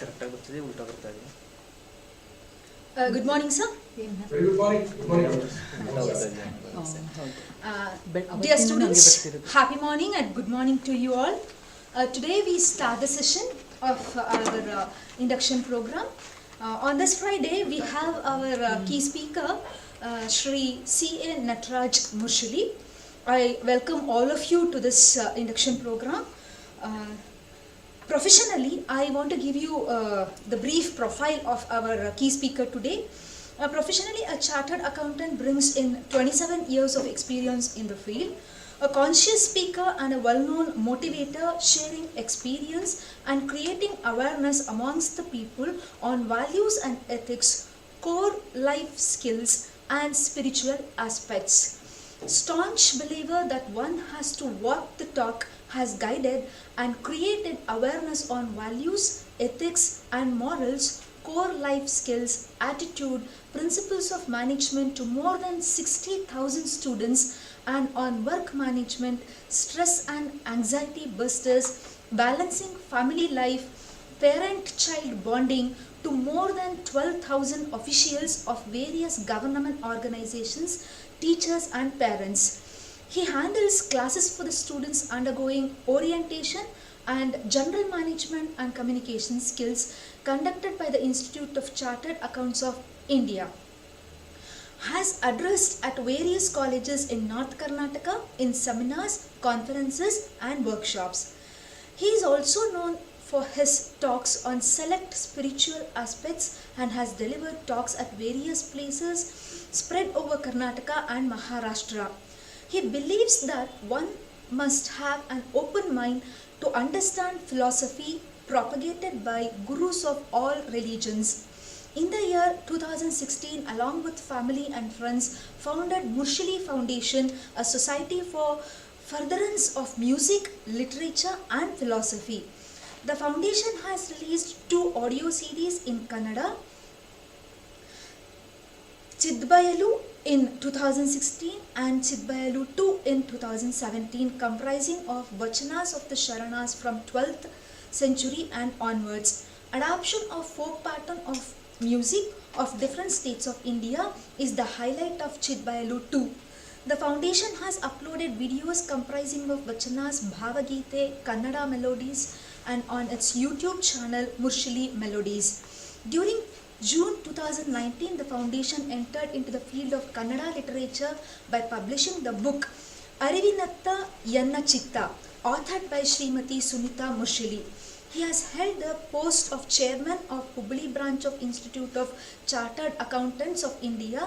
ಕರೆಕ್ಟಾಗಿ ಬರ್ತಿದೆ ಉಲ್ಟಾ ಬರ್ತಾ ಇದೆ. Good morning, sir. Very good morning. Good morning. Dear students, happy morning and good morning to you all. Today we start the session of our induction program. On this Friday, we have our key speaker, Shri C.A. Nataraj Murshali. I welcome all of you to this induction program. Professionally, I want to give you the brief profile of our key speaker today. Professionally, a chartered accountant brings in 27 years of experience in the field. A conscious speaker and a well-known motivator, sharing experience and creating awareness amongst the people on values and ethics, core life skills and spiritual aspects. Staunch believer that one has to walk the talk, has guided and created awareness on values, ethics and morals, core life skills, attitude, principles of management to more than 60,000 students, and on work management, stress and anxiety busters, balancing family life, parent-child bonding to more than 12,000 officials of various government organizations, teachers and parents. He handles classes for the students undergoing orientation and general management and communication skills conducted by the Institute of Chartered Accountants of India. Has addressed at various colleges in North Karnataka in seminars, conferences and workshops. He is also known for his talks on select spiritual aspects and has delivered talks at various places spread over Karnataka and Maharashtra. He believes that one must have an open mind to understand philosophy propagated by gurus of all religions. In the year 2016, along with family and friends, founded Murshali Foundation, a society for furtherance of music, literature and philosophy. The foundation has released 2 audio CDs in Kannada, Chidbayalu in 2016 and Chidbayalu 2 in 2017, comprising of vachanas of the Sharanas from 12th century and onwards. Adoption of folk pattern of music of different states of India is the highlight of Chidbayalu 2. The foundation has uploaded videos comprising of vachanas, bhavagite, Kannada melodies and on its YouTube channel Murshali Melodies. During June 2019, the foundation entered into the field of Kannada literature by publishing the book Arivinatta Yanna Chitta, authored by Srimati Sunita Murshali. He has held the post of chairman of Hubli branch of Institute of Chartered Accountants of India,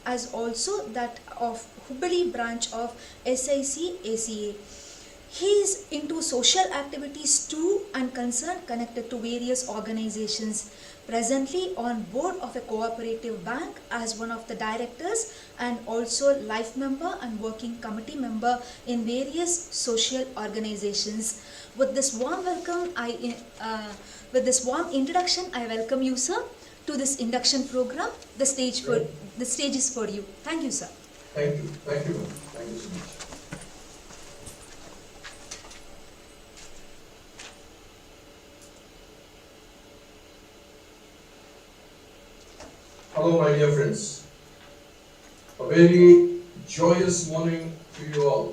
as also that of Hubli branch of SIC ACA. He is into social activities too and concerned connected to various organizations. Presently on board of a cooperative bank as one of the directors and also life member and working committee member in various social organizations. With this warm welcome, with this warm introduction, I welcome you, sir, to this induction program. The stage is for you. Thank you, sir. Thank you. Thank you. Thank you so much. Hello, my dear friends. A very joyous morning to you all.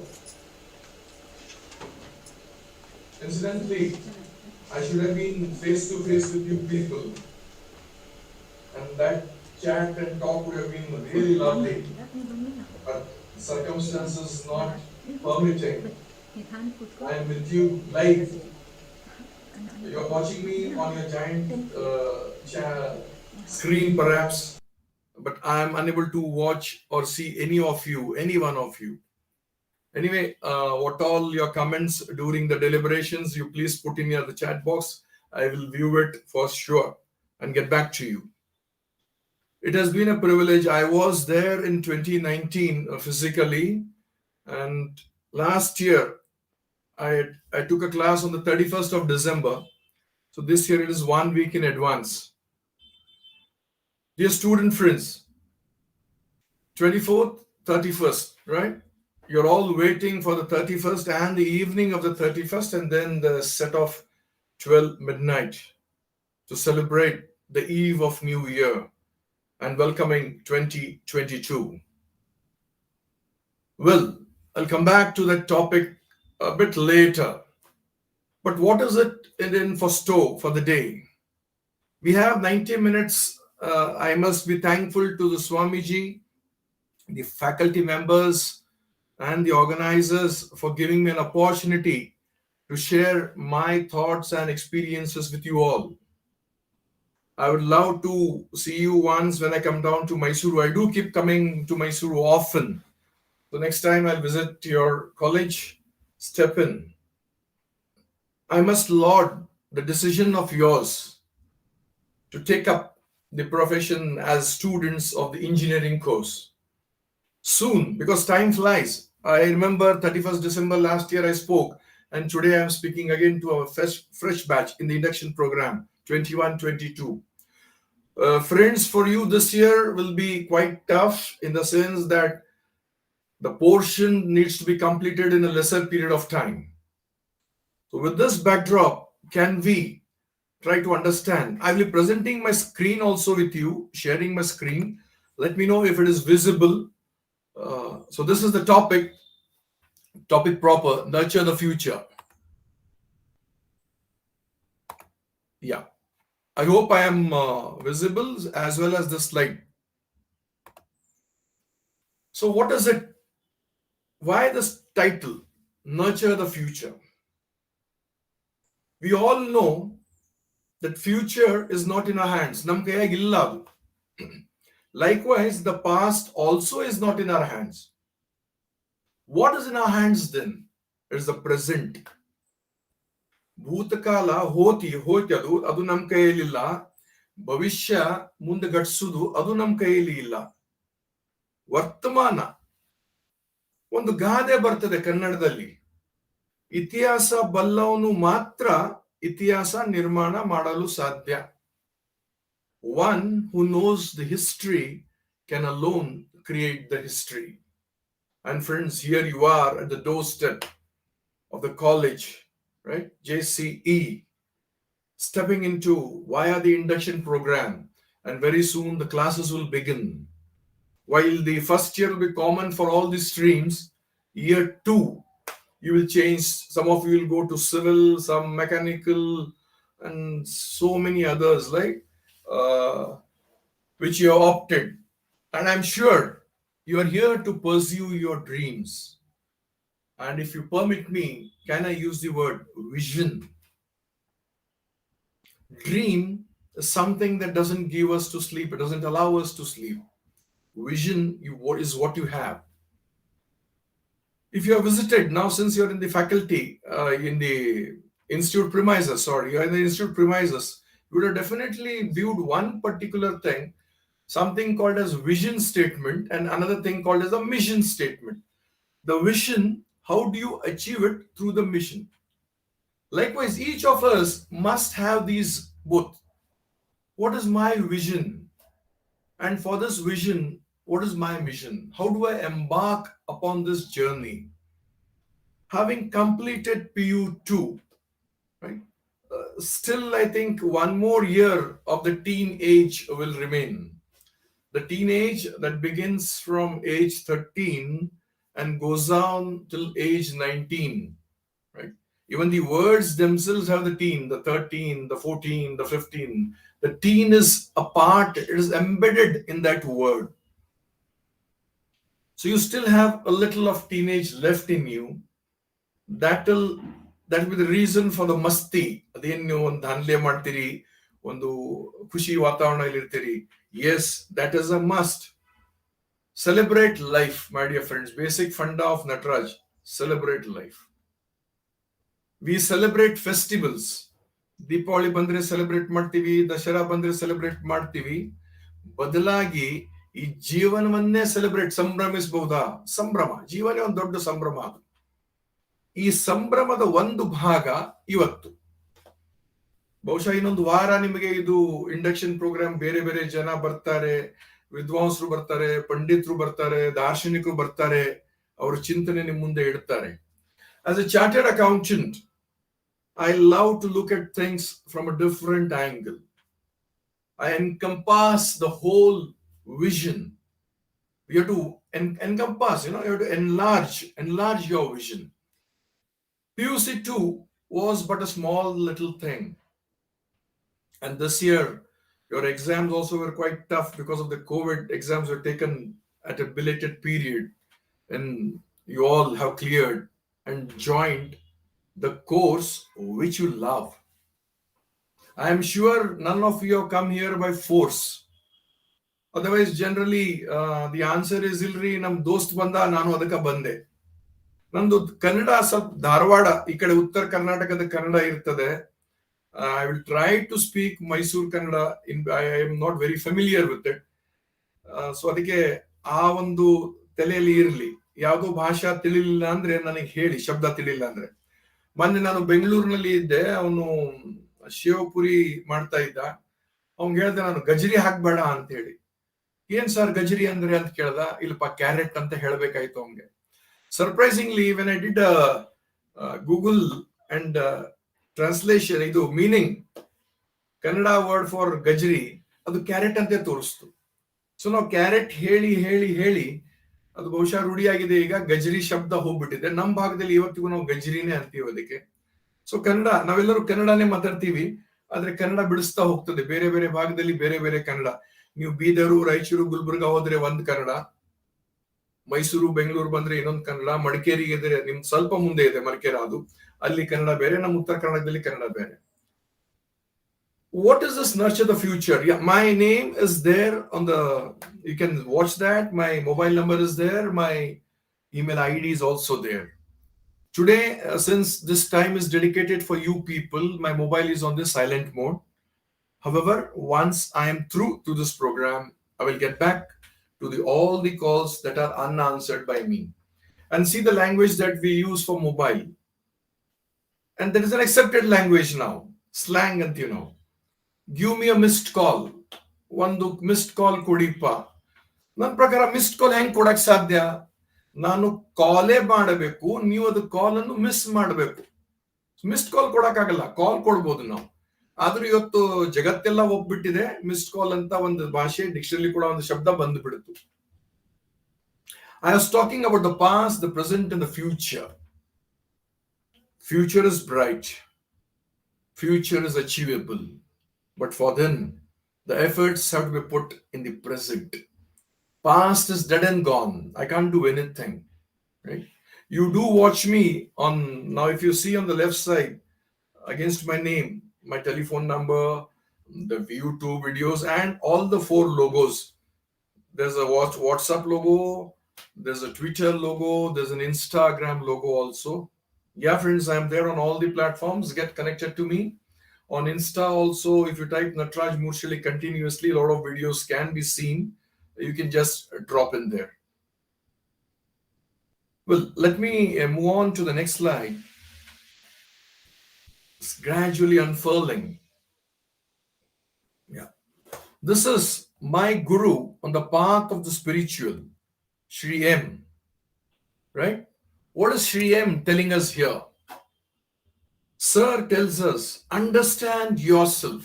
Incidentally, I should have been face to face with you people, and that chat and talk would have been really lovely. But circumstances not permitting, I am with you live. You are watching me on your giant screen perhaps, but I am unable to watch or see any one of you. Anyway, what all your comments during the deliberations, you please put in the chat box. I will view it for sure and get back to you. It has been a privilege. I was there in 2019 physically, and last year I took a class on the 31st of December. So this year it is 1 week in advance. Dear student friends, 24th, 31st, right? You're all waiting for the 31st and the evening of the 31st and then the set of 12 midnight. to celebrate the eve of New Year and welcoming 2022. Well, I'll come back to that topic a bit later. But what is it in for store for the day? We have 90 minutes. I must be thankful to the Swamiji, the faculty members, and the organizers for giving me an opportunity to share my thoughts and experiences with you all. I would love to see you once when I come down to Mysuru. I do keep coming to Mysuru often. So next time I'll visit your college, step in. I must laud the decision of yours to take up the profession as students of the engineering course. Soon, because time flies. I remember 31st December last year I spoke, and today I am speaking again to our fresh batch in the induction program 21-22. Friends, for you this year will be quite tough in the sense that the portion needs to be completed in a lesser period of time. So with this backdrop, can we try to understand? I will be presenting my screen also with you, sharing my screen. Let me know if it is visible. So this is the topic proper, nurture the future. Yeah, I hope I am visible as well as the slide. So what is it? Why this title, nurture the future? We all know that future is not in our hands. Nam kayagilla adu. Likewise, the past also is not in our hands. What is in our hands then? It is the present. ಭೂತಕಾಲ ಹೋಯ್ತದು ಅದು ನಮ್ಮ ಕೈಯಲ್ಲಿಲ್ಲ. ಭವಿಷ್ಯ ಮುಂದೆ ಘಟಿಸುವುದು ಅದು ನಮ್ಮ ಕೈಯಲ್ಲಿ ಇಲ್ಲ. ವರ್ತಮಾನ, ಒಂದು ಗಾದೆ ಬರ್ತದೆ ಕನ್ನಡದಲ್ಲಿ, ಇತಿಹಾಸ ಬಲ್ಲವನು ಮಾತ್ರ ಇತಿಹಾಸ ನಿರ್ಮಾಣ ಮಾಡಲು ಸಾಧ್ಯ. One who knows the history can alone create the history. And friends, here you are at the doorstep of the college, right? JCE, stepping into via the induction program, and very soon the classes will begin. While the first year will be common for all the streams, year 2 you will change. Some of you will go to civil, some mechanical, and so many others, like which you have opted. And I'm sure you are here to pursue your dreams. And if you permit me, can I use the word vision? Dream is something that doesn't give us to sleep. It doesn't allow us to sleep. Vision is what you have. If you have visited now, since you're in the faculty, in the institute premises, you're in the institute premises, you would have definitely viewed one particular thing, something called as vision statement, and another thing called as a mission statement. The vision, how do you achieve it? Through the mission. Likewise, each of us must have these both. What is my vision? And for this vision, what is my mission? How do I embark upon this journey? Having completed PU2, right? Still, I think one more year of the teenage will remain. The teenage that begins from age 13 and goes on till age 19, right? Even the words themselves have the teen, the 13, the 14, the 15. The teen is a part, it is embedded in that word. So you still have a little of teenage left in you. That will be the reason for the masti. ಅದೇನು ನೀವು ಒಂದು ದಾಂಡ್ಲೆ ಮಾಡ್ತೀರಿ, ಒಂದು ಖುಷಿ ವಾತಾವರಣದಲ್ಲಿ ಇರ್ತೀರಿ. Yes, that is a must. Celebrate life, my dear friends. Basic funda of Nataraj. Celebrate life. We celebrate festivals. Deepavali ಬಂದ್ರೆ celebrate ಮಾಡ್ತೀವಿ, ದಸರಾ ಬಂದ್ರೆ ಸೆಲೆಬ್ರೇಟ್ ಮಾಡ್ತೀವಿ. ಬದಲಾಗಿ ಈ ಜೀವನವನ್ನೇ ಸೆಲೆಬ್ರೇಟ್, ಸಂಭ್ರಮಿಸಬಹುದಾ? ಸಂಭ್ರಮ, ಜೀವನೇ ಒಂದು ದೊಡ್ಡ ಸಂಭ್ರಮ. ಅದು ಈ ಸಂಭ್ರಮದ ಒಂದು ಭಾಗ ಇವತ್ತು. ಬಹುಶಃ ಇನ್ನೊಂದು ವಾರ ನಿಮಗೆ ಇದು ಇಂಡಕ್ಷನ್ ಪ್ರೋಗ್ರಾಮ್, ಬೇರೆ ಬೇರೆ ಜನ ಬರ್ತಾರೆ, ವಿದ್ವಾಂಸರು ಬರ್ತಾರೆ, ಪಂಡಿತರು ಬರ್ತಾರೆ, ದಾರ್ಶನಿಕರು ಬರ್ತಾರೆ, ಅವರ ಚಿಂತನೆ ನಿಮ್ಮ ಮುಂದೆ ಇಡ್ತಾರೆ. As a chartered accountant, I love to look at things from a different angle. I encompass the whole vision. You have to encompass, you have to enlarge your vision. PUC 2 was but a small little thing. And this year, your exams also were quite tough because of the COVID. Exams were taken at a belated period, and you all have cleared and joined the course which you love. I am sure none of you have come here by force. Otherwise, generally, the answer is ilri nam dost banda nanu adaka bande. ನಂದು ಕನ್ನಡ ಸ್ವಲ್ಪ ಧಾರವಾಡ ಈ ಕಡೆ ಉತ್ತರ ಕರ್ನಾಟಕದ ಕನ್ನಡ ಇರ್ತದೆ. I will try to speak Mysore Kannada. I am not very familiar with it. So ಅದಕ್ಕೆ ಆ ಒಂದು ತಲೆಯಲ್ಲಿ ಇರಲಿ. ಯಾವುದೋ ಭಾಷಾ ತಿಳಿಲಿಲ್ಲ ಅಂದ್ರೆ ನನಗೆ ಹೇಳಿ, ಶಬ್ದ ತಿಳಿಲಿಲ್ಲ ಅಂದ್ರೆ. ಮೊನ್ನೆ ನಾನು ಬೆಂಗಳೂರಿನಲ್ಲಿ ಇದ್ದೆ, ಅವನು ಶಿವಪುರಿ ಮಾಡ್ತಾ ಇದ್ದ. ಅವ್ನಿಗೆ ಹೇಳ್ದೆ ನಾನು ಗಜರಿ ಹಾಕ್ಬೇಡ ಅಂತ ಹೇಳಿ. ಏನ್ ಸರ್ ಗಜರಿ ಅಂದ್ರೆ ಅಂತ ಕೇಳ್ದ. ಇಲ್ಲಪ್ಪ ಕ್ಯಾರೆಟ್ ಅಂತ ಹೇಳ್ಬೇಕಾಯ್ತು ಅವ್ನಿಗೆ. Surprisingly, when I did a Google and translation, ಇದು ಮೀನಿಂಗ್ ಕನ್ನಡ ವರ್ಡ್ ಫಾರ್ ಗಜರಿ, ಅದು ಕ್ಯಾರೆಟ್ ಅಂತೆ ತೋರಿಸ್ತು. ಸೊ ನಾವು ಕ್ಯಾರೆಟ್ ಹೇಳಿ ಹೇಳಿ ಹೇಳಿ ಅದು ಬಹುಶಃ ರೂಢಿಯಾಗಿದೆ. ಈಗ ಗಜರಿ ಶಬ್ದ ಹೋಗ್ಬಿಟ್ಟಿದೆ. ನಮ್ಮ ಭಾಗದಲ್ಲಿ ಇವತ್ತಿಗೂ ನಾವು ಗಜರಿನೇ ಅಂತೀವಿ ಅದಕ್ಕೆ. ಸೊ ಕನ್ನಡ, ನಾವೆಲ್ಲರೂ ಕನ್ನಡನೇ ಮಾತಾಡ್ತೀವಿ, ಆದ್ರೆ ಕನ್ನಡ ಬಿಡಿಸ್ತಾ ಹೋಗ್ತದೆ. ಬೇರೆ ಬೇರೆ ಭಾಗದಲ್ಲಿ ಬೇರೆ ಬೇರೆ ಕನ್ನಡ. ನೀವು ಬೀದರು, ರಾಯಚೂರು, ಗುಲ್ಬರ್ಗ ಹೋದ್ರೆ ಒಂದ್ ಕನ್ನಡ, ಮೈಸೂರು, ಬೆಂಗಳೂರು ಬಂದ್ರೆ ಇನ್ನೊಂದು ಕನ್ನಡ, ಮಡಿಕೇರಿಗೆ ಇದ್ರೆ ನಿಮ್ ಸ್ವಲ್ಪ ಮುಂದೆ ಇದೆ ಮಡಿಕೇರಿ, ಅದು ಅಲ್ಲಿ ಕನ್ನಡ ಬೇರೆ, ನಮ್ಮ ಉತ್ತರ ಕನ್ನಡದಲ್ಲಿ ಕನ್ನಡ ಬೇರೆ. What is this nurture the future? Yeah, my name is there on the, you can watch that. My mobile number is there. My email ID is also there. Today, since this time is dedicated for you people, my mobile is on this silent mode. However, once I am through to this program, I will get back to all the calls that are unanswered by me and see the language that we use for mobile. And there is an accepted language now, slang and give me a missed call. ಒಂದು missed call ಕೊಡಿಪ್ಪ. ನನ್ನ ಪ್ರಕಾರ missed call ಹೆಂಗ್ ಕೊಡಕ್ ಸಾಧ್ಯ? ನಾನು ಕಾಲೇ ಮಾಡಬೇಕು, ನೀವು ಅದು ಕಾಲ್ ಅನ್ನು ಮಿಸ್ ಮಾಡಬೇಕು. ಮಿಸ್ಡ್ ಕಾಲ್ ಕೊಡಕ್ಕಾಗಲ್ಲ, ಕಾಲ್ ಕೊಡ್ಬೋದು ನಾವು. ಆದ್ರೂ ಇವತ್ತು ಜಗತ್ತೆಲ್ಲ ಹೋಗ್ಬಿಟ್ಟಿದೆ. ಮಿಸ್ಡ್ ಕಾಲ್ ಅಂತ ಒಂದು ಭಾಷೆ, ಡಿಕ್ಷನರಿ ಕೂಡ ಒಂದು ಶಬ್ದ ಬಂದು ಬಿಡುತ್ತು. I was talking about the past, the present and the future. Future is bright. Future is achievable. But for then, the efforts have to be put in the present. Past is dead and gone. I can't do anything. Right? You do watch me on, now if you see on the left side, against my name, my telephone number, the YouTube videos, and all the 4 logos. There's a WhatsApp logo, there's a Twitter logo, there's an Instagram logo also. Yeah, friends, I'm there on all the platforms. Get connected to me. On Insta also, if you type Natraj Murshali continuously, a lot of videos can be seen. You can just drop in there. Well, let me move on to the next slide. It's gradually unfurling. Yeah. This is my guru on the path of the spiritual, Shri M. Right? What is Shri M telling us here? Sir tells us, understand yourself.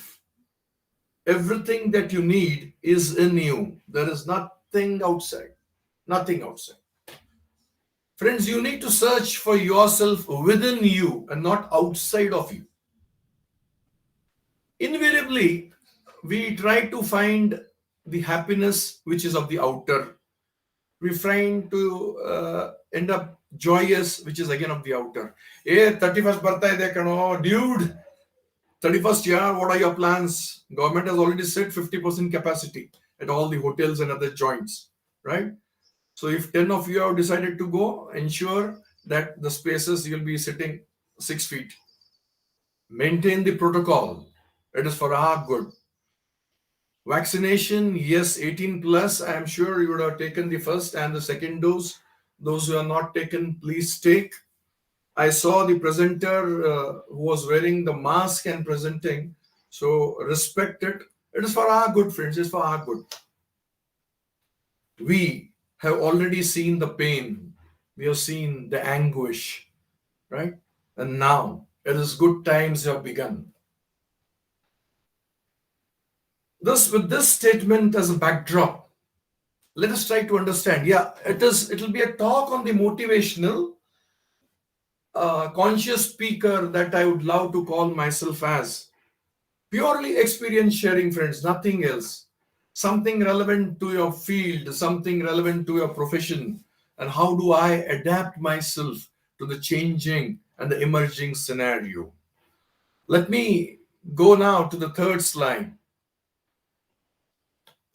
Everything that you need is in you. There is nothing outside. Nothing outside. Friends, you need to search for yourself within you and not outside of you. Invariably, we try to find the happiness which is of the outer. We find to end up joyous, which is again of the outer. Hey, 31st birthday de kano, dude. 31st year, what are your plans? Government has already set 50% capacity at all the hotels and other joints, right? So if 10 of you have decided to go, ensure that the spaces you'll be sitting 6 feet. Maintain the protocol. It is for our good. Vaccination, yes, 18 plus. I am sure you would have taken the first and the second dose. Those who are not taken, please take. I saw the presenter who was wearing the mask and presenting. So respect it. It is for our good, friends. It's for our good. We have already seen the pain. We have seen the anguish, right? And now it is good times have begun. With this statement as a backdrop, let us try to understand. Yeah, it'll be a talk on the motivational conscious speaker that I would love to call myself as. Purely experience sharing, friends, nothing else. Something relevant to your field, something relevant to your profession, and how do I adapt myself to the changing and the emerging scenario. Let me go now to the third slide.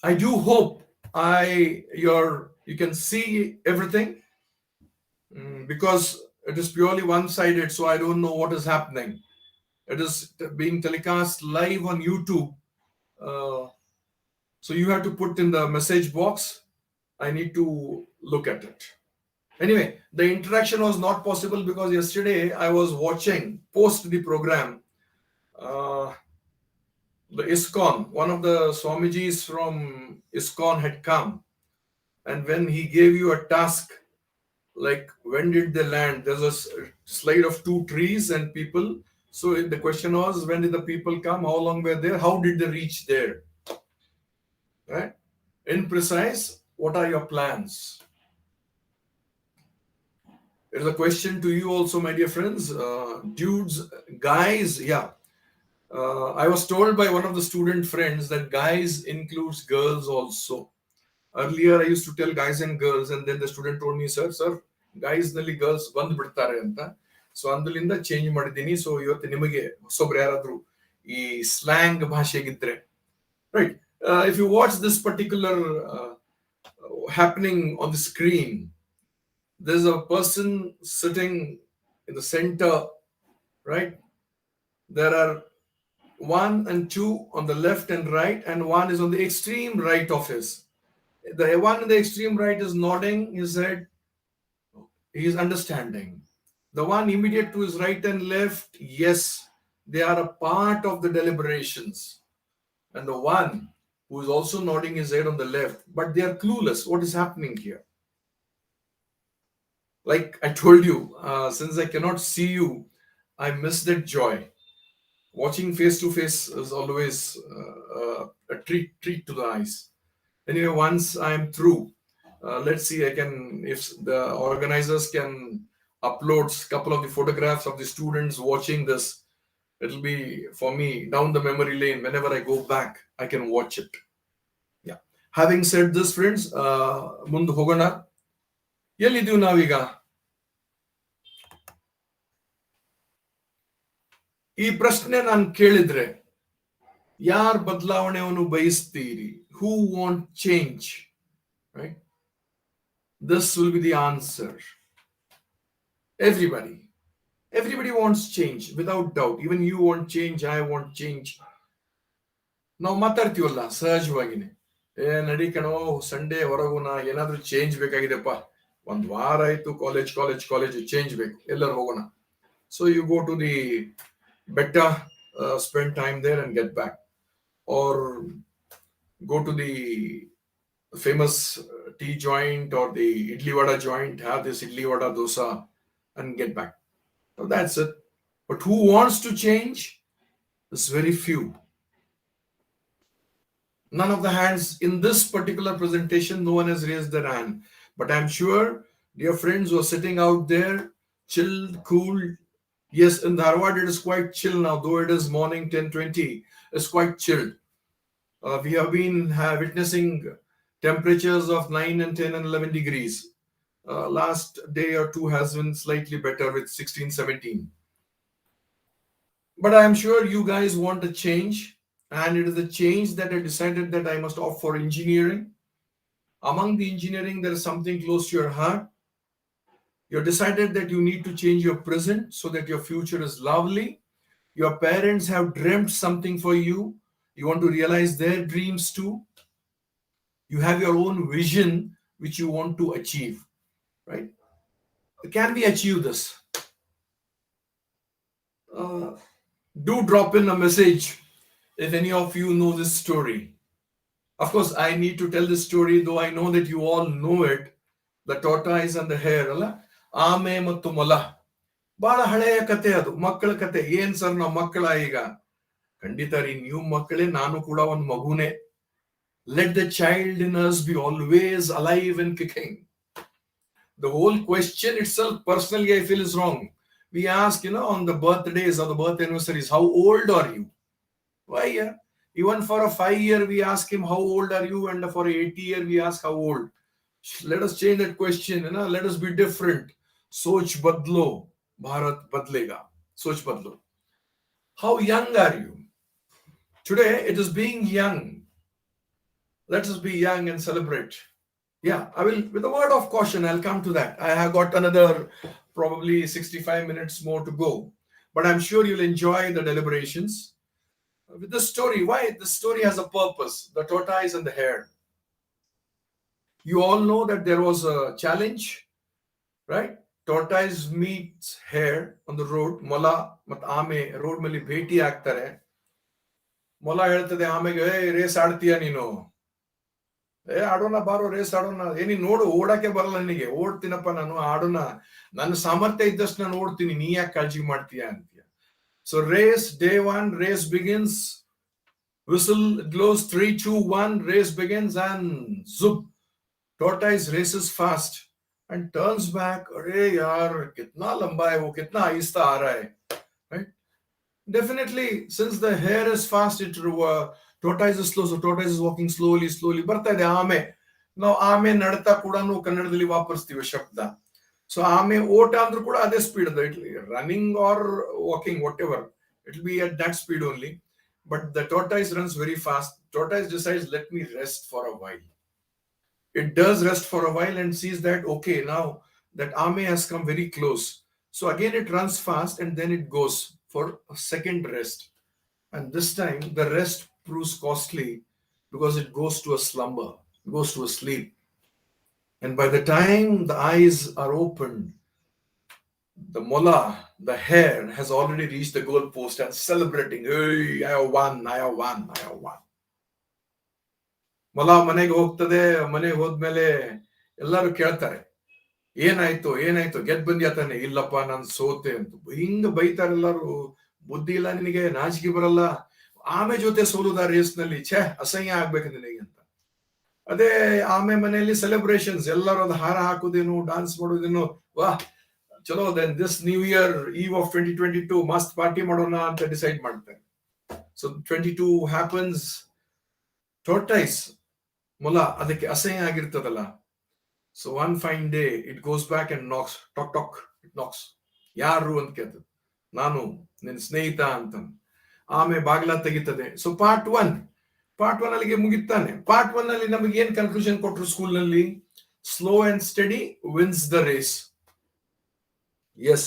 I do hope you can see everything, because it is purely one-sided, so I don't know what is happening. It is being telecast live on YouTube. So you have to put in the message box. I need to look at it. Anyway, the interaction was not possible because yesterday I was watching post the program. The ISKCON, one of the Swamijis from ISKCON had come, and when he gave you a task, like when did they land? There's a slide of 2 trees and people. So the question was, when did the people come? How long were there? How did they reach there? Right? In precise, what are your plans? There's a question to you also, my dear friends. Dudes, guys, yeah. I was told by one of the student friends that guys includes girls also. Earlier, I used to tell guys and girls, and then the student told me, sir, guys nalli girls ಬಂದು ಬಿಡ್ತಾರೆ ಅಂತ. So ಅಂದಲಿಂದ change ಮಾಡಿದ್ದೀನಿ. So ಇವತ್ತು ನಿಮಗೆ ಹೊಸಬ್ರು ಯಾರಾದ್ರೂ ಈ slang ಭಾಷೆಗಿದ್ರೆ, right? If you watch this particular happening on the screen, there's a person sitting in the center, right? There are 1 and 2 on the left and right, and 1 is on the extreme right of his. The one in the extreme right is nodding his head. He is understanding. The one immediate to his right and left, yes, they are a part of the deliberations. And the one who is also nodding his head on the left, but they are clueless. What is happening here? Like I told you, since I cannot see you, I miss that joy. Watching face to face is always a treat to the eyes. Anyway, once I am through, let's see. If the organizers can upload a couple of the photographs of the students watching this, it'll be for me down the memory lane. Whenever I go back, I can watch it. Yeah. Having said this, friends, ಮುಂದೆ ಹೋಗೋಣ. ಎಲ್ಲಿದ್ದೀವಿ ನಾವೀಗ? ಈ ಪ್ರಶ್ನೆ ನಾನು ಕೇಳಿದ್ರೆ, ಯಾರ್ ಬದಲಾವಣೆಯನ್ನು ಬಯಸ್ತೀರಿ? Who want change? Right? This will be the answer. Everybody wants change, without doubt. Even you want change, I want change. ನಾವು ಮಾತಾಡ್ತೀವಲ್ಲ ಸಹಜವಾಗಿನೇ, ನಡಿ ಕಣೋ ಸಂಡೇ ಹೊರಗೋಣ, ಏನಾದ್ರೂ ಚೇಂಜ್ ಬೇಕಾಗಿದೆಪ್ಪ, ಒಂದ್ ವಾರ ಆಯ್ತು ಕಾಲೇಜ್ ಚೇಂಜ್ ಬೇಕು, ಎಲ್ಲರೂ ಹೋಗೋಣ. So you go to the better, spend time there and get back, or go to the famous tea joint or the idli vada joint, have this idli vada dosa and get back. So that's it. But who wants to change? There's very few. None of the hands in this particular presentation, no one has raised their hand. But I'm sure, dear friends who are sitting out there, chilled, cool. Yes, in Dharwad it is quite chill now, though it is morning 10:20. It's quite chilled. We have been witnessing temperatures of 9 and 10 and 11 degrees. Last day or two has been slightly better with 16, 17. But I am sure you guys want a change, and it is a change that I decided that I must opt for engineering. Among the engineering, there is something close to your heart. You decided that you need to change your present so that your future is lovely. Your parents have dreamt something for you. You want to realize their dreams too. You have your own vision which you want to achieve, right? Can we achieve this? Do drop in a message if any of you know this story. Of course, I need to tell this story, though I know that you all know it. The tortoise and the hare, ಅಲ್ಲ, ಆಮೆ ಮತ್ತು ಮೊಲ. ಬಹಳ ಹಳೆಯ ಕತೆ ಅದು, ಮಕ್ಕಳ ಕತೆ. ಏನ್ ಸರ್ ನಾವು ಮಕ್ಕಳ ಈಗ? ಖಂಡಿತ ರೀ, ನೀವು ಮಕ್ಕಳೇ, ನಾನು ಕೂಡ ಒಂದು ಮಗುನೇ. Let the child in us be always alive and kicking. The whole question itself, personally, I feel is wrong. We ask, on the birthdays or the birth anniversaries, how old are you? Why? Yeah? Even for a 5-year, we ask him, how old are you? And for a 80-year, we ask, how old? Let us change that question. Let us be different. Soch badlo, Bharat badlega. Soch badlo. How young are you? Today, it is being young. Let us be young and celebrate. Yeah, I will, with a word of caution, I'll come to that. I have got another probably 65 minutes more to go. But I'm sure you'll enjoy the deliberations. With the story, why? The story has a purpose. The tortoise and the hare. You all know that there was a challenge, right? Tortoise meets hare on the road. Mola mat aame road mali bheti ಆಗ್ತಾರೆ. ಮೊಲ ಹೇಳ್ತದೆ ಆಮೆಗೆ, race ಆಡ್ತೀಯ ನೀನು? ಆಡೋಣ ಬಾರೋ, race ಆಡೋಣ. ನೀನ್ ನೋಡು, ಓಡಕ್ಕೆ ಬರಲ್ಲ ನಿನಗೆ. ಓಡ್ತೀನಪ್ಪ ನಾನು, ಆಡೋಣ. ನನ್ನ ಸಾಮರ್ಥ್ಯ ಇದ್ದಷ್ಟು ನಾನು ಓಡ್ತೀನಿ, ನೀ ಯಾಕೆ ಕಾಳಜಿ ಮಾಡ್ತೀಯ ಅಂತೀಯ. So race, day 1, race begins. Whistle blows, 3, 2, 1, race begins, and zoop, tortoise races fast and turns back. अरे यार, कितना लंबा है वो, कितना आहिस्ता आ रहा है, right? Definitely, since the hare is fast, tortoise is slow, so tortoise is walking slowly. ಬರ್ತಾ ಇದೆ ಆಮೆ. ನಾವು ಆಮೆ ನಡತಾ ಕೂಡ ಕನ್ನಡದಲ್ಲಿ ವಾಪರಿಸ್ತೀವಿ ಶಬ್ದ. ಸೊ ಆಮೆ ಓಟ ಅಂದ್ರೂ ಕೂಡ ಅದೇ speed, running are walking, what ever, it will be at that speed only. But the tortoise runs very fast. Tortoise decides, let me rest for a while. It does rest for a while and sees that, okay, now that Ame has come very close. So again it runs fast and then it goes for a second rest. And this time the rest proves costly because it goes to a slumber, it goes to a sleep. And by the time the eyes are opened, the mola, the hare, has already reached the goal post and celebrating, hey, I have won. ಮೊಲ ಮನೆಗೆ ಹೋಗ್ತದೆ. ಮನೆಗೆ ಹೋದ್ಮೇಲೆ ಎಲ್ಲರೂ ಕೇಳ್ತಾರೆ, ಏನಾಯ್ತು, ಗೆದ್ ಬಂದ್ಯಾ ತಾನೆ? ಇಲ್ಲಪ್ಪ, ನಾನು ಸೋತೆ ಅಂತ ಹಿಂಗ ಬೈತಾರೆ ಎಲ್ಲರೂ. ಬುದ್ಧಿ ಇಲ್ಲ ನಿನಗೆ, ನಾಚಿಕೆ ಬರಲ್ಲ, ಆಮೆ ಜೊತೆ ಸೋಲುದ ರೇಸ್ ನಲ್ಲಿ, ಅಸಹ್ಯ ಆಗ್ಬೇಕು ನಿನಗೆ ಅಂತ. ಅದೇ ಆಮೆ ಮನೆಯಲ್ಲಿ ಸೆಲೆಬ್ರೇಷನ್ಸ್, ಎಲ್ಲರೂ ಅದು ಹಾರ ಹಾಕುದೇನು, ಡಾನ್ಸ್ ಮಾಡೋದೇನು, ವಾಹ್ ಚಲೋ, then this new year eve of 2022 ಮಸ್ತ್ ಪಾರ್ಟಿ ಮಾಡೋಣ ಅಂತ ಡಿಸೈಡ್ ಮಾಡ್ತಾರೆ. So 22 happens. tortoise, ಮೊಲ, ಅದಕ್ಕೆ ಅಸಹ್ಯ ಆಗಿರ್ತದಲ್ಲ. So one fine day it goes back and knocks, ಟಾಕ್ ಟಾಕ್, ಇಟ್ ನಾಕ್ಸ್. ಯಾರು ಅಂತ ಕೇಳ್ತದೆ. ನಾನು ನಿನ್ನ ಸ್ನೇಹಿತ ಅಂತ. ಆಮೆ ಬಾಗ್ಲ ತೆಗಿತದೆ. ಸೊ ಪಾರ್ಟ್ ಒನ್ ಅಲ್ಲಿಗೆ ಮುಗಿತಾನೆ. ಪಾರ್ಟ್ 1 ಅಲ್ಲಿ ನಮಗೆ ಏನ್ ಕನ್ಕ್ಲೂಷನ್ ಕೊಟ್ರು ಸ್ಕೂಲ್ ನಲ್ಲಿ? Slow and steady wins the race. Yes,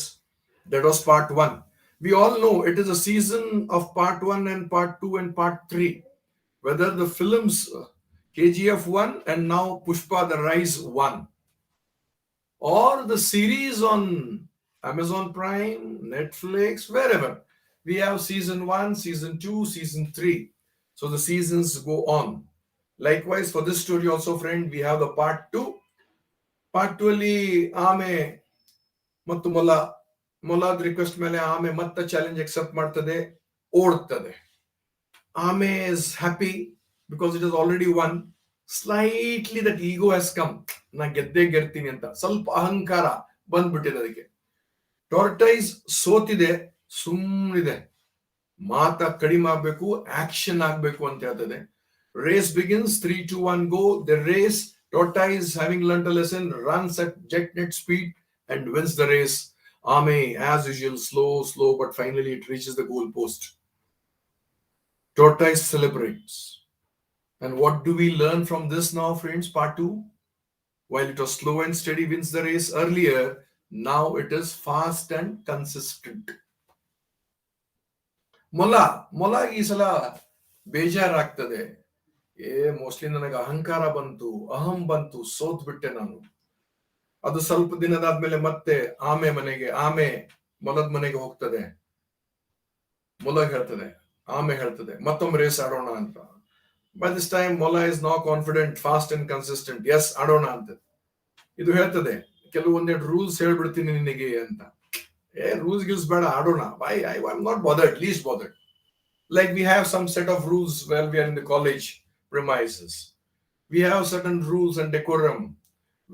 that was part 1. We all know it is a season of part 1 and part 2 and part 3. Whether the films KGF 1 and now Pushpa the Rise 1, or the series on Amazon Prime, Netflix, wherever, we have season 1, season 2, season 3. So the seasons go on. Likewise, for this story also, friend, we have the part 2. Part 2 ಅಲ್ಲಿ ಆಮೆ ಮತ್ತು ಮೊಲಾದ request ಮೇಲೆ ಆಮೆ ಮತ್ತೆ challenge accept ಮಾಡ್ತದೆ, ಓಡ್ತದೆ. ಆಮೆ is happy because it has already won. Slightly that ego has come. ನಾ ಗೆರ್ತೀನಿ ಅಂತ ಸ್ವಲ್ಪ ಅಹಂಕಾರ ಬಂದ್ಬಿಟ್ಟಿದೆ ಅದಕ್ಕೆ. ಟಾರ್ಟೈಸ್ ಸೋತಿದೆ, ಸುಮ್ಮನಿದೆ. ಮಾತ ಕಡಿಮೆ ಆಗ್ಬೇಕು, ಆಕ್ಷನ್ ಆಗ್ಬೇಕು ಅಂತ ಹೇಳ್ತದೆ. Race begins, 3, 2, 1 go. The race, tortoise, having learned a lesson, runs at jetnet speed and wins the race. Ame, as usual, slow, but finally it reaches the goal post. Tortoise celebrates. And what do we learn from this now, friends? Part 2. While it was slow and steady wins the race earlier, now it is fast and consistent. ಮೊಲ ಈ ಸಲ ಬೇಜಾರಾಗ್ತದೆ. Mostly ನನಗೆ ಅಹಂಕಾರ ಬಂತು, ಅಹಂ ಬಂತು, ಸೋತ್ ಬಿಟ್ಟೆ ನಾನು. ಅದು ಸ್ವಲ್ಪ ದಿನದಾದ್ಮೇಲೆ ಮತ್ತೆ ಆಮೆ ಮೊಲದ ಮನೆಗೆ ಹೋಗ್ತದೆ. ಮೊಲ ಹೇಳ್ತದೆ, ಆಮೆ ಹೇಳ್ತದೆ, ಮತ್ತೊಮ್ಮೆ ರೇಸ್ ಆಡೋಣ ಅಂತ. By this time, ಮೊಲ is now confident, fast and consistent. Yes, ಆಡೋಣ ಅಂತ ಇದು ಹೇಳ್ತದೆ. ಕೆಲವೊಂದೆರಡು ರೂಲ್ಸ್ ಹೇಳ್ಬಿಡ್ತೀನಿ ನಿನಗೆ ಅಂತ. ರೂಲ್ಸ್ ಗಿಲ್ಸ್ ಬೇಡ, ಆಡೋಣ. I am not bothered, list bothered. Like we have some set of rules while we are in the college premises. We have certain rules and decorum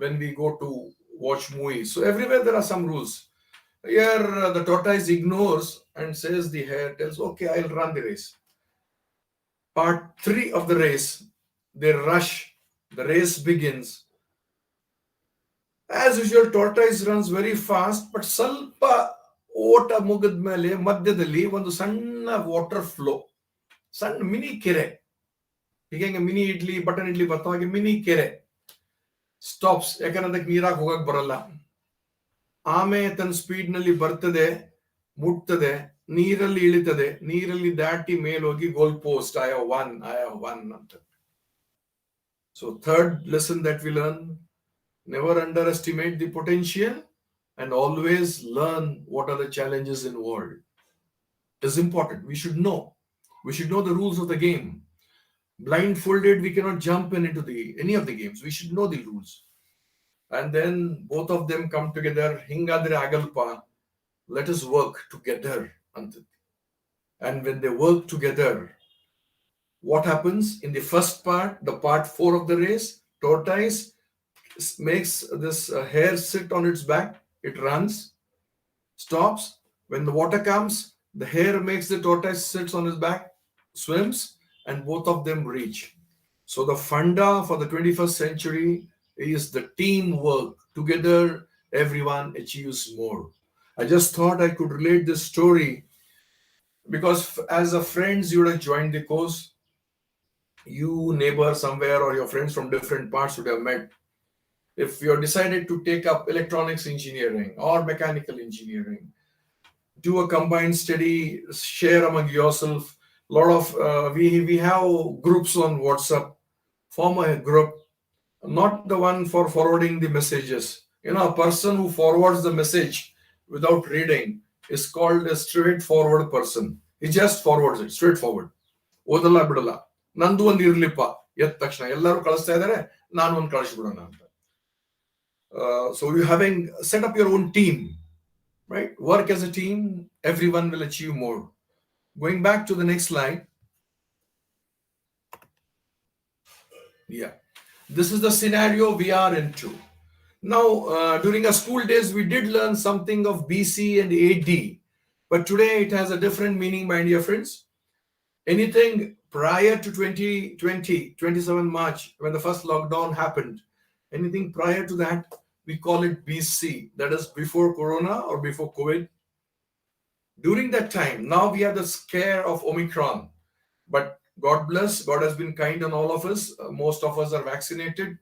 when we go to watch movies. So everywhere there are some rules. Here the tortoise ignores and says the hare tells, okay, I'll run the race. Part 3 of the race, they rush. The race begins. As usual, tortoise runs very fast, but ಸ್ವಲ್ಪ ಓಟ ಮುಗಿದ ಮೇಲೆ ಮಧ್ಯದಲ್ಲಿ ಒಂದು ಸಣ್ಣ water flow, ಸಣ್ಣ mini ಕೆರೆ, ಹೀಗೆ ಮಿನಿ ಇಡ್ಲಿ ಬಟನ್ ಇಡ್ಲಿ ಬರ್ತಾ ಹಾಗೆ ಮಿನಿ ಕೆರೆ ಸ್ಟಾಪ್ಸ್. ಯಾಕಂದ್ರೆ ಅದಕ್ಕೆ ನೀರಾಗಿ ಹೋಗಕ್ ಬರಲ್ಲ. ಆಮೆ ತನ್ನ ಸ್ಪೀಡ್ ನಲ್ಲಿ ಬರ್ತದೆ, ಮುಟ್ತದೆ, ನೀರಲ್ಲಿ ಇಳಿತದೆ, ನೀರಲ್ಲಿ ದಾಟಿ ಮೇಲೋಗಿ goal post I have won ಅಂತ. So third lesson that we learn, never underestimate the potential and always learn what are the challenges in the world. It is important. We should know. We should know the rules of the game. Blindfolded, we cannot jump into any of the games. We should know the rules. And then both of them come together. Hingadre agalpa. Let us work together. And when they work together, what happens in the first part, the part 4 of the race, tortoise makes this hare sit on its back. It runs, stops. When the water comes, the hare makes the tortoise sits on his back, swims, and both of them reach. So the funda for the 21st century is the teamwork. Together, everyone achieves more. I just thought I could relate this story because as a friends, you would have joined the course. You, neighbor somewhere, or your friends from different parts would have met. If you're decided to take up electronics engineering or mechanical engineering, do a combined study, share among yourself. A lot of we have groups on WhatsApp. Form a group, not the one for forwarding the messages. A person who forwards the message without reading is called a straightforward person. He just forwards it straightforward. ಓದಲ್ಲ ಬಿಡಲ್ಲ, ನಂದು ಒಂದು ಇರ್ಲಿಪ್ಪ ಎದ್ದ ತಕ್ಷಣ ಎಲ್ಲರೂ ಕಳಿಸ್ತಾ ಇದಾರೆ, ನಾನು ಒಂದು ಕಳಿಸ್ಬಿಡೋಣ ಅಂತ. So you having set up your own team, right? Work as a team, everyone will achieve more. Going back to the next slide. Yeah, this is the scenario we are into. Now, during our school days, we did learn something of BC and AD, but today it has a different meaning, my dear friends. Anything prior to 2020, 27 March, when the first lockdown happened, anything prior to that, we call it BC, that is before Corona or before COVID. During that time, now we have the scare of Omicron, but God bless, God has been kind on all of us. Most of us are vaccinated,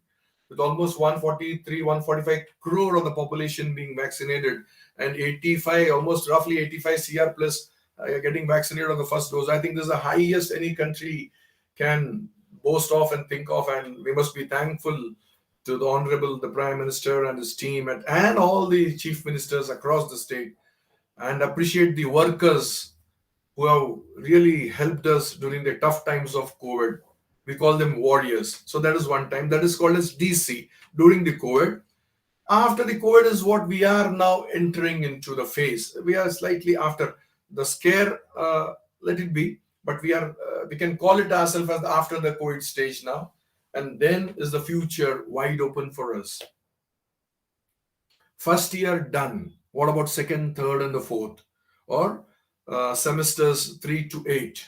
with almost 143, 145 crore of the population being vaccinated, and 85, almost roughly 85 CR plus getting vaccinated on the first dose. I think this is the highest any country can boast of and think of, and we must be thankful to the Honorable, the Prime Minister and his team, and all the chief ministers across the state, and appreciate the workers who have really helped us during the tough times of COVID. We call them warriors. So that is one time. That is called as DC, during the COVID. After the COVID is what we are now entering into the phase. We are slightly after the scare, let it be, but we can call it ourselves as after the COVID stage now. And then is the future wide open for us. First year done. What about second, third, and the fourth? Or semesters 3 to 8?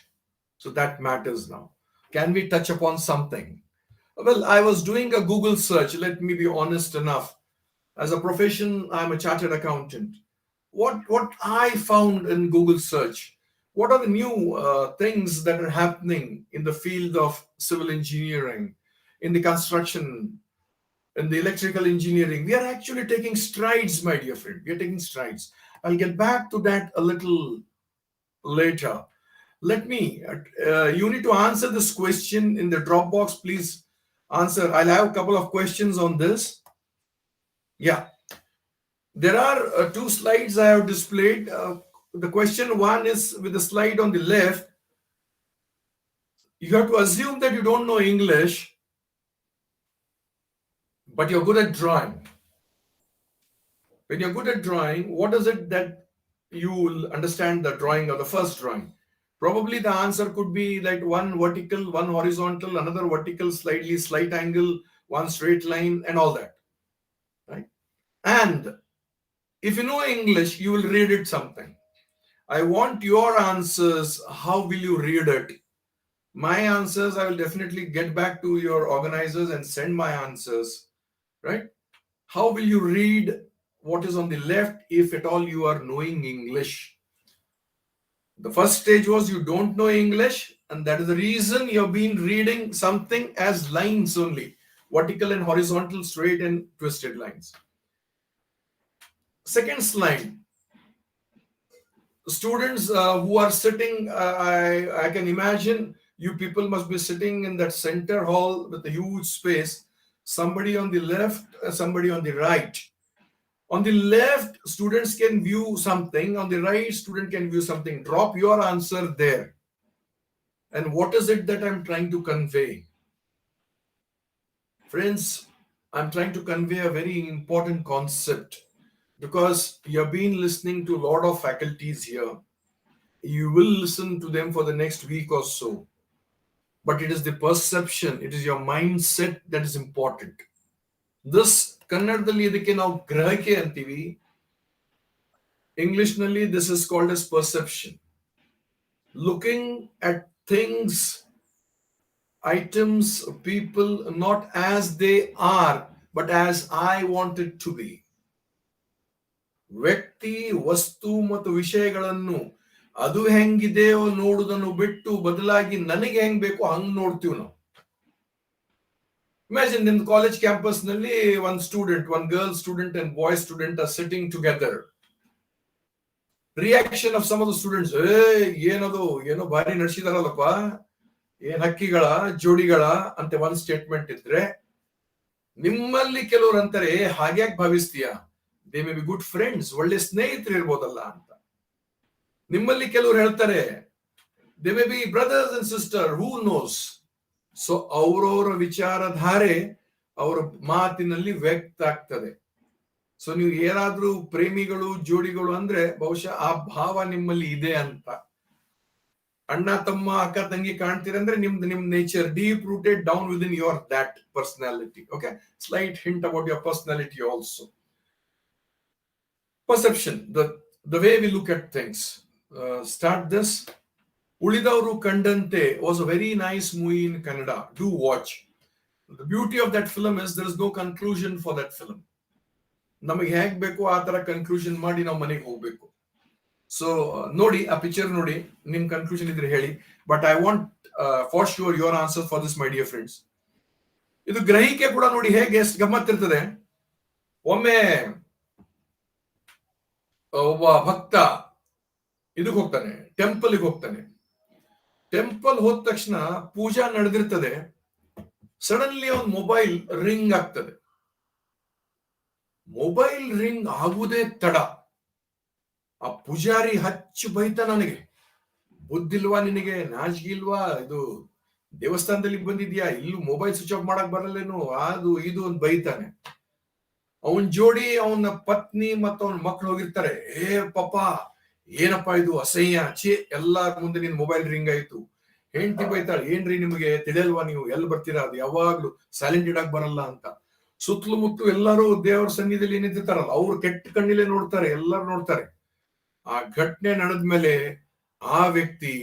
So that matters now. Can we touch upon something? Well, I was doing a Google search. Let me be honest enough. As a profession, I'm a chartered accountant. What I found in Google search, what are the new things that are happening in the field of civil engineering, in the construction, in the electrical engineering? We are actually taking strides, my dear friend. We are taking strides. I'll get back to that a little later. Let me, you need to answer this question in the Dropbox, please answer. I'll have a couple of questions on this. Yeah. There are 2 slides I have displayed. The question 1 is with the slide on the left. You have to assume that you don't know English, but you're good at drawing. When you're good at drawing, what is it that you will understand the drawing or the first drawing? Probably the answer could be like one vertical, one horizontal, another vertical, slight angle, one straight line, and all that. Right? And if you know English, you will read it something. I want your answers. How will you read it? My answers, I will definitely get back to your organizers and send my answers. Right? How will you read what is on the left if at all you are knowing English? The first stage was you don't know English, and that is the reason you've been reading something as lines only, vertical and horizontal, straight and twisted lines. Second slide, students who are sitting, I can imagine you people must be sitting in that center hall with a huge space, somebody on the left, somebody on the right. On the left, students can view something. On the right, student can view something. Drop your answer there. And what is it that I'm trying to convey? Friends, I'm trying to convey a very important concept because you've been listening to a lot of faculties here. You will listen to them for the next week or so. But it is the perception, it is your mindset that is important. This ಕನ್ನಡದಲ್ಲಿ ಇದಕ್ಕೆ ನಾವು ಗ್ರಹಿಕೆ ಅಂತೀವಿ. Englishನಲ್ಲಿ this is called as perception. Looking at things, items, people not as they are, but as I want it to be. ವ್ಯಕ್ತಿ, ವಸ್ತು ಮತ್ತು ವಿಷಯಗಳನ್ನು ಅದು ಹೆಂಗಿದೆಯೋ ನೋಡುವುದನ್ನು ಬಿಟ್ಟು ಬದಲಾಗಿ ನನಗೆ ಹೆಂಗ್ ಬೇಕೋ ಹಂಗ್ ನೋಡ್ತೀವಿ ನಾವು. Imagine in the college campus ನಲ್ಲಿ one student, one girl student and boy student are sitting together. Reaction of some of the students, ಏನದು ಏನೋ ಭಾರಿ ನಡೆಸಿದಾರಲ್ಲಪ್ಪ, ಏನ್ ಹಕ್ಕಿಗಳ ಜೋಡಿಗಳ ಅಂತ ಒಂದು ಸ್ಟೇಟ್ಮೆಂಟ್ ಇದ್ರೆ, ನಿಮ್ಮಲ್ಲಿ ಕೆಲವರು ಅಂತಾರೆ ಹಾಗ್ಯಾಕ್ ಭಾವಿಸ್ತೀಯ, they may be good friends, ಒಳ್ಳೆ ಸ್ನೇಹಿತರು ಇರ್ಬೋದಲ್ಲ ಅಂತ. ನಿಮ್ಮಲ್ಲಿ ಕೆಲವರು ಹೇಳ್ತಾರೆ they may be brothers and sister, who knows. So ಅವರವರ ವಿಚಾರಧಾರೆ ಅವರ ಮಾತಿನಲ್ಲಿ ವ್ಯಕ್ತ ಆಗ್ತದೆ. ಸೊ ನೀವು ಏನಾದ್ರೂ ಪ್ರೇಮಿಗಳು ಜೋಡಿಗಳು ಅಂದ್ರೆ ಬಹುಶಃ ಆ ಭಾವ ನಿಮ್ಮಲ್ಲಿ ಇದೆ ಅಂತ. ಅಣ್ಣ ತಮ್ಮ ಅಕ್ಕ ತಂಗಿ ಕಾಣ್ತೀರಂದ್ರೆ ನಿಮ್ nature deep rooted down with in your that personality. Okay, slight hint about your personality also. Perception, the way we look at things. Start this. ಉಳಿದವರು ಕಂಡಂತೆ was a very nice movie in Kannada. Do watch. The beauty of that film is there is no conclusion for that film. ನಮಗೆ ಹೇಗ್ ಬೇಕು ಆ ತರ conclusion ಮಾಡಿ ನಾವು ಮನೆಗೆ ಹೋಗ್ಬೇಕು. ಸೊ ನೋಡಿ ಆ ಪಿಕ್ಚರ್ ನೋಡಿ, ನಿಮ್ ಕನ್ಕ್ಲೂಷನ್ ಇದ್ರೆ ಹೇಳಿ. But I want for sure your answer for this, my dear friends. ಇದು ಗ್ರಹಿಕೆ ಕೂಡ ನೋಡಿ ಹೇಗೆ ಎಷ್ಟು ಗಮ್ಮತ್ತಿರ್ತದೆ. ಒಮ್ಮೆ ಒಬ್ಬ ಭಕ್ತ ಇದಕ್ಕೆ ಹೋಗ್ತಾನೆ, ಟೆಂಪಲ್ಗೆ ಹೋಗ್ತಾನೆ. ಟೆಂಪಲ್ ಹೋದ ತಕ್ಷಣ ಪೂಜಾ ನಡೆದಿರ್ತದೆ. ಸಡನ್ಲಿ ಒಂದು ಮೊಬೈಲ್ ರಿಂಗ್ ಆಗ್ತದೆ. ಮೊಬೈಲ್ ರಿಂಗ್ ಆಗುವುದೇ ತಡ. ಆ ಪೂಜಾರಿ ಹಚ್ಚಿ ಬೈತ, ನನಗೆ ಬುದ್ಧಿಲ್ವಾ ನಿನಗೆ, ನಾಚಿಗಿಲ್ವಾ, ಇದು ದೇವಸ್ಥಾನದಲ್ಲಿ ಬಂದಿದ್ಯಾ, ಇಲ್ಲೂ ಮೊಬೈಲ್ ಸ್ವಿಚ್ ಆಫ್ ಮಾಡಕ್ ಬರಲ್ಲೇನು, ಅದು ಇದು ಅಂತ ಬೈತಾನೆ. ಅವನ್ ಜೋಡಿ ಅವನ ಪತ್ನಿ ಮತ್ತು ಅವನ ಮಕ್ಳು ಹೋಗಿರ್ತಾರೆ. ಪಾಪ ಏನಪ್ಪಾ ಇದು ಅಸಹ್ಯ, ಛೇ, ಎಲ್ಲಾರ ಮುಂದೆ ನಿನ್ ಮೊಬೈಲ್ ರಿಂಗ್ ಆಯ್ತು. ಹೆಂಡತಿ ಬೈತಾಳೆ, ಏನ್ರಿ ನಿಮ್ಗೆ ತಿಳಿಯಲ್ವಾ, ನೀವು ಎಲ್ಲಿ ಬರ್ತೀರಾ, ಅದು ಯಾವಾಗ್ಲೂ ಸೈಲೆಂಟ್ ಇಡಕ್ ಬರಲ್ಲ ಅಂತ. ಸುತ್ತಲೂ ಮುತ್ತು ಎಲ್ಲರೂ ದೇವರ ಸನ್ನಿಧಿಯಲ್ಲಿ ಏನಿರ್ತಾರಲ್ಲ ಅವ್ರು ಕೆಟ್ಟ ಕಣ್ಣಿಲೆ ನೋಡ್ತಾರೆ, ಎಲ್ಲರೂ ನೋಡ್ತಾರೆ. ಆ ಘಟನೆ ನಡೆದ್ಮೇಲೆ ಆ ವ್ಯಕ್ತಿ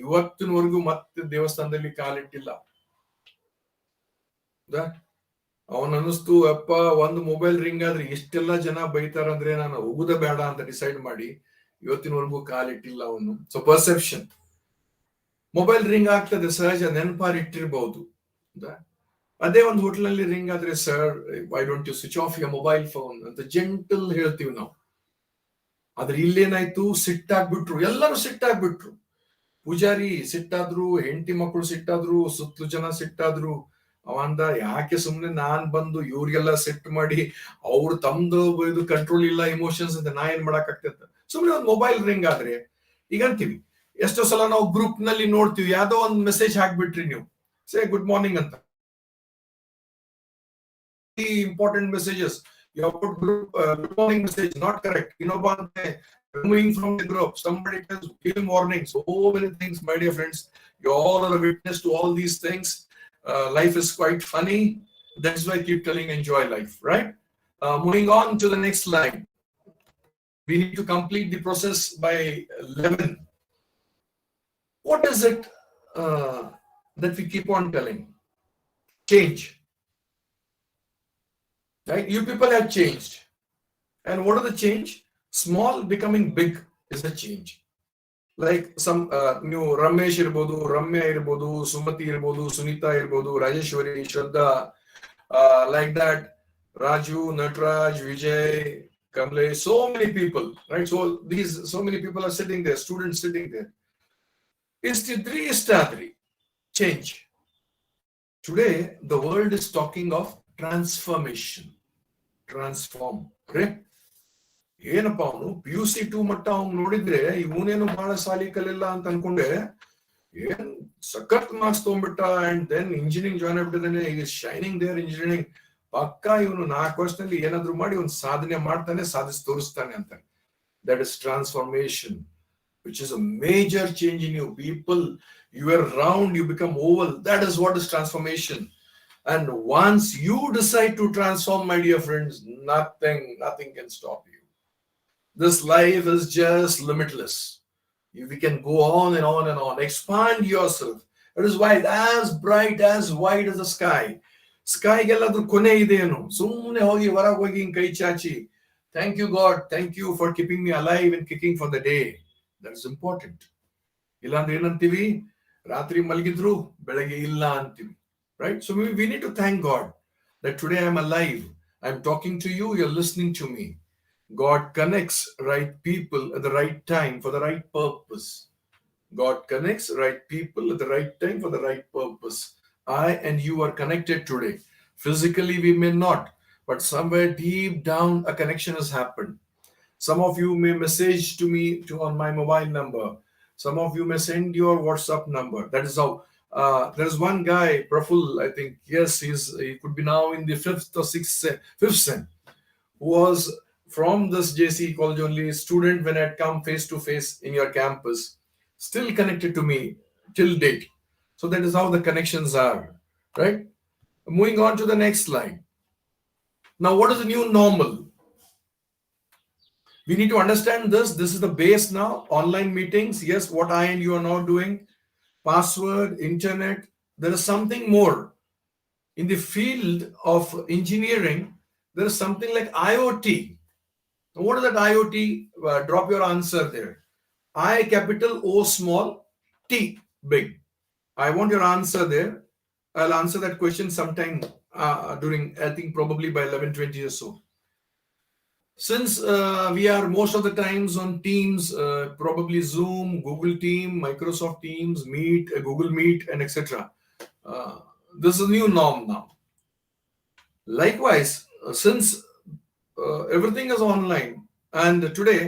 ಇವತ್ತಿನವರೆಗೂ ಮತ್ತೆ ದೇವಸ್ಥಾನದಲ್ಲಿ ಕಾಲಿಟ್ಟಿಲ್ಲ. ಅವನ್ ಅನ್ನಿಸ್ತು, ಅಪ್ಪ ಒಂದು ಮೊಬೈಲ್ ರಿಂಗ್ ಆದ್ರೆ ಎಷ್ಟೆಲ್ಲಾ ಜನ ಬೈತಾರಂದ್ರೆ ನಾನು ಹೋಗುದ ಬೇಡ ಅಂತ ಡಿಸೈಡ್ ಮಾಡಿ ಇವತ್ತಿನವರೆಗೂ ಕಾಲಿಟ್ಟಿಲ್ಲ ಅವನು. So perception. ಮೊಬೈಲ್ ರಿಂಗ್ ಆಗ್ತದೆ ಸಹಜ, ನೆನಪಾರ್ ಇಟ್ಟಿರ್ಬಹುದು. ಅದೇ ಒಂದು ಹೋಟೆಲ್ ನಲ್ಲಿ ರಿಂಗ್ ಆದ್ರೆ, sir why don't you switch off your mobile phone ಅಂತ ಜೆಂಟಲ್ ಹೇಳ್ತೀವಿ ನಾವು. ಆದ್ರೆ ಇಲ್ಲೇನಾಯ್ತು, ಸಿಟ್ಟಾಗ್ಬಿಟ್ರು, ಎಲ್ಲರೂ ಸಿಟ್ಟಾಗ್ಬಿಟ್ರು. ಪೂಜಾರಿ ಸಿಟ್ಟಾದ್ರು, ಹೆಂಡತಿ ಮಕ್ಕಳು ಸಿಟ್ಟಾದ್ರು, ಸುತ್ತಲೂ ಜನ ಸಿಟ್ಟಾದ್ರು. ಅವಂದ, ಯಾಕೆ ಸುಮ್ನೆ ನಾನ್ ಬಂದು ಇವ್ರಿಗೆಲ್ಲ ಸೆಟ್ ಮಾಡಿ ಅವ್ರು ತಮ್ದು ಇದು ಕಂಟ್ರೋಲ್ ಇಲ್ಲ ಇಮೋಷನ್ಸ್ ಅಂತ ನಾ ಏನ್ ಮಾಡಕ್ ಆಗ್ತೈತೆ. ಸುಮ್ನೆ ಒಂದು ಮೊಬೈಲ್ ರಿಂಗ್ ಆದ್ರೆ ಈಗ ಅಂತೀವಿ. ಎಷ್ಟೋ ಸಲ ನಾವು ಗ್ರೂಪ್ ನಲ್ಲಿ ನೋಡ್ತೀವಿ, ಯಾವ್ದೋ ಒಂದು ಮೆಸೇಜ್ ಹಾಕ್ಬಿಟ್ರಿ ನೀವು, ಸೇ ಗುಡ್ ಮಾರ್ನಿಂಗ್ ಅಂತ, important messages, You have put group good morning message, not correct. Removing from the group. Somebody tells giving warning. So many things, my dear friends. You all are a witness to all these things. Life is quite funny. That's why I keep telling enjoy life, right? Moving on to the next slide. We need to complete the process by 11. What is it that we keep on telling? Change. Right? You people have changed. And what are the change? Small becoming big is the change. Like some new Ramesh irbodu, Ramya irbodu, Sumati irbodu, Sunita irbodu, Rajeshwari, Shraddha, like that, Raju, Natraj, Vijay, Kamle, so many people, right? So many people are sitting there, students sitting there. Istri change. Today, the world is talking of transformation. Transform. Correct? ಏನಪ್ಪ ಅವನು PUC 2 ಮಟ್ಟ ಅವ್ನು ನೋಡಿದ್ರೆ ಇವನೇನು ಬಹಳ ಸಾಲಿ ಕಲಿಲ್ಲ ಅಂತ ಅನ್ಕೊಂಡೆ ಏನ್ ಸಖತ್ ಮಾರ್ಕ್ಸ್ ತಗೊಂಡ್ಬಿಟ್ಟ ಅಂಡ್ ದೆನ್ ಇಂಜಿನಿಯರಿಂಗ್ ಜಾಯ್ನ್ ಆಗ್ಬಿಟ್ಟಿದ್ದಾನೆ ಈಗ ಶೈನಿಂಗ್ ದೇರ್ ಇಂಜಿನಿಯರಿಂಗ್ ಪಕ್ಕ ಇವನು 4 ವರ್ಷದಲ್ಲಿ ಏನಾದ್ರು ಮಾಡಿ ಒಂದು ಸಾಧನೆ ಮಾಡ್ತಾನೆ ಸಾಧಿಸಿ ತೋರಿಸ್ತಾನೆ ಅಂತ that is transformation which is a major change in you people. You are round, you become oval. That is what is transformation. And once you decide to transform, my dear friends, nothing can stop you. This life is just limitless. We can go on and on and on. Expand yourself. It is wide, as bright, as wide as the sky. Sky gelladru kone idenu. Sumne hogi varag hogi kai chachi. Thank you, God. Thank you for keeping me alive and kicking for the day. That is important. Illandre ಏನಂತೀವಿ ರಾತ್ರಿ ಮಲಗಿದ್ರು ಬೆಳಗ್ಗೆ ಇಲ್ಲ ಅಂತೀವಿ. Right? So we need to thank God that today I'm alive. I'm talking to you. You're listening to me. God connects right people at the right time for the right purpose. God connects right people at the right time for the right purpose. I and you are connected today. Physically, we may not, but somewhere deep down, a connection has happened. Some of you may message to me on my mobile number. Some of you may send your WhatsApp number. That is how. There is one guy, Praful, I think. Yes, he could be now in the fifth sem, who was from this JC college only student when I had come face to face in your campus, still connected to me till date. So that is how the connections are, right? Moving on to the next slide. Now, what is the new normal? We need to understand this. This is the base now. Online meetings. Yes, what I and you are now doing. Password, internet. There is something more. In the field of engineering, there is something like IoT. What is that IoT? Drop your answer there. I capital O small, T big. I want your answer there. I'll answer that question sometime during, I think probably by 11:20 or so. Since we are most of the times on Teams, probably Zoom, Google Team, Microsoft Teams, Meet, Google Meet, and etc. This is a new norm now. Likewise, since everything is online, and today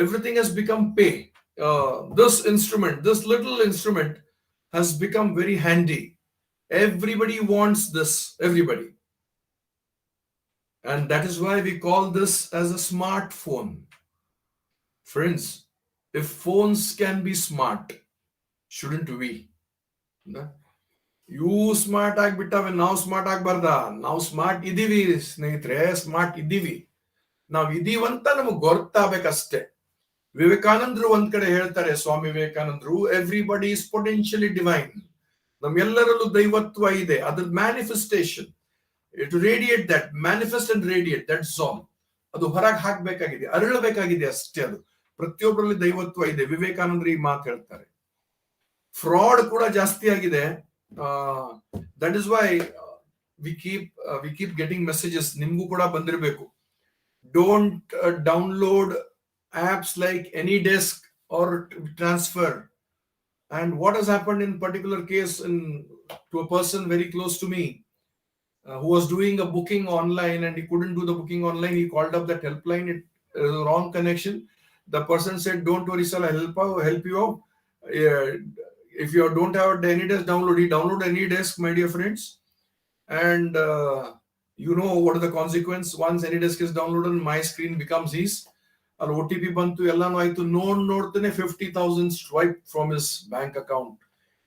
everything has become pay. This little instrument has become very handy. Everybody wants this, everybody. And that is why we call this as a smartphone. Friends, if phones can be smart, shouldn't we? You smart ಆಗ್ಬಿಟ್ಟವೆ ನಾವು smart ಆಗ್ಬಾರ್ದ ನಾವು smart ಇದೀವಿ ಸ್ನೇಹಿತರೆ smart ಇದೀವಿ ನಾವು ಇದೀವಂತ ನಮಗೆ ಗೊತ್ತಾಗಬೇಕಷ್ಟೇ ವಿವೇಕಾನಂದರು ಒಂದ್ ಕಡೆ ಹೇಳ್ತಾರೆ ಸ್ವಾಮಿ ವಿವೇಕಾನಂದರು ಎವ್ರಿಬಡಿ ಇಸ್ ಪೊಟೆನ್ಶಿಯಲಿ ಡಿವೈನ್ ನಮ್ಮೆಲ್ಲರಲ್ಲೂ ದೈವತ್ವ ಇದೆ ಅದ್ರ manifestation to radiate that manifest and radiate that's all ಅದು ಹೊರಗೆ ಹಾಕ್ಬೇಕಾಗಿದೆ ಅರಳಬೇಕಾಗಿದೆ ಅಷ್ಟೇ ಅದು ಪ್ರತಿಯೊಬ್ಬರಲ್ಲಿ ದೈವತ್ವ ಇದೆ ವಿವೇಕಾನಂದರು ಈ ಮಾತು ಹೇಳ್ತಾರೆ ಫ್ರಾಡ್ ಕೂಡ ಜಾಸ್ತಿ ಆಗಿದೆ that is why we keep getting messages ನಿಮಗೂ ಕೂಡ ಬಂದಿರಬೇಕು don't download apps like AnyDesk or transfer. And what has happened in particular case to a person very close to me who was doing a booking online and he couldn't do the booking online. He called up that helpline. It was a wrong connection. The person said, don't worry sir, I'll help you out. If you don't have the AnyDesk download, he download AnyDesk, my dear friends, and You know what is the consequence? Once AnyDesk is downloaded, my screen becomes his. Or OTP bantu ellanu aitu ನೋಡ್ತಾನೆ 50,000 swiped from his bank account.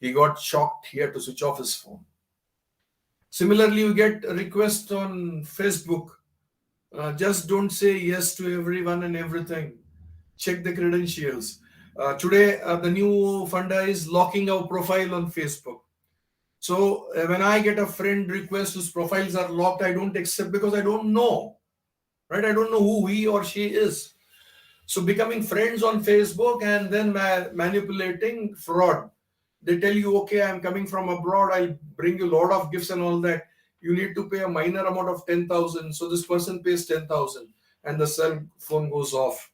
He got shocked. He had to switch off his phone. Similarly, you get a request on Facebook. Just don't say yes to everyone and everything. Check the credentials. Today, the new funda is locking our profile on Facebook. So when I get a friend request whose profiles are locked, I don't accept because I don't know, right? I don't know who he or she is. So becoming friends on Facebook and then manipulating fraud. They tell you, okay, I'm coming from abroad, I'll bring you a lot of gifts and all that. You need to pay a minor amount of 10,000. So this person pays 10,000 and the cell phone goes off.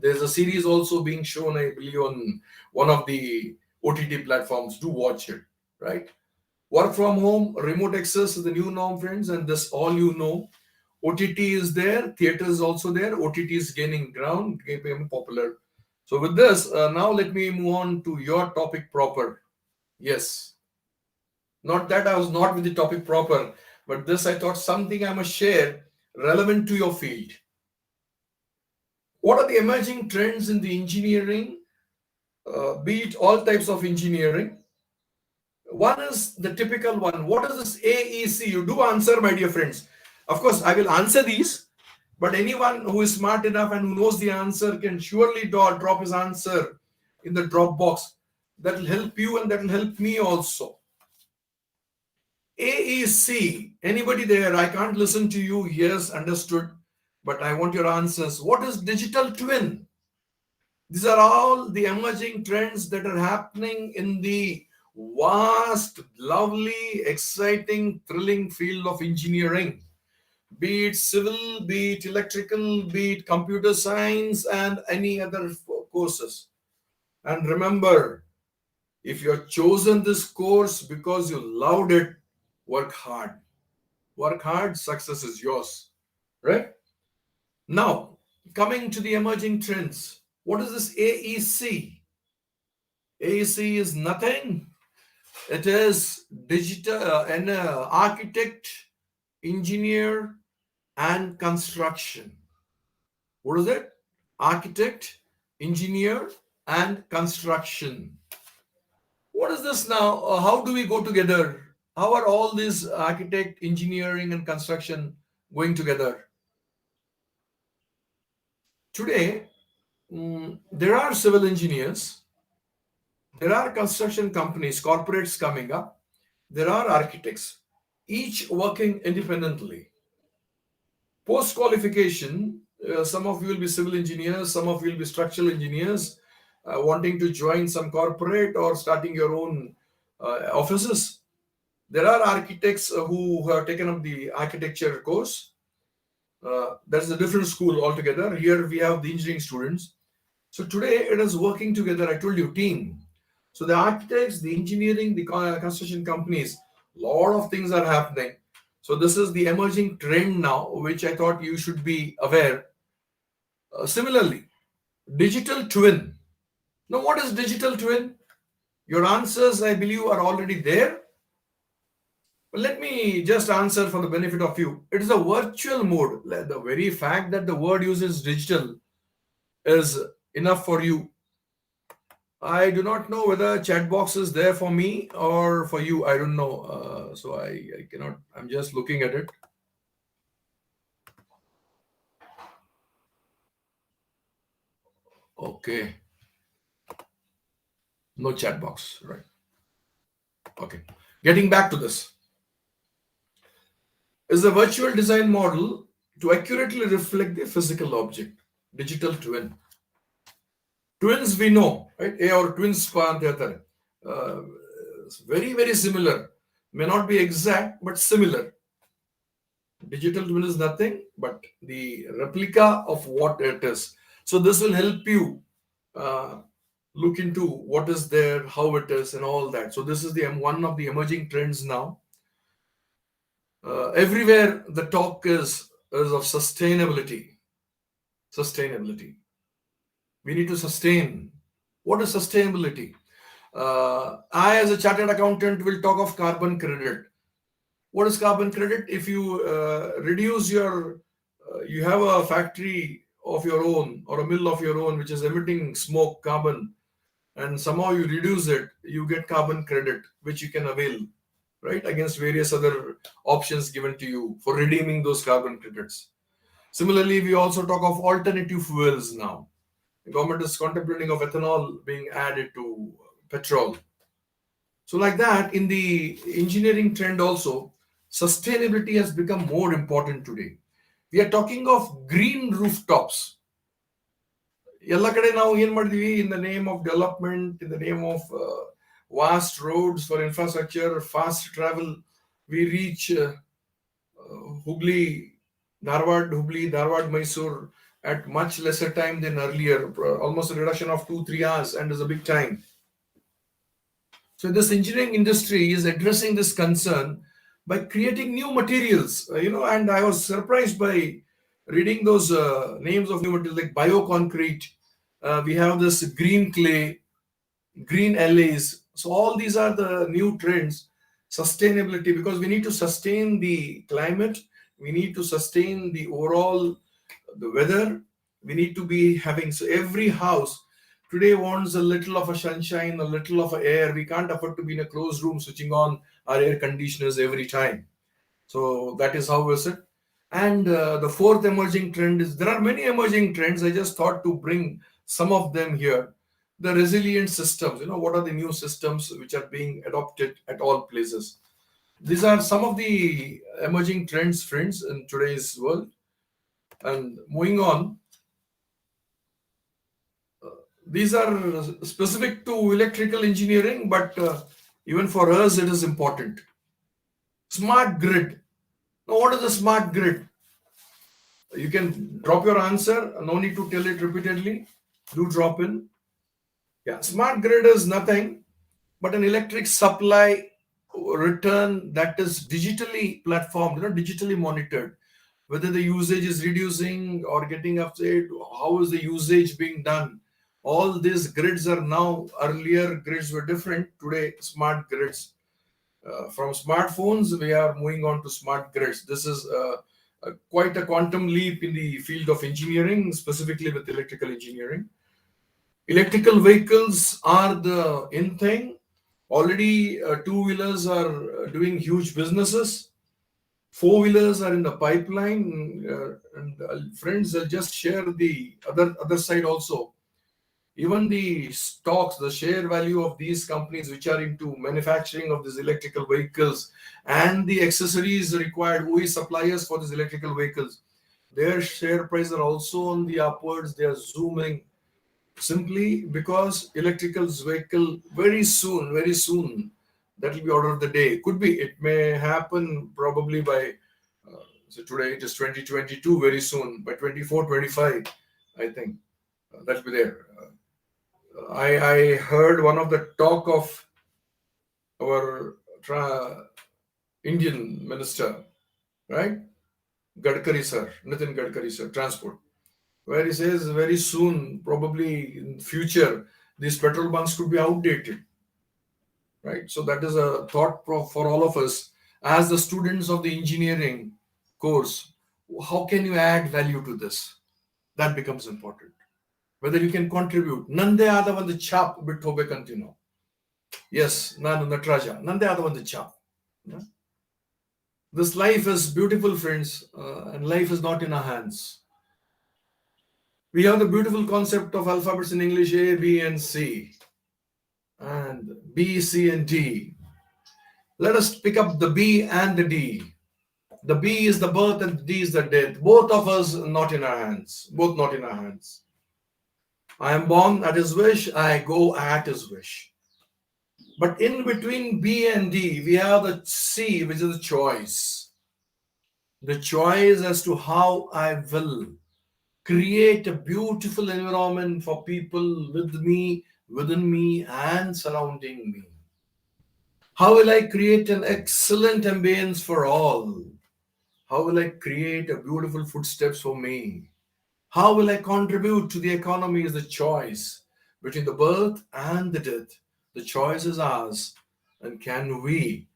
There's a series also being shown, I believe, on one of the OTT platforms. Do watch it, right? Work from home, remote access is the new norm, friends, and this all you know. OTT is there, theater is also there. OTT is gaining ground, becoming popular. So with this, now let me move on to your topic proper. Yes, not that I was not with the topic proper, but this I thought something I must share relevant to your field. What are the emerging trends in the engineering, be it all types of engineering? One is the typical one. What is this AEC? You do answer, my dear friends. Of course, I will answer these, but anyone who is smart enough and who knows the answer can surely drop his answer in the drop box. That will help you and that will help me also. AEC. Anybody there? I can't listen to you. Yes, understood. But I want your answers. What is digital twin? These are all the emerging trends that are happening in the vast, lovely, exciting, thrilling field of engineering. Be it civil, be it electrical, be it computer science, and any other courses. And remember, if you have chosen this course because you loved it, work hard. Work hard, success is yours. Right? Now, coming to the emerging trends. What is this AEC? AEC is nothing. It is digital and architect, engineer, and construction. What is it? Architect, engineer, and construction. What is this now? How do we go together? How are all these architect, engineering, and construction going together? Today, there are civil engineers, there are construction companies, corporates coming up, there are architects, each working independently. Post qualification, some of you will be civil engineers, some of you will be structural engineers, wanting to join some corporate or starting your own offices. There are architects who have taken up the architecture course. That's a different school altogether. Here we have the engineering students. So today it is working together. I told you, team. So the architects, the engineering, the construction companies, lot of things are happening. So this is the emerging trend now, which I thought you should be aware. Similarly, digital twin. Now, what is digital twin? Your answers, I believe, are already there. But let me just answer for the benefit of you. It is a virtual mode. The very fact that the word uses digital is enough for you. I do not know whether chat box is there for me or for you. I don't know. So I cannot. I'm just looking at it. Okay. No chat box. Right. Okay. Getting back to this. Is a virtual design model to accurately reflect the physical object. Digital twin. Twins we know, right? Or twins very, very similar. May not be exact, but similar. Digital twin is nothing but the replica of what it is. So this will help you look into what is there, how it is, and all that. So this is the one of the emerging trends now. Everywhere the talk is of sustainability. Sustainability. We need to sustain. What is sustainability? I, as a chartered accountant, will talk of carbon credit. What is carbon credit? If you reduce you have a factory of your own or a mill of your own which is emitting smoke, carbon, and somehow you reduce it, you get carbon credit, which you can avail, right, against various other options given to you for redeeming those carbon credits. Similarly, we also talk of alternative fuels now. The government is contemplating of ethanol being added to petrol. So, like that, in the engineering trend also, sustainability has become more important today. We are talking of green rooftops. ಎಲ್ಲ ಕಡೆ ನಾವು ಏನ್ ಮಾಡಿದೀವಿ, in the name of development, in the name of vast roads for infrastructure, fast travel, we reach Hubli, Dharwad, Mysore at much lesser time than earlier, almost a reduction of 2-3 hours, and is a big time. So this engineering industry is addressing this concern by creating new materials, and I was surprised by reading those names of new materials like bioconcrete. We have this green clay, green LAs. So all these are the new trends. Sustainability, because we need to sustain the climate, we need to sustain the overall the weather. We need to be having, so every house today wants a little of a sunshine, a little of a air. We can't afford to be in a closed room switching on our air conditioners every time. So that is how is it. And the fourth emerging trend is, there are many emerging trends. I just thought to bring some of them here. The resilient systems, what are the new systems which are being adopted at all places? These are some of the emerging trends, friends, in today's world. And moving on, these are specific to electrical engineering, but even for us it is important. Smart grid. Now, what is a smart grid? You can drop your answer, no need to tell it repeatedly. Do drop in. Yeah, smart grid is nothing but an electric supply return that is digitally platformed, digitally monitored, whether the usage is reducing or getting upset, how is the usage being done. All these grids are now, earlier grids were different, today smart grids. From smartphones we are moving on to smart grids. This is quite a quantum leap in the field of engineering, specifically with electrical engineering. Electrical vehicles are the in thing. Already two-wheelers are doing huge businesses. Four-wheelers are in the pipeline. And friends, I'll just share the other side also. Even the stocks, the share value of these companies which are into manufacturing of these electrical vehicles and the accessories required, OE suppliers for these electrical vehicles, their share price are also on the upwards. They are zooming, simply because electrical vehicle very soon, that will be order of the day. Could be, it may happen probably by so today it is 2022, very soon by 24, 25, I think that will be there. I heard one of the talk of our Indian minister, right? Gadkari sir, Nitin Gadkari sir, transport, where he says very soon, probably in future, these petrol bunks could be outdated, right? So that is a thought for all of us as the students of the engineering course. How can you add value to this? That becomes important. Whether you can contribute. Nande ಆದ ಒಂದು ಛಾಪ್ ಬಿಟ್ಟು ಹೋಗ್ಬೇಕಂತೀವಿ ನಾವು. Yes, ನಾನು ನಟರಾಜ. ನಂದೇ ಆದ ಒಂದು ಛಾಪ್. This life is beautiful, friends, and life is not in our hands. We have the beautiful concept of alphabets in English, A, B, and C, and B, C, and D. Let us pick up the B and the D. The B is the birth and the D is the death. Both of us not in our hands. Both not in our hands. I am born at his wish, I go at his wish. But in between B and D, we have the C, which is the choice. The choice as to how I will create a beautiful environment for people with me, within me, and surrounding me. How will I create an excellent ambience for all? How will I create a beautiful footsteps for me? How will I contribute to the economy is the choice between the birth and the death. The choice is ours. And can we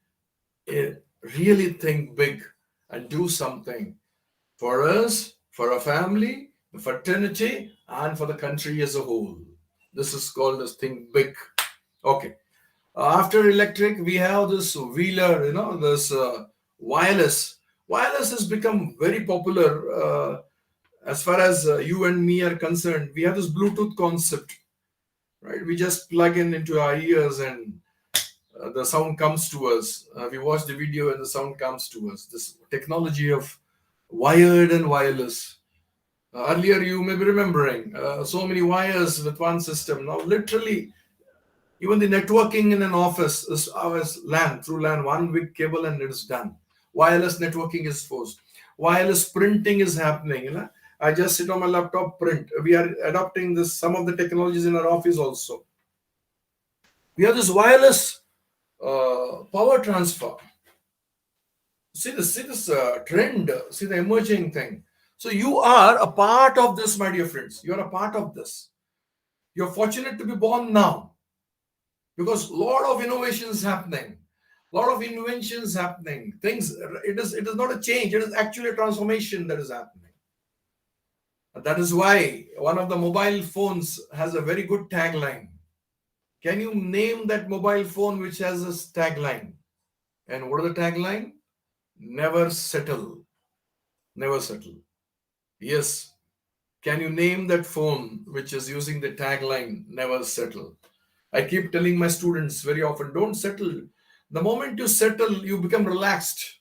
really think big and do something for us, for our family, the fraternity, and for the country as a whole. This is called as think big. Okay. After electric, we have this wheeler, this wireless. Wireless has become very popular as far as you and me are concerned. We have this Bluetooth concept, right? We just plug in into our ears and the sound comes to us. We watch the video and the sound comes to us. This technology of wired and wireless. Earlier, you may be remembering so many wires with one system. Now, literally, even the networking in an office is always LAN, through LAN, one big cable and it is done. Wireless networking is forced. Wireless printing is happening. I just sit on my laptop, print. We are adopting this, some of the technologies in our office also. We have this wireless power transfer. See this trend, see the emerging thing. So you are a part of this, my dear friends. You are a part of this. You're fortunate to be born now because a lot of innovations happening, a lot of inventions happening. Things, it is not a change. It is actually a transformation that is happening. That is why one of the mobile phones has a very good tagline. Can you name that mobile phone which has a tagline? And what is the tagline? Never settle. Never settle. Yes. Can you name that phone which is using the tagline, never settle? I keep telling my students very often, don't settle. The moment you settle, you become relaxed.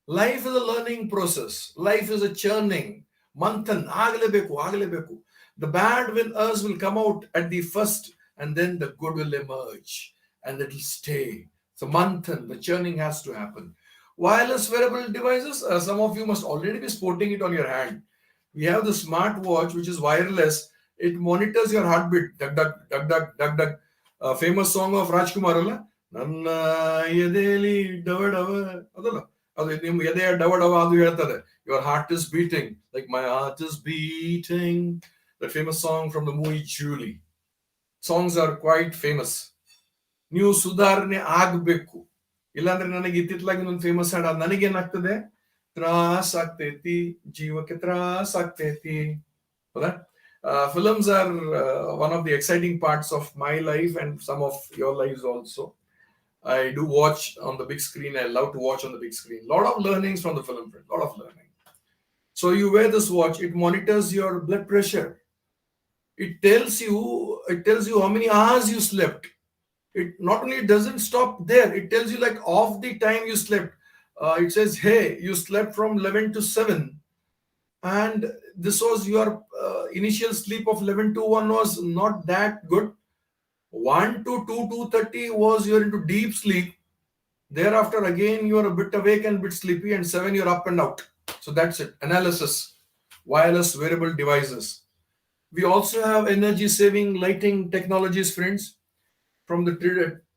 Life is a learning process. Life is a churning. Manthan, agalebeku. The bad in us will come out at the first, and then the good will emerge, and it will stay. So manthan, the churning has to happen. Wireless wearable devices, some of you must already be sporting it on your hand. We have the smartwatch, which is wireless. It monitors your heartbeat. Dug, dug, dug, dug, dug, dug. Famous song of Rajkumar, ಅಲ್ಲ? ನನ್ನ ಎದೆಯಲ್ಲಿ ಡವ ಡವ ಅದಲ್ಲ ಅದು ನಿಮ್ಮ ಎದೆಯ ಡವ ಡವ ಅದು ಹೇಳ್ತದೆ. Your heart is beating, like my heart is beating. That famous song from the movie Julie. Songs are quite famous. ನೀವು ಸುಧಾರಣೆ ಆಗ್ಬೇಕು. ಇಲ್ಲಾಂದ್ರೆ ನನಗೆ ಇತ್ತಿತ್ತಲಾಗಿ ಒಂದು ಫೇಮಸ್ ಹಾಡು, ನನಗೇನಾಗ್ತದೆ, ತ್ರಾಸ ಆಗ್ತೈತಿ, ಜೀವಕ್ಕೆ ತ್ರಾಸ ಆಗ್ತೈತಿ. Films are one of the exciting parts of my life and some of your lives also. I do watch on the big screen. I love to watch on the big screen. A lot of learnings from the film, friend. A lot of learning. So you wear this watch. It monitors your blood pressure. It tells you how many hours you slept. It not only doesn't stop there. It tells you like off the time you slept. It says, hey, you slept from 11 to 7. And this was your initial sleep of 11 to 1 was not that good. 1 to 2, 2:30 was you're into deep sleep. Thereafter, again, you're a bit awake and a bit sleepy, and 7, you're up and out. So that's it. Analysis, wireless wearable devices. We also have energy saving lighting technologies, friends. From the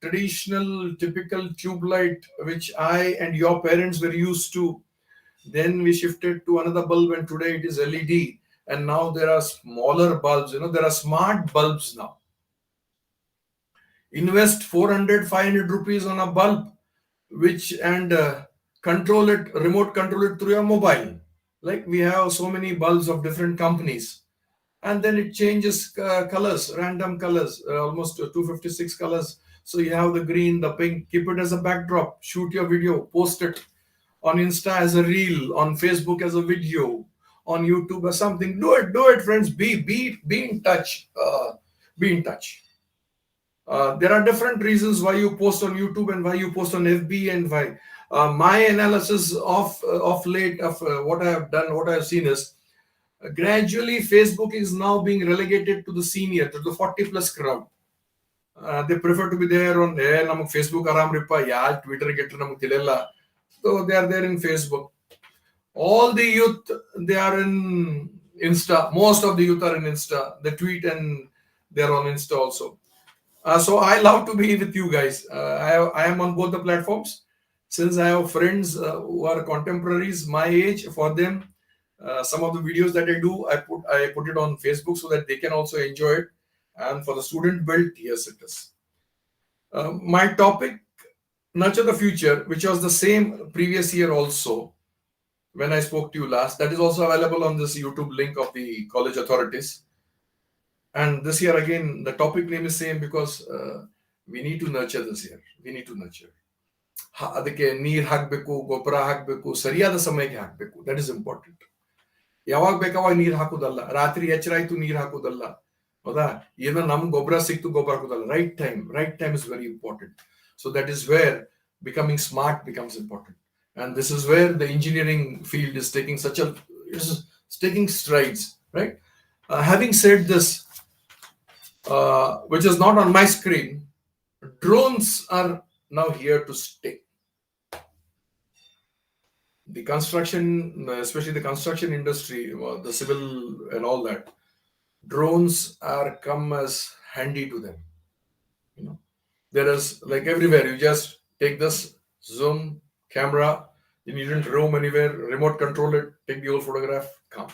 traditional, typical tube light, which I and your parents were used to. Then we shifted to another bulb, and today it is LED. And now there are smaller bulbs. There are smart bulbs now. Invest 400, 500 rupees on a bulb, and remote control it through your mobile. Like we have so many bulbs of different companies. And then it changes colors, random colors, almost 256 colors. So you have the green, the pink, keep it as a backdrop, shoot your video, post it on Insta as a reel, on Facebook as a video, on YouTube or something. Do it, friends. Be in touch. Be in touch. There are different reasons why you post on YouTube and why you post on FB and why. My analysis of late of what I have done, what I have seen is gradually Facebook is now being relegated to the senior, to the 40 plus crowd. They prefer to be there on Facebook aram ripa ya Twitter getter namak tilella. So they are there in Facebook. All the youth, they are in Insta. Most of the youth are in Insta. They tweet and they are on Insta also. So I love to be with you guys. I am on both the platforms. Since I have friends who are contemporaries my age, for them, some of the videos that I do, I put it on Facebook so that they can also enjoy it. And for the student build, yes, it is. My topic Nurture the future, which was the same previous year also when I spoke to you last. That is also available on this YouTube link of the college authorities. And this year again, the topic name is same because we need to nurture this year. We need to nurture. ಅದಕ್ಕೆ ನೀರು ಹಾಕಬೇಕು, ಗೊಬ್ಬರ ಹಾಕಬೇಕು, ಸರಿಯಾದ ಸಮಯಕ್ಕೆ ಹಾಕಬೇಕು. That is important. ಯಾವಾಗ ಬೇಕಾವಾಗ ನೀರು ಹಾಕೋದಲ್ಲ, ರಾತ್ರಿ ಎಚ್ಚರ ಆಯ್ತು ನೀರು ಹಾಕೋದಲ್ಲ, ಹೌದಾ? ಏನೋ ನಮ್ಗೆ ಗೊಬ್ಬರ ಸಿಕ್ತು ಗೊಬ್ಬರ ಹಾಕೋದಲ್ಲ. Right time is very important. So that is where becoming smart becomes important, and this is where the engineering field is taking taking strides, right? Having said this, which is not on my screen, drones are now here to stay. The construction, especially the construction industry, the civil and all that, drones are come as handy to them. You know, there is like everywhere. You just take this zoom camera. You needn't roam anywhere. Remote control it. Take the whole photograph. Come.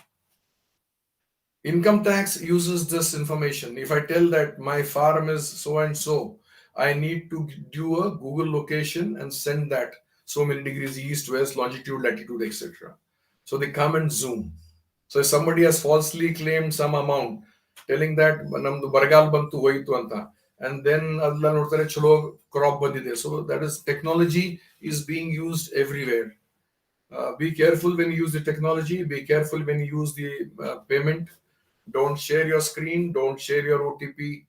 Income tax uses this information. If I tell that my farm is so and so, I need to do a Google location and send that so many degrees east, west, longitude, latitude, etc. So they come and zoom. So if somebody has falsely claimed some amount, telling that namdu baragal bantu hoitu anta, and then adla nodtare chalo crop bandide. So that is, technology is being used everywhere. Be careful when you use the technology. Be careful when you use the payment. Don't share your screen. Don't share your OTP.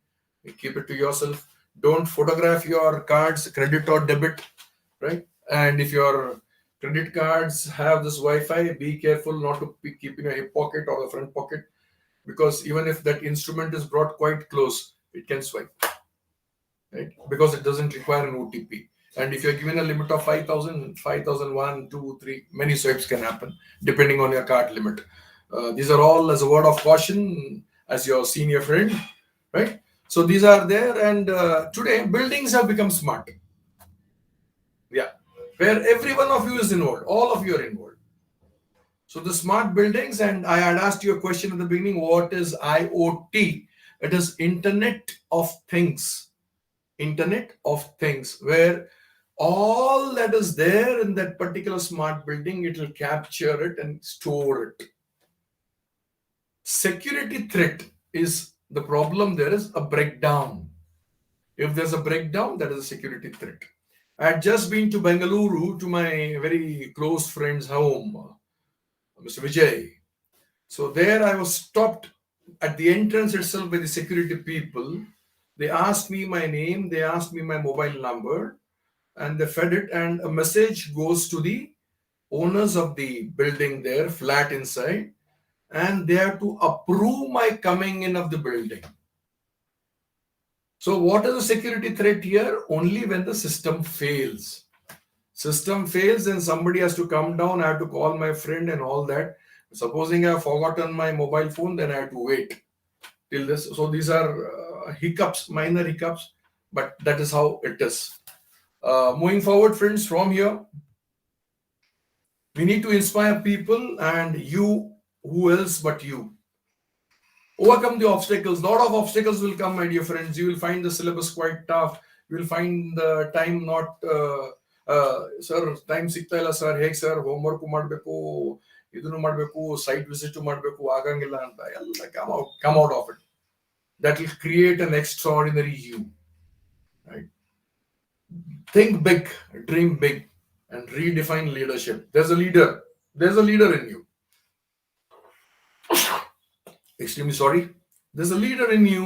Keep it to yourself. Don't photograph your cards, credit or debit, right? And if your credit cards have this Wi-Fi, be careful not to keep in your hip pocket or the front pocket, because even if that instrument is brought quite close, it can swipe, right? Because it doesn't require an OTP. And if you're given a limit of 5,000, 5,001, 2, 3, many swipes can happen depending on your card limit. These are all as a word of caution, as your senior friend, right? So these are there, and today buildings have become smart. Yeah, where every one of you is involved, all of you are involved. So the smart buildings, and I had asked you a question at the beginning: what is IoT? It is Internet of Things. Internet of Things, where all that is there in that particular smart building, it will capture it and store it. Security threat is the problem. There is a breakdown. If there's a breakdown, that is a security threat. I had just been to Bengaluru to my very close friend's home, Mr. Vijay. So there I was stopped at the entrance itself by the security people. They asked me my name, they asked me my mobile number, and they fed it, and a message goes to the owners of the building there, flat inside, and they have to approve my coming in of the building. So what is the security threat here? Only when the system fails. System fails, then somebody has to come down, I have to call my friend and all that. Supposing I have forgotten my mobile phone, then I have to wait till this. So these are hiccups, minor hiccups, but that is how it is. Moving forward, friends, from here, we need to inspire people, and you, who else but you? Overcome the obstacles. A lot of obstacles will come, my dear friends. You will find the syllabus quite tough. You will find the time not, sir, time ಸಿಗ್ತಾ ಇಲ್ಲ sir, ಹೇಗೆ sir, homework ಮಾಡಬೇಕು, ಇದನ್ನು ಮಾಡಬೇಕು, site visit ಮಾಡಬೇಕು, ಆಗಂಗಿಲ್ಲ ಅಂತ ಎಲ್ಲ come out of it. That will create an extraordinary you, right? Think big, dream big, and redefine leadership. There's a leader in you. Extremely sorry. There's a leader in you.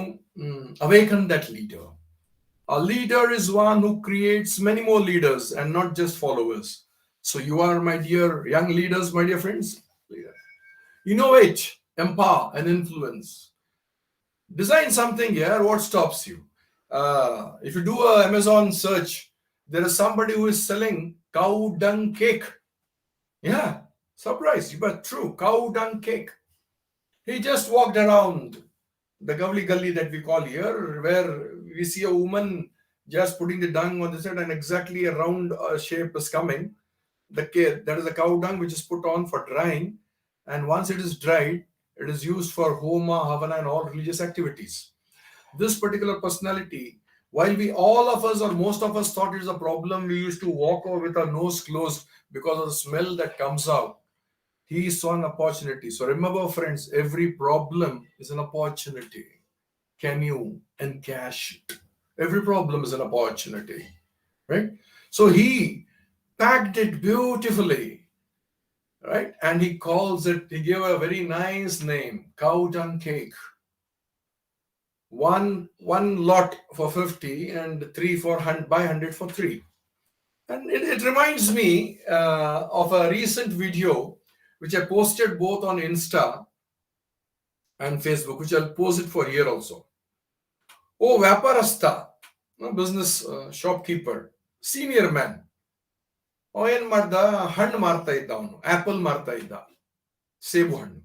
Awaken that leader. A leader is one who creates many more leaders and not just followers. So you are, my dear young leaders, my dear friends. Innovate, empower, and influence. Design something here. What stops you? If you do an Amazon search, there is somebody who is selling cow dung cake. Yeah, surprise, but true, cow dung cake. He just walked around the Gavli Gully that we call here, where we see a woman just putting the dung on the side, and exactly a round shape is coming. That is the cow dung which is put on for drying, and once it is dried, it is used for Homa, Havana, and all religious activities. This particular personality While we, all of us or most of us thought it was a problem, we used to walk over with our nose closed because of the smell that comes out. He saw an opportunity. So remember, friends, every problem is an opportunity. Can you encash it? Every problem is an opportunity, right? So he packed it beautifully, right? And he calls it, he gave a very nice name, cow dung cake. One lot for 50 and three for buy 100 for 3. And it reminds me of a recent video which I posted both on Insta and Facebook, which I'll post it for here also. Oh, Vaparasta, business shopkeeper, senior man. ಏನ್ ಮಾಡ್ದ, ಹಣ್ಣು ಮಾರ್ತಾ ಇದ್ದ, ಅವನು apple ಮಾರ್ತಾ ಇದ್ದ, ಸೇಬು ಹಣ್ಣು.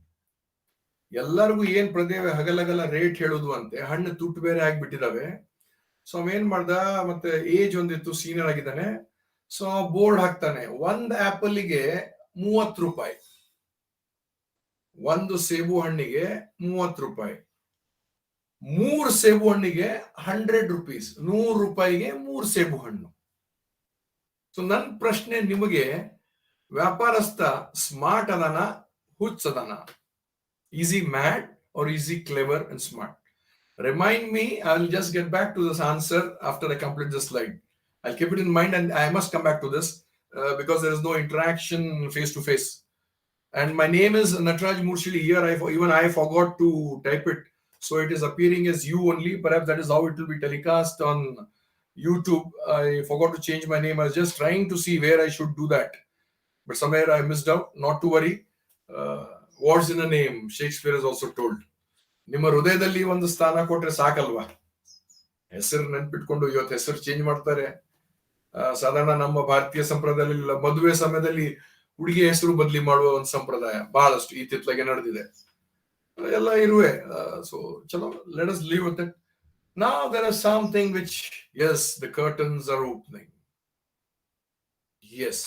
ಎಲ್ಲರಿಗೂ ಏನ್ ಹಗಲಗಲ ರೇಟ್ ಹೇಳುದು ಅಂತೆ, ಹಣ್ಣು ತುಟ್ಟು ಬೇರೆ ಆಗ್ಬಿಟ್ಟಿದಾವೆ. ಸೊ ಅವೇನ್ ಮಾಡ್ದ, ಮತ್ತೆ ಏಜ್ ಒಂದಿತ್ತು, ಸೀನಿಯರ್ ಆಗಿದ್ದಾನೆ. ಸೊ ಬೋರ್ಡ್ ಹಾಕ್ತಾನೆ, ಒಂದ್ ಆಪಲ್ಗೆ 30 ರೂಪಾಯಿ, ಒಂದು ಸೇಬು ಹಣ್ಣಿಗೆ 30 ರೂಪಾಯಿ, 3 ಸೇಬು ಹಣ್ಣಿಗೆ 100 rupees, 100 ರೂಪಾಯಿಗೆ 3 ಸೇಬು ಹಣ್ಣು. ಸೊ ನನ್ನ ಪ್ರಶ್ನೆ ನಿಮಗೆ, ವ್ಯಾಪಾರಸ್ಥ ಸ್ಮಾರ್ಟ್ ಅದನ, ಹುಚ್ಚದನ? Is he mad or is he clever and smart? Remind me, I'll just get back to this answer after I complete this slide. I'll keep it in mind and I must come back to this because there is no interaction face to face. And my name is Nataraj Murshili here. Even I forgot to type it. So it is appearing as you only. Perhaps that is how it will be telecast on YouTube. I forgot to change my name. I was just trying to see where I should do that. But somewhere I missed out. Not to worry. Words in a name, Shakespeare has also told. ನಿಮ್ಮ ಹೃದಯದಲ್ಲಿ ಒಂದು ಸ್ಥಾನ ಕೊಟ್ರೆ ಸಾಕಲ್ವಾ? ಹೆಸರು ನೆನ್ಪಿಟ್ಕೊಂಡು ಇವತ್ತು ಹೆಸರು change ಮಾಡ್ತಾರೆ. ಸಾಧಾರಣ ನಮ್ಮ ಭಾರತೀಯ ಸಂಪ್ರದಾಯದಲ್ಲಿ ಮದುವೆ ಸಮಯದಲ್ಲಿ ಹುಡುಗಿ ಹೆಸರು ಬದಲಿ ಮಾಡುವ ಒಂದು ಸಂಪ್ರದಾಯ ಬಹಳಷ್ಟು ಇತ್ತಿತ್ತಲಾಗೆ ನಡೆದಿದೆ. ಎಲ್ಲ ಇರುವೆ. ಸೊ ಚಲೋ, let us live with it. Now there is something which, yes, the curtains are opening. Yes.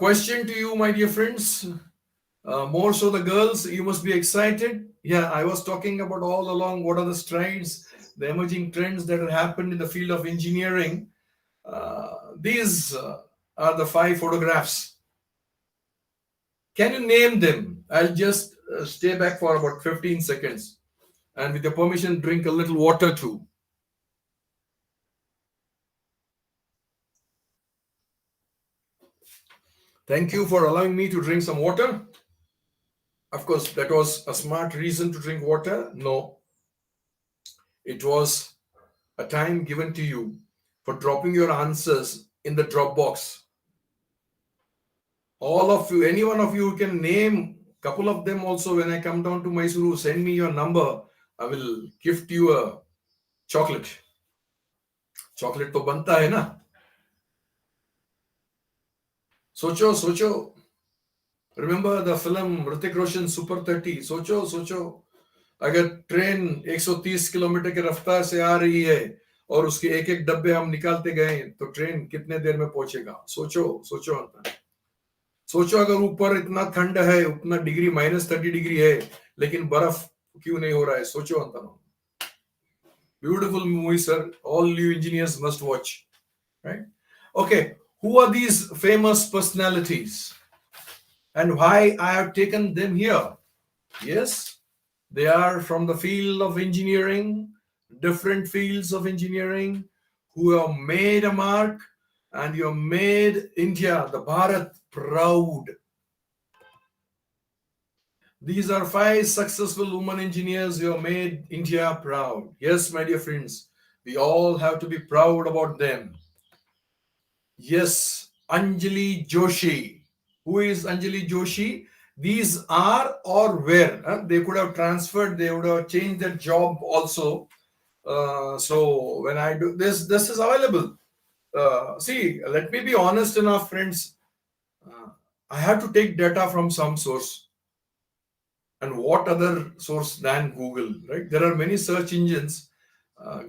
Question to you, my dear friends. More so the girls, you must be excited. Yeah, I was talking about all along what are the strides, the emerging trends that have happened in the field of engineering. These are the 5 photographs. Can you name them? I'll just stay back for about 15 seconds. And with your permission, drink a little water too. Thank you for allowing me to drink some water. Of course, that was a smart reason to drink water. No. It was a time given to you for dropping your answers in the Dropbox. All of you, any one of you who can name a couple of them also, when I come down to Mysuru, send me your number. I will gift you a chocolate. Chocolate to banta hai na? Socho. Remember the film Hrithik Roshan Super 30? सोचो अगर train 130 kilometre की रफ्तार से आ रही है और उसके एक एक डब्बे हम निकालते गए तो ट्रेन कितने देर में पहुंचेगा? सोचो अगर ऊपर इतना ठंड है, उतना डिग्री -30 डिग्री है, लेकिन बर्फ क्यों नहीं हो रहा है? सोचो अंतनो. Beautiful movie, sir. All you engineers must watch. Right? Okay. Who are these famous personalities? And why I have taken them here? Yes, they are from the field of engineering, different fields of engineering, who have made a mark and you have made India, the Bharat, proud. These are 5 successful women engineers who have made India proud. Yes, my dear friends, we all have to be proud about them. Yes, Anjali Joshi. Who is Anjali Joshi? These are or were. They could have transferred, they would have changed their job also. So when I do this is available. See, let me be honest enough, friends. I have to take data from some source. And what other source than Google, right? There are many search engines.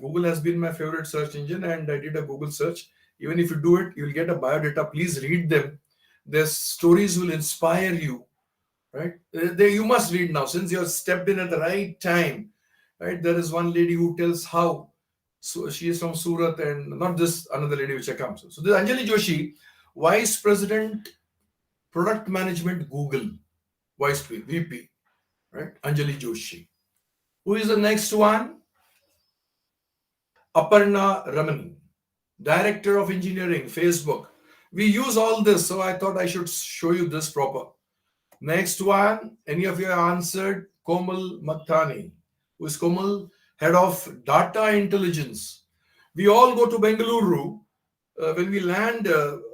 Google has been my favorite search engine, and I did a Google search. Even if you do it, you'll get a biodata. Please read them. Their stories will inspire you, right? You must read now, since you have stepped in at the right time, right? There is one lady who tells how So she is from Surat, and not this another lady which I come. So this is Anjali Joshi, Vice President Product Management Google, VP, right? Anjali Joshi. Who is the next one? Aparna Ramani, Director of Engineering, Facebook. We use all this, so I thought I should show you this proper. Next one, any of you answered? Komal Mathani. Who is Komal? Head of Data Intelligence. We all go to Bengaluru. When we land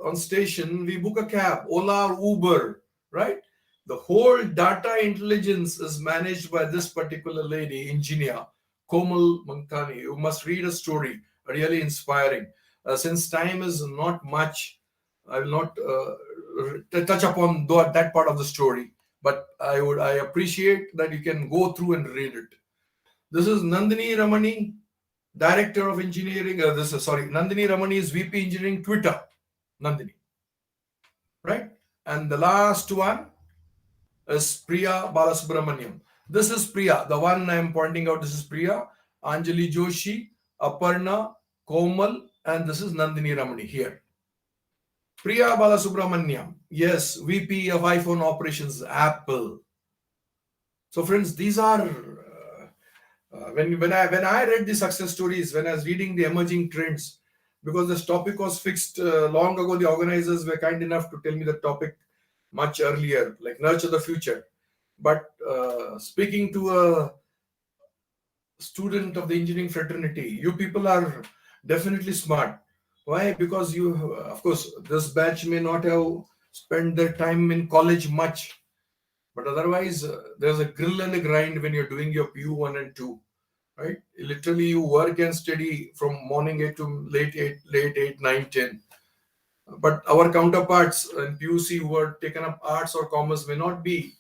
on station, we book a cab, Ola or Uber, right? The whole data intelligence is managed by this particular lady, engineer, Komal Mankani. You must read a story, really inspiring. Since time is not much, I will not touch upon that part of the story, but I appreciate that you can go through and read it. This is Nandini Ramani, Director of Engineering. Nandini Ramani is VP Engineering, Twitter. Nandini, right? And the last one is Priya Balasubramaniam. This is Priya, the one I am pointing out. This is Priya, Anjali Joshi, Aparna, Komal, and this is Nandini Ramani here. Priya Balasubramaniam, yes, VP of iPhone Operations, Apple. So, friends, these are when I read the success stories, when I was reading the emerging trends, because this topic was fixed long ago, the organizers were kind enough to tell me the topic much earlier, like nurture the future. But speaking to a student of the engineering fraternity, you people are definitely smart. Why? Because you, of course, this batch may not have spent their time in college much, but otherwise, there's a grill and a grind when you're doing your PU1 and 2, right? Literally, you work and study from morning 8 to late 8, 9, 10. But our counterparts in PUC who are taken up arts or commerce may not be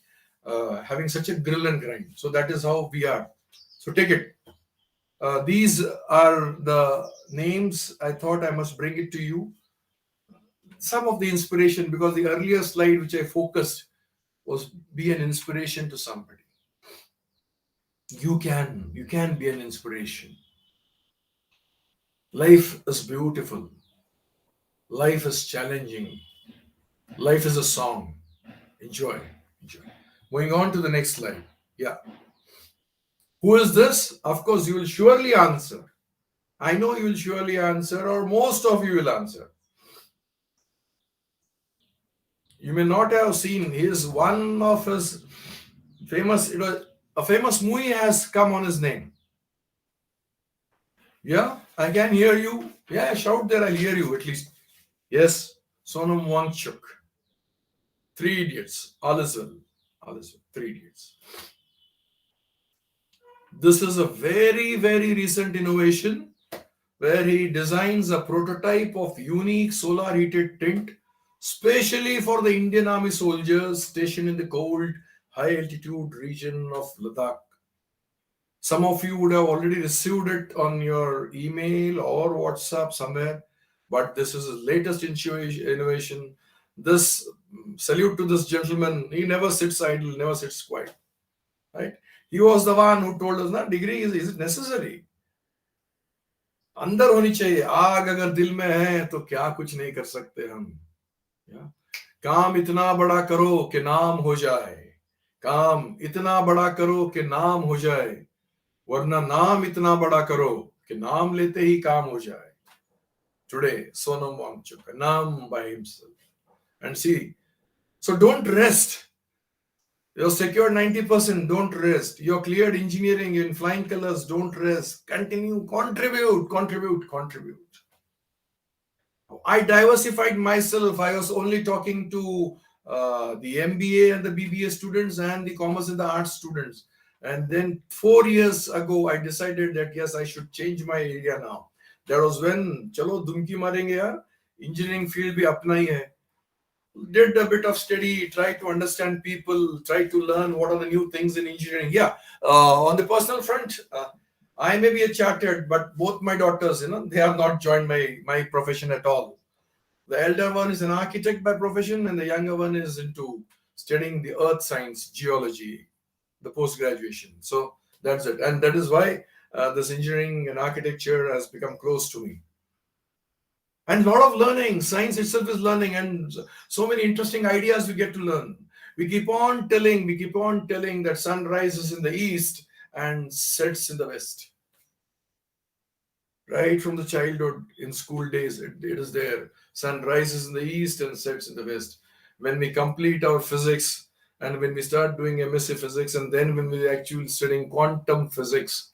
having such a grill and grind. So that is how we are. So take it. These are the names. I thought I must bring it to you. Some of the inspiration, because the earlier slide which I focused was be an inspiration to somebody. You can be an inspiration. Life is beautiful. Life is challenging. Life is a song. Enjoy. Moving on to the next slide. Yeah. Who is this? Of course, you will surely answer. I know you will surely answer, or most of you will answer. You may not have seen. He is one of his famous. A famous movie has come on his name. Yeah, I can hear you. Yeah, shout there. I'll hear you at least. Yes, Sonam Wangchuk. 3 Idiots. All is well. 3 Idiots. This is a very, very recent innovation where he designs a prototype of unique solar heated tent, specially for the Indian Army soldiers stationed in the cold, high altitude region of Ladakh. Some of you would have already received it on your email or WhatsApp somewhere, but this is his latest innovation. This salute to this gentleman. He never sits idle, never sits quiet. Right? He was the one who told us, "Na degree is it necessary? अंदर होनी चाहिए आग अगर दिल में है तो क्या कुछ नहीं कर सकते हम काम इतना बड़ा करो कि नाम हो जाए काम इतना बड़ा करो कि नाम हो जाए वरना नाम इतना बड़ा करो कि नाम लेते ही काम हो जाए." Today, Sonam Wangchuk, a naam by himself. And see, so don't rest. You're secured 90%, don't rest. You're cleared engineering in flying colors, don't rest. Continue, contribute. I diversified myself. I was only talking to the MBA and the BBA students and the commerce and the arts students. And then 4 years ago, I decided that yes, I should change my area now. That was when, chalo dumki marenge yaar, engineering field bhi apna hi hai. Did a bit of study, try to understand people, try to learn what are the new things in engineering. Yeah, on the personal front, I may be a chartered, but both my daughters, they have not joined my profession at all. The elder one is an architect by profession, and the younger one is into studying the earth science, geology, the post-graduation. So that's it. And that is why this engineering and architecture has become close to me. And a lot of learning. Science itself is learning, and so many interesting ideas we get to learn. We keep on telling that sun rises in the east and sets in the west. Right from the childhood, in school days, it is there. Sun rises in the east and sets in the west. When we complete our physics, and when we start doing MSc physics, and then when we actually studying quantum physics,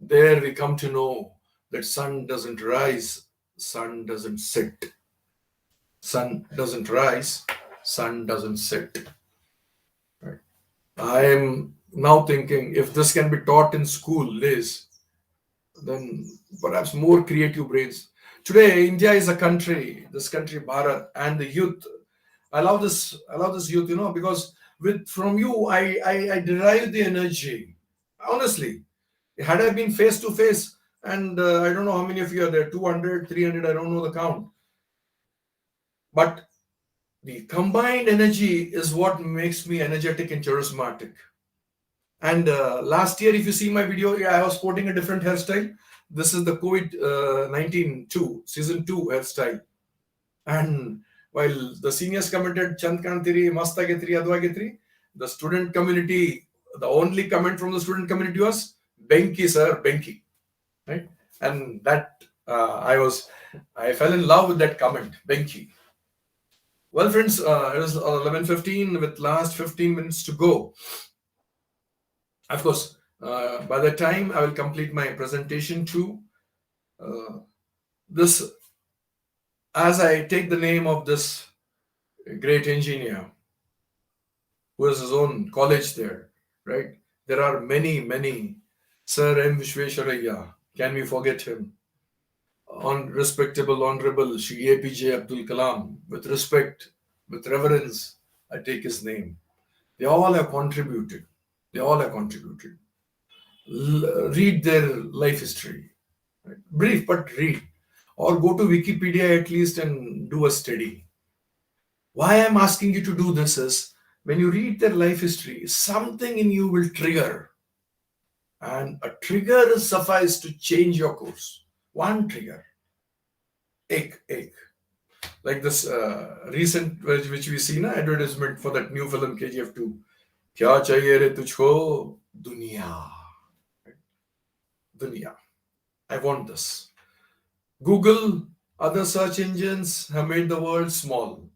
there we come to know that sun doesn't rise, sun doesn't set. Sun doesn't rise, sun doesn't set. Right? I am now thinking, if this can be taught in school days, then perhaps more creative brains. Today, India is a country, this country, Bharat, and the youth. I love this youth, because from you, I derive the energy. Honestly, had I been face to face, and I don't know how many of you are there, 200, 300, I don't know the count. But the combined energy is what makes me energetic and charismatic. And last year, if you see my video, yeah, I was sporting a different hairstyle. This is the COVID-19 season 2 hairstyle. And while the seniors commented, Chand Kantiri, Mastagetri, Adwagetri, the student community, the only comment from the student community was, Benki, sir, Benki. Right? And that I fell in love with that comment, Benki. Well, friends, it is 11:15 with last 15 minutes to go. Of course, by the time I will complete my presentation too, this, as I take the name of this great engineer who has his own college there, right? There are many, many. Sir M. Vishwesharayya, can we forget him? Respectable, honorable Shri APJ Abdul Kalam, with respect, with reverence, I take his name. They all have contributed. They all have contributed. Read their life history. Right? Brief, but read. Or go to Wikipedia at least and do a study. Why I'm asking you to do this is, when you read their life history, something in you will trigger. And a trigger suffices to change your course. One trigger. Egg. Like this recent, which we see, advertisement for that new film KGF 2. Kya chahiye re tujhko? Dunya. Dunya. I want this. Google, other search engines have made the world small.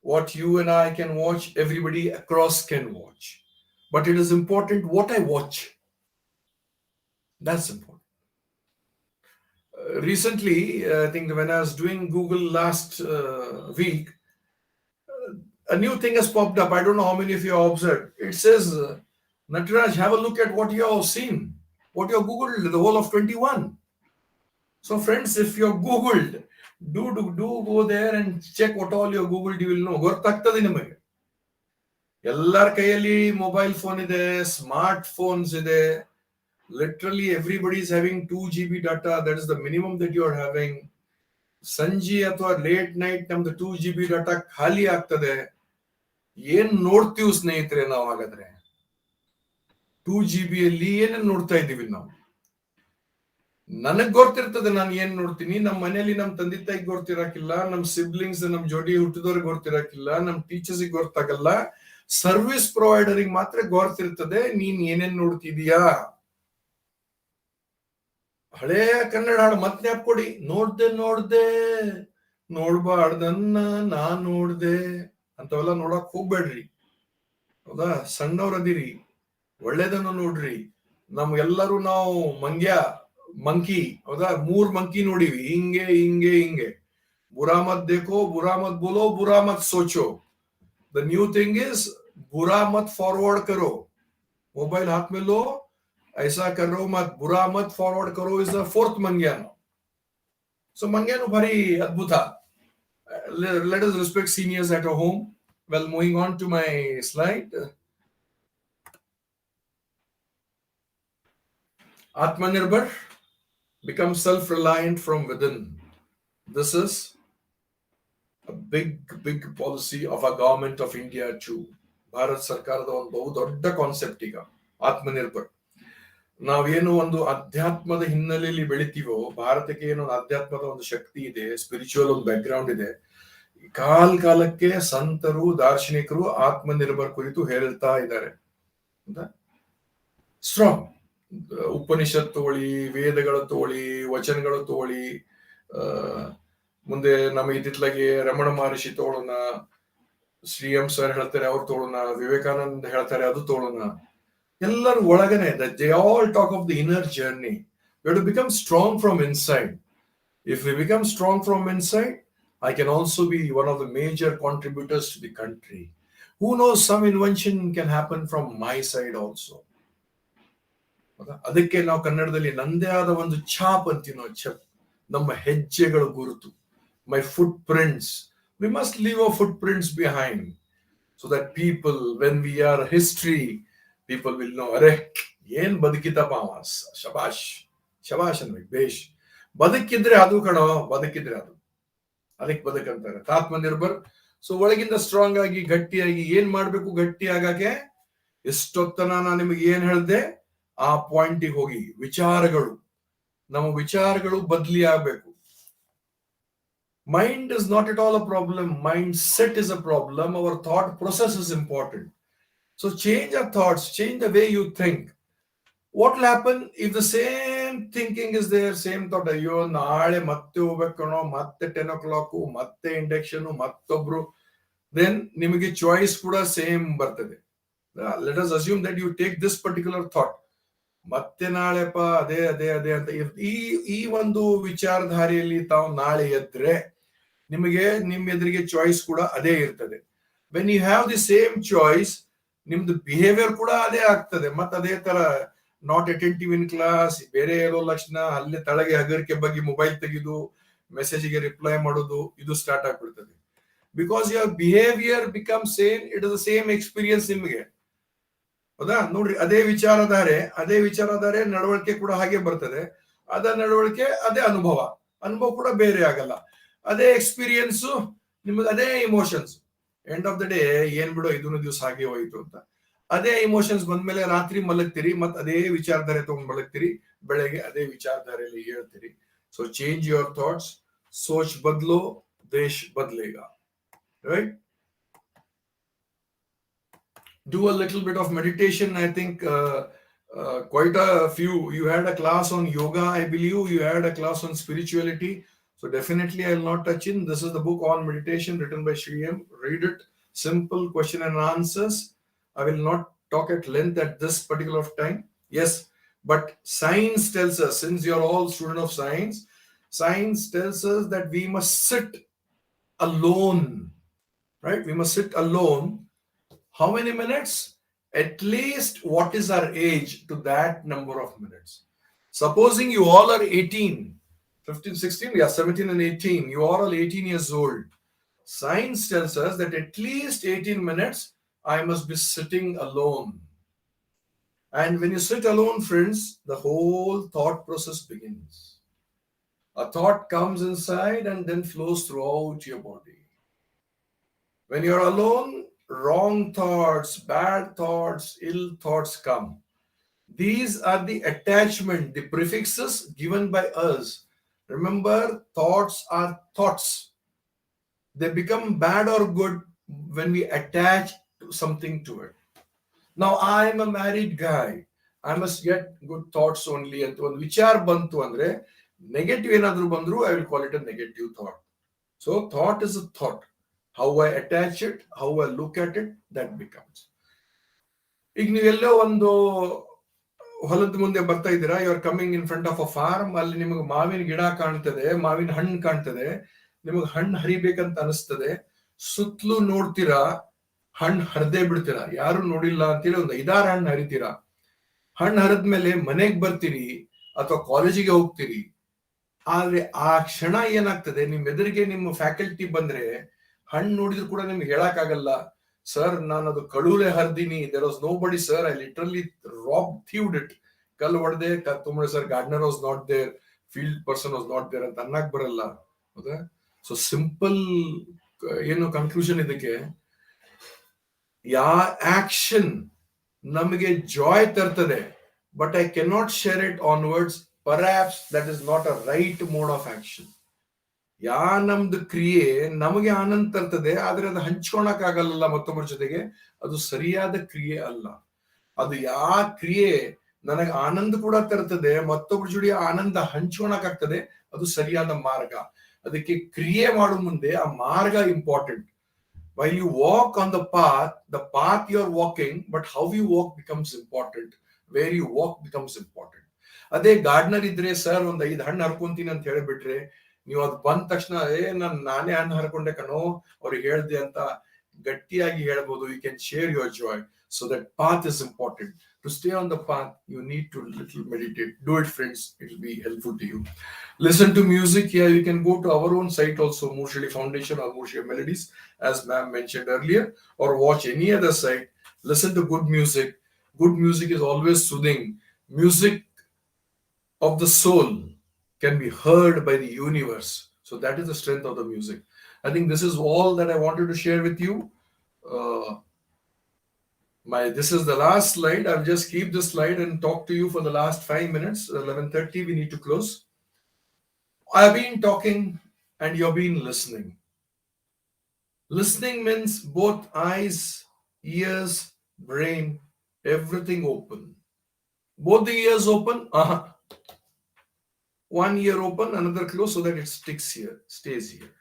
What you and I can watch, everybody across can watch. But it is important what I watch. That's important. Recently, I think when I was doing Google last week, a new thing has popped up. I don't know how many of you have observed. It says, Nataraj, have a look at what you have seen, what you have Googled the whole of 21. So, friends, if you have Googled, do go there and check what all you have Googled, you will know. ಗೊತ್ತಾಗ್ತದೆ ನಿಮಗೆ. ಎಲ್ಲರ ಕೈಯಲ್ಲಿ mobile phone ಇದೆ, smart phones ಇದೆ. Literally everybody is having 2 GB data. That is the minimum that you are having. ಸಂಜೆ ಅಥವಾ late night ನಮ್ದು 2 GB data ಖಾಲಿ ಆಗ್ತದೆ. ಏನ್ ನೋಡ್ತೀವಿ ಸ್ನೇಹಿತರೆ ನಾವು ಹಾಗಾದ್ರೆ? 2 GB ಅಲ್ಲಿ ಏನೇನ್ ನೋಡ್ತಾ ಇದ್ದೀವಿ ನಾವು? ನನಗ್ ಗೊತ್ತಿರ್ತದೆ ನಾನು ಏನ್ ನೋಡ್ತೀನಿ. ನಮ್ಮ ಮನೆಯಲ್ಲಿ ನಮ್ಮ ತಂದೆ ತಾಯಿಗೆ ಗೊತ್ತಿರಕ್ಕಿಲ್ಲ, ನಮ್ಮ ಸಿಬ್ಲಿಂಗ್ಸ್, ನಮ್ಮ ಜೋಡಿ ಹುಟ್ಟಿದವ್ರಿಗೆ ಗೊತ್ತಿರಕ್ಕಿಲ್ಲ, ನಮ್ಮ ಟೀಚರ್ಸ್ಗೆ ಗೊತ್ತಾಗಲ್ಲ. ಸರ್ವಿಸ್ ಪ್ರೊವೈಡರ್ಗೆ ಮಾತ್ರ ಗೊತ್ತಿರ್ತದೆ ನೀನ್ ಏನೇನ್ ನೋಡ್ತಿದೀಯಾ. ಹಳೆ ಕನ್ನಡ ಹಾಡು ಮತ್ತೆ ಹಾಕೊಡಿ. ನೋಡ್ದೆ ನೋಡ್ಬಾರ್ದನ್ನ ನಾನ್ ನೋಡ್ದೆ ಅಂತವೆಲ್ಲ ನೋಡಕ್ ಹೋಗ್ಬೇಡ್ರಿ. ಹೌದಾ? ಸಣ್ಣವ್ರದಿರಿ, ಒಳ್ಳೇದನ್ನು ನೋಡ್ರಿ. ನಮ್ಗೆಲ್ಲರೂ ನಾವು ಮಂಕಿ, ಹೌದಾ? 3 ಮಂಕಿ ನೋಡಿವಿ, ಹಿಂಗೆ. बुरा मत देखो, बुरा मत बोलो, बुरा मत सोचो. The new thing is, बुरा मत फॉरवर्ड करो. मोबाइल हाथ में लो, ऐसा करो मत, बुरा मत फॉरवर्ड करो is the 4th मंग्यानो. So मंग्यानो भारी अद्भुत. Let us respect seniors at home. Well, moving on to my slide. Atmanirbhar, become self-reliant from within. This is a big policy of a government of India too. Bharat ಸರ್ಕಾರದ ಒಂದು ಬಹು ದೊಡ್ಡ concept ಈಗ ಆತ್ಮನಿರ್ಭರ್. ನಾವೇನು ಒಂದು ಅಧ್ಯಾತ್ಮದ ಹಿನ್ನೆಲೆಯಲ್ಲಿ ಬೆಳಿತೀವೋ, ಭಾರತಕ್ಕೆ ಏನೋ ಒಂದು ಅಧ್ಯಾತ್ಮದ ಒಂದು ಶಕ್ತಿ ಇದೆ, ಸ್ಪಿರಿಚುವಲ್ ಒಂದು ಬ್ಯಾಕ್ಗ್ರೌಂಡ್ ಇದೆ. ಕಾಲಕ್ಕೆ ಸಂತರು, ದಾರ್ಶನಿಕರು ಆತ್ಮನಿರ್ಭರ್ ಕುರಿತು ಹೇಳ್ತಾ ಇದ್ದಾರೆ. ಸ್ಟ್ರಾಂಗ್ ಉಪನಿಷತ್ ತೋಳಿ, ವೇದಗಳು ತೋಳಿ, ವಚನಗಳು ತೋಳಿ, ಮುಂದೆ ನಮ್ಮ ಇತ್ತಿತ್ಲಾಗೆ ರಮಣ ಮಹರ್ಷಿ ತೋಳೋಣ, ಶ್ರೀ ಎಂ ಸರ್ ಹೇಳ್ತಾರೆ ಅವ್ರು ತೋಳೋಣ, ವಿವೇಕಾನಂದ ಹೇಳ್ತಾರೆ ಅದು ತೋಳೋಣ. ಎಲ್ಲರೂ ಒಳಗನೆ they all talk of the inner journey. We have to become strong from inside. If we become strong from inside, I can also be one of the major contributors to the country. Who knows, some invention can happen from my side also. ಅದಕ್ಕೆ ನಾವು ಕನ್ನಡದಲ್ಲಿ ನಂದೇ ಆದ ಒಂದು ಛಾಪ್ ಅಂತೀವಿ ನಾವು, ಛಪ್, ನಮ್ಮ ಹೆಜ್ಜೆಗಳ ಗುರುತು, my footprints. We must leave a footprints behind, so that people, when we are history, people will know, ಅರೆ ಏನ್ ಬದುಕಿತಪ್ಪ ಅವ, ಶಬಾಷ್ ಶಬಾಷ್ ಅನ್ಬೇಕು, ಬೇಷ್. ಬದುಕಿದ್ರೆ ಅದು ಕಣೋ, ಬದುಕಿದ್ರೆ ಅದು, ಅದಕ್ಕೆ ಬದುಕಂತಾರೆ ಆತ್ಮನಿರ್ಭರ್. ಸೊ ಒಳಗಿಂದ ಸ್ಟ್ರಾಂಗ್ ಆಗಿ ಗಟ್ಟಿಯಾಗಿ ಏನ್ ಮಾಡ್ಬೇಕು, ಗಟ್ಟಿ ಆಗಕ್ಕೆ ಎಷ್ಟೊತ್ತನ ನಾನು ನಿಮಗೆ ಏನ್ ಹೇಳ್ದೆ ಆ ಪಾಯಿಂಟಿಗೆ ಹೋಗಿ. ವಿಚಾರಗಳು, ನಮ್ಮ ವಿಚಾರಗಳು ಬದಲಿ ಆಗ್ಬೇಕು. Mind is not at all a problem, mind set is a problem. Our thought process is important. So change our thoughts, change the way you think. What will happen if the same thinking is there, same thought, ಅಯ್ಯೋ ನಾಳೆ ಮತ್ತೆ ಹೋಗ್ಬೇಕಣೋ, ಮತ್ತೆ 10 o'clock, ಮತ್ತೆ induction, ಮತ್ತೊಬ್ರು, then ನಿಮಗೆ choice ಕೂಡ same ಬರ್ತದೆ. Let us assume that you take this particular thought, ಮತ್ತೆ ನಾಳೆಪ್ಪ ಅದೇ ಅದೇ ಅದೇ ಅಂತ. ಈ ಒಂದು ವಿಚಾರಧಾರೆಯಲ್ಲಿ ತಾವು ನಾಳೆ ಎದ್ರೆ ನಿಮಗೆ ನಿಮ್ಮ ಎದುರಿಗೆ ಚಾಯ್ಸ್ ಕೂಡ ಅದೇ ಇರ್ತದೆ. when you have the same choice, ನಿಮ್ದು ಬಿಹೇವಿಯರ್ ಕೂಡ ಅದೇ ಆಗ್ತದೆ. ಮತ್ತೆ ಅದೇ ತರ ನಾಟ್ ಅಟೆಂಟಿವ್ ಇನ್ ಕ್ಲಾಸ್, ಬೇರೆ ಇರೋ ಲಕ್ಷಣ, ಅಲ್ಲೇ ತಳಗೆ ಹಗರಿಕೆ ಬಗ್ಗೆ ಮೊಬೈಲ್ ತೆಗೆದು ಮೆಸೇಜ್ಗೆ ರಿಪ್ಲೈ ಮಾಡೋದು, ಇದು ಸ್ಟಾರ್ಟ್ ಆಗ್ಬಿಡ್ತದೆ. Because your behaviour become same, it is the same experience ನಿಮಗೆ. ಹೌದಾ? ನೋಡ್ರಿ, ಅದೇ ವಿಚಾರಧಾರೆ ನಡವಳಿಕೆ ಕೂಡ ಹಾಗೆ ಬರ್ತದೆ. ಅದೇ ನಡವಳಿಕೆ ಅದೇ ಅನುಭವ ಕೂಡ ಬೇರೆ ಆಗಲ್ಲ. ಅದೇ ಎಕ್ಸ್ಪೀರಿಯನ್ಸ್ ನಿಮಗೆ, ಅದೇ emotions. End of the day ಏನ್ ಬಿಡೋ ಇದನ್ನು ದಿವಸ ಹಾಗೆ ಹೋಯ್ತು ಅಂತ. ಅದೇ ಇಮೋಷನ್ಸ್ ಬಂದ್ಮೇಲೆ ರಾತ್ರಿ ಮಲಗ್ತೀರಿ, ಮತ್ತೆ ಅದೇ ವಿಚಾರಧಾರೆ ತಗೊಂಡ್ ಮಲಗ್ತೀರಿ, ಬೆಳಗ್ಗೆ ಅದೇ ವಿಚಾರಧಾರೆಯಲ್ಲಿ ಹೇಳ್ತೀರಿ. So change your thoughts, Soch ಬದಲೋ, ದೇಶ್ ಬದಲೇಗ. Right? Do a little bit of meditation. I think quite a few. You had a class on yoga, I believe. You had a class on spirituality. So definitely I will not touch in. This is the book on meditation written by Sri M. Read it. Simple question and answers. I will not talk at length at this particular time. Yes, but science tells us, since you are all students of science tells us that we must sit alone. Right? We must sit alone. How many minutes? At least what is our age to that number of minutes. Supposing you all are 18, 15, 16, 17 and 18. You are all 18 years old. Science tells us that at least 18 minutes I must be sitting alone. And when you sit alone, friends, the whole thought process begins. A thought comes inside and then flows throughout your body. When you're alone, wrong thoughts, bad thoughts, ill thoughts come. These are the attachment, the prefixes given by us. Remember, thoughts are thoughts. They become bad or good when we attach something to it. Now, I am a married guy. I must get good thoughts only. And when vichar bantu andre, negative enadru bandru, I will call it a negative thought. So, thought is a thought. How I attach it, how I look at it, that becomes. ಈಗ ನೀವೆಲ್ಲೋ ಒಂದು ಹೊಲದ ಮುಂದೆ ಬರ್ತಾ ಇದ್ದೀರಾ, you are coming in front of a farm. ಅಲ್ಲಿ ನಿಮಗೆ ಮಾವಿನ ಗಿಡ ಕಾಣ್ತದೆ, ಮಾವಿನ ಹಣ್ಣು ಕಾಣ್ತದೆ, ನಿಮಗೆ ಹಣ್ಣು ಹರಿಬೇಕಂತ ಅನಿಸ್ತದೆ. ಸುತ್ತಲೂ ನೋಡ್ತೀರಾ, ಹಣ್ಣು ಹರಿದೇ ಬಿಡ್ತೀರಾ, ಯಾರು ನೋಡಿಲ್ಲ ಅಂತೇಳಿ ಒಂದು 5-6 ಹಣ್ಣು ಹರಿತೀರಾ. ಹಣ್ಣು ಹರಿದ್ಮೇಲೆ ಮನೆಗೆ ಬರ್ತೀರಿ ಅಥವಾ ಕಾಲೇಜಿಗೆ ಹೋಗ್ತೀರಿ. ಆದ್ರೆ ಆ ಕ್ಷಣ ಏನಾಗ್ತದೆ, ನಿಮ್ ಎದುರಿಗೆ ನಿಮ್ಮ ಫ್ಯಾಕಲ್ಟಿ ಬಂದ್ರೆ ಹಣ್ಣು ನೋಡಿದ್ರು ಕೂಡ ನಿಮ್ಗೆ ಹೇಳಕ್ಕಾಗಲ್ಲ, ಸರ್ ನಾನು ಅದು ಕಳುಲೆ ಹರಿದೀನಿ, there was nobody sir, I literally thieved it, ಕಲ್ಲು ಹೊಡೆದೆ ತುಂಬ sir, gardener was not there, field person was not there ಅಂತ ಅನ್ನಕ್ ಬರಲ್ಲ. ಹೌದಾ? ಸೊ ಸಿಂಪಲ್ ಏನು ಕನ್ಕ್ಲೂಷನ್ ಇದಕ್ಕೆ, ಯಾ ಆಕ್ಷನ್ ನಮಗೆ Joy ತರ್ತದೆ, but I cannot share it onwards. Perhaps that is not a right mode of action. ಯಾ ನಮ್ದು ಕ್ರಿಯೆ ನಮಗೆ ಆನಂದ ತರ್ತದೆ, ಆದ್ರೆ ಅದು ಹಂಚ್ಕೊಳಕ್ ಆಗಲ್ಲ ಮತ್ತೊಬ್ಬರ ಜೊತೆಗೆ, ಅದು ಸರಿಯಾದ ಕ್ರಿಯೆ ಅಲ್ಲ. ಅದು ಯಾ ಕ್ರಿಯೆ ನನಗೆ ಆನಂದ ಕೂಡ ತರ್ತದೆ, ಮತ್ತೊಬ್ಬರ ಜೊತೆ ಆನಂದ ಹಂಚ್ಕೊಳಕ್ ಆಗ್ತದೆ, ಅದು ಸರಿಯಾದ ಮಾರ್ಗ. ಅದಕ್ಕೆ ಕ್ರಿಯೆ ಮಾಡೋ ಮುಂದೆ ಆ ಮಾರ್ಗ important. While you walk on the path you are walking, but how you walk becomes important. Where you walk becomes important. ಅದೇ ಗಾರ್ಡನರ್ ಇದ್ರೆ ಸರ್ ಒಂದ್ 5 ಹಣ್ಣು ಹರ್ಕೊಂತೀನಿ ಅಂತ ಹೇಳಿಬಿಟ್ರೆ, ನೀವು ಅದು ಬಂದ ತಕ್ಷಣ ನಾನೇ ಹಣ್ಣು ಹರ್ಕೊಂಡೆ ಕಣೋ ಅವ್ರಿಗೆ ಹೇಳ್ದೆ ಅಂತ ಗಟ್ಟಿಯಾಗಿ ಹೇಳ್ಬೋದು. You can share your joy. So that path is important. To stay on the path, you need to little meditate. Do it, friends. It will be helpful to you. Listen to music. Here you can go to our own site also, Moorshali Foundation or Moorshali Melodies, as ma'am mentioned earlier, or watch any other site. Listen to good music. Good music is always soothing. Music of the soul can be heard by the universe. So that is the strength of the music. I think this is all that I wanted to share with you. This is the last slide. I'll just keep this slide and talk to you for the last 5 minutes. 11:30 we need to close. I've been talking and you've been listening. Listening means both eyes, ears, brain, everything open. Both the ears open, one ear open, another close, so that it sticks here, stays here.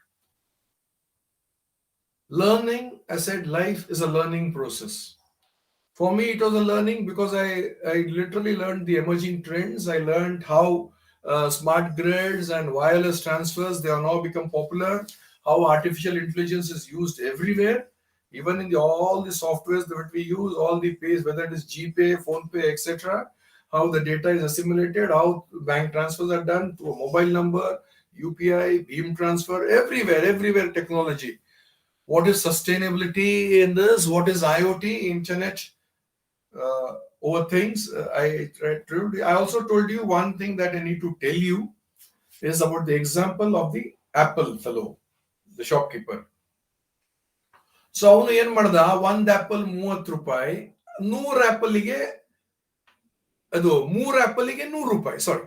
Learning, I said, life is a learning process. For me, it was a learning because I literally learned the emerging trends. I learned how smart grids and wireless transfers, they are now become popular, how artificial intelligence is used everywhere, even in all the softwares that we use, all the pays, whether it is GPay, PhonePe, etc., how the data is assimilated, how bank transfers are done to a mobile number, UPI, beam transfer, everywhere technology. What is sustainability in this? What is IoT, Internet over things? I also told you one thing that I need to tell you is about the example of the Apple fellow, the shopkeeper. So ಅವನು ಏನ್ ಮಾಡ್ದ, ಒಂದ್ apple 30 ರೂಪಾಯಿ, 100 ಆಪಲ್ಗೆ ಅದು 3 ಆಪಲ್ಗೆ 100 ರೂಪಾಯಿ, ಸಾರಿ,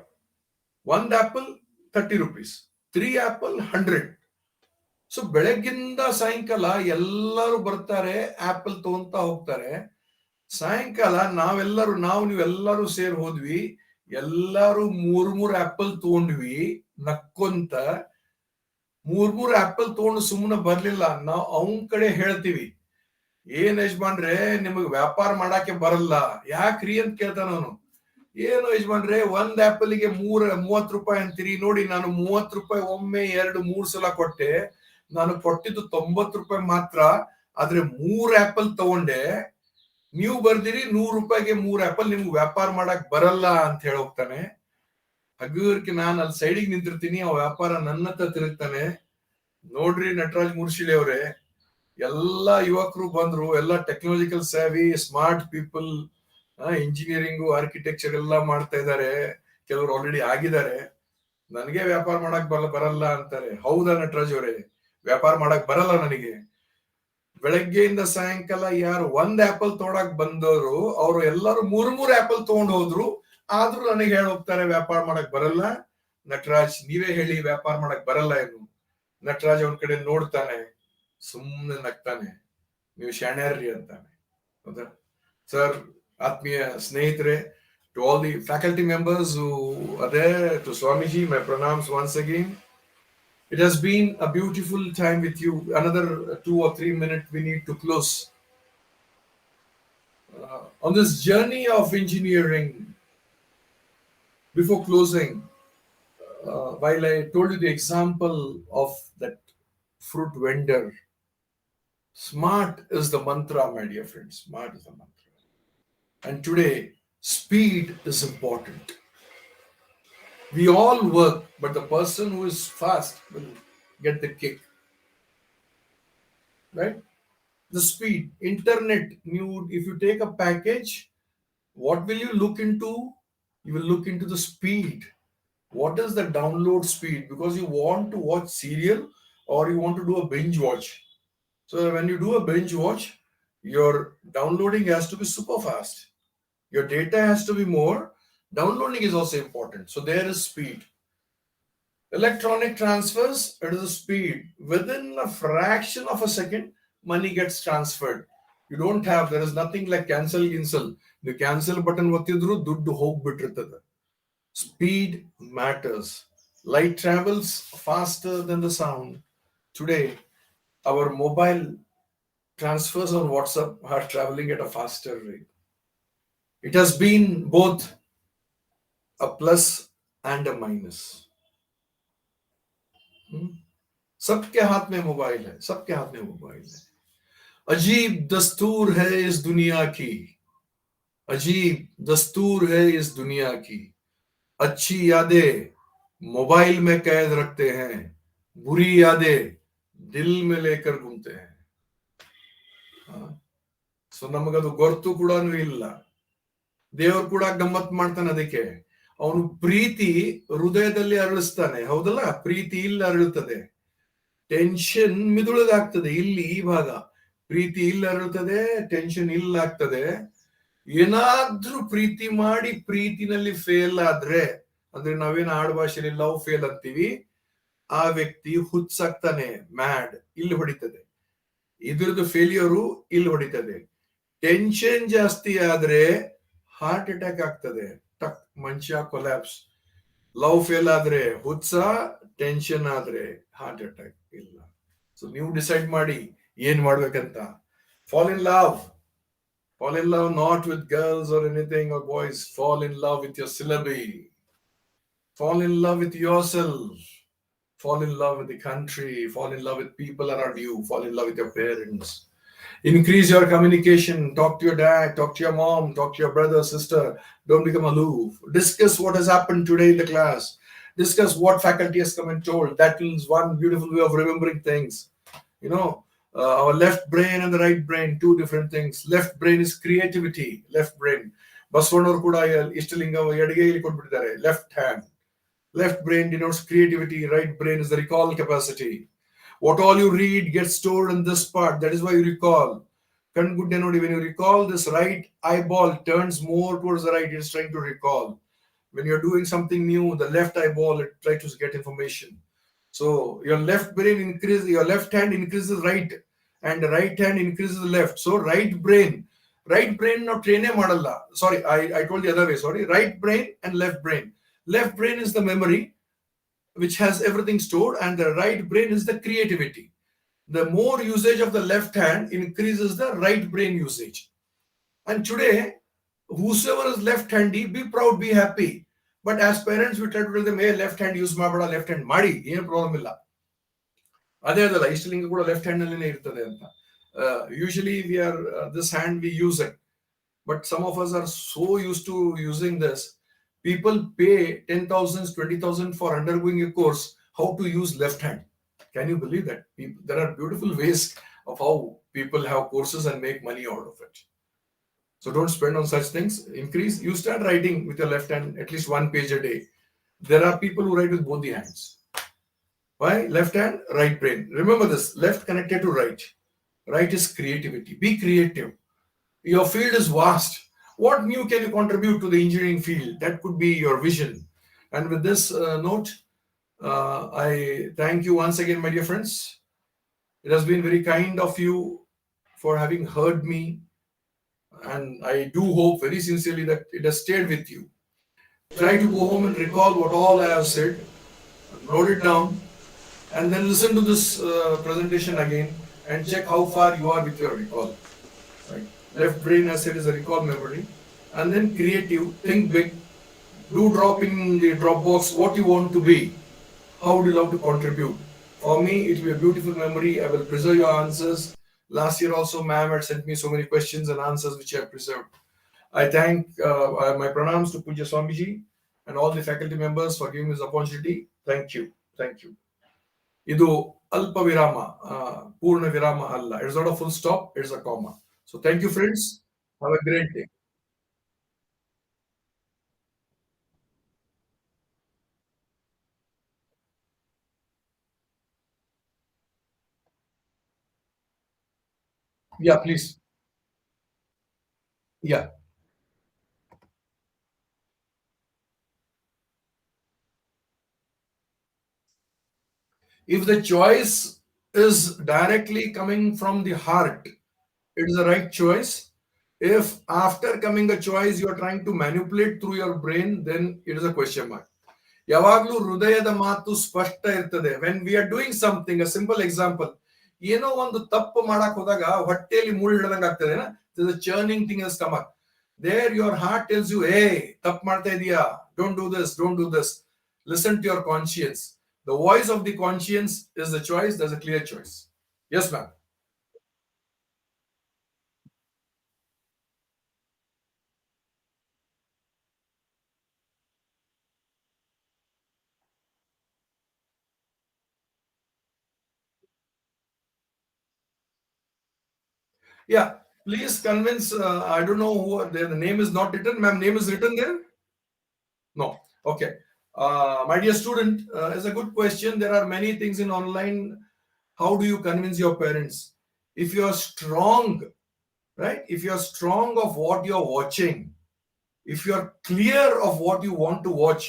ಒಂದ್ apple 30 rupees, 3 apple 100. So ಬೆಳಗ್ಗಿಂದ ಸಾಯಂಕಾಲ ಎಲ್ಲರೂ ಬರ್ತಾರೆ, ಆಪಲ್ ತಗೊಂತ ಹೋಗ್ತಾರೆ. ಸಾಯಂಕಾಲ ನೀವೆಲ್ಲರೂ ಸೇರಿ ಹೋದ್ವಿ, ಎಲ್ಲಾರು 3 ಆಪಲ್ ತಗೊಂಡ್ವಿ ನಕ್ಕೊಂತ. 3 ಆಪಲ್ ತಗೊಂಡು ಸುಮ್ಮನೆ ಬರ್ಲಿಲ್ಲ, ನಾವು ಅವನ್ ಕಡೆ ಹೇಳ್ತೀವಿ, ಏನ್ ಯಜಮಾನ್ರೆ ನಿಮಗ್ ವ್ಯಾಪಾರ ಮಾಡಾಕೆ ಬರಲ್ಲ ಯಾಕ್ರಿ ಅಂತ ಕೇಳ್ತಾನ ಅವನು. ಏನು ಯಜಮಾನ್ರೆ ಒಂದ್ ಆಪಲ್ಗೆ 30 ರೂಪಾಯಿ ಅಂತೀರಿ, ನೋಡಿ ನಾನು 30 ರೂಪಾಯಿ ಒಮ್ಮೆ 2-3 ಸಲ ಕೊಟ್ಟೆ, ನಾನು ಕೊಟ್ಟಿದ್ದು 90 ರೂಪಾಯಿ ಮಾತ್ರ, ಆದ್ರೆ 3 ಆಪಲ್ ತಗೊಂಡೆ, ನೀವು ಬರ್ದಿರಿ 100 ರೂಪಾಯಿಗೆ 3 ಆಪಲ್, ನಿಮ್ಗೆ ವ್ಯಾಪಾರ ಮಾಡಕ್ ಬರಲ್ಲ ಅಂತ ಹೇಳಿ ಹೋಗ್ತಾನೆ. ಹಗುರ್ಕೆ ನಾನು ಅಲ್ಲಿ ಸೈಡಿಗೆ ನಿಂತಿರ್ತೀನಿ, ಆ ವ್ಯಾಪಾರ ನನ್ನ ಹತ್ರ ತಿರುಗ್ತಾನೆ. ನೋಡ್ರಿ ನಟರಾಜ್ ಮುರ್ಶಿಲಿ ಅವರೇ, ಎಲ್ಲಾ ಯುವಕರು ಬಂದ್ರು, ಎಲ್ಲ technological savvy, smart people, engineering architecture ಎಲ್ಲ ಮಾಡ್ತಾ ಇದ್ದಾರೆ, ಕೆಲವರು ಆಲ್ರೆಡಿ ಆಗಿದ್ದಾರೆ. ನನಗೆ ವ್ಯಾಪಾರ ಮಾಡಕ್ ಬರಲ್ಲ ಅಂತಾರೆ. ಹೌದಾ ನಟರಾಜ್ ಅವರೇ, ವ್ಯಾಪಾರ ಮಾಡಕ್ ಬರಲ್ಲ ನನಗೆ. ಬೆಳಗ್ಗೆಯಿಂದ ಸಾಯಂಕಾಲ ಯಾರು ಒಂದ್ ಆಪಲ್ ತೋಡಕ್ ಬಂದವರು, ಅವರು ಎಲ್ಲರೂ 3 ಆಪಲ್ ತಗೊಂಡ್ ಹೋದ್ರು, ಆದ್ರೂ ನನಗೆ ಹೇಳಿ ಹೋಗ್ತಾರೆ ವ್ಯಾಪಾರ ಮಾಡಕ್ ಬರಲ್ಲ. ನಟರಾಜ್ ನೀವೇ ಹೇಳಿ ವ್ಯಾಪಾರ ಮಾಡಕ್ ಬರಲ್ಲ ಏನು? ನಟರಾಜ್ ಅವನ್ ಕಡೆ ನೋಡ್ತಾನೆ, ಸುಮ್ಮನೆ ನಗ್ತಾನೆ, ನೀವು ಶಾಣ್ಯಾರ್ರಿ ಅಂತಾನೆ. ಹೌದಾ ಸರ್? ಆತ್ಮೀಯ ಸ್ನೇಹಿತರೆ, to all the faculty members who are there, to Swamiji, my pranams once again. It has been a beautiful time with you. Another 2 or 3 minutes we need to close. On this journey of engineering, before closing, while I told you the example of that fruit vendor, smart is the mantra, my dear friends. Smart is the mantra. And today, speed is important. We all work, but the person who is fast will get the kick. Right? The speed, internet, if you take a package, what will you look into? You will look into the speed. What is the download speed? Because you want to watch serial or you want to do a binge watch. So when you do a binge watch, your downloading has to be super fast. Your data has to be more, Downloading is also important. So there is speed. Electronic transfers, it is a speed. Within a fraction of a second, money gets transferred. You don't have, there is nothing like cancel ginsel. The cancel button ಒತ್ತಿದ್ರು ದುಡ್ಡು ಹೋಗ್ಬಿಟ್ಟಿರ್ತದೆ. Speed matters. Light travels faster than the sound. Today, our mobile transfers on WhatsApp are traveling at a faster rate. It has been both a plus and a minus. Hmm? सबके हाथ में mobile है, सबके हाथ में mobile है. अजीब दस्तूर है इस दुनिया की, अजीब दस्तूर है इस दुनिया की. अच्छी यादें मोबाइल में कैद रखते हैं, बुरी यादें दिल में लेकर घूमते हैं. ಸೊ ನಮಗದು ಗೊತ್ತು ಕೂಡ ಇಲ್ಲ. ದೇವರು ಕೂಡ ಗಮ್ಮತ್ ಮಾಡ್ತಾನೆ ಅದಕ್ಕೆ. ಅವನು ಪ್ರೀತಿ ಹೃದಯದಲ್ಲಿ ಅರಳಿಸ್ತಾನೆ, ಹೌದಲ್ಲ? ಪ್ರೀತಿ ಇಲ್ಲಿ ಅರಳುತ್ತದೆ, ಟೆನ್ಷನ್ ಮಿದುಳದಾಗ್ತದೆ ಇಲ್ಲಿ ಈ ಭಾಗ. ಪ್ರೀತಿ ಇಲ್ಲಿ ಅರಳುತ್ತದೆ, ಟೆನ್ಷನ್ ಇಲ್ಲಾಗ್ತದೆ. ಏನಾದ್ರೂ ಪ್ರೀತಿ ಮಾಡಿ ಪ್ರೀತಿನಲ್ಲಿ ಫೇಲ್ ಆದ್ರೆ, ಅಂದ್ರೆ ನಾವೇನು ಆಡು ಭಾಷೆಯಲ್ಲಿ ಲವ್ ಫೇಲ್ ಅಂತೀವಿ, ಆ ವ್ಯಕ್ತಿ ಹುಚ್ಚಾಗ್ತಾನೆ, ಮ್ಯಾಡ್, ಇಲ್ಲಿ ಹೊಡಿತದೆ. ಇದ್ರದ್ದು ಫೇಲ್ಯೂರು ಇಲ್ಲಿ ಹೊಡಿತದೆ. ಟೆನ್ಷನ್ ಜಾಸ್ತಿ ಆದ್ರೆ ಹಾರ್ಟ್ ಅಟ್ಯಾಕ್ ಆಗ್ತದೆ, ಟಕ್ ಮನುಷ್ಯ ಕೊಲ್ಯಾಪ್ಸ್. ಲವ್ ಫೇಲ್ ಆದ್ರೆ ಹುತ್ಸ, ಟೆನ್ಷನ್ ಆದ್ರೆ ಹಾರ್ಟ್ ಅಟ್ಯಾಕ್ ಇಲ್ಲ. ಸೊ ನೀವು ಡಿಸೈಡ್ ಮಾಡಿ ಏನ್ ಮಾಡ್ಬೇಕಂತ. Fall in love. Fall in love not with girls or anything or boys. Fall in love with your syllabi. Fall in love with yourself. Fall in love with the country. Fall in love with people around you. Fall in love with your parents. Increase your communication. Talk to your dad. Talk to your mom. Talk to your brother, sister. Don't become aloof. Discuss what has happened today in the class. Discuss what faculty has come and told. That is one beautiful way of remembering things. You know, our left brain and the right brain, two different things. Left brain is creativity. Left brain. ಬಸವಣ್ಣವರು ಕೂಡ ಇಷ್ಟಲಿಂಗ ಎಡಗೈಲಿ ಕೊಟ್ಬಿಟ್ಟಿದ್ದಾರೆ, left hand. Left brain denotes creativity. Right brain is the recall capacity. What all you read gets stored in this part. That is why you recall. Kangudde nodi, when you recall, this right eyeball turns more towards the right. It is trying to recall. When you're doing something new, the left eyeball, it tries to get information. So your left brain increases, your left hand increases right, and the right hand increases left. So right brain now train madalla. Sorry, I told the other way. Sorry, right brain and left brain. Left brain is the memory which has everything stored, and the right brain is the creativity. The more usage of the left hand increases the right brain usage. And today, whosoever is left handy, be proud, be happy. But as parents, we try to tell them, hey, left hand use ಮಾಡಬೇಡ, left hand ಮಾಡಿ, ಏನು problem ಇಲ್ಲ. ಅದೇ ಅದಲ್ಲ, ಇಷ್ಟಲಿಂಗ ಕೂಡ left hand ನಲ್ಲಿನೇ ಇರ್ತದೆ ಅಂತ. Usually we are this hand we use it, but some of us are so used to using this. People pay 10,000, 20,000 for undergoing a course how to use left hand. Can you believe that? There are beautiful ways of how people have courses and make money out of it. So don't spend on such things. Increase. You start writing with your left hand at least one page a day. There are people who write with both the hands. Why? Left hand, right brain. Remember this: left connected to right. Right is creativity. Be creative. Your field is vast. What new can you contribute to the engineering field? That could be your vision. And with this note, I thank you once again, my dear friends. It has been very kind of you for having heard me, and I do hope very sincerely that it has stayed with you. Try to go home and recall what all I have said, note it down, and then listen to this presentation again and check how far you are with your recall. Right? Left brain, as said, is a recall memory. And then creative, think big, do drop in the Dropbox what you want to be. How would you love to contribute? For me, it will be a beautiful memory. I will preserve your answers. Last year also, ma'am had sent me so many questions and answers which I have preserved. I thank my pranams to Puja Swamiji and all the faculty members for giving me this opportunity. Thank you. Thank you. ಇದು ಅಲ್ಪ ವಿರಾಮ, ಪೂರ್ಣ ವಿರಾಮ ಅಲ್ಲ. It's not a full stop, it's a comma. So thank you, friends. Have a great day. Yeah, please. Yeah. If the choice is directly coming from the heart, it is the right choice. If after coming a choice you are trying to manipulate through your brain, then it is a question mark. ಯಾವಾಗ್ಲೂ ಹೃದಯದ ಮಾತು ಸ್ಪಷ್ಟ ಇರ್ತದೆ. When we are doing something, a simple example, ಏನೋ ಒಂದು ತಪ್ಪು ಮಾಡಕ್ ಹೋದಾಗ ಹೊಟ್ಟೆಯಲ್ಲಿ ಮುಳ್ಳು ಹಿಡ್ದಂಗ್ ಆಗ್ತದೆ, churning thing in stomach. There your heart tells you, ಏ ತಪ್ಪು ಮಾಡ್ತಾ ಇದೀಯಾ, don't do this, don't do this. Listen to your conscience. The voice of the conscience is the choice, that's a clear choice. Yes, ma'am. Yeah, please convince. I don't know who the name is not written. Ma'am, name is written there? No. Okay. My dear student, it's a good question. There are many things in online. How do you convince your parents? If you are strong, right? If you are strong of what you are watching, if you are clear of what you want to watch,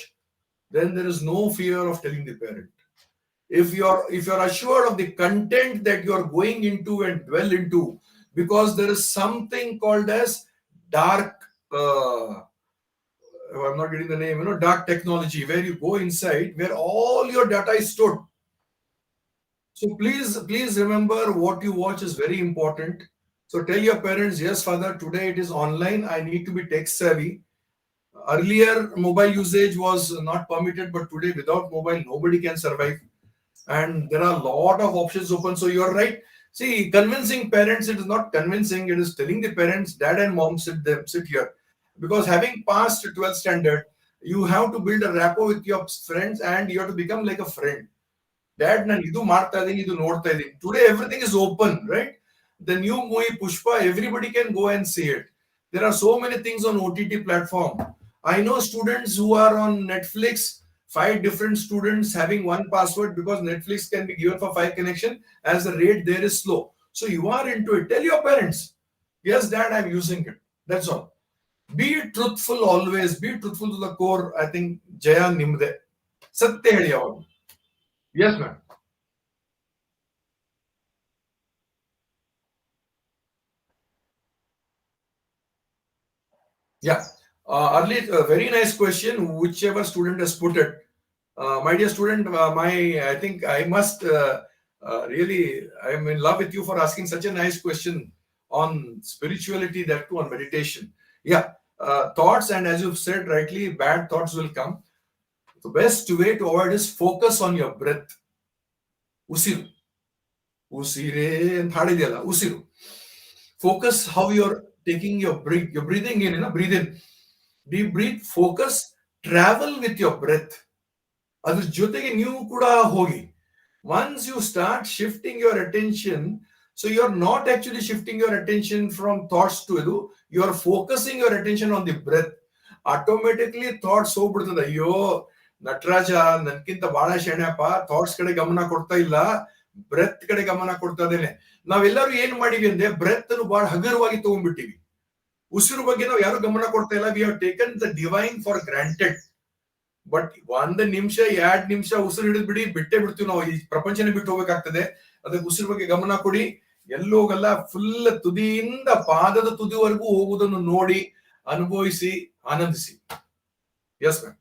then there is no fear of telling the parent. If you're assured of the content that you are going into and dwell into, because there is something called as dark, I'm not getting the name, dark technology, where you go inside, where all your data is stored. So please remember, what you watch is very important. So tell your parents, yes, father, today it is online. I need to be tech savvy. Earlier, mobile usage was not permitted, but today, without mobile, nobody can survive. And there are a lot of options open. So you're right. See, convincing parents, it is not convincing, it is telling the parents, dad and mom, sit here. Because having passed 12th standard, you have to build a rapport with your friends and you have to become like a friend. Dad, ನಾನು ಇದು ಮಾಡ್ತಾ ಇದೀನಿ, ಇದು ನೋಡ್ತಾ ಇದೀನಿ. Today everything is open, right? The new movie Pushpa, everybody can go and see it. There are so many things on OTT platform. I know students who are on Netflix, five different students having one password, because Netflix can be given for five connection, as the rate there is slow. So you are into it. Tell your parents, yes, dad, I'm using it. That's all. Be truthful always. Be truthful to the core. I think Jaya Nimde. Satya ಹೇಳಿ ಯಾವಾಗ. Yes, ma'am. Yeah. Early, very nice question. Whichever student has put it, my dear student, I think I must really, I'm in love with you for asking such a nice question on spirituality, that too on meditation. Yeah, thoughts, and as you've said rightly, bad thoughts will come. The best way to avoid is focus on your breath. ಉಸಿರು ಉಸಿರೇ ಅಂತ ಹಾಡಿದೆಯಲ್ಲ, ಉಸಿರು. Focus how you're taking your breath. You're breathing in, breathe in. Deep breathe, focus, travel with your breath. ಅದ್ರ ಜೊತೆಗೆ ನೀವು ಕೂಡ ಹೋಗಿ. Once you start shifting your attention, so you're not actually shifting your attention from thoughts to ಇದು, you are focusing your attention on the breath. Automatically thoughts ಹೋಗ್ಬಿಡ್ತದೆ. ಅಯ್ಯೋ ನಟರಾಜ ನನ್ಕಿಂತ ಬಹಳ ಶೆಣೆಪ್ಪ, thoughts ಕಡೆ ಗಮನ ಕೊಡ್ತಾ ಇಲ್ಲ, ಬ್ರೆತ್ ಕಡೆ ಗಮನ ಕೊಡ್ತಾ ಇದ್ದೇನೆ. ನಾವೆಲ್ಲರೂ ಏನ್ ಮಾಡಿವಿ ಅಂದ್ರೆ, ಬ್ರೆತ್ ಅನ್ನು ಬಹಳ ಹಗುರವಾಗಿ ತಗೊಂಡ್ಬಿಟ್ಟಿವಿ. ಉಸಿರು ಬಗ್ಗೆ ನಾವು ಯಾರು ಗಮನ ಕೊಡ್ತಾ ಇಲ್ಲ. We have taken the divine for granted. But ಒಂದ್ ನಿಮಿಷ, 2 ನಿಮಿಷ ಉಸಿರು ಹಿಡಿದ್ ಬಿಡಿ, ಬಿಟ್ಟೇ ಬಿಡ್ತೀವಿ ನಾವು. ಈ ಪ್ರಪಂಚನೇ ಬಿಟ್ಟು ಹೋಗ್ಬೇಕಾಗ್ತದೆ. ಅದಕ್ಕೆ ಉಸಿರು ಬಗ್ಗೆ ಗಮನ ಕೊಡಿ. ಎಲ್ಲೋಗಲ್ಲ, ಫುಲ್ ತುದಿಯಿಂದ ಪಾದದ ತುದಿವರೆಗೂ ಹೋಗುವುದನ್ನು ನೋಡಿ, ಅನುಭವಿಸಿ, ಆನಂದಿಸಿ. Yes ma'am.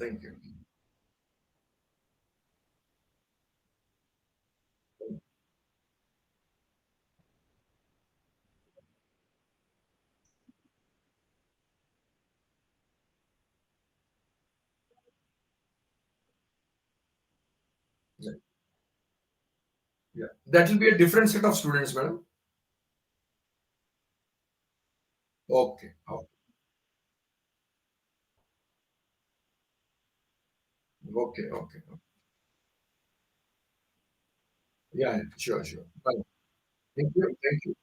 Thank you. Yeah. That will be a different set of students, madam. Okay. Okay. Okay. Okay. Yeah, yeah, sure, sure. Bye. Thank you. Thank you.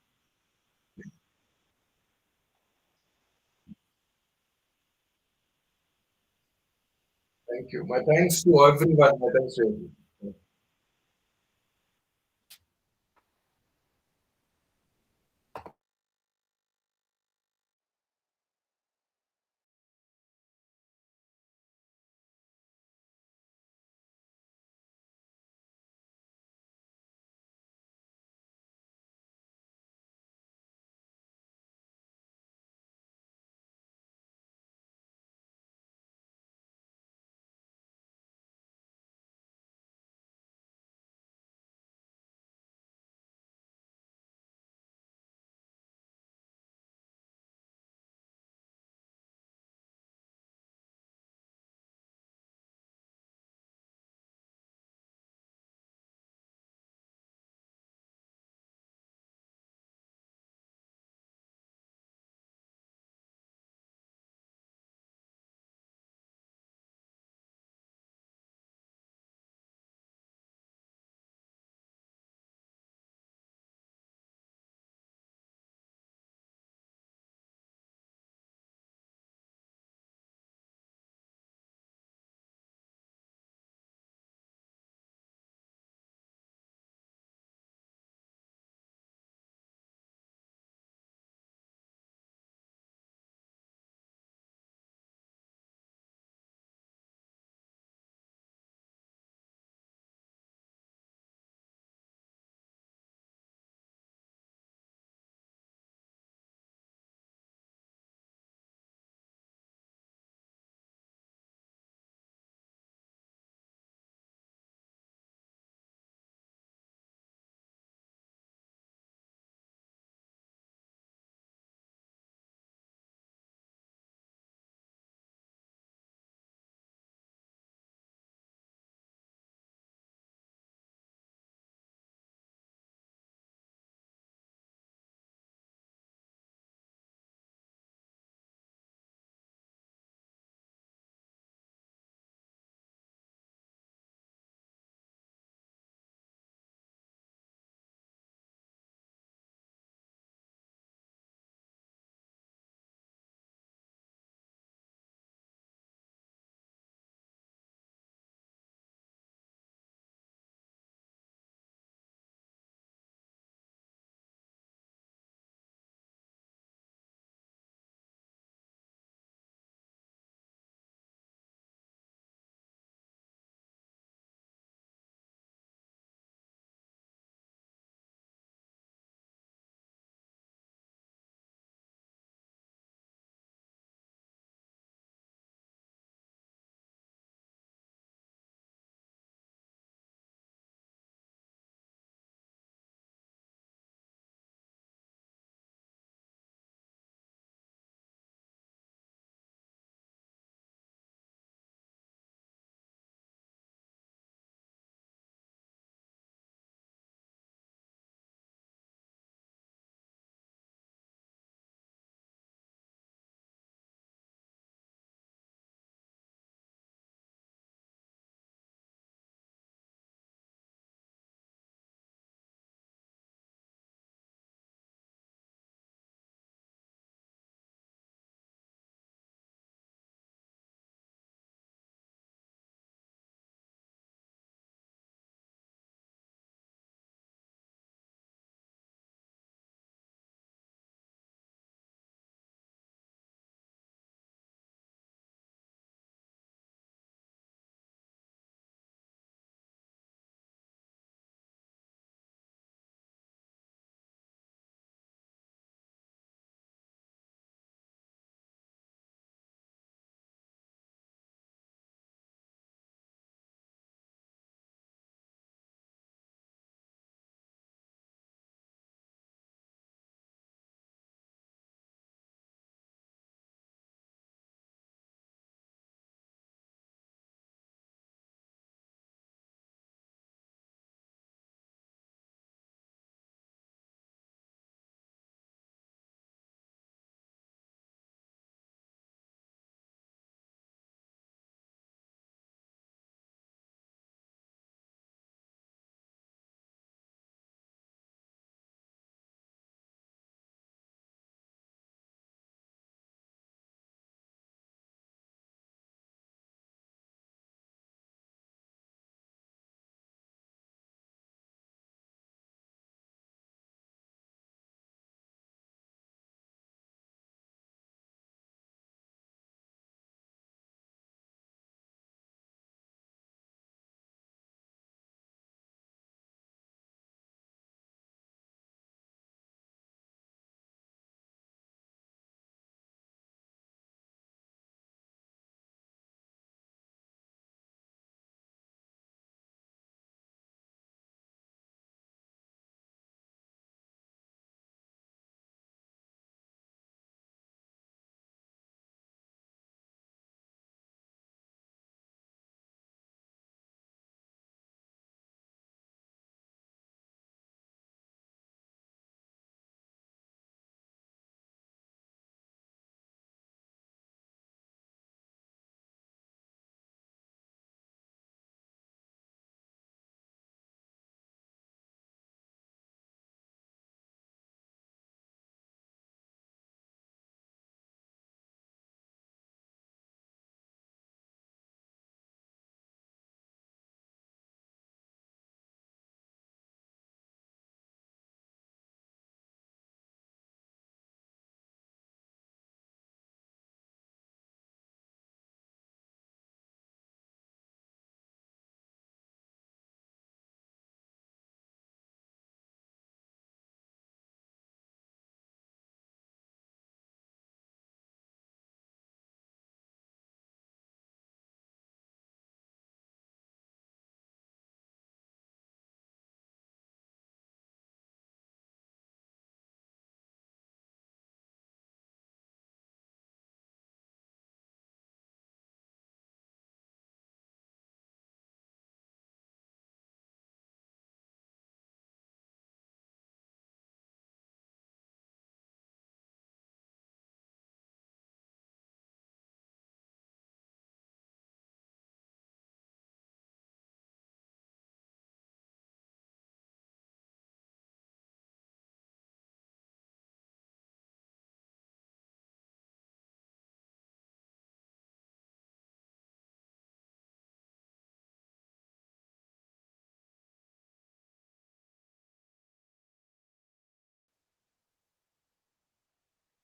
Thank you. My thanks to everyone. My thanks to everyone.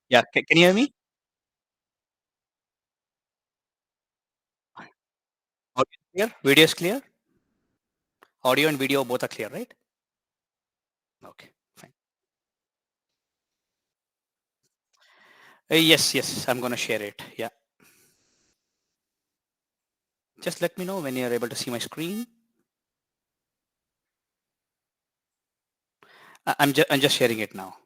Yeah, can you hear me? Audio is clear? Video is clear? Audio and video both are clear, right? Okay, fine. Yes, I'm gonna share it. Yeah. Just let me know when you're able to see my screen. I'm just sharing it now.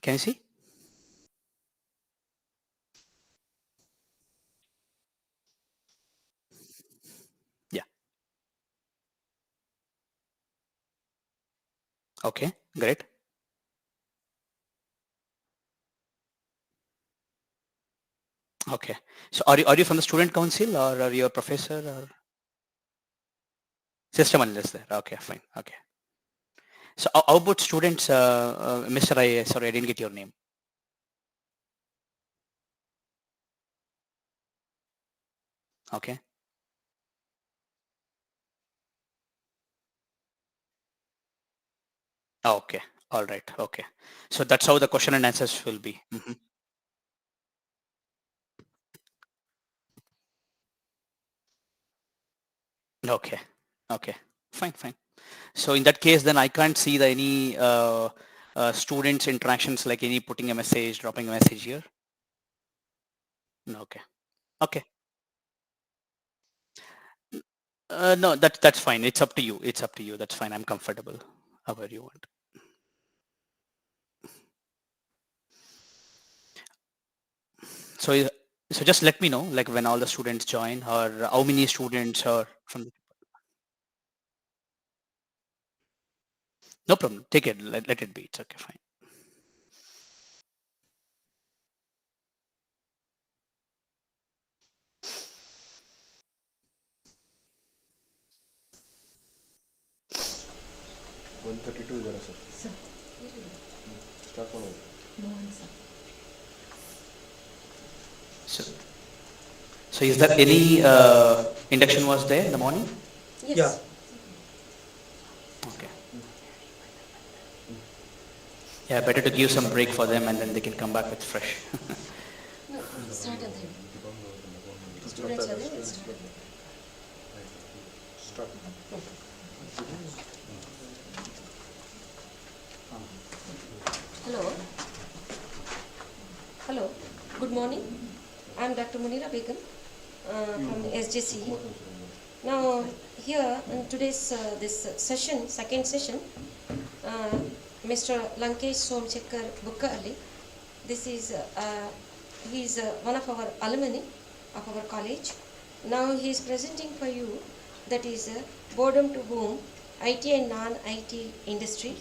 Can you see? Yeah. Okay, great. Okay. So are you from the student council or are you a professor or system analyst there? Okay, fine. Okay. So how about students, Mr. Sorry, I didn't get your name. Okay. Okay. All right. Okay. So that's how the question and answers will be. Okay. Okay. Fine. So in that case, then I can't see the any students interactions like any putting a message, dropping a message here. No, okay. Okay. No, that's fine. It's up to you. It's up to you. That's fine. I'm comfortable. However you want. So so just let me know like when all the students join or how many students are from. No problem. Take it. Let it be. It's okay. Fine. Sir. Mohan, sir. So so is there any induction was there in the morning? Yes. Okay. Yeah, better to give some break for them and then they can come back with fresh. No, start at them. Students are there, let's start. Hello. Hello. Good morning. I'm Dr. Munira Begum from SJC. Now, here in today's this session, second session, Mr. Lankesh Somchekkar Bukka, this is he is one of our alumni of our college. Now he is presenting for you that is boredom to boom, IT and non-IT industry.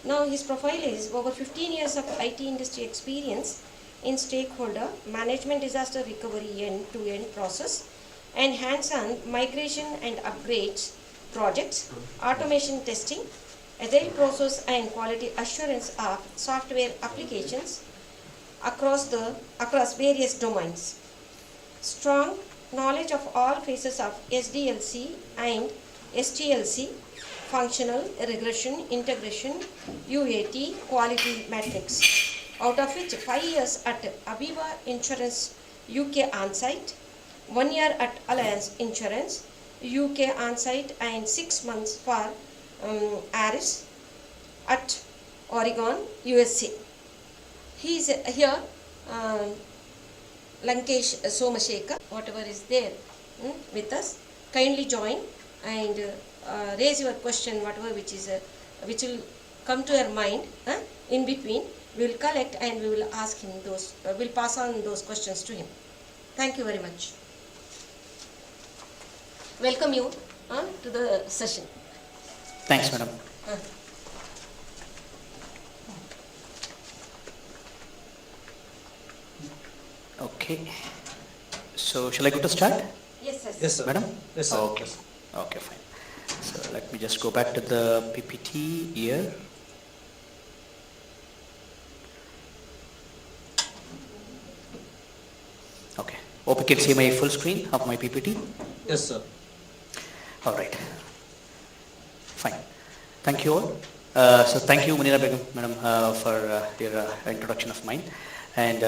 Now his profile is over 15 years of IT industry experience in stakeholder management, disaster recovery end-to-end process, and hands-on migration and upgrades projects, automation testing, agile process and quality assurance of software applications across various domains. Strong knowledge of all phases of SDLC and STLC, functional, regression, integration, UAT, quality metrics, out of which 5 years at Aviva Insurance UK on-site, 1 year at Alliance Insurance UK on-site, and 6 months for Aris at Oregon, USA. He is here, Lankesh Somashekar, whatever is there with us. Kindly join and raise your question, whatever which will come to your mind in between. We will collect and we will ask him those, we'll pass on those questions to him. Thank you very much. Welcome you to the session. Thanks, madam. Okay. So shall I go to start? Yes, yes. Yes, sir. Madam? Yes, sir. Okay. Okay, fine. So let me just go back to the PPT here. Okay. Hope you can see my full screen of my PPT. Yes, sir. All right. Fine. Thank you all. So thank you, Munira Begum, madam, for your introduction of mine. And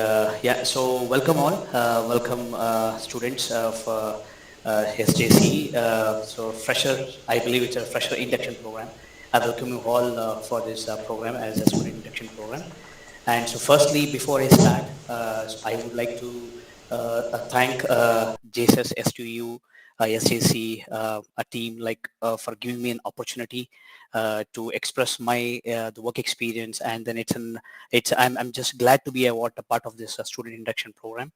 yeah, so welcome all. Welcome students of SJC. So fresher, I believe it's a fresher induction program. I welcome you all for this program as a student induction program. And so firstly, before I start, so I would like to thank JSS STU, SJC, a team for giving me an opportunity to express my the work experience, and then I'm just glad to be a part of this student induction program.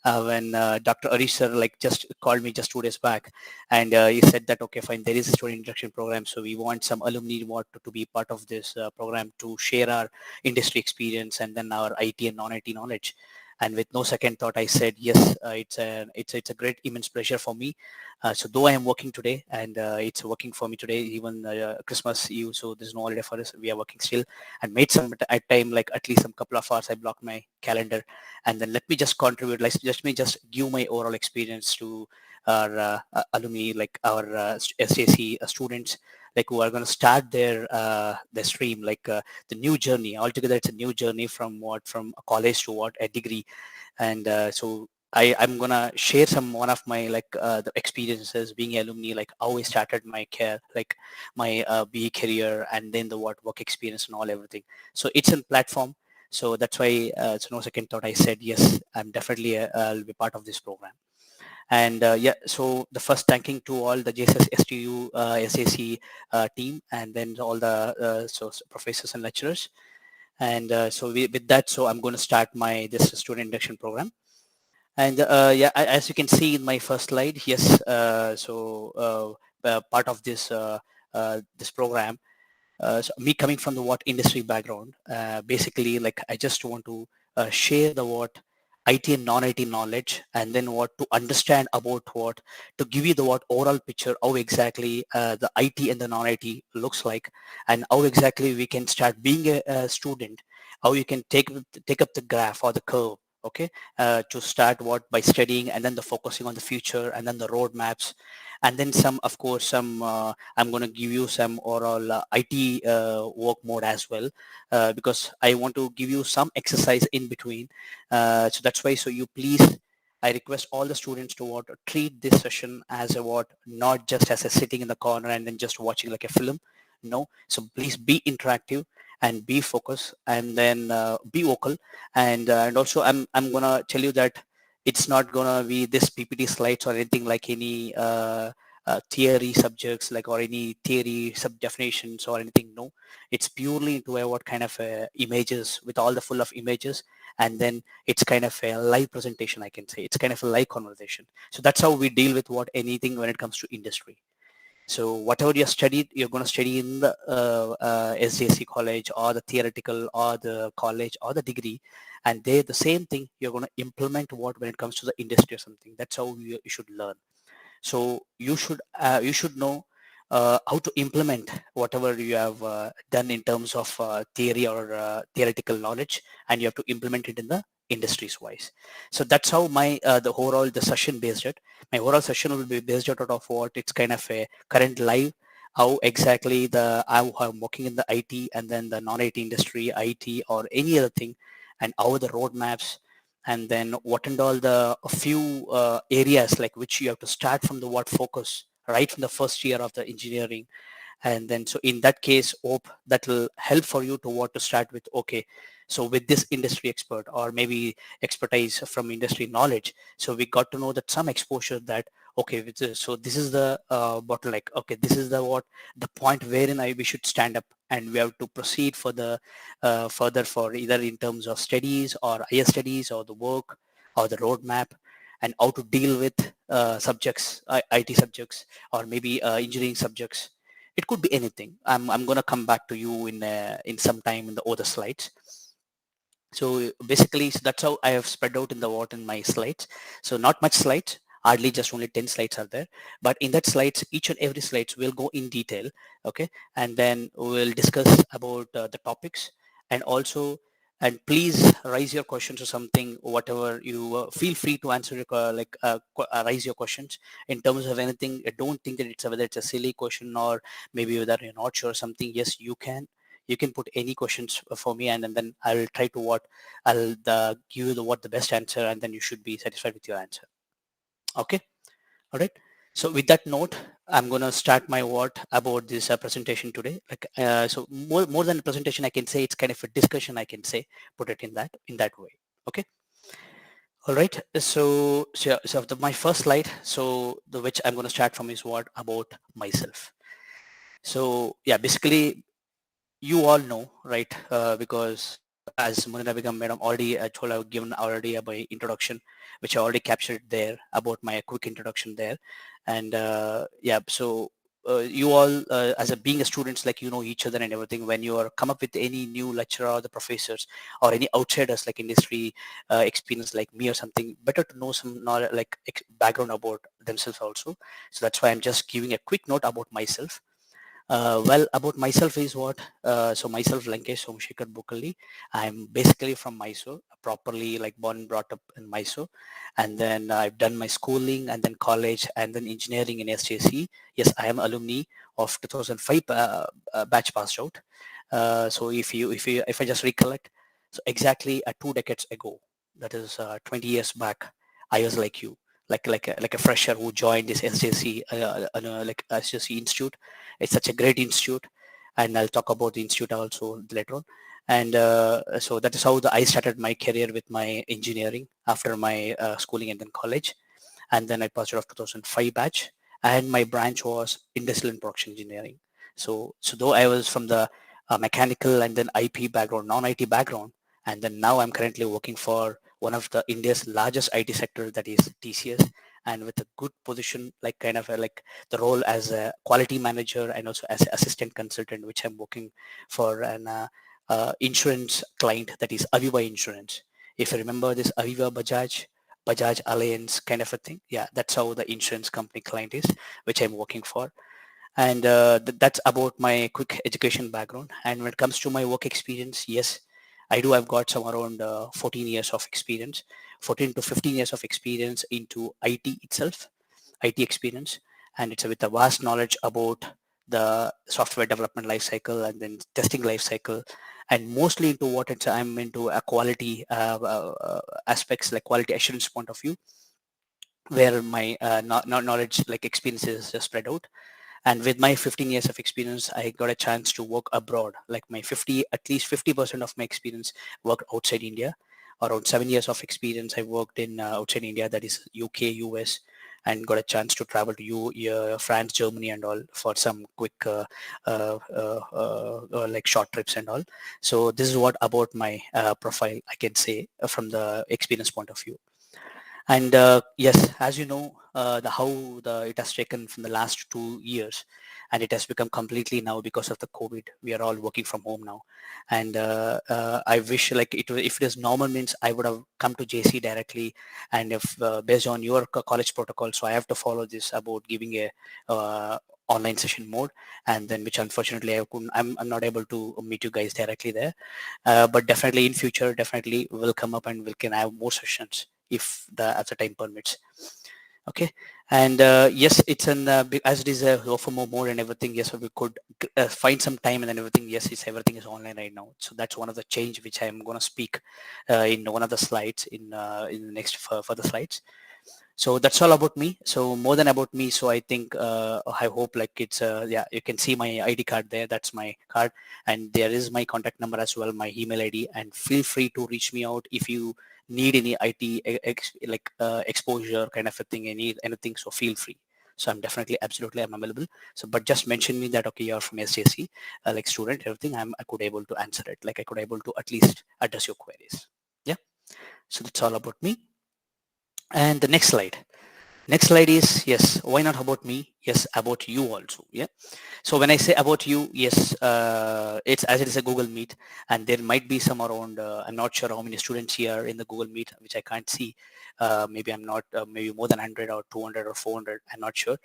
When Dr. Arish sir just called me just 2 days back, and he said that okay, fine, there is a student induction program, so we want some alumni to be part of this program to share our industry experience and then our IT and non-IT knowledge. And with no second thought, I said yes. It's a great immense pleasure for me. So though I am working today, and it's working for me today, even Christmas Eve, so there's no holiday for us. We are working still, and made some at time like at least some couple of hours. I blocked my calendar, and then let me just contribute. Like just me just give my overall experience to our alumni, like our SAC students, like who are going to start their stream, the new journey altogether. It's a new journey from a college to a degree. And so I'm gonna share one of my the experiences being alumni, like how I started my care, like my BE career, and then the work experience and all everything. So it's a platform. So that's why it's no second thought. I said yes, I'm definitely I'll be part of this program. And yeah, so the first thanking to all the JSS STU SAC team, and then all the professors and lecturers. And with that, so I'm going to start this student induction program. And yeah, as you can see in my first slide, yes, part of this program, so me coming from the industry background, basically like I just want to share the IT and non-IT knowledge, and then to understand about to give you the overall picture how exactly the IT and the non-IT looks like, and how exactly we can start being a student, how you can take up the graph or the curve, okay, to start by studying, and then the focusing on the future, and then the roadmaps, and then some, of course, some I'm going to give you some overall IT work mode as well, because I want to give you some exercise in between. So that's why, so you please, I request all the students to treat this session as not just as a sitting in the corner and then just watching like a film. No, so please be interactive and be focused, and then be vocal. And also I'm gonna tell you that it's not gonna be this PPT slides or anything like any theory subjects, like, or any theory sub definitions or anything. No, it's purely into what kind of images, with all the full of images, and then it's kind of a live presentation, I can say. It's kind of a live conversation. So that's how we deal with anything when it comes to industry. So whatever you studied, you're going to study in the SJC college, or the theoretical, or the college, or the degree, and they the same thing you're going to implement when it comes to the industry or something. That's how you should learn. So you should know how to implement whatever you have done in terms of theory or theoretical knowledge, and you have to implement it in the industries wise. So that's how the session based it. My overall session will be based out of it's kind of a current live, how exactly how I'm working in the IT and then the non-IT industry, IT or any other thing, and how the roadmaps, and then what and all the a few areas like which you have to start from the focus right from the first year of the engineering. And then so in that case, hope that will help for you to to start with. Okay, so with this industry expert, or maybe expertise from industry knowledge, so we got to know that some exposure that okay with this, so this is the bottleneck. Okay, this is the point wherein we should stand up, and we have to proceed for the further, for either in terms of studies or higher studies or the work or the roadmap, and how to deal with subjects, IT subjects, or maybe engineering subjects. It could be anything. I'm going to come back to you in some time in the other slides. So basically, so that's how I have spread out in in my slides. So not much slides, hardly just only 10 slides are there. But in that slides, each and every slides will go in detail, okay? And then we'll discuss about the topics, and also And please raise your questions or something, whatever you feel free to answer your, raise your questions in terms of anything. Don't think that it's whether it's a silly question or maybe whether you're not sure something. Yes, you can put any questions for me, and then I'll try to I'll give you the best answer, and then you should be satisfied with your answer. Okay. All right. So with that note, I'm going to start my word about this presentation today. So more than a presentation, I can say it's kind of a discussion. I can say put it in that way. Okay. All right. So my first slide. So the which I'm going to start from is what about myself. So yeah, basically you all know, right? Because as Munira Begum Madam already told, I've given already a my introduction, which I already captured there about my quick introduction there, and yeah, so. You all, as a being a students, like you know each other and everything. When you are come up with any new lecturer or the professors or any outsiders like industry experience like me or something, better to know some knowledge, like background about themselves also. So that's why I'm just giving a quick note about myself. Well, about myself is what? So myself, Lankesh Somshekar Bukali. I'm basically from Mysore, properly like born and brought up in Mysore. And then I've done my schooling and then college and then engineering in SJC. Yes, I am alumni of 2005 batch passed out. So if I just recollect, so exactly 2 decades ago, that is 20 years back, I was like you, like a fresher who joined this SJC, like SJC Institute. It's such a great institute, and I'll talk about the institute also later on. And so that is how I started my career with my engineering after my schooling and then college. And then I passed out of 2005 batch, and my branch was industrial and production engineering. So though I was from the mechanical and then IP background, non-IT background, and then now I'm currently working for one of the India's largest IT sector, that is TCS, and with a good position, like kind of like the role as a quality manager and also as an assistant consultant, which I'm working for an insurance client, that is Aviva Insurance. If you remember this Aviva Bajaj Alliance kind of a thing. Yeah, that's how the insurance company client is, which I'm working for. And that's about my quick education background. And when it comes to my work experience, yes, I do. I've got some around 14 years of experience, 14 to 15 years of experience into IT itself, IT experience, and it's with a vast knowledge about the software development lifecycle and then testing lifecycle, and mostly into what I'm into a quality aspects like quality assurance point of view, where my knowledge like experiences are spread out. And with my 15 years of experience, I got a chance to work abroad. Like my 50, at least 50% of my experience worked outside India. Around 7 years of experience, I worked in outside India, that is UK, US, and got a chance to travel to France, Germany, and all for some quick like short trips and all. So this is what about my profile I can say from the experience point of view. And yes, as you know, it has taken from the last 2 years, and it has become completely now because of the COVID. We are all working from home now, and I wish like if it is normal means I would have come to JC directly, and if based on your college protocol, so I have to follow this about giving a online session mode, and then which unfortunately I'm not able to meet you guys directly there, but definitely in future, definitely will come up and we can have more sessions if the time permits. Okay. And yes, it's as it is a offer more and everything. Yes, we could find some time and then everything. Yes, it's everything is online right now. So that's one of the change which I'm going to speak in one of the slides in the next further slides. So that's all about me. So more than about me, so I think I hope like it's yeah, you can see my ID card there. That's my card, and there is my contact number as well, my email ID, and feel free to reach me out if you need any IT exposure kind of a thing, anything. So feel free. So I'm definitely absolutely I'm available. So but just mention me that okay, you're from SJC like student, everything. I could able to answer it, like I could able to at least address your queries. Yeah. So that's all about me. And the next slide. Next slide is, yes, why not about me? Yes, about you also. Yeah. So when I say about you, yes, it's as it is a Google Meet, and there might be some around, I'm not sure how many students here in the Google Meet, which I can't see. Maybe I'm not, maybe more than 100 or 200 or 400. I'm not sure.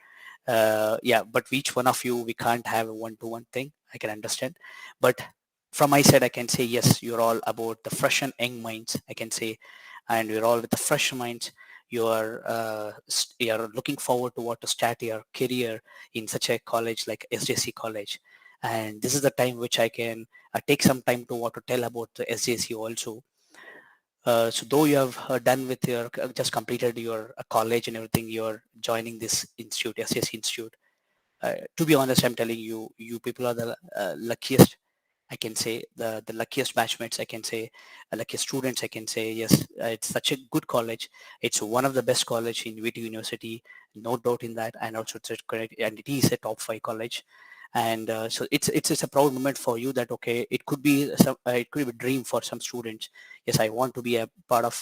Yeah, but each one of you, we can't have a one-to-one thing. I can understand. But from my side, I can say yes, you're all about the fresh and young minds, I can say, and we're all with the fresh minds. You're looking forward to what to start your career in such a college like SJC college, and this is the time which I can take some time to what to tell about the SJC also. So though you have done with your just completed your college and everything, you're joining this institute, SJC institute. To be honest, I'm telling you, you people are the luckiest, I can say, the luckiest batchmates, I can say, luckiest students, I can say. Yes, it's such a good college. It's one of the best college in VT University, no doubt in that. And also it's a correct, and it is a top 5 college. And so it's a proud moment for you that okay, it could be it could be a dream for some students. Yes, I want to be a part of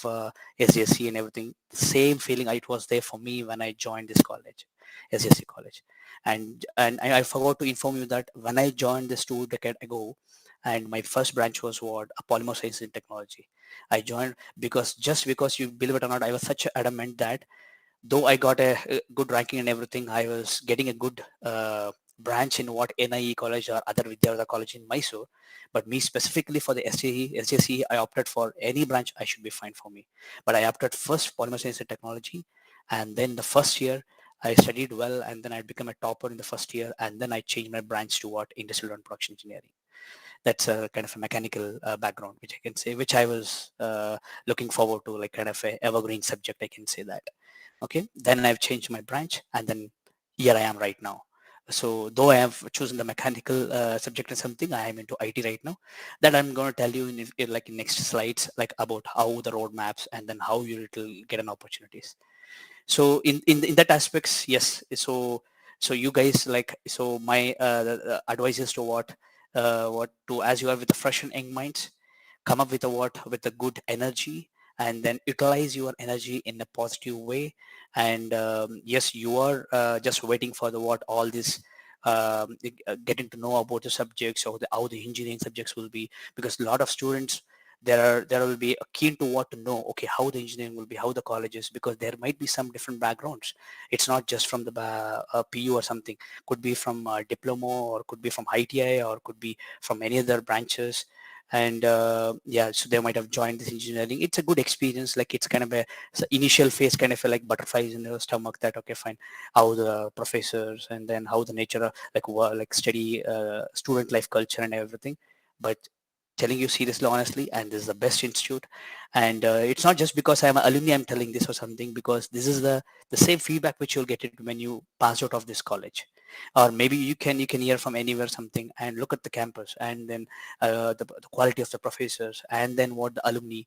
SJC and everything. The same feeling it was there for me when I joined this college, SJC college. And I forgot to inform you that when I joined this 2 decades ago, and my first branch was what, a polymer science and technology. I joined because, just because, you believe it or not, I was such adamant that though I got a good ranking and everything, I was getting a good branch in what NIE college or other Vidyardha college in Mysore. But me specifically for the SJC, I opted for any branch I should be fine for me. But I opted first polymer science and technology, and then the first year I studied well, and then I became a topper in the first year, and then I changed my branch to what, industrial and production engineering. That's a kind of a mechanical background, which I can say, which I was looking forward to, like kind of a evergreen subject, I can say that. Okay, then I've changed my branch, and then here I am right now. So though I have chosen the mechanical subject and something, I am into IT right now. That I'm going to tell you like in next slides, like about how the roadmaps and then how you will get an opportunities. So in that aspects, yes. So you guys, like, so my advice is to what to, as you are with the fresh and young minds, come up with a what, with a good energy, and then utilize your energy in a positive way. And yes, you are just waiting for the what, all this getting to know about the subjects, or how the engineering subjects will be, because a lot of students, there will be keen to what to know, okay, how the engineering will be, how the college is, because there might be some different backgrounds. It's not just from the PU or something, could be from diploma, or could be from ITI, or could be from any other branches. And yeah, so they might have joined this engineering. It's a good experience, like it's kind of a, initial phase, kind of a, like butterflies in your stomach, that okay, fine, how the professors, and then how the nature of, like like study student life culture and everything. But telling you seriously, honestly, and this is the best institute. And it's not just because I'm an alumni I'm telling this or something, because this is the same feedback which you'll get it when you pass out of this college. Or maybe you can hear from anywhere something, and look at the campus, and then the quality of the professors, and then what the alumni,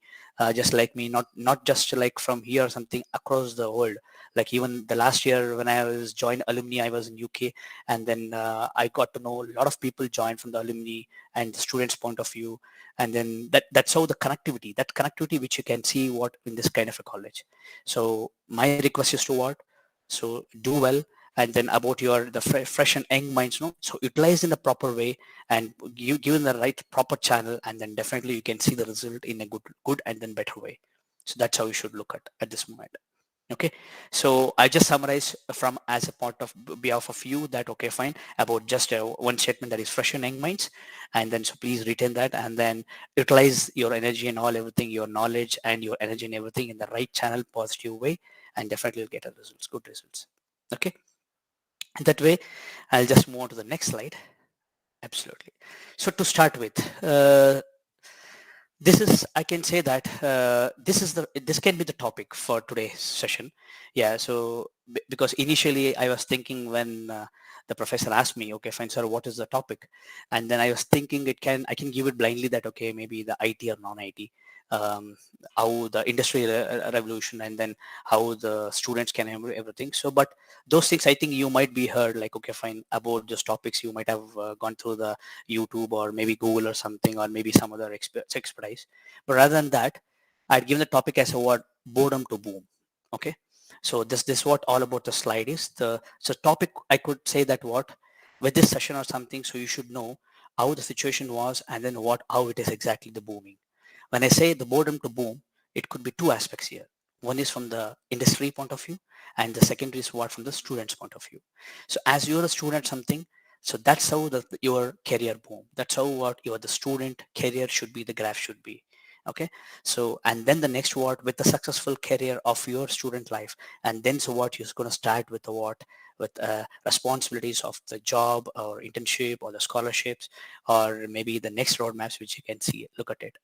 just like me, not just like from here or something, across the world. Like even the last year when I was joined alumni, I was in UK, and then I got to know a lot of people joined from the alumni and the students' point of view. And then that's how the connectivity which you can see what in this kind of a college. So my request is to what, so do well. And then about your the fresh and young minds, no, so utilize in a proper way, and given the right proper channel, and then definitely you can see the result in a good and then better way. So that's how you should look at this moment. Okay, so I just summarize from as a part of behalf of you that okay, fine, about just one statement, that is fresh and young minds. And then so please retain that, and then utilize your energy and all everything, your knowledge and your energy and everything in the right channel, positive way, and definitely you'll get a results, good results. Okay, that way I'll just move on to the next slide. Absolutely. So to start with, this is, I can say that this can be the topic for today's session. Yeah, so because initially I was thinking when the professor asked me, okay, fine, sir, what is the topic? And then I was thinking I can give it blindly, that okay, maybe the IT or non-IT, um, how the industrial revolution, and then how the students can have everything. So but those things, I think you might be heard, like okay, fine, about those topics you might have gone through the YouTube or maybe Google or something, or maybe some other expertise. But rather than that, I'd given the topic as a word, boredom to boom. Okay. So this what all about the slide is. So topic, I could say that what, with this session or something, so you should know how the situation was, and then what, how it is exactly the booming. When I say the boredom to boom, it could be two aspects here. One is from the industry point of view, and the second is what, from the student's point of view. So as you're a student something, So that's how your career boom. That's how what your the student career should be. The graph should be. Okay. So and then the next what with the successful career of your student life, and then so what you're going to start with the what with responsibilities of the job or internship or the scholarships or maybe the next roadmaps which you can see. Look at it.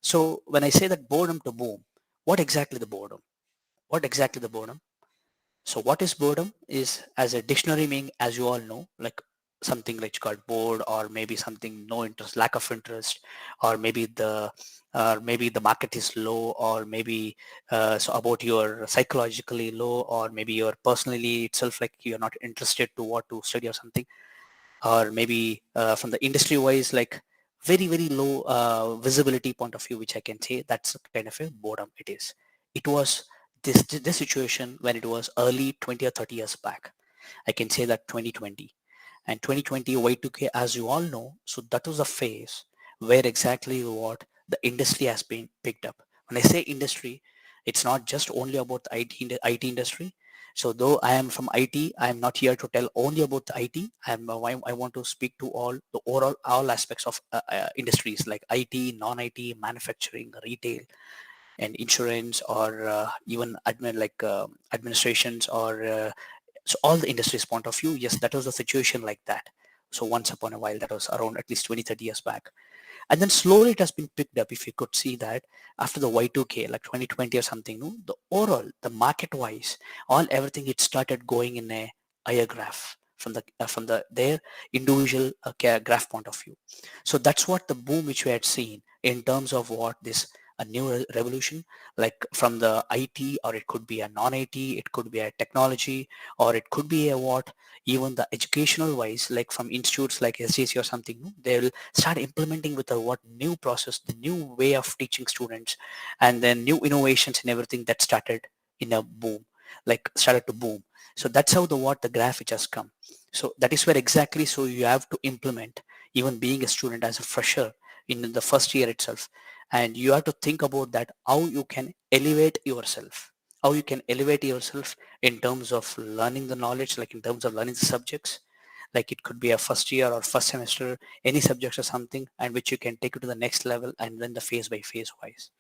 So when I say that boredom to boom, what exactly the boredom? What exactly the boredom? So what is boredom is as a dictionary meaning, as you all know, like something like called bored or maybe something no interest, lack of interest, or maybe the market is low or maybe so about your psychologically low or maybe you're personally itself like you're not interested to what to study or something or maybe from the industry wise like very low visibility point of view which I can say that's kind of a boredom it is. It was this situation when it was early 20 or 30 years back. I can say that 2020 and 2020 Y2K as you all know. So that was a phase where exactly what the industry has been picked up. When I say industry, it's not just only about the IT industry. So though I am from IT, I am not here to tell only about the IT. I want to speak to all the overall all aspects of industries like IT, non-IT, manufacturing, retail, and insurance, or even administrations, or so all the industry's point of view. Yes, that was a situation like that. So once upon a while, that was around at least 20, 30 years back. And then slowly it has been picked up. If you could see that after the Y2K, like 2020 or something, no, the overall, the market wise, all everything, it started going in a higher graph from the their individual graph point of view. So that's what the boom which we had seen in terms of what this a new revolution, like from the IT, or it could be a non-IT, it could be a technology, or it could be a what, even the educational wise, like from institutes like SJC or something, no, they'll start implementing with a what new process, the new way of teaching students, and then new innovations and everything that started in a boom, like started to boom. So that's how the what the graph which has come. So that is where exactly, so you have to implement, even being a student as a fresher in the first year itself, and you have to think about that how you can elevate yourself, how you can elevate yourself in terms of learning the knowledge, like in terms of learning the subjects, like it could be a first year or first semester, any subjects or something, and which you can take it to the next level, and then the phase by phase wise.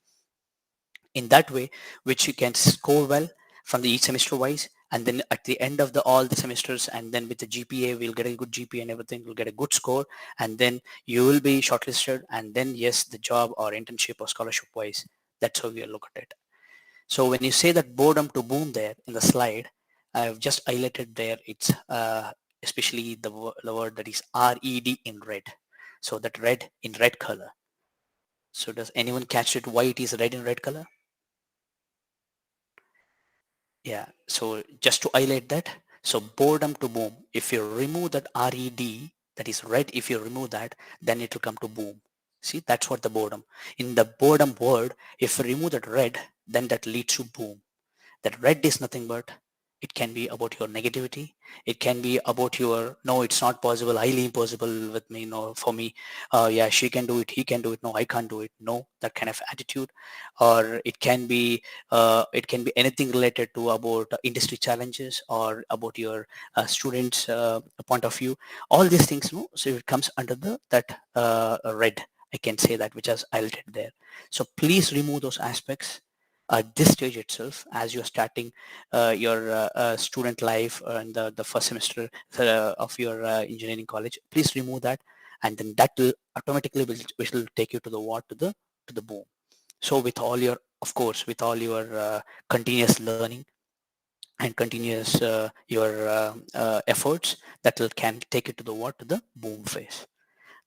In that way, which you can score well from the each semester wise, and then at the end of the all the semesters, and then with the GPA, we'll get a good GPA and everything, we'll get a good score, and then you will be shortlisted, and then yes, the job or internship or scholarship wise, that's how we look at it. So when you say that boredom to boom there in the slide, I've just highlighted there, it's especially the word that is RED in red. So that red in red color. So does anyone catch it why it is red in red color? Yeah. So just to highlight that, so boredom to boom, if you remove that RED, that is red, if you remove that, then it will come to boom. See, that's what the boredom. In the boredom word, if you remove that red, then that leads to boom. That red is nothing but, it can be about your negativity, it can be about your no, it's not possible, highly impossible with me, no, for me, yeah, she can do it, he can do it, no, I can't do it, no, that kind of attitude. Or it can be anything related to about industry challenges or about your students point of view, all these things, no, so it comes under the that red, I can say that, which is highlighted there. So please remove those aspects at this stage itself, as you're starting your student life in the first semester of your engineering college. Please remove that, and then that will automatically which will take you to the what, to the boom. So with all your, of course, with all your continuous learning and continuous your efforts, that will can take you to the what, to the boom phase.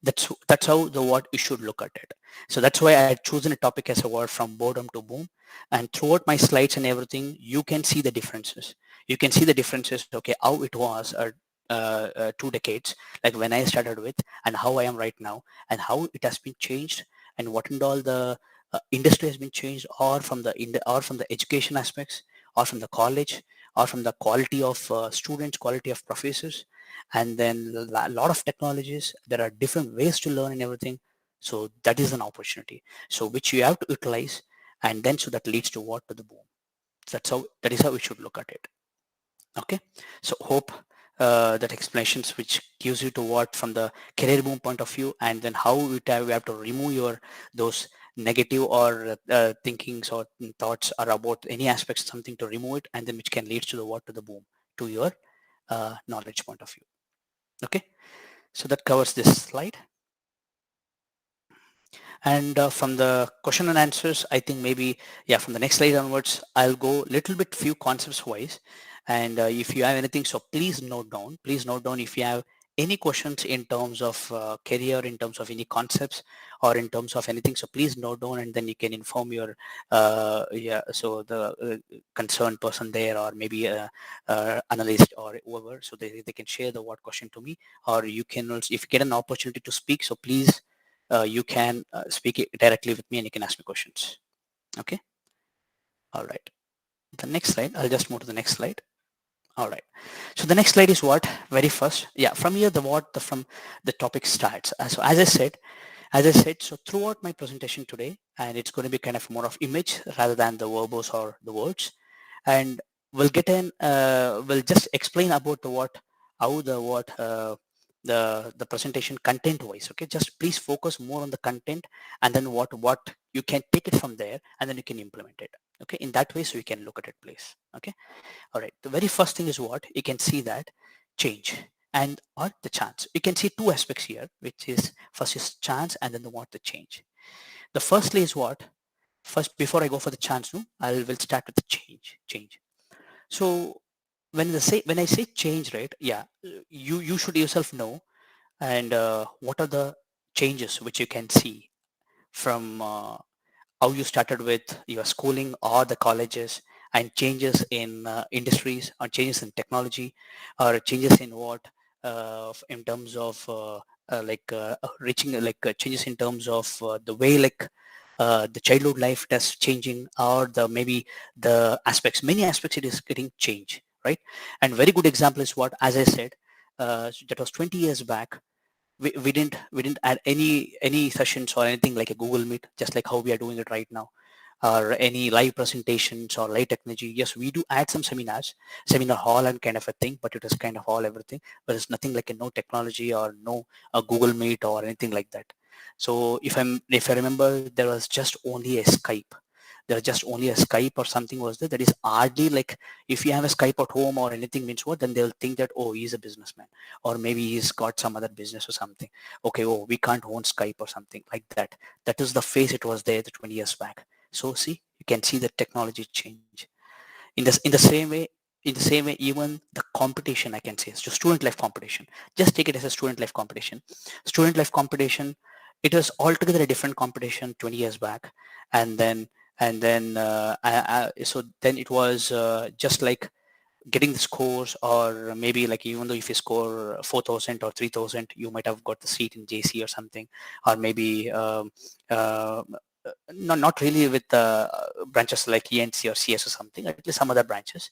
That's how the what you should look at it. So that's why I had chosen a topic as a word from boredom to boom. And throughout my slides and everything, you can see the differences. You can see the differences, okay, how it was 2 decades, like when I started with, and how I am right now, and how it has been changed, and what and all the industry has been changed, or from or from the education aspects, or from the college, or from the quality of students, quality of professors, and then a lot of technologies. There are different ways to learn and everything. So that is an opportunity, so which you have to utilize, and then so that leads to what, to the boom. That is how we should look at it. Okay. So hope that explanations which gives you to what from the career boom point of view, and then how we have to remove your those negative or thinkings or thoughts are about any aspects, something to remove it, and then which can lead to the what to the boom to your knowledge point of view. Okay, so that covers this slide. And from the question and answers, I think maybe, yeah, from the next slide onwards, I'll go little bit few concepts wise. And if you have anything, so please note down. Please note down if you have any questions in terms of career, in terms of any concepts, or in terms of anything. So please note down, and then you can inform your, yeah, so the concerned person there, or maybe a, analyst or whoever, so they can share the what question to me, or you can also, if you get an opportunity to speak, so please you can speak it directly with me and you can ask me questions. Okay. All right. The next slide, I'll just move to the next slide. All right. So the next slide is what? Very first. Yeah. From here, from the topic starts. So as I said, so throughout my presentation today, and it's going to be kind of more of image rather than the verbose or the words. And we'll just explain about the what, how the what, the presentation content wise. Okay, just please focus more on the content, and then what you can take it from there, and then you can implement it. Okay, in that way, so you can look at it, please. Okay, all right. The very first thing is what you can see, that change and or the chance. You can see two aspects here, which is first is chance, and then the what, the change. The firstly is what, first before I go for the chance, no, will start with the change. So when I say change, right? Yeah, you should yourself know, and what are the changes which you can see from how you started with your schooling or the colleges, and changes in industries, or changes in technology, or changes in what, in terms of reaching, changes in terms of the way, the childhood life that's changing, or the maybe the aspects, many aspects it is getting changed, right? And very good example is what, as I said, that was 20 years back. We didn't add any sessions or anything like a Google Meet, just like how we are doing it right now, or any live presentations or live technology. Yes, we do add some seminars, seminar hall and kind of a thing, but it is kind of all everything. But it's nothing like a no technology or no Google Meet or anything like that. So if I remember, there was just only a Skype. There was just only a Skype or something was there. That is hardly like, if you have a Skype at home or anything means what, then they'll think that, oh, he's a businessman, or maybe he's got some other business or something. Okay, oh, we can't own Skype or something like that. That is the phase it was there the 20 years back. So see, you can see the technology change. In the same way, even the competition, I can say, so student life competition. Just take it as a student life competition. Student life competition, it was altogether a different competition 20 years back, and then so then it was just like getting the scores, or maybe like, even though if you score 4,000 or 3,000, you might have got the seat in JC or something, or maybe not really with branches like ENC or CS or something, at least some other branches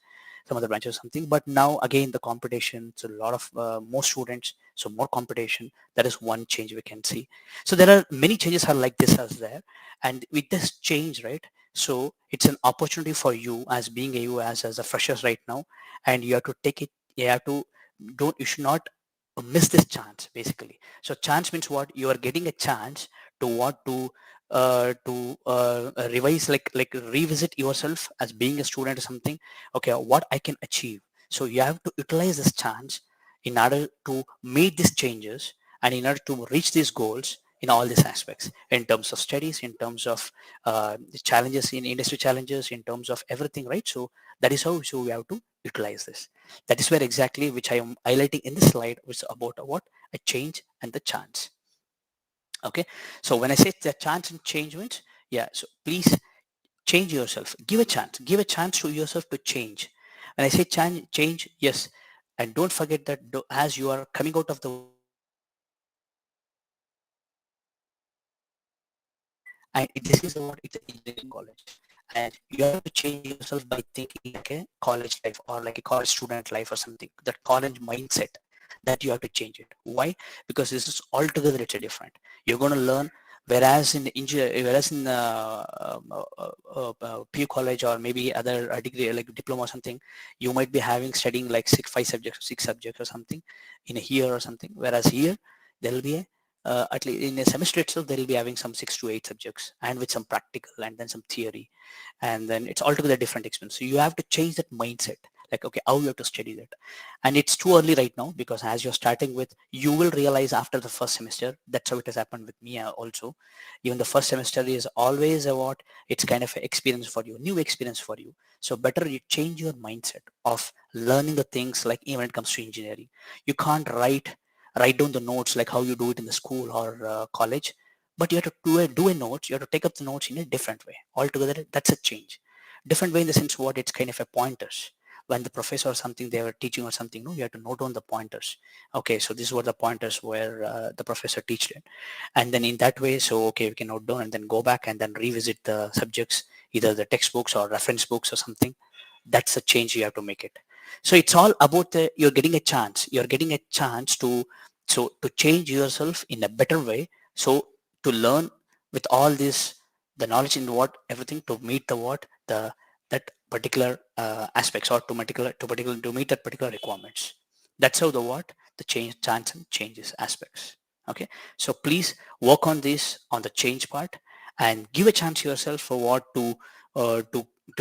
or something. But now again, the competition, so a lot of more students, so more competition. That is one change we can see. So there are many changes are like this as there, and with this change, right? So it's an opportunity for you as being as a freshers right now, and you have to take it. You have to don't you should not miss this chance basically. So chance means what, you are getting a chance to what to revise, like revisit yourself as being a student or something. Okay, what I can achieve. So you have to utilize this chance in order to make these changes, and in order to reach these goals in all these aspects, in terms of studies, in terms of the challenges in industry challenges, in terms of everything, right? So that is how, so we have to utilize this. That is where exactly which I am highlighting in this slide, which is about what, a change and the chance. Okay, so when I say the chance and change means, yeah, so please change yourself, give a chance to yourself to change. When I say change, yes, and don't forget that as you are coming out of the and this is what, it's an engineering college, and you have to change yourself by thinking like a college life, or like a college student life or something, that college mindset, that you have to change it. Why? Because this is altogether, it's a different, you're going to learn Whereas in whereas in PU college or maybe other degree like diploma or something, you might be having studying like 5 subjects or 6 subjects or something in a year or something. Whereas here there will be a at least in a semester itself there will be having some 6 to 8 subjects and with some practical and then some theory, and then it's altogether different experience. So you have to change that mindset, like okay, how you have to study that. And it's too early right now, because as you're starting with, you will realize after the first semester. That's how it has happened with me also. Even the first semester is always a what, it's kind of an experience for you, new experience for you. So better you change your mindset of learning the things, like even when it comes to engineering. You can't write down the notes like how you do it in the school or college, but you have to do a notes, you have to take up the notes in a different way altogether. That's a change. Different way in the sense what, it's kind of a pointers. When the professor or something they were teaching or something, no, you have to note down the pointers. Okay, so these were the pointers where the professor teached it. And then in that way, so okay, we can note down and then go back and then revisit the subjects, either the textbooks or reference books or something. That's a change you have to make it. So it's all about the, you're getting a chance to, so to change yourself in a better way. So to learn with all this, the knowledge in what everything, to meet the what, the that particular aspects, or to meet that particular requirements. That's how the what, the change chance and changes aspects. Okay, so please work on this, on the change part, and give a chance yourself for what to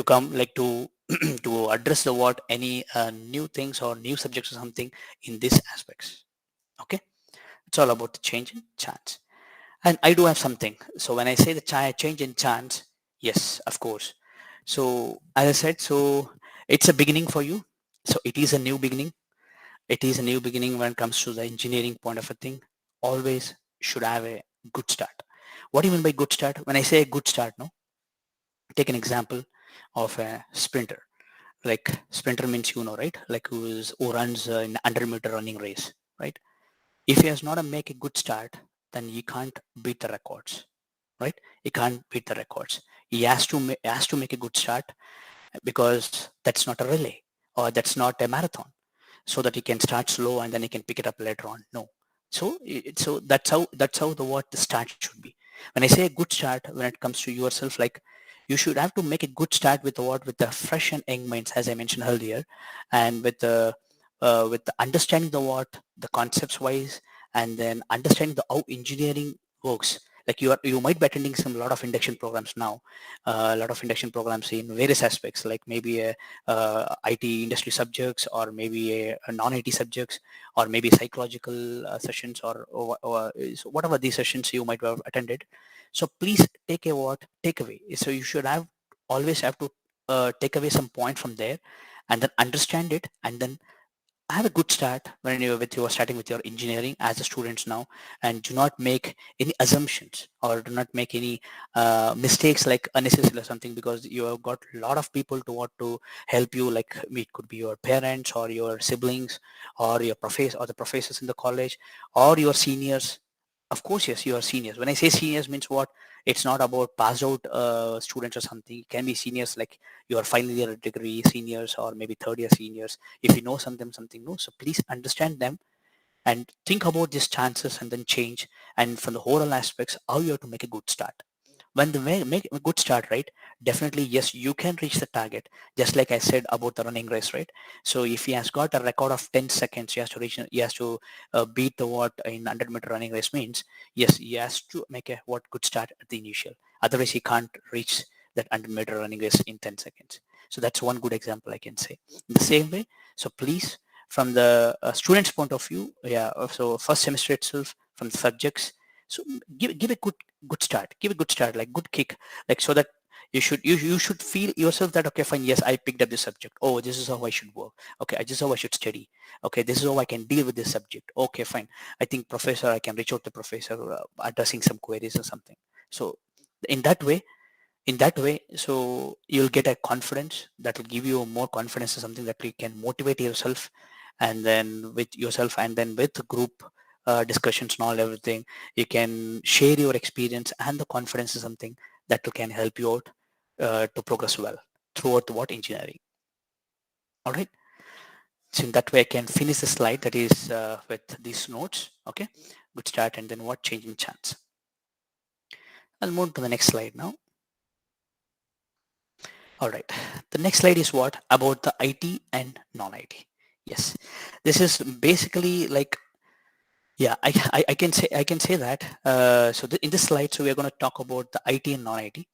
come like to to address the what, any new things or new subjects or something in these aspects. Okay, it's all about the change in chance. And I do have something. So when I say the change in chance, yes, of course. So as I said, so it's a beginning for you. So it is a new beginning. It is a new beginning when it comes to the engineering point of a thing. Always should have a good start. What do you mean by good start? When I say a good start, no, take an example of a sprinter. Like sprinter means, you know, right? Like who runs in 100-meter running race, right? If he has not a make a good start, then he can't beat the records, right? He can't beat the records. He has to make a good start, because that's not a relay, or that's not a marathon, so that he can start slow and then he can pick it up later on. No. So so that's how the what the start should be. When I say a good start, when it comes to yourself, like you should have to make a good start with the what, with the fresh and young minds, as I mentioned earlier, and with the understanding the what, the concepts wise, and then understanding the how engineering works. Like you might be attending some lot of induction programs now, a lot of induction programs in various aspects, like maybe a IT industry subjects, or maybe a non-IT subjects, or maybe psychological sessions, or so whatever these sessions you might have attended. So please take a what, take away. So you should have always have to take away some point from there, and then understand it, and then have a good start when you are starting with your engineering as a students now, and do not make any assumptions, or do not make any mistakes like unnecessary or something, because you have got a lot of people to want to help you, like it could be your parents or your siblings, or your professor, or the professors in the college, or your seniors. Of course, yes, your seniors. When I say seniors means what, it's not about passed out students or something. It can be seniors like your final year degree seniors, or maybe third year seniors. If you know something new, so please understand them, and think about these chances, and then change, and from the whole aspects, how you have to make a good start. When the make a good start, right, definitely yes, you can reach the target. Just like I said about the running race, right? So if he has got a record of 10 seconds, he has to reach, he has to beat the what in 100-meter running race means, yes, he has to make a what good start at the initial. Otherwise he can't reach that 100-meter running race in 10 seconds. So that's one good example I can say. In the same way, so please, from the student's point of view, yeah, so first semester itself, from the subjects, so give a good start, give a good start, like good kick, like so that you should feel yourself that okay, fine, yes, I picked up this subject. Oh, this is how I should work. Okay, this is how I should study. Okay, this is how I can deal with this subject. Okay, fine, I think professor, I can reach out to professor addressing some queries or something. So in that way, so you'll get a confidence that will give you more confidence, or something that you can motivate yourself, and then with yourself, and then with group discussions and all everything, you can share your experience, and the confidence is something that can help you out to progress well throughout what engineering. All right, so in that way I can finish the slide, that is with these notes. Okay, good start, and then what changing chance. I'll move to the next slide now. All right. The next slide is what about the IT and non-IT. Yes, this is basically like, yeah, I can say that. So in this slide, so we're going to talk about the IT and non-IT.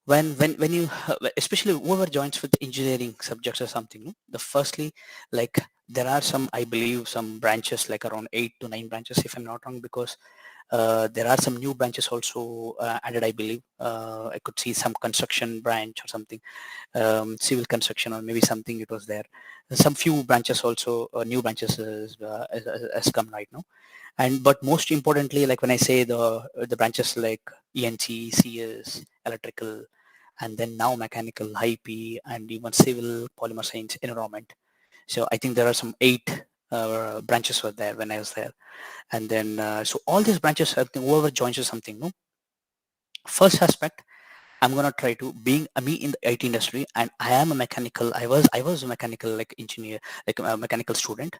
When you especially whoever joins with engineering subjects or something, no? The firstly, like there are some, I believe, some branches, like around 8 to 9 branches, if I'm not wrong, because there are some new branches also added, I believe. I could see some construction branch or something, civil construction, or maybe something it was there. Some few branches also, new branches has come right now. And but most importantly, like when I say the branches like ENT, CS, electrical, and then now mechanical, IP, and even civil, polymer science, environment. So I think there are some 8 branches were there when I was there. And then so all these branches, I think whoever joins or something, no. First aspect, I'm gonna try to being me in the IT industry, and I am a mechanical. I was a mechanical like engineer, like a mechanical student.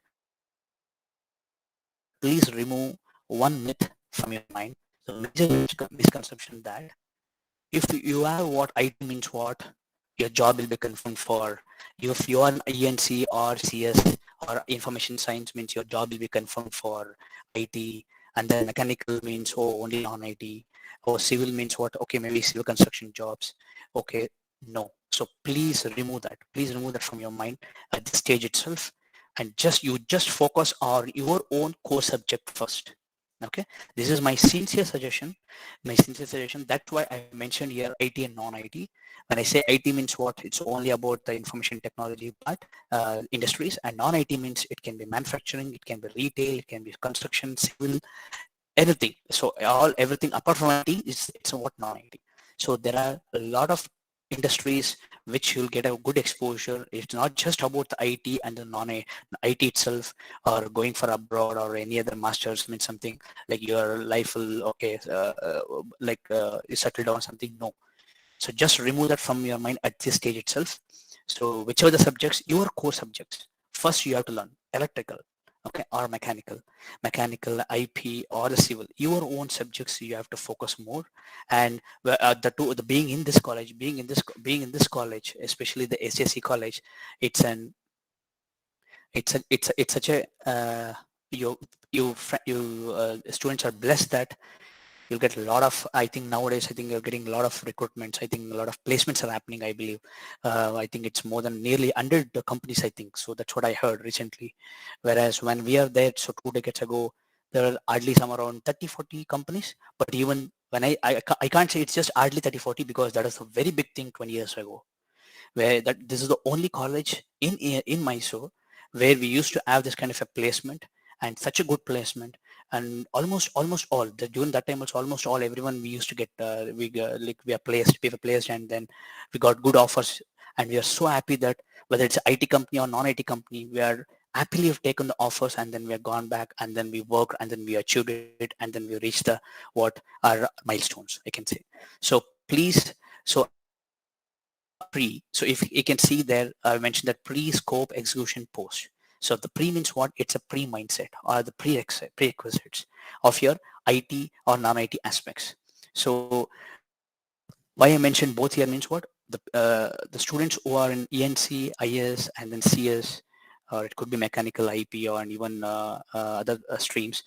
Please remove one myth from your mind. The major misconception that if you have what IT means what, your job will be confirmed for. If you are an ENC or CS or information science means your job will be confirmed for IT, and then mechanical means oh only non-IT, or civil means what, okay, maybe civil construction jobs. Okay, no. So please remove that. Please remove that from your mind at this stage itself, and just focus on your own core subject first. Okay, this is my sincere suggestion. That's why I mentioned here IT and non-IT. When I say IT means what, it's only about the information technology part, industries, and non-IT means it can be manufacturing, it can be retail, it can be construction, civil, anything. So everything apart from IT is it's what non-IT. So there are a lot of industries which you'll get a good exposure. It's not just about the IT and the non-IT itself, or going for abroad or any other masters means something like your life will okay you settle down something. No, so just remove that from your mind at this stage itself. So whichever the subjects, your core subjects, first you have to learn electrical, okay, or mechanical, IP, or the civil. Your own subjects you have to focus more. And the being in this college, especially the SSC college, it's an it's such a you students are blessed that you'll get a lot of, I think nowadays, I think you're getting a lot of recruitments. I think a lot of placements are happening, I believe. I think it's more than nearly 100 companies, I think. So that's what I heard recently. Whereas when we are there, so 2 decades ago, there were hardly some around 30, 40 companies. But even when I can't say it's just hardly 30, 40 because that was a very big thing 20 years ago, where that this is the only college in Mysore where we used to have this kind of a placement, and such a good placement. And almost all during that time also, almost all everyone we used to get we were placed, and then we got good offers. And we are so happy that whether it's IT company or non-IT company, we are happily have taken the offers, and then we have gone back, and then we worked, and then we achieved it, and then we reached the what our milestones, I can say. So please, so pre. So if you can see there, I mentioned that pre-scope execution post. So the pre means what? It's a pre-mindset or the prerequisites of your IT or non-IT aspects. So why I mentioned both here means what? The students who are in ENC, IS, and then CS, or it could be mechanical, IP, or even other streams,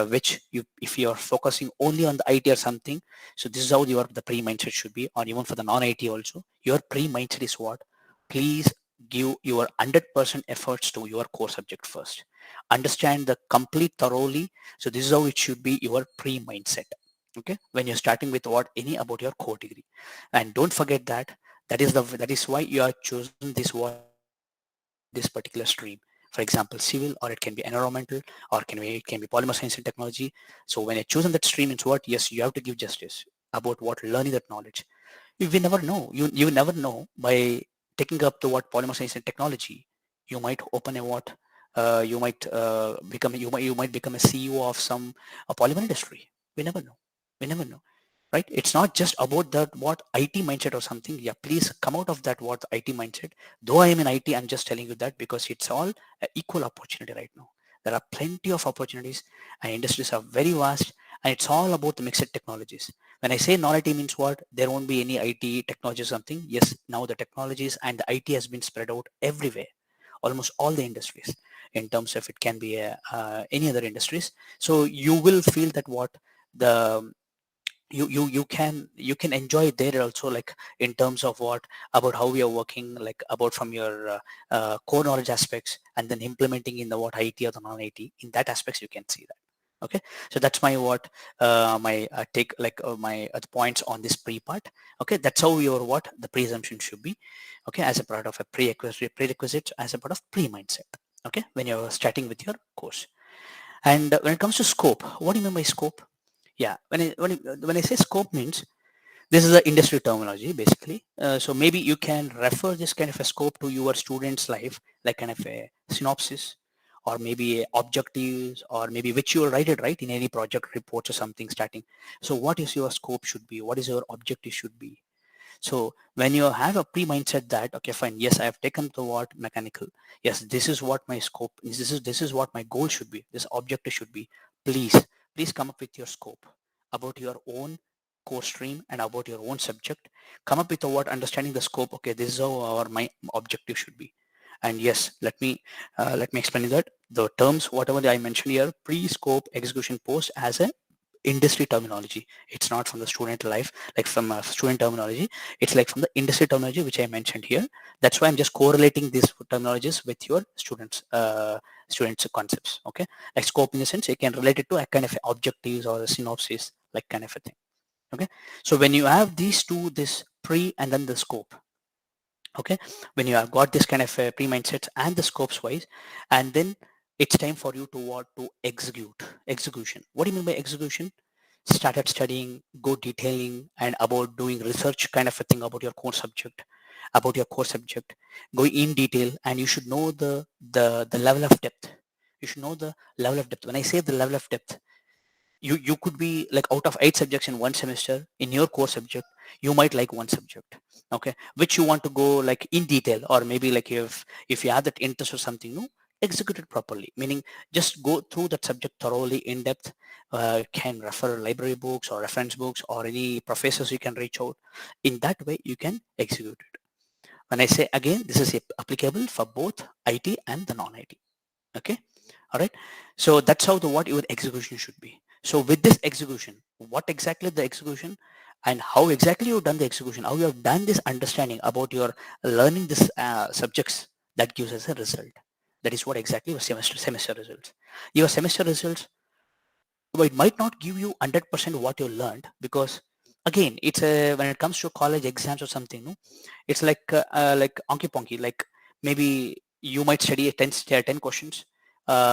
which if you are focusing only on the IT or something, so this is how the pre-mindset should be, or even for the non-IT also. Your pre-mindset is what? Please give your 100% efforts to your core subject first. Understand the complete thoroughly. So this is how it should be, your pre-mindset. Okay, when you're starting with what any about your core degree. And don't forget that that is why you are choosing this this particular stream. For example, civil, or it can be environmental, or it can be polymer science and technology. So when you're choosing that stream, it's what, yes, you have to give justice about what learning that knowledge. We never know. You never know by taking up the what polymer science and technology. You might open a what you might you might become a CEO of some a polymer industry. We never know. We never know, right? It's not just about that what IT mindset or something. Yeah, please come out of that what IT mindset. Though I am in IT, I'm just telling you that because it's all a equal opportunity right now. There are plenty of opportunities, and industries are very vast, and it's all about the mixed technologies. When I say non-IT means what? There won't be any IT technology or something. Yes, now the technologies and the IT has been spread out everywhere, almost all the industries. In terms of it can be any other industries. So you will feel that what the you can enjoy it there also, like in terms of what about how we are working, like about from your core knowledge aspects, and then implementing in the what IT or the non-IT, in that aspects you can see that. Okay, so that's my what my take, like my points on this pre part. Okay, that's how your what the presumption should be. Okay, as a part of a prerequisite, as a part of pre mindset. Okay, when you're starting with your course. And when it comes to scope, what do you mean by scope? Yeah, when I say scope means, this is the industry terminology basically. So maybe you can refer this kind of a scope to your student's life, like kind of a synopsis, or maybe objectives, or maybe which you will write it right in any project reports or something starting. So what is your scope should be? What is your objective should be? So when you have a pre-mindset that, okay, fine, yes, I have taken the what mechanical. Yes, this is what my scope is. This is what my goal should be. This objective should be. Please come up with your scope about your own course stream and about your own subject. Come up with a what understanding the scope. Okay, this is how our my objective should be. And yes, let me explain that the terms whatever I mentioned here, pre-scope execution post as a industry terminology. It's not from the student life, like from a student terminology. It's like from the industry terminology, which I mentioned here. That's why I'm just correlating these terminologies with your students concepts. Okay, like scope in the sense you can relate it to a kind of objectives or a synopsis, like kind of a thing. Okay, so when you have these two, this pre and then the scope. Okay, when you have got this kind of pre-mindsets and the scopes wise, and then it's time for you to what to execution. What do you mean by execution? Started studying, go detailing, and about doing research kind of a thing about your core subject, go in detail, and you should know the level of depth. You should know the level of depth. When I say the level of depth, you could be like out of 8 subjects in one semester in your core subject, you might like one subject, okay, which you want to go like in detail, or maybe like if you have that interest or something, no, execute it properly, meaning just go through that subject thoroughly in depth. Can refer library books or reference books or any professors you can reach out. In that way you can execute it. When I say again, this is applicable for both IT and the non-IT. Okay, all right. So that's how the what your execution should be. So with this execution, what exactly the execution, and how exactly you've done the execution, how you have done this understanding about your learning this subjects, that gives us a result. That is what exactly your semester results. Your semester results, well, it might not give you 100% what you learned, because again, it's a when it comes to college exams or something, no, it's like onky ponky, like maybe you might study 10 questions,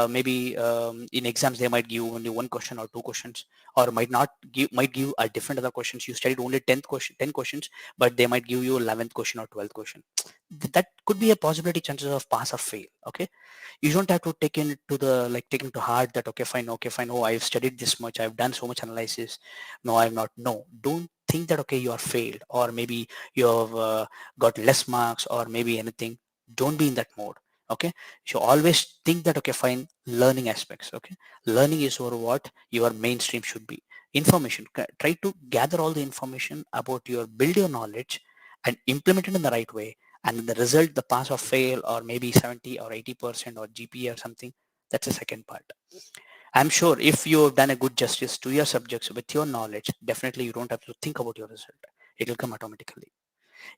maybe in exams they might give only one question or two questions, or might give a different other questions. You studied only 10 questions, but they might give you 11th question or 12th question. That could be a possibility, chances of pass or fail. Okay, you don't have to take into heart that, okay fine, oh, I've studied this much, I've done so much analysis, no, I'm not. No, don't think that, okay, you are failed, or maybe you have got less marks, or maybe anything. Don't be in that mode. Okay, you always think that, okay fine, learning aspects. Okay, learning is over what your mainstream should be. Information, try to gather all the information about your build your knowledge and implement it in the right way, and the result, the pass or fail, or maybe 70 or 80% or GPA or something, that's the second part. I'm sure if you have done a good justice to your subjects with your knowledge, definitely you don't have to think about your result. It will come automatically.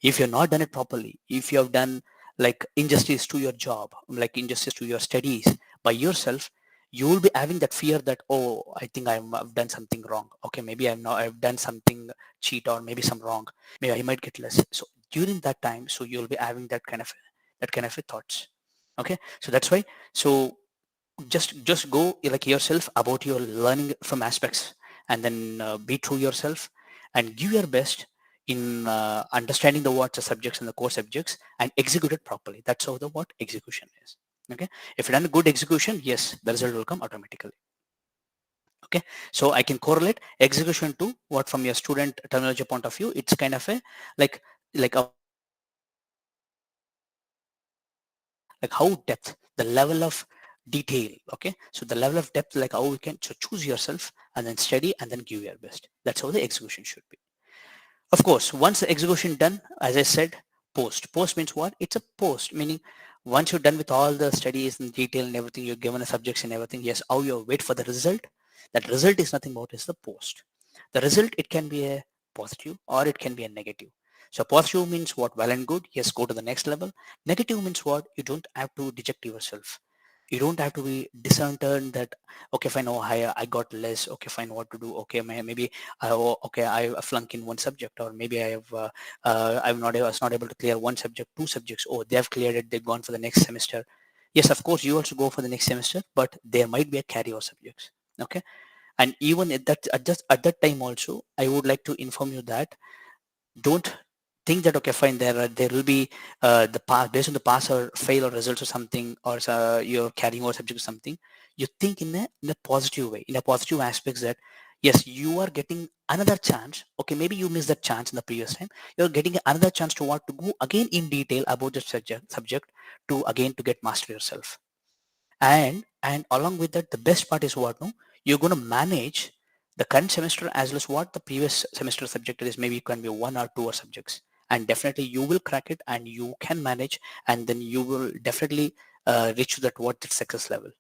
If you've not done it properly, if you have done like injustice to your job, like injustice to your studies by yourself, you will be having that fear that, oh, I think I've done something wrong. Okay, maybe I've done something cheat, or maybe some wrong. Maybe I might get less. So during that time, so you'll be having that kind of a thoughts. Okay, so that's why. So just go like yourself about your learning from aspects, and then be true yourself and give your best in understanding the what the subjects and the core subjects, and execute it properly. That's how the what execution is. Okay, if you done a good execution, yes, the result will come automatically. Okay, so I can correlate execution to what from your student terminology point of view. It's kind of a like about the like how depth, the level of detail. Okay, so the level of depth, like how you can choose yourself and then study and then give your best. That's how the execution should be. Of course, once the execution done, as I said, post means what? It's a post, meaning once you're done with all the studies and detail and everything, you're given the subjects and everything, yes, how you wait for the result. That result is nothing but is the post. The result, it can be a positive or it can be a negative. So positive means what? Well and good, yes, go to the next level. Negative means what? You don't have to deject yourself. You don't have to be disheartened that, okay, fine, oh, I got less, okay, fine, what to do, okay, maybe, okay, I flunk in one subject, or maybe I was not able to clear one subject, two subjects, oh, they have cleared it, they've gone for the next semester. Yes, of course, you also go for the next semester, but there might be a carryover subjects. Okay, and even at that time also, I would like to inform you that don't think that, okay, fine, there will be the pass, based on the pass or fail or results or something, or you're carrying over subject or something. You think in a positive way, in a positive aspects, that yes, you are getting another chance. Okay, maybe you missed that chance in the previous time. You're getting another chance to what, to go again in detail about the subject, to again to get master yourself. And along with that, the best part is what, no, you're going to manage the current semester as well as what the previous semester subject is. Maybe it can be one or two or subjects, and definitely you will crack it and you can manage, and then you will definitely reach that what the success level.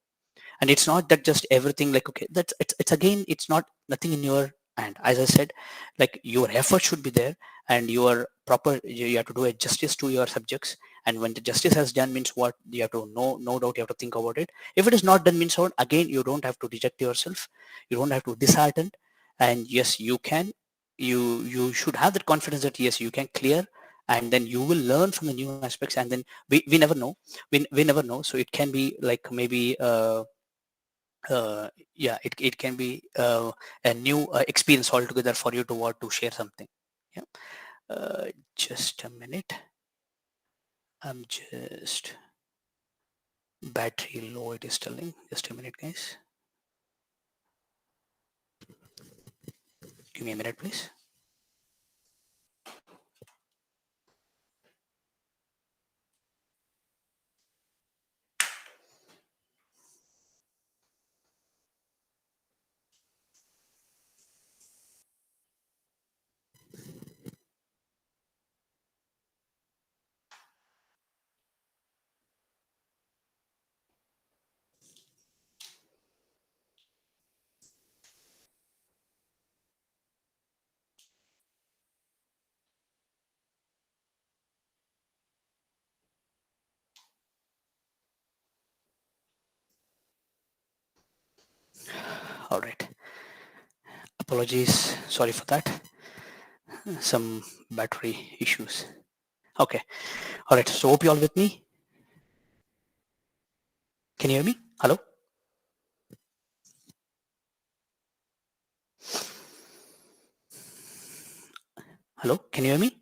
And it's not that just everything like, okay, that's it's again, it's not nothing in your hand. As I said, like your effort should be there, and your proper, you have to do a justice to your subjects. And when the justice has done means what, you have to, no doubt, you have to think about it. If it is not done means what, again, you don't have to reject yourself, you don't have to dishearten. And yes, you can, you should have that confidence that yes, you can clear, and then you will learn from the new aspects. And then we never know, we never know. So it can be like maybe yeah, it can be a new experience altogether for you to want to share something. Yeah, just a minute, I'm just, battery low, it is telling. Just a minute, guys, give me a minute, please. All right, apologies, sorry for that, some battery issues. Okay, all right, so hope you all with me. Can you hear me? Hello? Hello, can you hear me?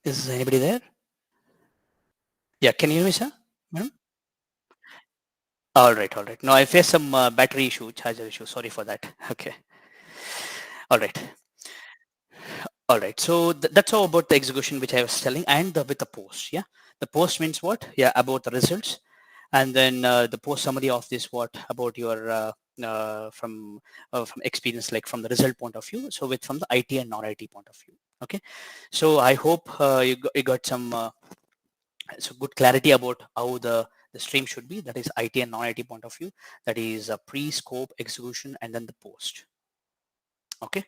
Is anybody there? Yeah, can you hear me, sir? Madam? All right, all right. No, I faced some battery issue, charger issue. Sorry for that. Okay. All right. All right. So that's all about the execution, which I was telling, and with the post. Yeah. The post means what? Yeah, about the results, and then the post summary of this, what about your from experience, like from the result point of view. So with from the IT and non-IT point of view. Okay. So I hope you got some so good clarity about how the stream should be. That is IT and non-IT point of view. That is pre-scope, execution, and then the post. Okay.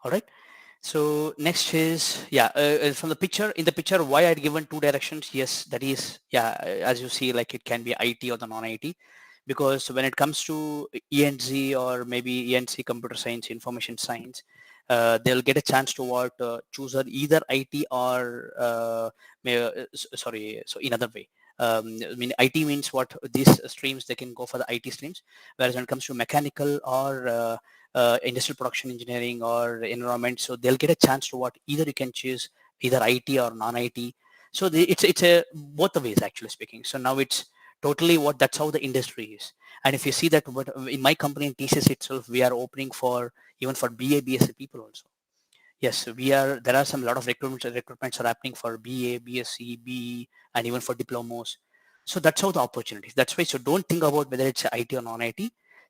All right. So next is, yeah, from the picture, in the picture, why I'd given two directions. Yes, that is, yeah, as you see, like it can be IT or the non-IT, because when it comes to ENC or maybe ENC computer science, information science, they'll get a chance to what, choose either IT or sorry, so in other way. I mean, IT means what, these streams, they can go for the IT streams, whereas when it comes to mechanical or industrial production engineering or environment, so they'll get a chance to what, either you can choose either IT or non-IT. So it's a both the ways, actually speaking. So now it's totally what, that's how the industry is. And if you see that what in my company in TCS itself, we are opening for even for BA BSc people also. yes, there are some lot of recruitments are happening for BA, BSc, BE, and even for diplomas. So that's how the opportunities. That's why, so don't think about whether it's IT or non-IT.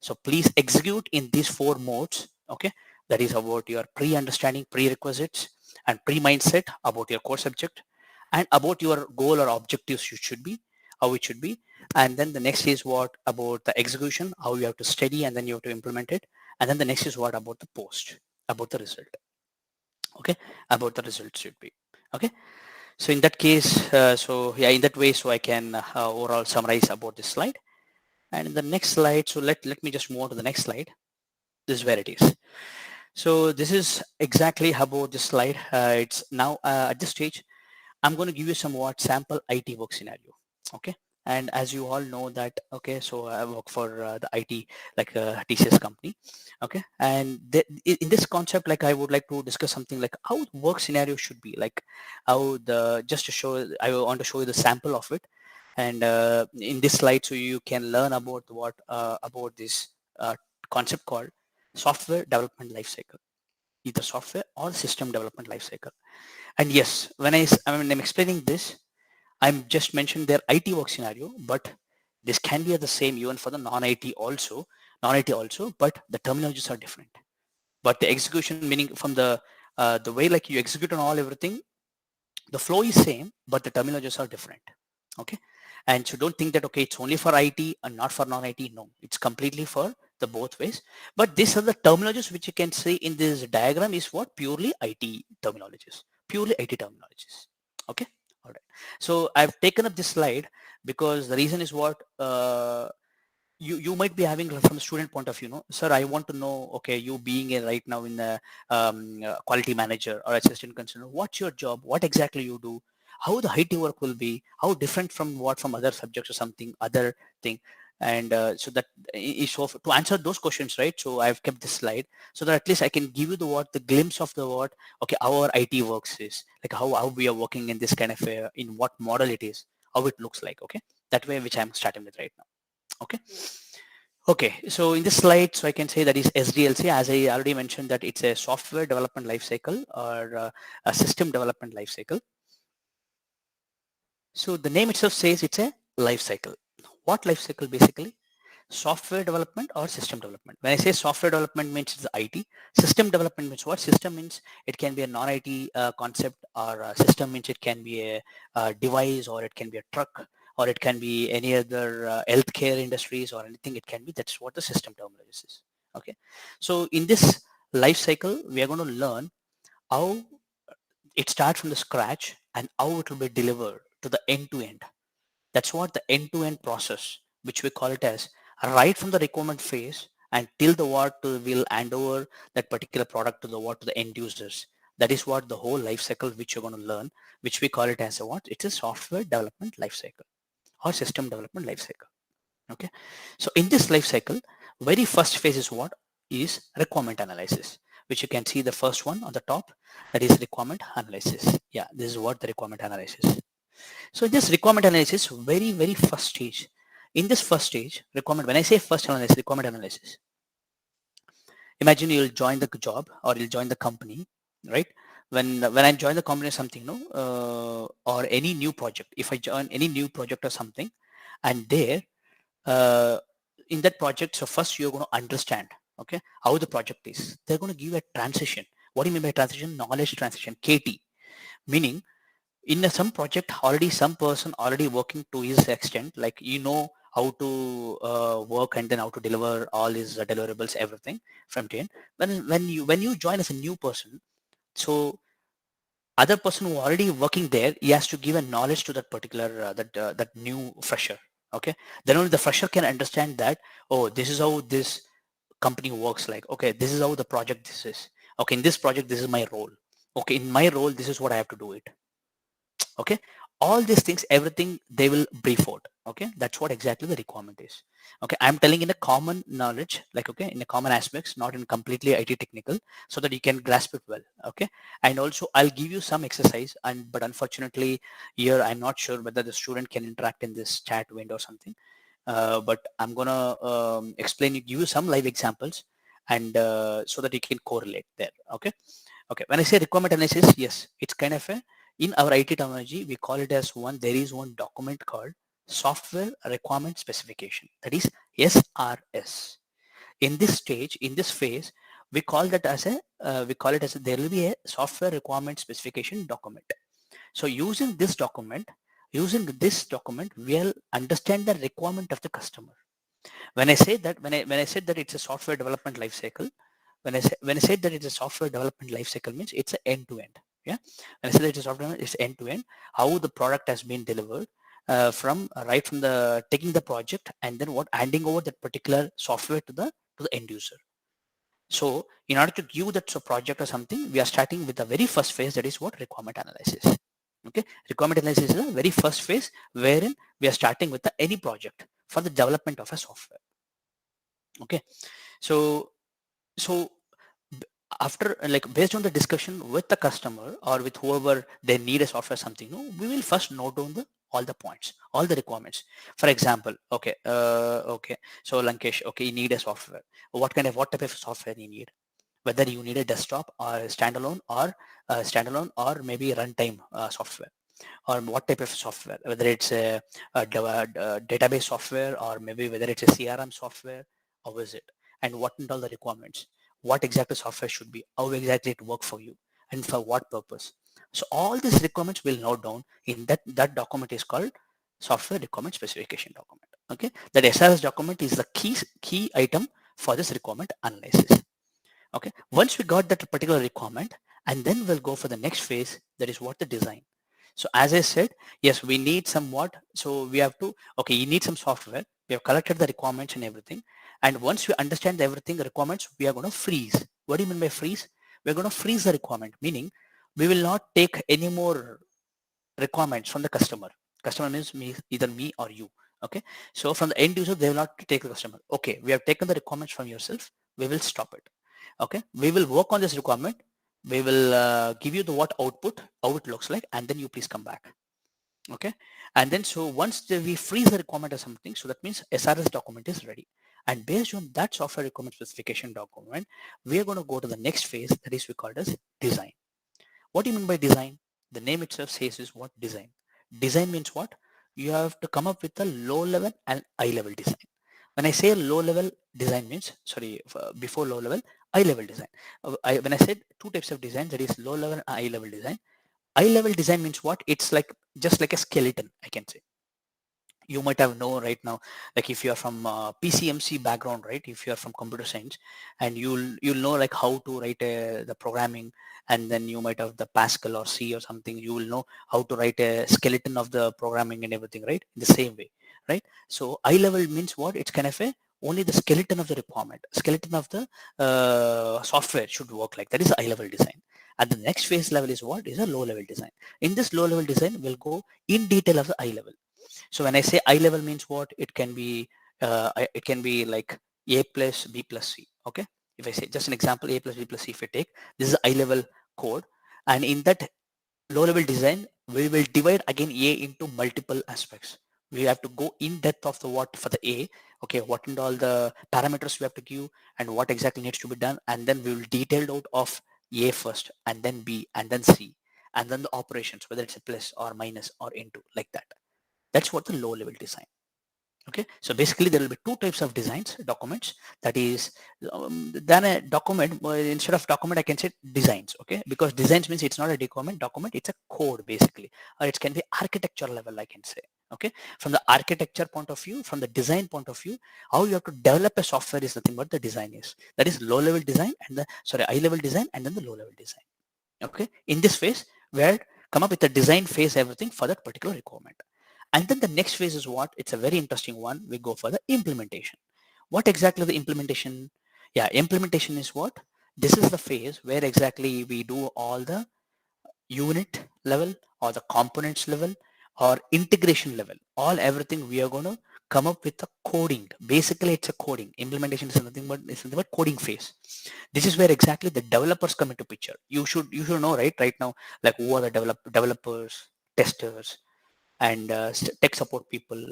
So please execute in these four modes. Okay. That is about your pre-understanding, prerequisites, and pre-mindset about your core subject, and about your goal or objectives you should be, how it should be. And then the next is what about the execution, how you have to study and then you have to implement it. And then the next is what about the post, about the result. Okay, about the results should be. Okay, so in that case, so yeah, in that way, so I can overall summarize about this slide. And in the next slide, so let me just move on to the next slide. This is where it is. So this is exactly about this slide. It's now at this stage I'm going to give you some what sample IT work scenario. Okay. And as you all know that, okay, so I work for the IT, like TCS company. Okay. And in this concept, like I would like to discuss something like how the work scenario should be, like how just to show, I want to show you the sample of it. And in this slide, so you can learn about about this concept called software development lifecycle, either software or system development lifecycle. And yes, when I'm explaining this, I'm just mentioned their IT work scenario, but this can be the same even for the non-IT also, but the terminologies are different. But the execution, meaning from the way like you execute on all everything, the flow is same, but the terminologies are different. Okay. And so don't think that, okay, it's only for IT and not for non-IT. No, it's completely for the both ways. But these are the terminologies which you can see in this diagram is what purely IT terminologies, purely IT terminologies. Okay. All right. So I've taken up this slide because the reason is what you might be having from a student point of view, no, sir, I want to know, okay, you being a right now in the quality manager or assistant consultant, what's your job, what exactly you do, how the IT work will be, how different from what from other subjects or something other thing. And so that is so to answer those questions, right? So I've kept this slide so that at least I can give you the glimpse of the what, okay, how our IT works is like, how we are working in this kind of in what model it is, how it looks like. Okay, that way which I'm starting with right now. Okay. Okay, so in this slide, so I can say that is SDLC, as I already mentioned that it's a software development lifecycle or a system development lifecycle. So the name itself says it's a lifecycle. What lifecycle basically? Software development or system development. When I say software development means it's IT. System development means what? System means it can be a non-IT concept, or system means it can be a device, or it can be a truck, or it can be any other healthcare industries or anything it can be. That's what the system terminology is. Okay. So in this life cycle, we are going to learn how it starts from the scratch and how it will be delivered to the end to end. That's what the end-to-end process, which we call it as, right from the requirement phase and till the what will hand over that particular product to the end users. That is what the whole life cycle which you're going to learn, which we call it as a what? It's a software development life cycle or system development life cycle. Okay. So in this life cycle, very first phase is what? Is requirement analysis, which you can see the first one on the top, that is requirement analysis. Yeah, this is what the requirement analysis. So in this requirement analysis, very first stage. In this first stage, requirement, when I say first analysis, requirement analysis, imagine you'll join the job or you'll join the company, right? When I join the company or something, no, or any new project, if I join any new project or something, and there, uh, in that project, so first you're going to understand, okay, how the project is. They're going to give a transition. What do you mean by transition? Knowledge transition, KT, meaning in some project already some person already working to his extent, like how to work and then how to deliver all his deliverables, everything from 10. When you join as a new person, so other person who already working there, he has to give a knowledge to that particular that new fresher. Okay, then only the fresher can understand that, oh, this is how this company works, like, okay, this is how the project this is. Okay, in this project this is my role. Okay, in my role this is what I have to do it. Okay, all these things, everything they will brief out. Okay, that's what exactly the requirement is. Okay, I'm telling in a common knowledge, like, okay, in a common aspects, not in completely IT technical, so that you can grasp it well. Okay, and also I'll give you some exercise, and but unfortunately here I'm not sure whether the student can interact in this chat window or something, but I'm gonna explain, give you some live examples, and so that you can correlate there. Okay, Okay, when I say requirement analysis, yes, it's kind of a, in our IT terminology, we call it as one, there is one document called software requirement specification, that is SRS. In this stage, in this phase, we call that as a, there will be a software requirement specification document. So using this document, we'll understand the requirement of the customer. When I say that, when I said that it's a software development life cycle, when I said that it's a software development life cycle means it's an end to end. Yeah. When I said that it's a software, it's end to end, how the product has been delivered, from right from the taking the project and then what handing over that particular software to the end user. So in order to give that project or something, we are starting with the very first phase, that is what requirement analysis. Okay, requirement analysis is the very first phase wherein we are starting with any project for the development of a software. Okay, so so after, like, based on the discussion with the customer or with whoever they need a software something, no, we will first note down the all the points, all the requirements. For example, okay, so Lankesh, okay, you need a software. What type of software you need? Whether you need a desktop or a standalone or maybe runtime software, or what type of software, whether it's a database software or maybe whether it's a CRM software, how is it, and what are all the requirements, what exactly software should be, how exactly it work for you, and for what purpose. So all these requirements will note down in that document is called software requirement specification document. Okay, that SRS document is the key item for this requirement analysis. Okay, once we got that particular requirement, and then we'll go for the next phase, that is what the design. So as I said, yes, we need somewhat, so we have to, okay, you need some software, we have collected the requirements and everything, and once we understand everything, the requirements, we are going to freeze. What do you mean by freeze? We're going to freeze the requirement, meaning we will not take any more requirements from the customer. Customer means me, either me or you. Okay, so from the end user, they will not take the customer. Okay, we have taken the requirements from yourself, we will stop it. Okay, we will work on this requirement, we will give you the what output, how it looks like, and then you please come back. Okay, and then so once we freeze the requirement or something, so that means SRS document is ready, and based on that software requirement specification document, we are going to go to the next phase, that is we call it as design. What do you mean by design? The name itself says is what design. Design means what? You have to come up with a low level and high level design. When I say low level design means, sorry, before low level, high level design. When I said two types of design, that is low level and high level design. High level design means what? It's like just like a skeleton, I can say. You might have known right now, like if you are from PCMC background, right, if you are from computer science, and you'll know like how to write the programming, and then you might have the Pascal or C or something, you will know how to write a skeleton of the programming and everything, right, in the same way, right? So high level means what? It's kind of a only the skeleton of the requirement, skeleton of the software should work, like that is high level design. And the next phase level is what? Is a low level design. In this low level design, we'll go in detail of the high level. So when I say eye level means what? It can be like A plus B plus C. Okay. If I say just an example, A plus B plus C, if I take, this is eye level code. And in that low level design, we will divide again A into multiple aspects. We have to go in depth of the what for the A. Okay. What and all the parameters we have to give and what exactly needs to be done. And then we will detailed out of A first and then B and then C and then the operations, whether it's a plus or minus or into, like that. That's what the low level design. Okay, so basically there will be two types of designs, documents. That is, then a document, instead of document, I can say designs. Okay, because designs means it's not a document, it's a code basically, or it can be architecture level, I can say. Okay, from the architecture point of view, from the design point of view, how you have to develop a software is nothing but the design is. That is low level design and the, sorry, high level design and then the low level design. Okay, in this phase, where come up with a design phase, everything for that particular requirement. And then the next phase is what? It's a very interesting one. We go for the implementation. What exactly the implementation? Yeah, implementation is what? This is the phase where exactly we do all the unit level or the components level or integration level. All everything we are going to come up with a coding. Basically, it's a coding. Implementation is nothing but coding phase. This is where exactly the developers come into picture. You should know right now, like who are the developers, testers, and tech support people,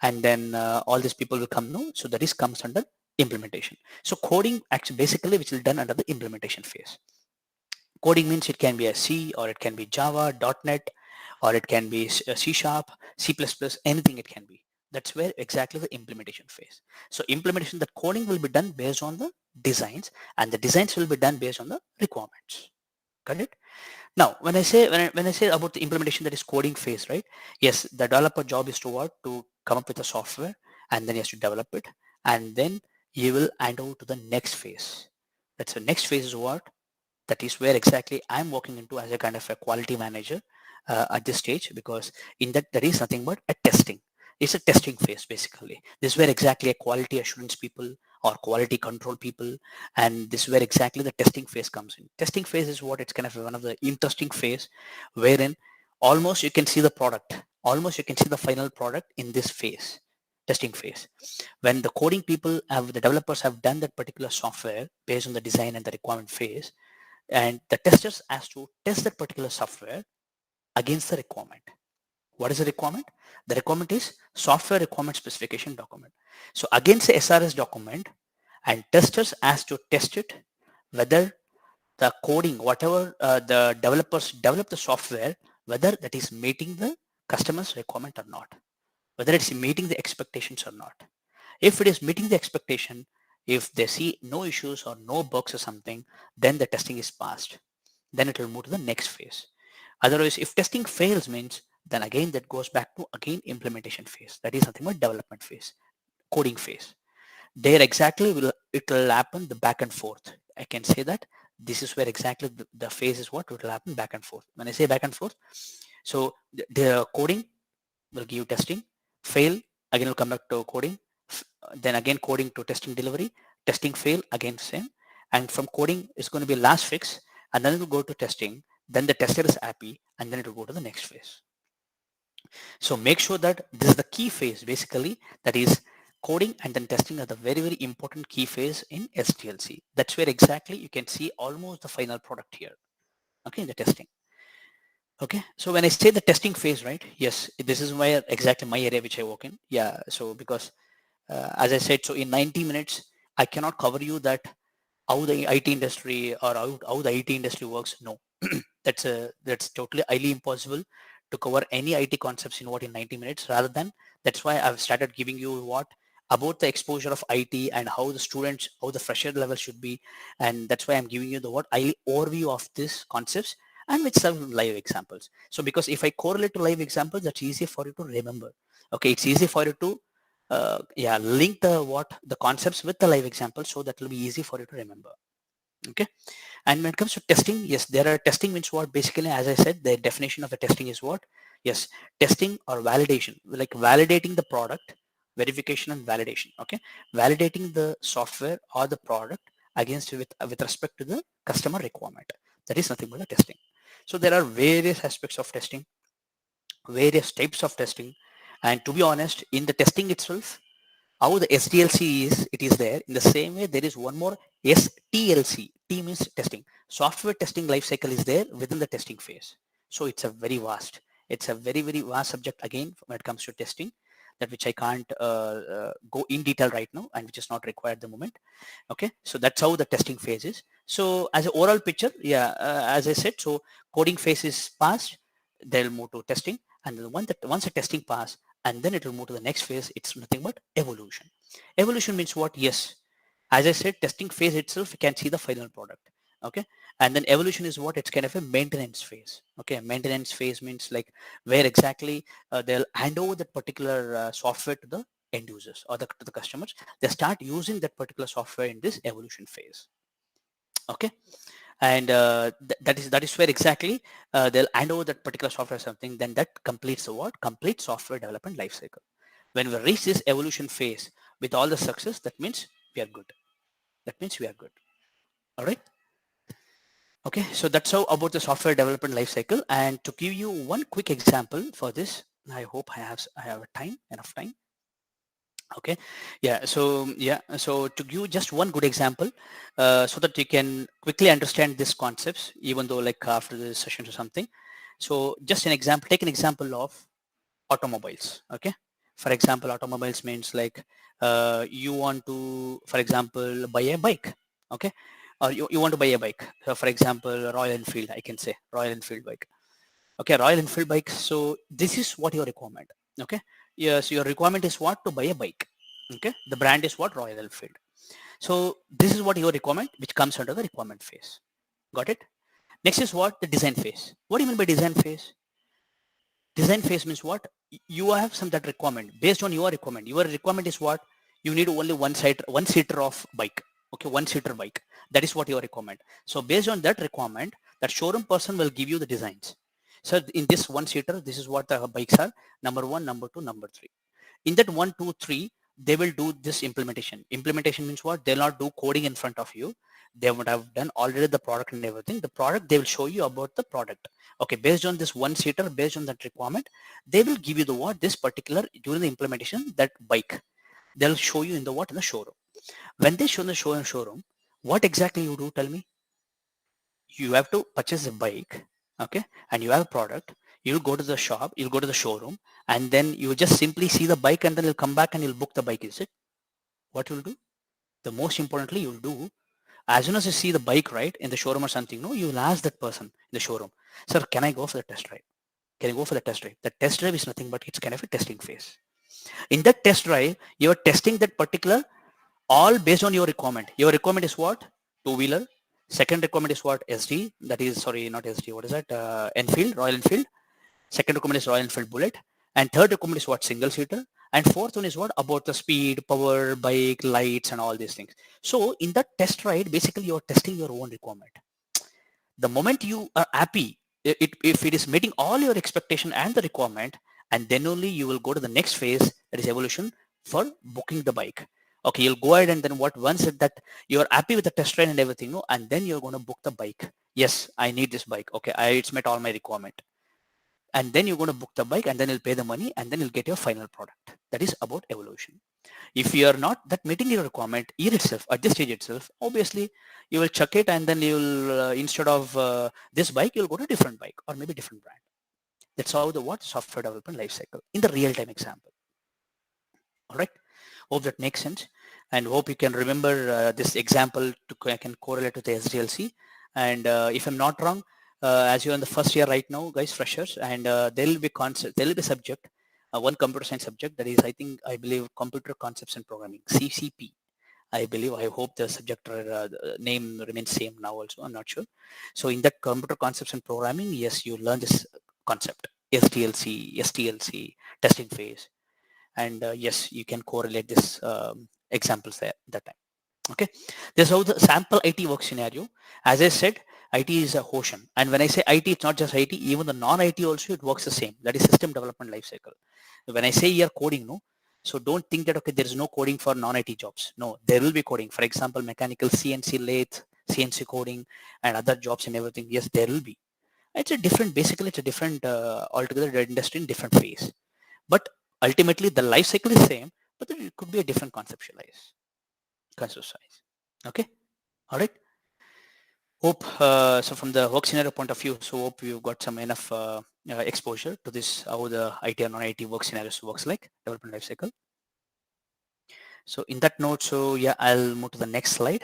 and then all these people will come. No, so that is comes under implementation. So coding actually basically which is done under the implementation phase. Coding means it can be a C, or it can be Java, .NET, or it can be C Sharp, C++, anything it can be. That's where exactly the implementation phase. So implementation, the coding will be done based on the designs, and the designs will be done based on the requirements. Got it? Now, when I say about the implementation, that is coding phase, right? Yes, the developer job is to what? To come up with a software, and then he has to develop it, and then he will hand over to the next phase. That's the next phase is what? That is where exactly I'm working into as a kind of a quality manager at this stage, because in that there is nothing but a testing. It's a testing phase basically. This is where exactly a quality assurance people or quality control people, and this is where exactly the testing phase comes in. Testing phase is what? It's kind of one of the interesting phase wherein almost you can see the product, almost you can see the final product in this phase, testing phase. When the coding people have, the developers have done that particular software based on the design and the requirement phase, and the testers has to test that particular software against the requirement. What is the requirement? The requirement is software requirement specification document. So against the SRS document, and testers has to test it whether the coding, whatever the developers develop the software, whether that is meeting the customer's requirement or not, whether it's meeting the expectations or not. If it is meeting the expectation, if they see no issues or no bugs or something, then the testing is passed. Then it will move to the next phase. Otherwise, if testing fails means, then again that goes back to again implementation phase. That is nothing but development phase, coding phase. There exactly it will happen the back and forth. I can say that this is where exactly the phase is what it will happen back and forth. When I say back and forth, so the coding will give testing, fail, again will come back to coding, then again coding to testing delivery, testing fail, again same, and from coding it's going to be last fix, and then it will go to testing, then the tester is happy, and then it will go to the next phase. So make sure that this is the key phase basically, that is coding and then testing are the very, very important key phase in SDLC. That's where exactly you can see almost the final product here, okay, in the testing. Okay, so when I say the testing phase, right? Yes, this is where exactly my area which I work in. Yeah, so because as I said, so in 90 minutes, I cannot cover you that how the IT industry or how the IT industry works. No, that's totally highly impossible to cover any IT concepts in what in 90 minutes. Rather than, that's why I've started giving you what about the exposure of IT and how the students, how the fresher level should be, and that's why I'm giving you the what overview of these concepts and with some live examples. So because if I correlate to live examples, that's easy for you to remember. Okay, it's easy for you to link the concepts with the live example, so that will be easy for you to remember. Okay, and when it comes to testing, yes, there are testing means what? Basically, as I said, the definition of the testing is what? Yes, testing or validation, like validating the product, verification and validation. Okay, validating the software or the product against with respect to the customer requirement. That is nothing but the testing. So there are various aspects of testing, various types of testing, and to be honest, in the testing itself, how the SDLC is, it is there. In the same way, there is one more STLC. T means testing. Software testing lifecycle is there within the testing phase. So it's a very vast. It's a very, very vast subject again when it comes to testing, that which I can't go in detail right now, and which is not required at the moment. Okay, so that's how the testing phase is. So as an overall picture, yeah, as I said, so coding phase is passed, they'll move to testing, and then once the testing pass, and then it will move to the next phase. It's nothing but evolution. Evolution means what? Yes, as I said, testing phase itself, you can see the final product. Okay, and then evolution is what? It's kind of a maintenance phase. Okay, maintenance phase means like where exactly they'll hand over that particular software to the end users or to the customers. They start using that particular software in this evolution phase. Okay, and that is where exactly they'll hand over that particular software something. Then that completes the what? Complete software development lifecycle. When we reach this evolution phase with all the success, that means we are good. That means we are good. All right. Okay, so that's how about the software development lifecycle. And to give you one quick example for this, I hope I have enough time. Okay, so to give just one good example, so that you can quickly understand these concepts, even though like after this session or something. So just an example, take an example of automobiles. Okay, for example, automobiles means like you want to, for example, buy a bike. Okay, or you want to buy a bike. So for example, Royal Enfield, I can say Royal Enfield bike. Okay, Royal Enfield bike. So this is what your requirement. Okay, yes, your requirement is what? To buy a bike. Okay, the brand is what? Royal Enfield. So this is what your requirement, which comes under the requirement phase. Got it? Next is what? The design phase. What do you mean by design phase? Design phase means what? You have some that requirement based on your requirement. Your requirement is what? You need only one seater of bike. Okay, one seater bike. That is what your requirement. So based on that requirement, that showroom person will give you the designs. So in this one seater, this is what the bikes are. Number one, number two, number three. In that 1, 2, 3, they will do this implementation. Implementation means what? They'll not do coding in front of you. They would have done already the product and everything. The product, they will show you about the product. Okay, based on this one seater, based on that requirement, they will give you the what? This particular, during the implementation, that bike. They'll show you in the what? In the showroom. When they show in the showroom, what exactly you do? Tell me. You have to purchase a bike, okay, and you have a product. You'll go to the shop, you'll go to the showroom, and then you just simply see the bike, and then you'll come back and you'll book the bike. Is it what you'll do? The most importantly, you'll do, as soon as you see the bike, right, in the showroom or something, no, you'll ask that person in the showroom, sir, can I go for the test drive? Can I go for the test drive? The test drive is nothing but it's kind of a testing phase. In that test drive, you're testing that particular, all based on your requirement. Your requirement is what? Two-wheeler. Second requirement is what? SD. That is, sorry, not SD. What is that? Enfield, Royal Enfield. Second requirement is Royal Enfield Bullet. And third requirement is what? Single seater. And fourth one is what? About the speed, power, bike, lights, and all these things. So in that test ride, basically you're testing your own requirement. The moment you are happy, if it is meeting all your expectation and the requirement, and then only you will go to the next phase, that is evolution, for booking the bike. Okay, you'll go ahead and then what, once that you're happy with the test ride and everything, no, and then you're going to book the bike. Yes, I need this bike. Okay, it's met all my requirement. And then you're going to book the bike, and then you'll pay the money, and then you'll get your final product. That is about evolution. If you are not that meeting your requirement here itself, at this stage itself, obviously you will chuck it, and then you'll instead of this bike, you'll go to a different bike or maybe different brand. That's how the what software development life cycle in the real-time example. All right. Hope that makes sense, and hope you can remember this example to can correlate to the SDLC. And if I'm not wrong, as you're in the first year right now, guys, freshers, and there will be concept, there will be subject, one computer science subject, that is, I believe, computer concepts and programming, CCP. I believe, I hope the subject name remains same now also, I'm not sure. So in that computer concepts and programming, yes, you learn this concept, SDLC, STLC, testing phase. And yes, you can correlate this examples there that time. Okay, this is how the sample IT work scenario. As I said, IT is a ocean, and when I say IT, it's not just IT, even the non-IT also, it works the same. That is system development lifecycle. When I say here coding, no, so don't think that okay, there is no coding for non-IT jobs. No, there will be coding. For example, mechanical CNC lathe, CNC coding, and other jobs and everything. Yes, there will be. It's a different, basically it's a different altogether industry in different phase. But ultimately the life cycle is same, but it could be a different conceptualize. Okay, all right. Hope so from the work scenario point of view, so hope you've got some enough exposure to this, how the IT and non-IT work scenarios works like development life cycle. So in that note, so yeah, I'll move to the next slide.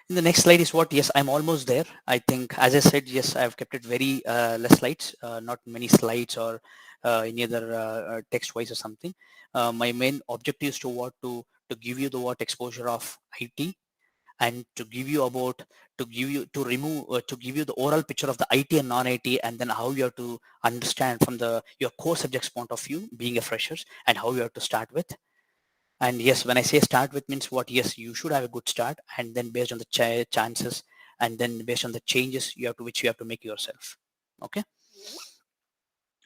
In the next slide is what, yes, I'm almost there. I think, as I said, yes, I've kept it very less slides, not many slides or any other text wise or something. My main objective is to what, to give you the what exposure of IT, and to give you about, to give you, to remove, to give you the overall picture of the IT and non-IT, and then how you have to understand from the your core subjects point of view, being a freshers, and how you have to start with. And yes, when I say start with means what, yes, you should have a good start, and then based on the chances, and then based on the changes you have to, which you have to make yourself. Okay,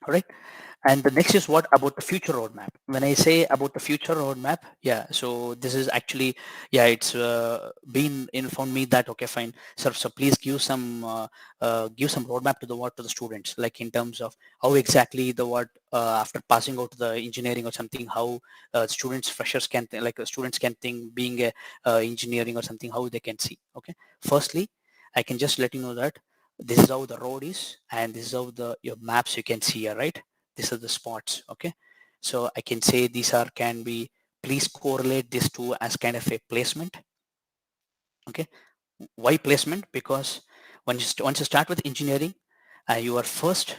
all right. And the next is what about the future roadmap. When I say about the future roadmap, yeah, so this is actually, yeah, it's been informed me that, okay, fine, so please give some roadmap to the what, to the students, like in terms of how exactly the what, after passing out to the engineering or something, how students, freshers can students can think, being a engineering or something, how they can see. Okay, firstly, I can just let you know that this is how the road is, and this is how the your maps you can see here, right? These are the spots. Okay, so I can say these are, can be, please correlate this to as kind of a placement. Okay, Why placement? Because once you start with engineering, your first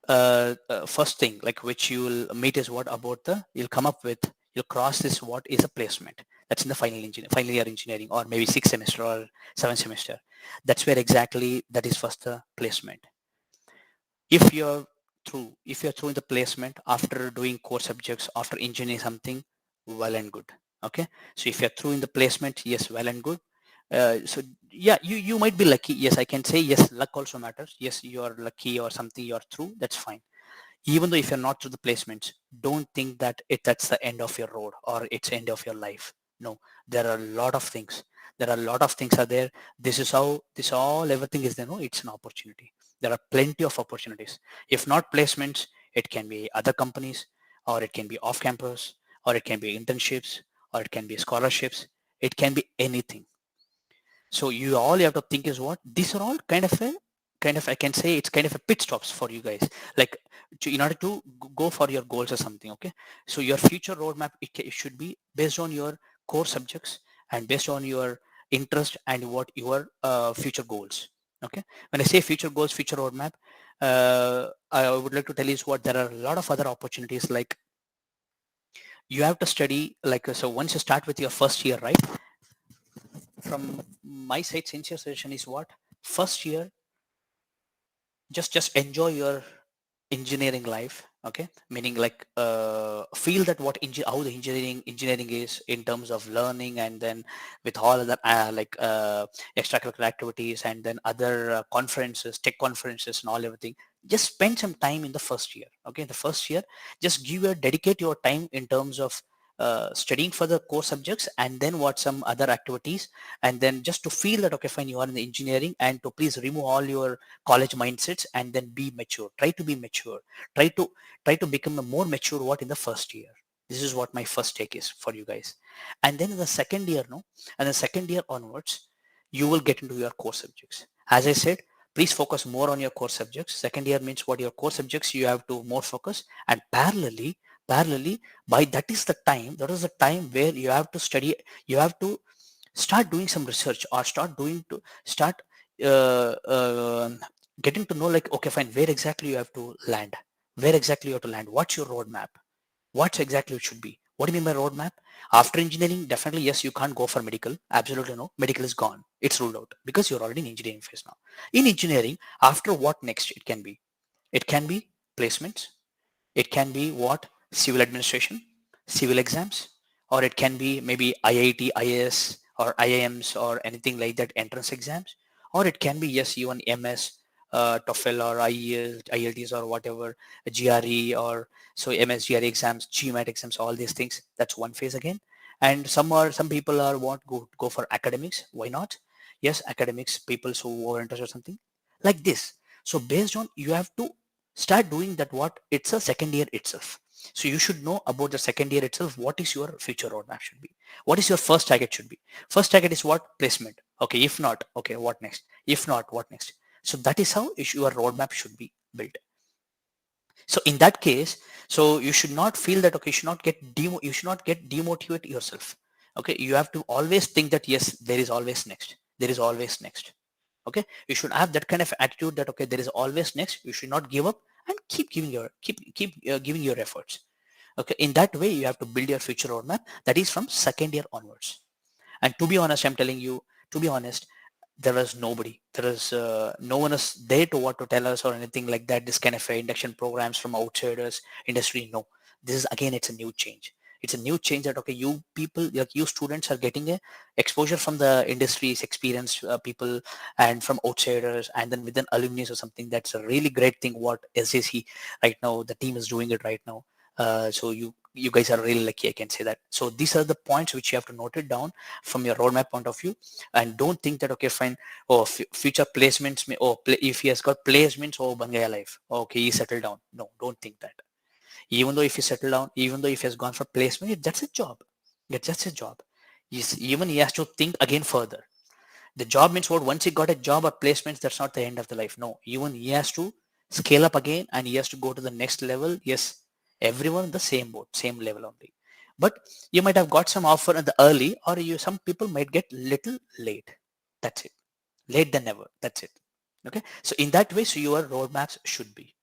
thing like which you will meet is what about the you'll come up with, you'll cross this what is a placement. That's in the final year engineering, or maybe 6th semester or 7th semester. That's where exactly that is first the placement. If you're through in the placement after doing core subjects, after engineering something, well and good. Okay, so if you're through in the placement, yes, well and good. So yeah, you might be lucky. Yes, I can say yes, luck also matters. Yes, you are lucky or something, you're through, that's fine. Even though if you're not through the placements, don't think that that's the end of your road or it's end of your life. No, there are a lot of things. There are a lot of things are there. This is how this all everything is there. No, it's an opportunity. There are plenty of opportunities. If not placements, it can be other companies, or it can be off campus, or it can be internships, or it can be scholarships. It can be anything. So you all you have to think is what these are all kind of I can say it's kind of a pit stops for you guys. Like in order to go for your goals or something. Okay. So your future roadmap it should be based on your core subjects and based on your interest and what your future goals. Okay. When I say future goals, future roadmap, I would like to tell you is what there are a lot of other opportunities like you have to study like so once you start with your first year, right? From my side, sincere suggestion is what first year just enjoy your engineering life. Okay, meaning like feel that how the engineering is in terms of learning, and then with all other extracurricular activities, and then other conferences, tech conferences and all everything. Just spend some time in the first year. Okay, the first year just dedicate your time in terms of studying for the core subjects, and then what some other activities, and then just to feel that okay fine, you are in the engineering, and to please remove all your college mindsets and then be mature. Try to be mature. Try to become a more mature what in the first year. This is what my first take is for you guys. And then in the second year, no, and the second year onwards, you will get into your core subjects. As I said, please focus more on your core subjects. Second year means what your core subjects you have to more focus, and parallelly, by that is the time where you have to study, you have to start doing some research, or start uh, uh, getting to know like okay fine, where exactly you have to land, what's your roadmap, what exactly it should be. What do you mean by roadmap? After engineering, definitely yes, you can't go for medical. Absolutely no, medical is gone, it's ruled out because you're already in engineering phase now. In engineering, after what next, it can be placements, it can be what? Civil administration, civil exams, or it can be maybe IIT, IAS, or IIMs, or anything like that, entrance exams, or it can be yes, even MS, TOEFL or IELTS, IELTS or whatever, GRE, or so MS GRE exams, GMAT exams, all these things. That's one phase again. And some people are want go for academics. Why not? Yes, academics, people who are interested or something like this. So based on you have to start doing that what it's a second year itself. So you should know about the second year itself, what is your future roadmap should be, what is your first target should be. First target is what? Placement. Okay, if not, okay, what next? If not, what next? So that is how your roadmap should be built. So in that case, so you should not feel that okay, you should not get demotivate yourself. Okay, you have to always think that yes, there is always next, there is always next. Okay, you should have that kind of attitude that okay, there is always next. You should not give up and keep giving your efforts. Okay, in that way you have to build your future roadmap, that is from second year onwards. And to be honest, I'm telling you, to be honest, there is nobody, there is no one is there to what to tell us or anything like that, this kind of induction programs from outsiders industry. No, this is again, it's a new change. It's a new change that okay, you people, like you students are getting a exposure from the industries, experienced people, and from outsiders, and then within alumni or something. That's a really great thing what SAC right now, the team is doing it right now. So you guys are really lucky, I can say that. So these are the points which you have to note it down from your roadmap point of view. And don't think that okay fine, oh future placements may, if he has got placements, oh bangaya life, okay, he settled down. No, don't think that. Even though if he settled down, even though if he has gone for placement, that's a job. That's a job. Even he has to think again further. The job means what? Once he got a job or placements, that's not the end of the life. No, even he has to scale up again, and he has to go to the next level. Yes, everyone in the same boat, same level only. But you might have got some offer in the early, or some people might get little late. That's it. Late than never. That's it. Okay. So in that way, so your roadmaps should be.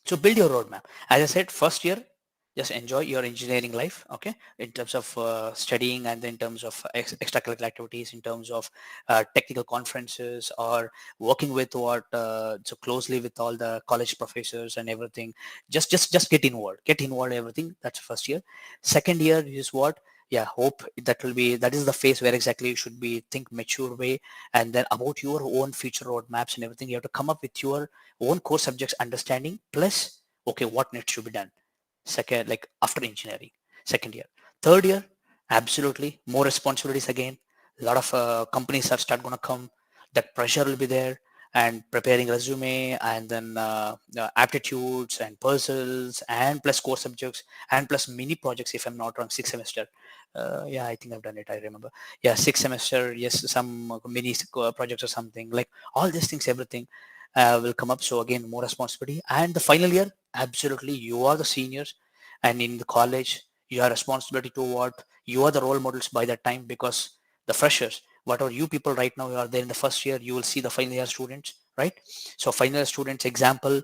So build your roadmap. As I said, first year, just enjoy your engineering life, okay, in terms of studying, and in terms of extracurricular activities, in terms of technical conferences, or working with what so closely with all the college professors and everything. Just get involved everything. That's first year. Second year is what, yeah, hope that is the phase where exactly you should be think mature way, and then about your own future roadmaps and everything. You have to come up with your own core subjects understanding, plus okay, what needs to be done second, like after engineering, second year. Third year, absolutely more responsibilities again. A lot of companies are start going to come, that pressure will be there, and preparing resume, and then aptitudes and puzzles, and plus core subjects, and plus mini projects, if I'm not wrong, 6 semester. Yeah, I think I've done it, I remember. Yeah, 6 semester, yes, some mini projects or something, like all these things, everything will come up. So again, more responsibility. And the final year, absolutely, you are the seniors, and in the college, you have responsibility to what, you are the role models by that time, because the freshers, whatever you people right now, you are there in the first year, you will see the final year students, right? So final year students example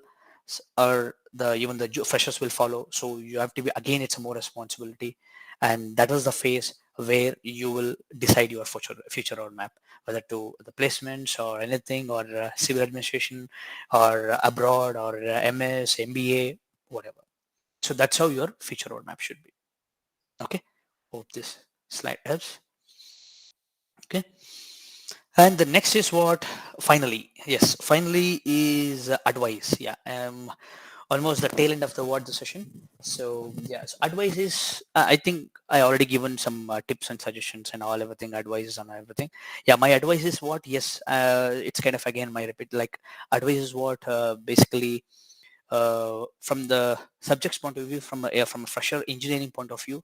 are the, even the freshers will follow. So you have to be, again, it's a more responsibility, and that is the phase where you will decide your future roadmap, whether to the placements or anything, or civil administration, or abroad, or MS, MBA, whatever. So that's how your future roadmap should be. Okay. Hope this slide helps. Okay. And the next is what? Finally, yes, finally is advice. Yeah. Almost the tail end of the word the session. So yeah, so advice is I think I already given some tips and suggestions and all everything, advices and everything. Yeah, my advice is what? Yes, it's kind of again my repeat, like advice is what, basically from the subject's point of view, from a fresher engineering point of view,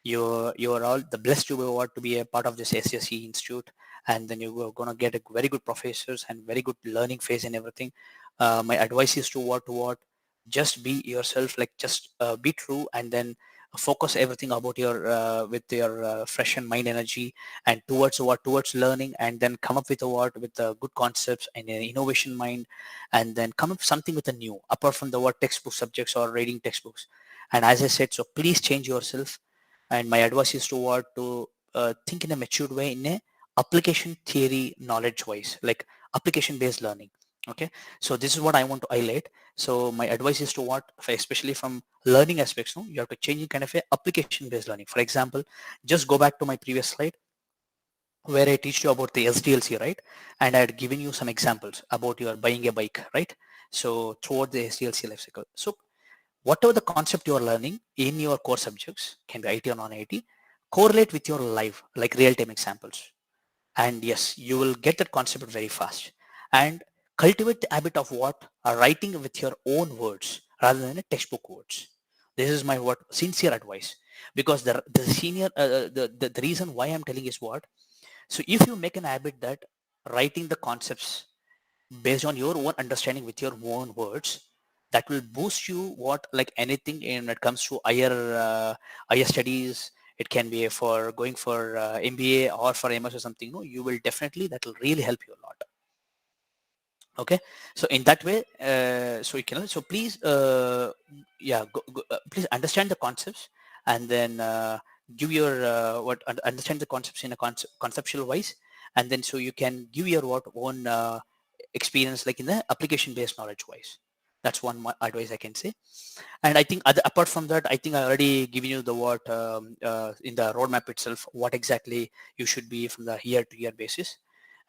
you're all the blessed to be what, to be a part of this SSE institute, and then you're gonna get a very good professors and very good learning phase and everything. My advice is to what, just be yourself, like just be true, and then focus everything about your with your fresh and mind energy, and towards learning, and then come up with a what, with good concepts and an innovation mind, and then come up something with a new, apart from the what textbook subjects or reading textbooks. And as I said, so please change yourself. And my advice is to what, to think in a matured way, in a application theory knowledge wise, like application based learning. Okay, so this is what I want to highlight. So my advice is to what, especially from learning aspects, no, you have to change in kind of a application based learning. For example, just go back to my previous slide where I teach you about the SDLC, right? And I had given you some examples about your buying a bike, right? So throughout the SDLC life cycle. So whatever the concept you are learning in your core subjects, can be IT or non-IT, correlate with your live, like real-time examples. And yes, you will get that concept very fast. And cultivate the habit of what? Writing with your own words rather than a textbook words. This is my what sincere advice. Because the senior the reason why I'm telling is what, so if you make an habit that writing the concepts based on your own understanding with your own words, that will boost you what, like anything in when it comes to higher studies. It can be for going for MBA or for MS or something. No, you will definitely, that will really help you a lot. Okay, so in that way, so you can, so please yeah, please understand the concepts, and then give your understand the concepts in a conceptual wise, and then so you can give your what own experience, like in the application based knowledge wise. That's one advice I can say. And I think apart from that, I think I already given you the what in the roadmap itself, what exactly you should be from the year to year basis,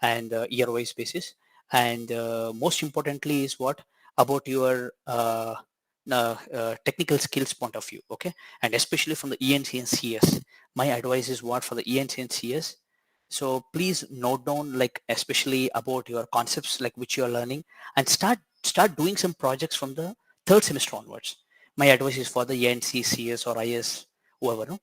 and year wise basis. And most importantly is what, about your technical skills point of view. Okay, and especially from the ENC and CS, my advice is what, for the ENC and CS, so please note down, like especially about your concepts, like which you are learning, and start doing some projects from the third semester onwards. My advice is for the ENC, CS or IS, whoever, no?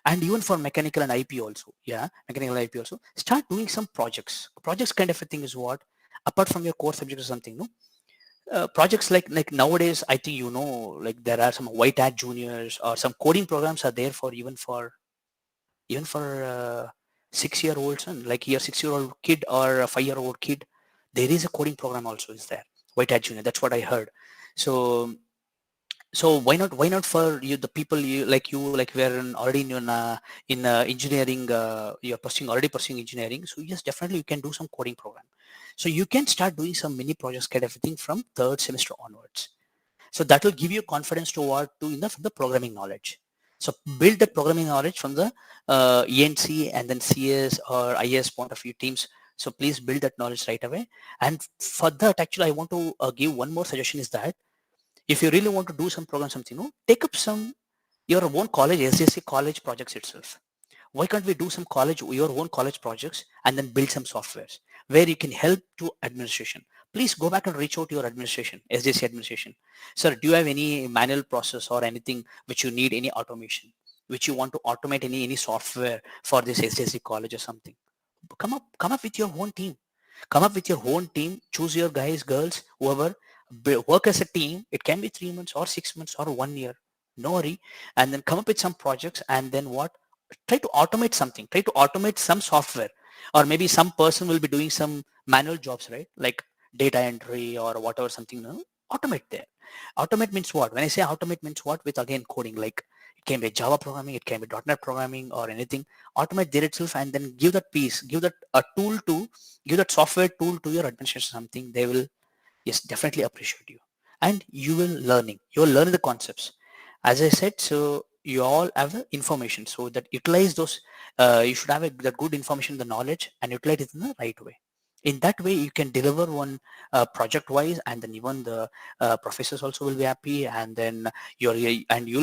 And even for mechanical and IP also. Yeah, mechanical and IP also. Start doing some projects. Projects kind of a thing is what, apart from your core subject or something, no? Projects like nowadays, I think, like there are some white hat juniors, or some coding programs are there for even for 6-year-old son, like your 6-year-old kid or a 5-year-old kid, there is a coding program also is there. White Hat Junior, that's what I heard. So why not for you, the people like we are already in engineering, you're already pursuing engineering, so yes, definitely you can do some coding program. So you can start doing some mini projects, get everything from third semester onwards. So that will give you confidence to what to in the programming knowledge. So build the programming knowledge from the ENC and then CS or IS point of view teams. So please build that knowledge right away. And for that, actually, I want to give one more suggestion is that if you really want to do some program, something, take up some your own college, SJC college projects itself. Why can't we do some your own college projects and then build some softwares where you can help to administration? Please go back and reach out to your administration, SJC administration. Sir, do you have any manual process or anything which you need any automation, which you want to automate any software for this SJC college or something? Come up with your own team. Come up with your own team. Choose your guys, girls, whoever. Work as a team. It can be 3 months or 6 months or 1 year. No hurry. And then come up with some projects. And then what? Try to automate something. Try to automate some software. Or maybe some person will be doing some manual jobs, right? Like data entry or whatever something. No? Automate there. Automate means what? When I say automate means what? With again coding, like it can be Java programming, it can be .NET programming or anything. Automate there itself and then give that piece, give that a tool to, give that software tool to your administration, something they will, yes, definitely appreciate you. And you will learn the concepts. As I said, so you all have the information, so that utilize those, you should have the good information, the knowledge, and utilize it in the right way. In that way you can deliver one project wise, and then even the professors also will be happy, and then you'll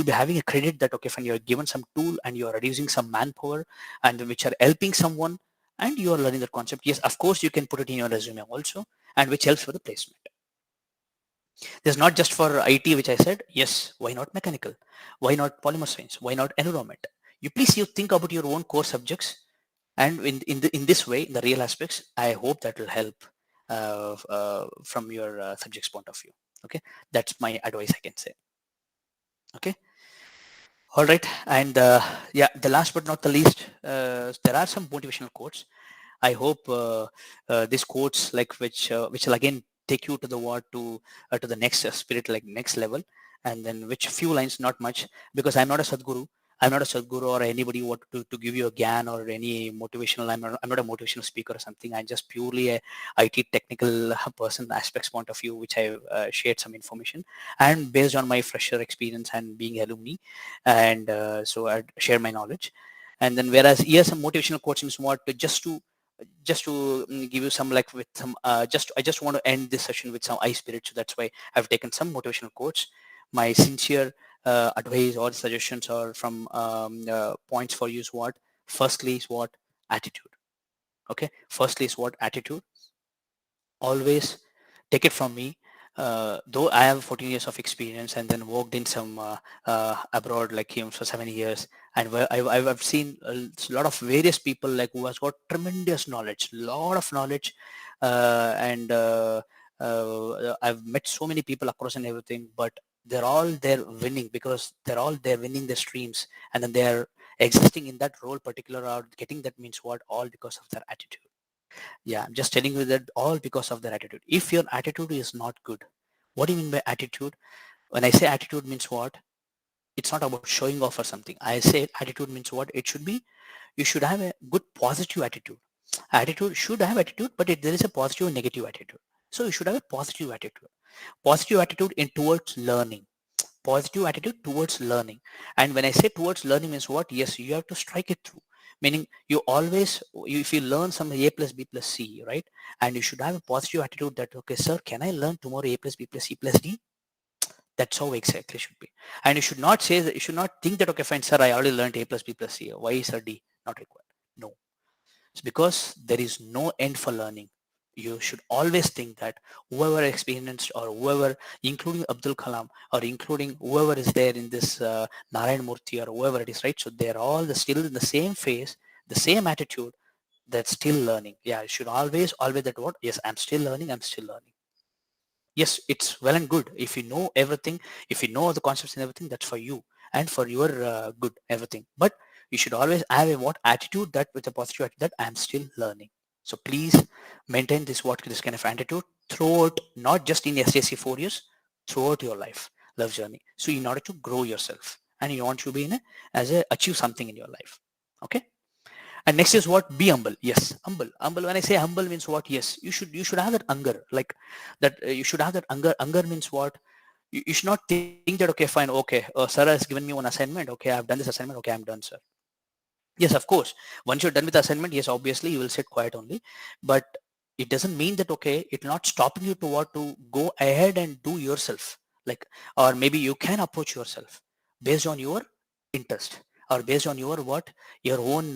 be having a credit that okay fine, you're given some tool and you're reducing some manpower and which are helping someone, and you are learning the concept. Yes, of course you can put it in your resume also, and which helps for the placement. There's not just for IT, which I said. Yes, why not mechanical? Why not polymer science? Why not environment? You think about your own core subjects, and in this way, in the real aspects, I hope that will help from your subject's point of view. Okay, that's my advice I can say. Okay, all right, and yeah, the last but not the least, there are some motivational quotes. I hope these quotes, like which will again take you to the what to the next spirit, like next level, and then which few lines, not much, because I'm not a Sadguru. I'm not a Sadguru or anybody what to give you a GAN or any motivational. I'm not a motivational speaker or something. I'm just purely a IT technical person aspects point of view, which I shared some information, and based on my fresher experience and being alumni, and so I share my knowledge. And then whereas here some motivational quotes is what just to give you some like with some I just want to end this session with some eye spirit, so that's why I've taken some motivational quotes. My sincere advice or suggestions are from points for you is what? Firstly is what? Attitude. Okay, firstly is what? Attitude. Always take it from me, though I have 14 years of experience and then worked in some abroad like him for 7 years, and where I've seen a lot of various people like who has got tremendous knowledge, lot of knowledge, and I've met so many people across and everything, but they're all there winning because they're all there winning their streams, and then they're existing in that role particular or getting that means what? All because of their attitude. Yeah, I'm just telling you that all because of their attitude. If your attitude is not good, what do you mean by attitude? When I say attitude means what? It's not about showing off or something. I say attitude means what? It should be, you should have a good positive attitude. Attitude should have attitude, but there is a positive and negative attitude. So you should have a positive attitude. Positive attitude in towards learning. Positive attitude towards learning. And when I say towards learning means what? Yes, you have to strike it through. Meaning if you learn some A plus B plus C, right? And you should have a positive attitude that, okay, sir, can I learn tomorrow A plus B plus C plus D? That's how exactly should be. And you should not say that, you should not think that, okay, fine, sir, I already learned A plus B plus C. Why is sir D not required? No. It's because there is no end for learning. You should always think that whoever experienced or whoever, including Abdul Kalam or including whoever is there in this Narayan Murthy or whoever it is, right? So they're all still in the same phase, the same attitude, that's still learning. Yeah, you should always that what? Yes, I'm still learning, I'm still learning. Yes, it's well and good. If you know everything, if you know the concepts and everything, that's for you and for your good, everything. But You should always have a what attitude, that with a positive attitude, that I'm still learning. So please maintain this kind of attitude throughout, not just in SJC 4 years, throughout your life journey. So in order to grow yourself and you want to be in achieve something in your life. Okay. And next is what? Be humble. Yes, humble. When I say humble means what? Yes, you should have that anger, like that. You should have that anger. Anger means what? You should not think that, okay, fine, okay, sir has given me one assignment. Okay, I've done this assignment. Okay, I'm done, sir. Yes, of course. Once you're done with the assignment, yes, obviously you will sit quiet only. But it doesn't mean that, okay, it's not stopping you to what, to go ahead and do yourself. Like, or maybe you can approach yourself based on your interest, or based on your what, your own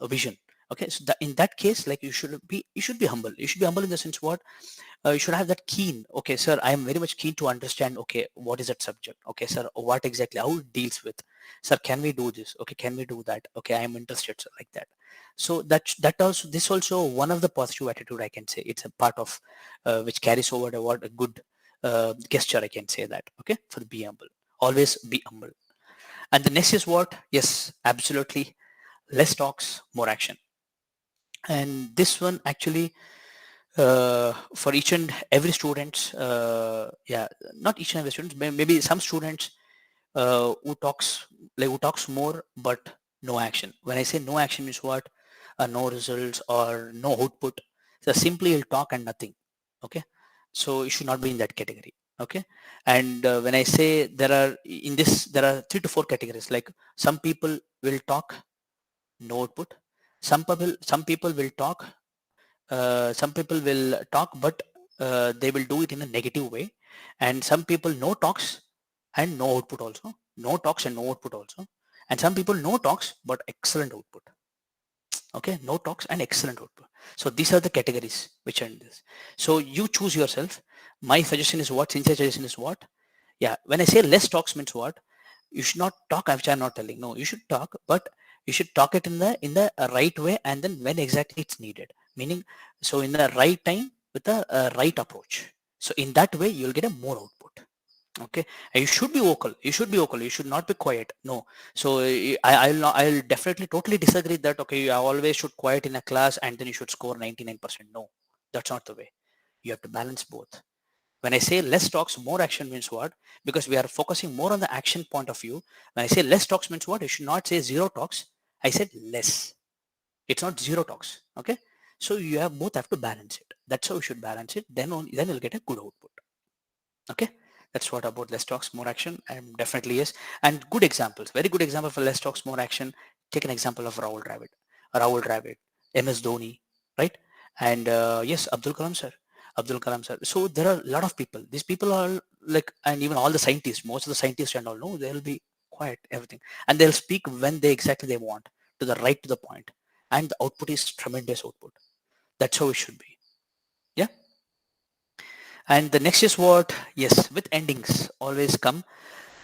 vision. Okay, so in that case, like, you should be humble. You should be humble in the sense what, you should have that keen. Okay, sir, I am very much keen to understand. Okay, what is that subject? Okay, sir, what exactly, how it deals with. Sir, can we do this? Okay, can we do that? Okay, I am interested, sir, like that. So that also, this also one of the positive attitude, I can say. It's a part of which carries over the what, a good gesture, I can say that. Okay, for the be humble. Always be humble. And the next is what? Yes, absolutely. Less talks, more action. And this one actually, for each and every students, yeah, not each and every student, maybe some students who talks more but no action. When I say no action means what? No results or no output. So simply he'll talk and nothing. Okay, so you should not be in that category. Okay, and when I say, there are 3 to 4 categories. Like, some people will talk, no output. Some people will talk, but they will do it in a negative way. And some people no talks and no output also. No talks and no output also. And some people no talks but excellent output. Okay, no talks and excellent output. So these are the categories which are in this. So you choose yourself. My suggestion is what? Sincere suggestion is what? Yeah, when I say less talks means what? You should not talk, which I'm not telling. No, you should talk, but you should talk it in the right way, and then when exactly it's needed. Meaning, so in the right time with the right approach. So in that way, you'll get a more output. Okay, and you should be vocal. You should be vocal. You should not be quiet. No. So I'll definitely totally disagree that, okay, you always should quiet in a class and then you should score 99%. No, that's not the way. You have to balance both. When I say less talks, more action means what? Because we are focusing more on the action point of view. When I say less talks means what? You should not say zero talks. I said less. It's not zero talks. Okay. So you have to balance it. That's how you should balance it. Then you'll get a good output. Okay. That's what about less talks, more action. And definitely yes. And good examples, very good example for less talks, more action. Take an example of Rahul Dravid, MS Dhoni, right? And yes, Abdul Kalam sir. So there are a lot of people. These people are like, and even all the scientists, most of the scientists and all, no, they'll be quiet, everything. And they'll speak when they want, to the point. And the output is tremendous output. That's how it should be. Yeah. And the next is what? Yes, with endings always come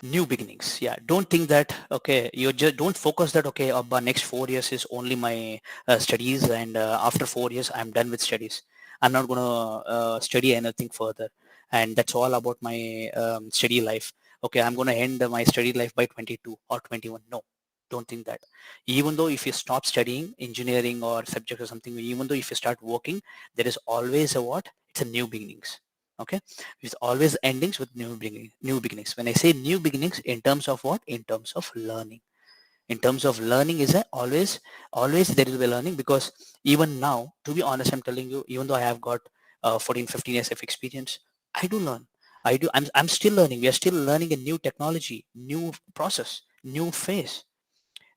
new beginnings. Yeah, don't think that, okay, you just don't focus that, okay, next 4 years is only my studies, and after 4 years I'm done with studies. I'm not going to study anything further, and that's all about my study life. Okay, I'm going to end my study life by 22 or 21. No, don't think that. Even though if you stop studying engineering or subject or something, even though if you start working, there is always a what? It's a new beginnings. Okay, with always endings with new beginnings. When I say new beginnings, in terms of what? In terms of learning. In terms of learning is a always there will be learning, because even now, to be honest, I'm telling you, even though I have got 14 15 years of experience, I do learn. I'm still learning. We are still learning a new technology, new process, new phase,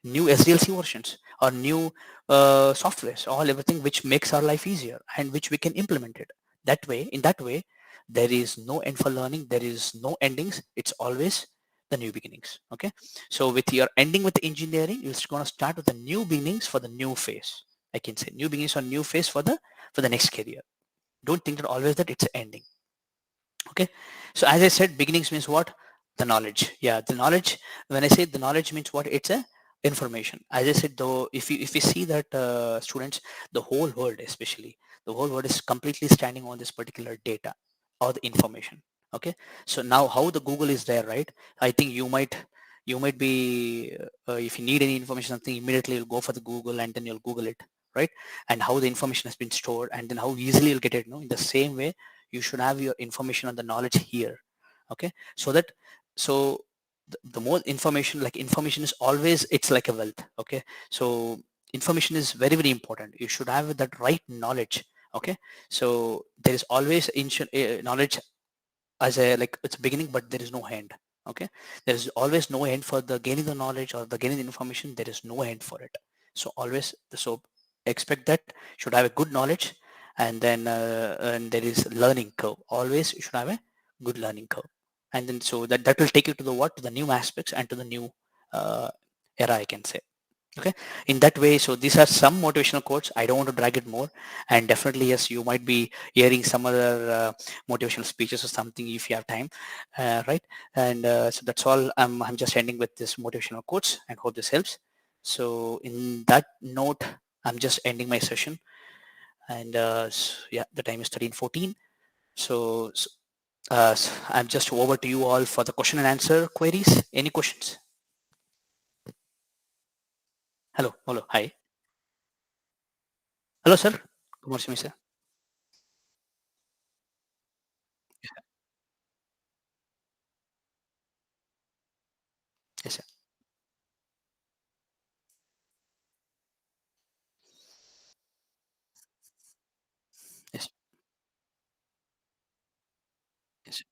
new SDLC versions, or new softwares, all everything which makes our life easier and which we can implement it. In that way, there is no end for learning. There is no endings. It's always the new beginnings. Okay. So with your ending with engineering, you're going to start with the new beginnings for the new phase. I can say new beginnings or new phase for the next career. Don't think that always that it's ending. Okay, so as I said, beginnings means what? The knowledge. Yeah, the knowledge. When I say the knowledge means what? It's a information. As I said, though, if you see that students, the whole world, especially the whole world, is completely standing on this particular data or the information. Okay, so now how the Google is there, right? I think You might be, if you need any information, something, immediately you'll go for the Google and then you'll Google it, right? And how the information has been stored and then how easily you'll get it. In the same way, you should have your information and the knowledge here. Okay. So that, so the more information, like information is always, it's like a wealth. Okay. So information is very, very important. You should have that right knowledge. Okay. So there is always knowledge as a, like, it's a beginning, but there is no end. Okay. There is always no end for the gaining the knowledge or the gaining the information. There is no end for it. So always, so expect that should have a good knowledge, and there is learning curve. Always you should have a good learning curve, and then so that will take you to the what, to the new aspects and to the new uh, era, I can say. Okay, in that way. So these are some motivational quotes. I don't want to drag it more, and definitely, yes, you might be hearing some other motivational speeches or something if you have time, right? And so that's all. I'm just ending with this motivational quotes and hope this helps. So in that note, I'm just ending my session, and yeah, the time is 13:14. So, I'm just over to you all for the question and answer queries. Any questions? Hello, hello, hi, hello, sir. Good morning, sir. Yes, sir. Yes, yes,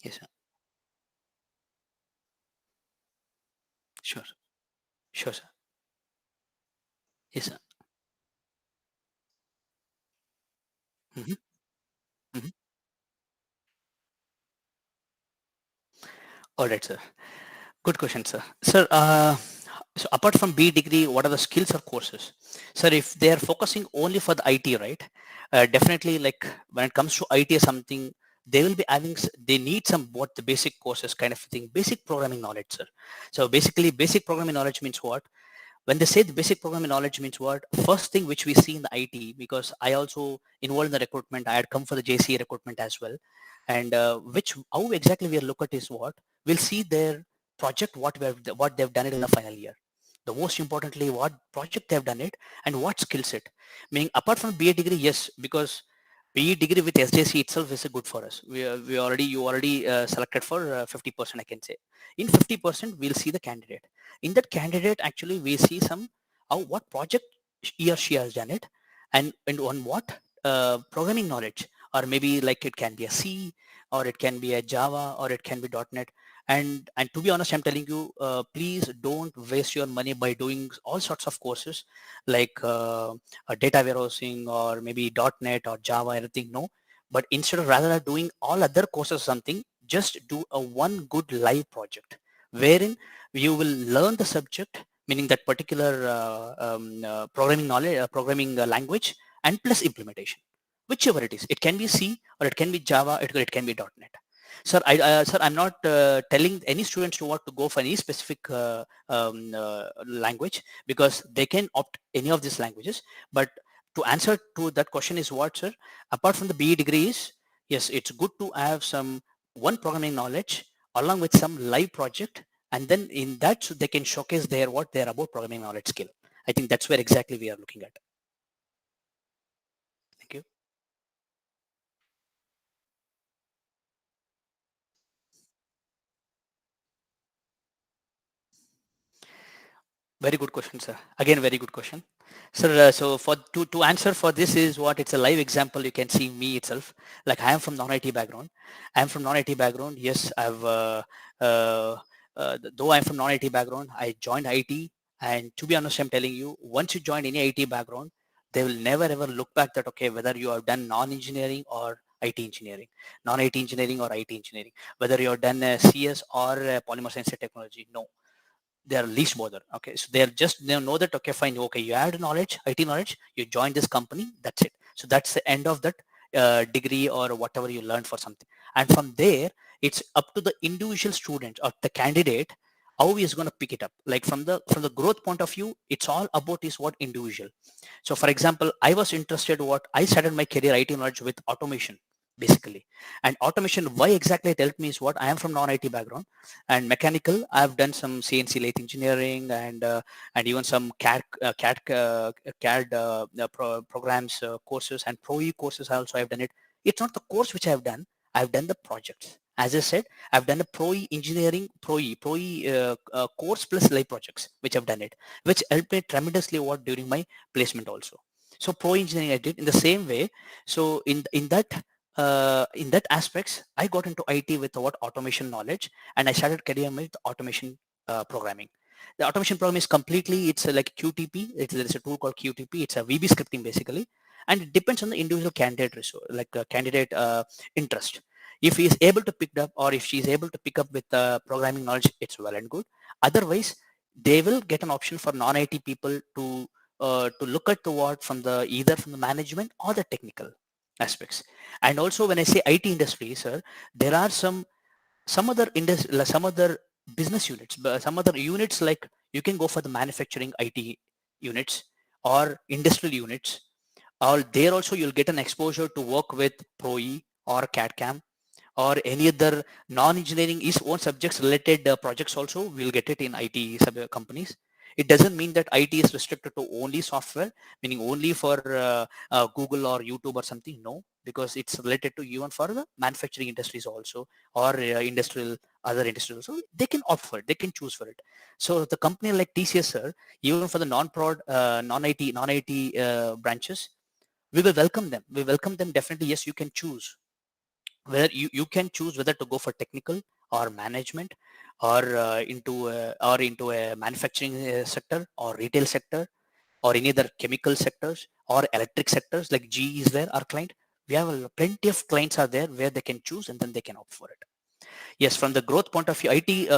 yes, sir. Sure, sure, sir. Yes, sir. Mm-hmm. Mm-hmm. All right, sir. Good question, sir. Sir, so apart from B degree, what are the skills or courses? Sir, if they are focusing only for the IT, right? Definitely, like when it comes to IT or something, they will be having, they need some what the basic courses kind of thing, basic programming knowledge, sir. So basically, basic programming knowledge means what? When they say the basic programming knowledge means what, first thing which we see in the IT, because I also involved in the recruitment, I had come for the JC recruitment as well, and which how exactly we look at is what we'll see their project, what they've done it in the final year. The most importantly, what project they've done it and what skill set. Meaning apart from BA degree, yes, because BE degree with SJC itself is good for us. You already selected for 50%, I can say. In 50%, we'll see the candidate. In that candidate, actually, we see some how what project he or she has done it, and on what programming knowledge, or maybe like it can be a C, or it can be a Java, or it can be .NET. And to be honest, I'm telling you, please don't waste your money by doing all sorts of courses like data warehousing or maybe .NET or Java, anything. No, but instead of rather than doing all other courses or something, just do a one good live project wherein you will learn the subject, meaning that particular programming knowledge, programming language, and plus implementation, whichever it is. It can be C or it can be Java. It can be .NET. Sir, I'm not telling any students to want to go for any specific language, because they can opt any of these languages. But to answer to that question is what, sir? Apart from the BE degrees, yes, it's good to have some one programming knowledge along with some live project, and then in that so they can showcase their what they're about programming knowledge skill. I think that's where exactly we are looking at. Thank you. Very good question, sir. Again, very good question. Sir, so for to answer for this is what, it's a live example. You can see me itself. Like I am from non-IT background. I am from non-IT background. Yes, uh, though I'm from non-IT background, I joined IT. And to be honest, I'm telling you, once you join any IT background, they will never ever look back that, okay, whether you have done non-engineering or IT engineering, non-IT engineering or IT engineering, whether you have done CS or polymer science and technology. No, they are least bother. Okay, so they know that, okay, fine, okay, you had knowledge, IT knowledge, you joined this company, that's it. So that's the end of that degree or whatever you learned for something. And from there, it's up to the individual student or the candidate how he is going to pick it up. Like from the growth point of view, it's all about is what individual. So for example, I was interested, what I started my career IT knowledge with automation. basically. And automation, why exactly it helped me is what I am from non-IT background and mechanical. I've done some CNC lathe engineering and even some CAD programs courses and Pro-E courses also I've done it. It's not the course which I've done. I've done the projects. As I said, I've done a Pro-E engineering, Pro-E course plus live projects, which I've done it, which helped me tremendously what during my placement also. So Pro engineering I did in the same way. So in that aspects, I got into IT with what automation knowledge, and I started career with automation programming. The automation program is completely, it's like QTP. There is a tool called QTP. It's a VB scripting basically, and it depends on the individual candidate resource, like candidate interest. If he is able to pick it up, or if she is able to pick up with programming knowledge, it's well and good. Otherwise, they will get an option for non-IT people to look at the what from the either from the management or the technical aspects. And also when I say IT industry, sir, there are some other industry, some other business units, but some other units like you can go for the manufacturing IT units or industrial units, or there also you'll get an exposure to work with Pro-E or CAD/CAM or any other non-engineering is own subjects related projects also we'll get it in IT companies. It doesn't mean that IT is restricted to only software, meaning only for Google or YouTube or something. No, because it's related to even for the manufacturing industries also, or industrial, other industries also. They can opt for it. They can choose for it. So the company like TCS, sir, even for the non-IT branches, we will welcome them. We welcome them definitely. Yes, you can choose where you can choose whether to go for technical or management or into a manufacturing sector or retail sector or any other chemical sectors or electric sectors like GE is there, our client. We have plenty of clients are there where they can choose and then they can opt for it. Yes, from the growth point of view,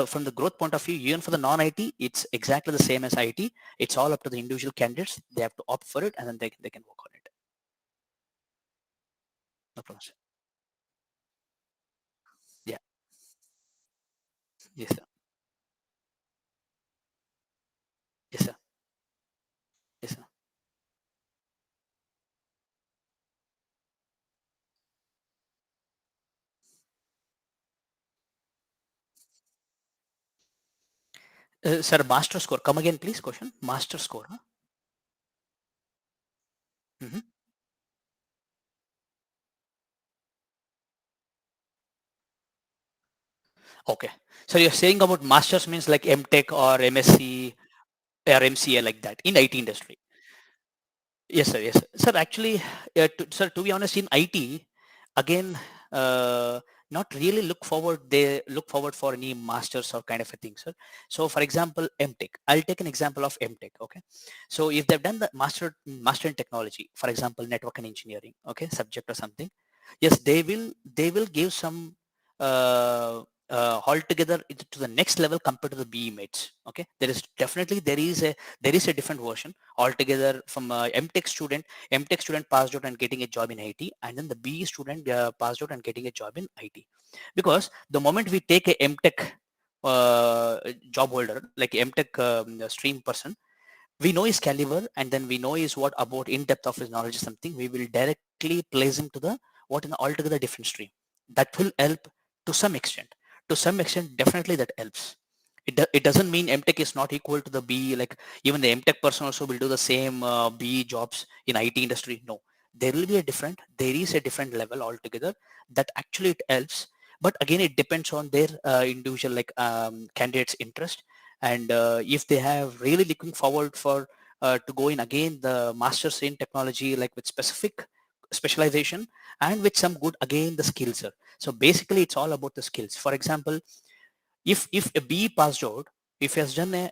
from the growth point of view, even for the non-IT, it's exactly the same as IT. It's all up to the individual candidates. They have to opt for it and then they can work on it. No problem, sir. Yeah. Yes, sir. Yes, sir. Yes, sir. Sir, master score. Come again, please. Question. Master score. Huh? Hmm. Okay. So you're saying about masters means like MTech or MSc or MCA like that in IT industry. Yes, sir. Yes, sir. Sir, actually, sir, to be honest, in IT, again, not really look forward. They look forward for any masters or kind of a thing, sir. So, for example, MTech. I'll take an example of MTech. Okay. So, if they've done the master in technology, for example, network and engineering, okay, subject or something, yes, they will give some altogether to the next level compared to the BE mates. Okay, there is a different version altogether from MTech student passed out and getting a job in IT, and then the BE student passed out and getting a job in IT. Because the moment we take a MTech job holder, like MTech stream person, we know his caliber and then we know his what about in depth of his knowledge is something, we will directly place him to the what in altogether different stream. That will help to some extent. To some extent, definitely that helps. It doesn't mean MTech is not equal to the BE, like even the MTech person also will do the same BE jobs in IT industry. No, there is a different level altogether that actually it helps. But again, it depends on their individual like candidate's interest, and if they have really looking forward for to go in again the masters in technology like with specific specialization and with some good again the skills. So basically it's all about the skills. For example, if a B passed out, if he has done a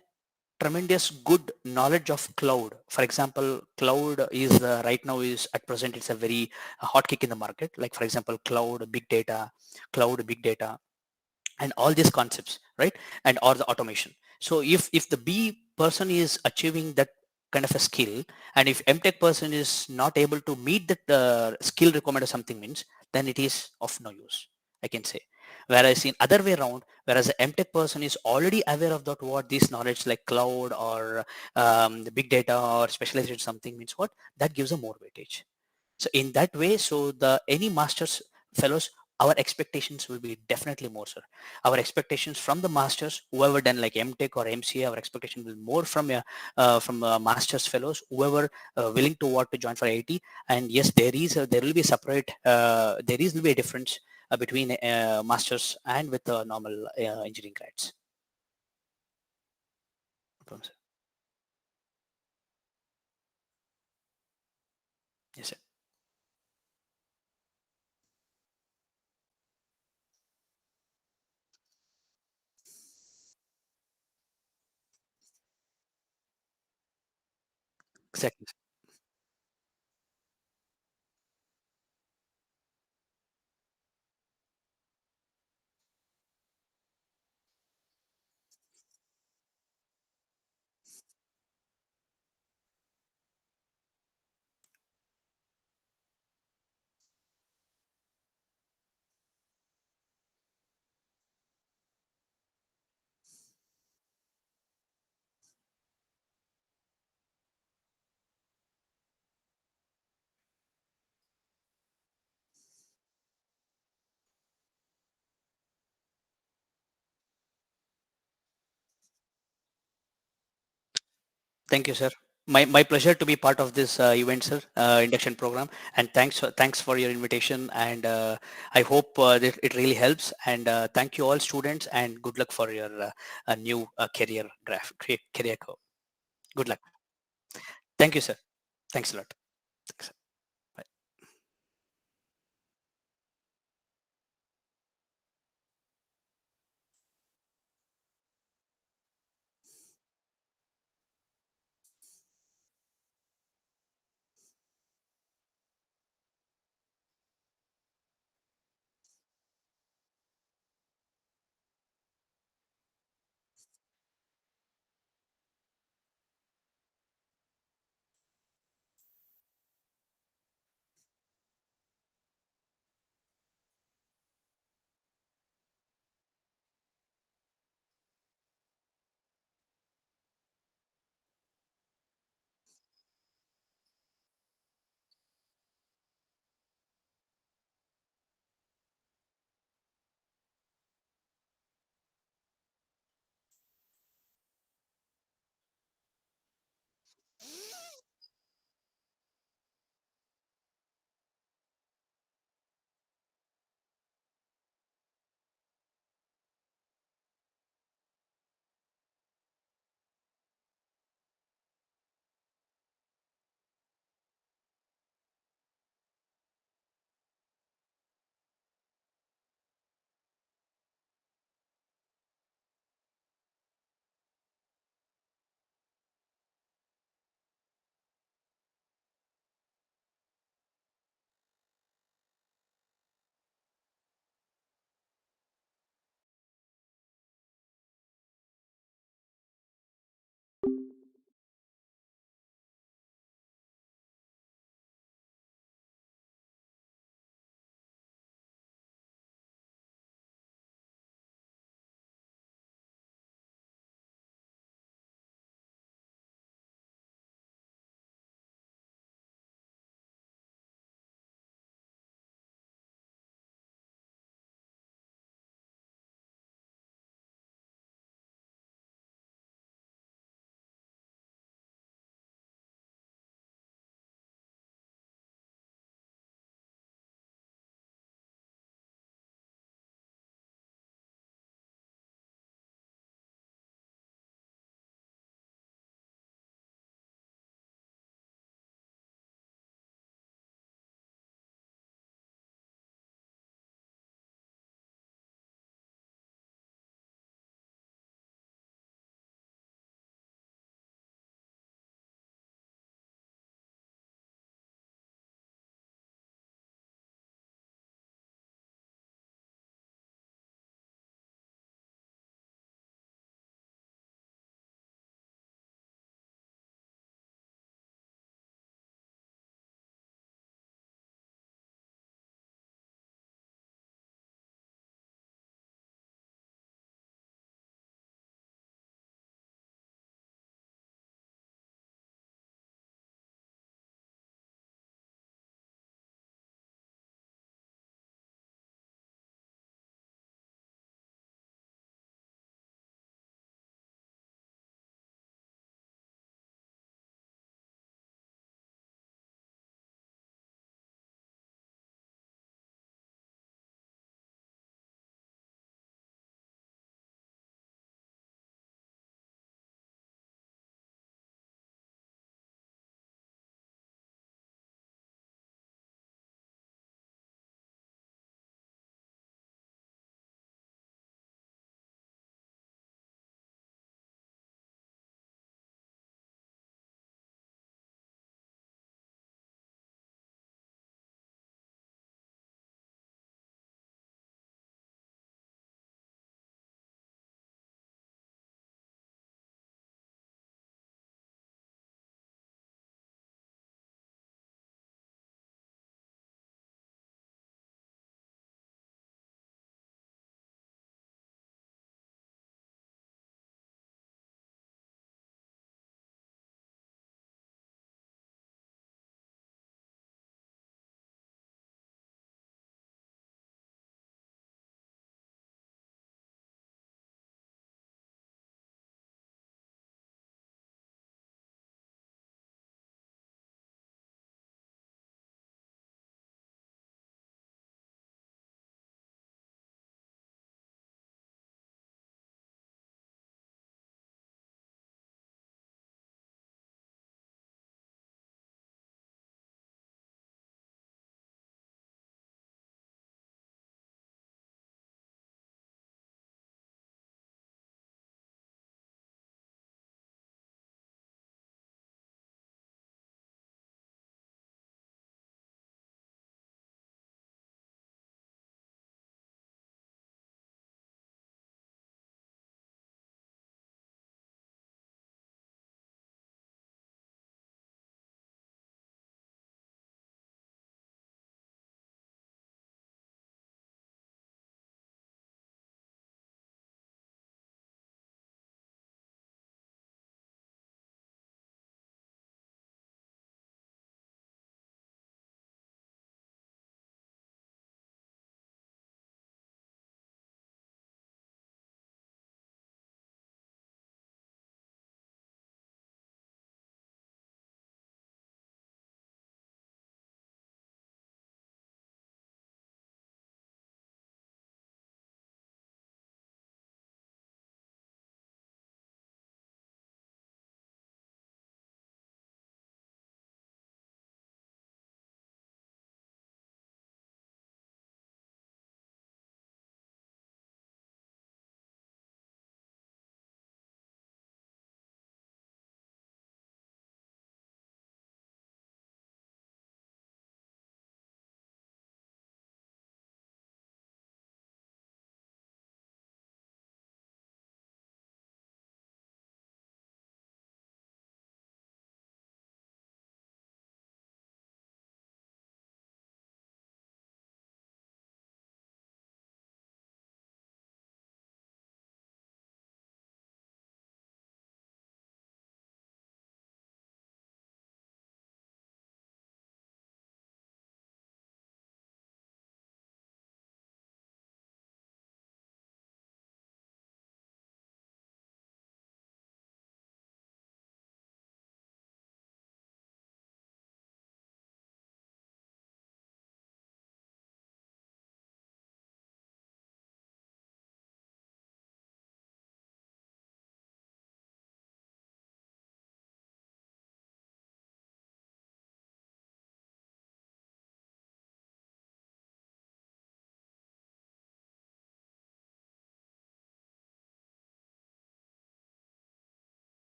tremendous good knowledge of cloud, for example, cloud is right now is at present it's a very hot kick in the market, like for example cloud big data and all these concepts, right? And or the automation. So if the B person is achieving that kind of a skill, and if MTech person is not able to meet that skill requirement or something means, then it is of no use, I can say. Whereas in other way around, whereas the MTech person is already aware of that what this knowledge like cloud or the big data or specialized something means what, that gives a more weightage. So in that way, so the any masters fellows, our expectations will be definitely more, sir. Our expectations from the masters, whoever done like MTech or MCA, our expectation will more from masters fellows, whoever willing to what to join for IT. And yes, there will be a separate will be a difference between masters and with normal engineering grads. No problem, sir. Yes, sir. Exactly. Thank you, sir. My pleasure to be part of this event, sir, induction program. And thanks for your invitation. And I hope that it really helps. And thank you all students, and good luck for your new career goal. Good luck. Thank you, sir. Thanks a lot. Thanks. Bye.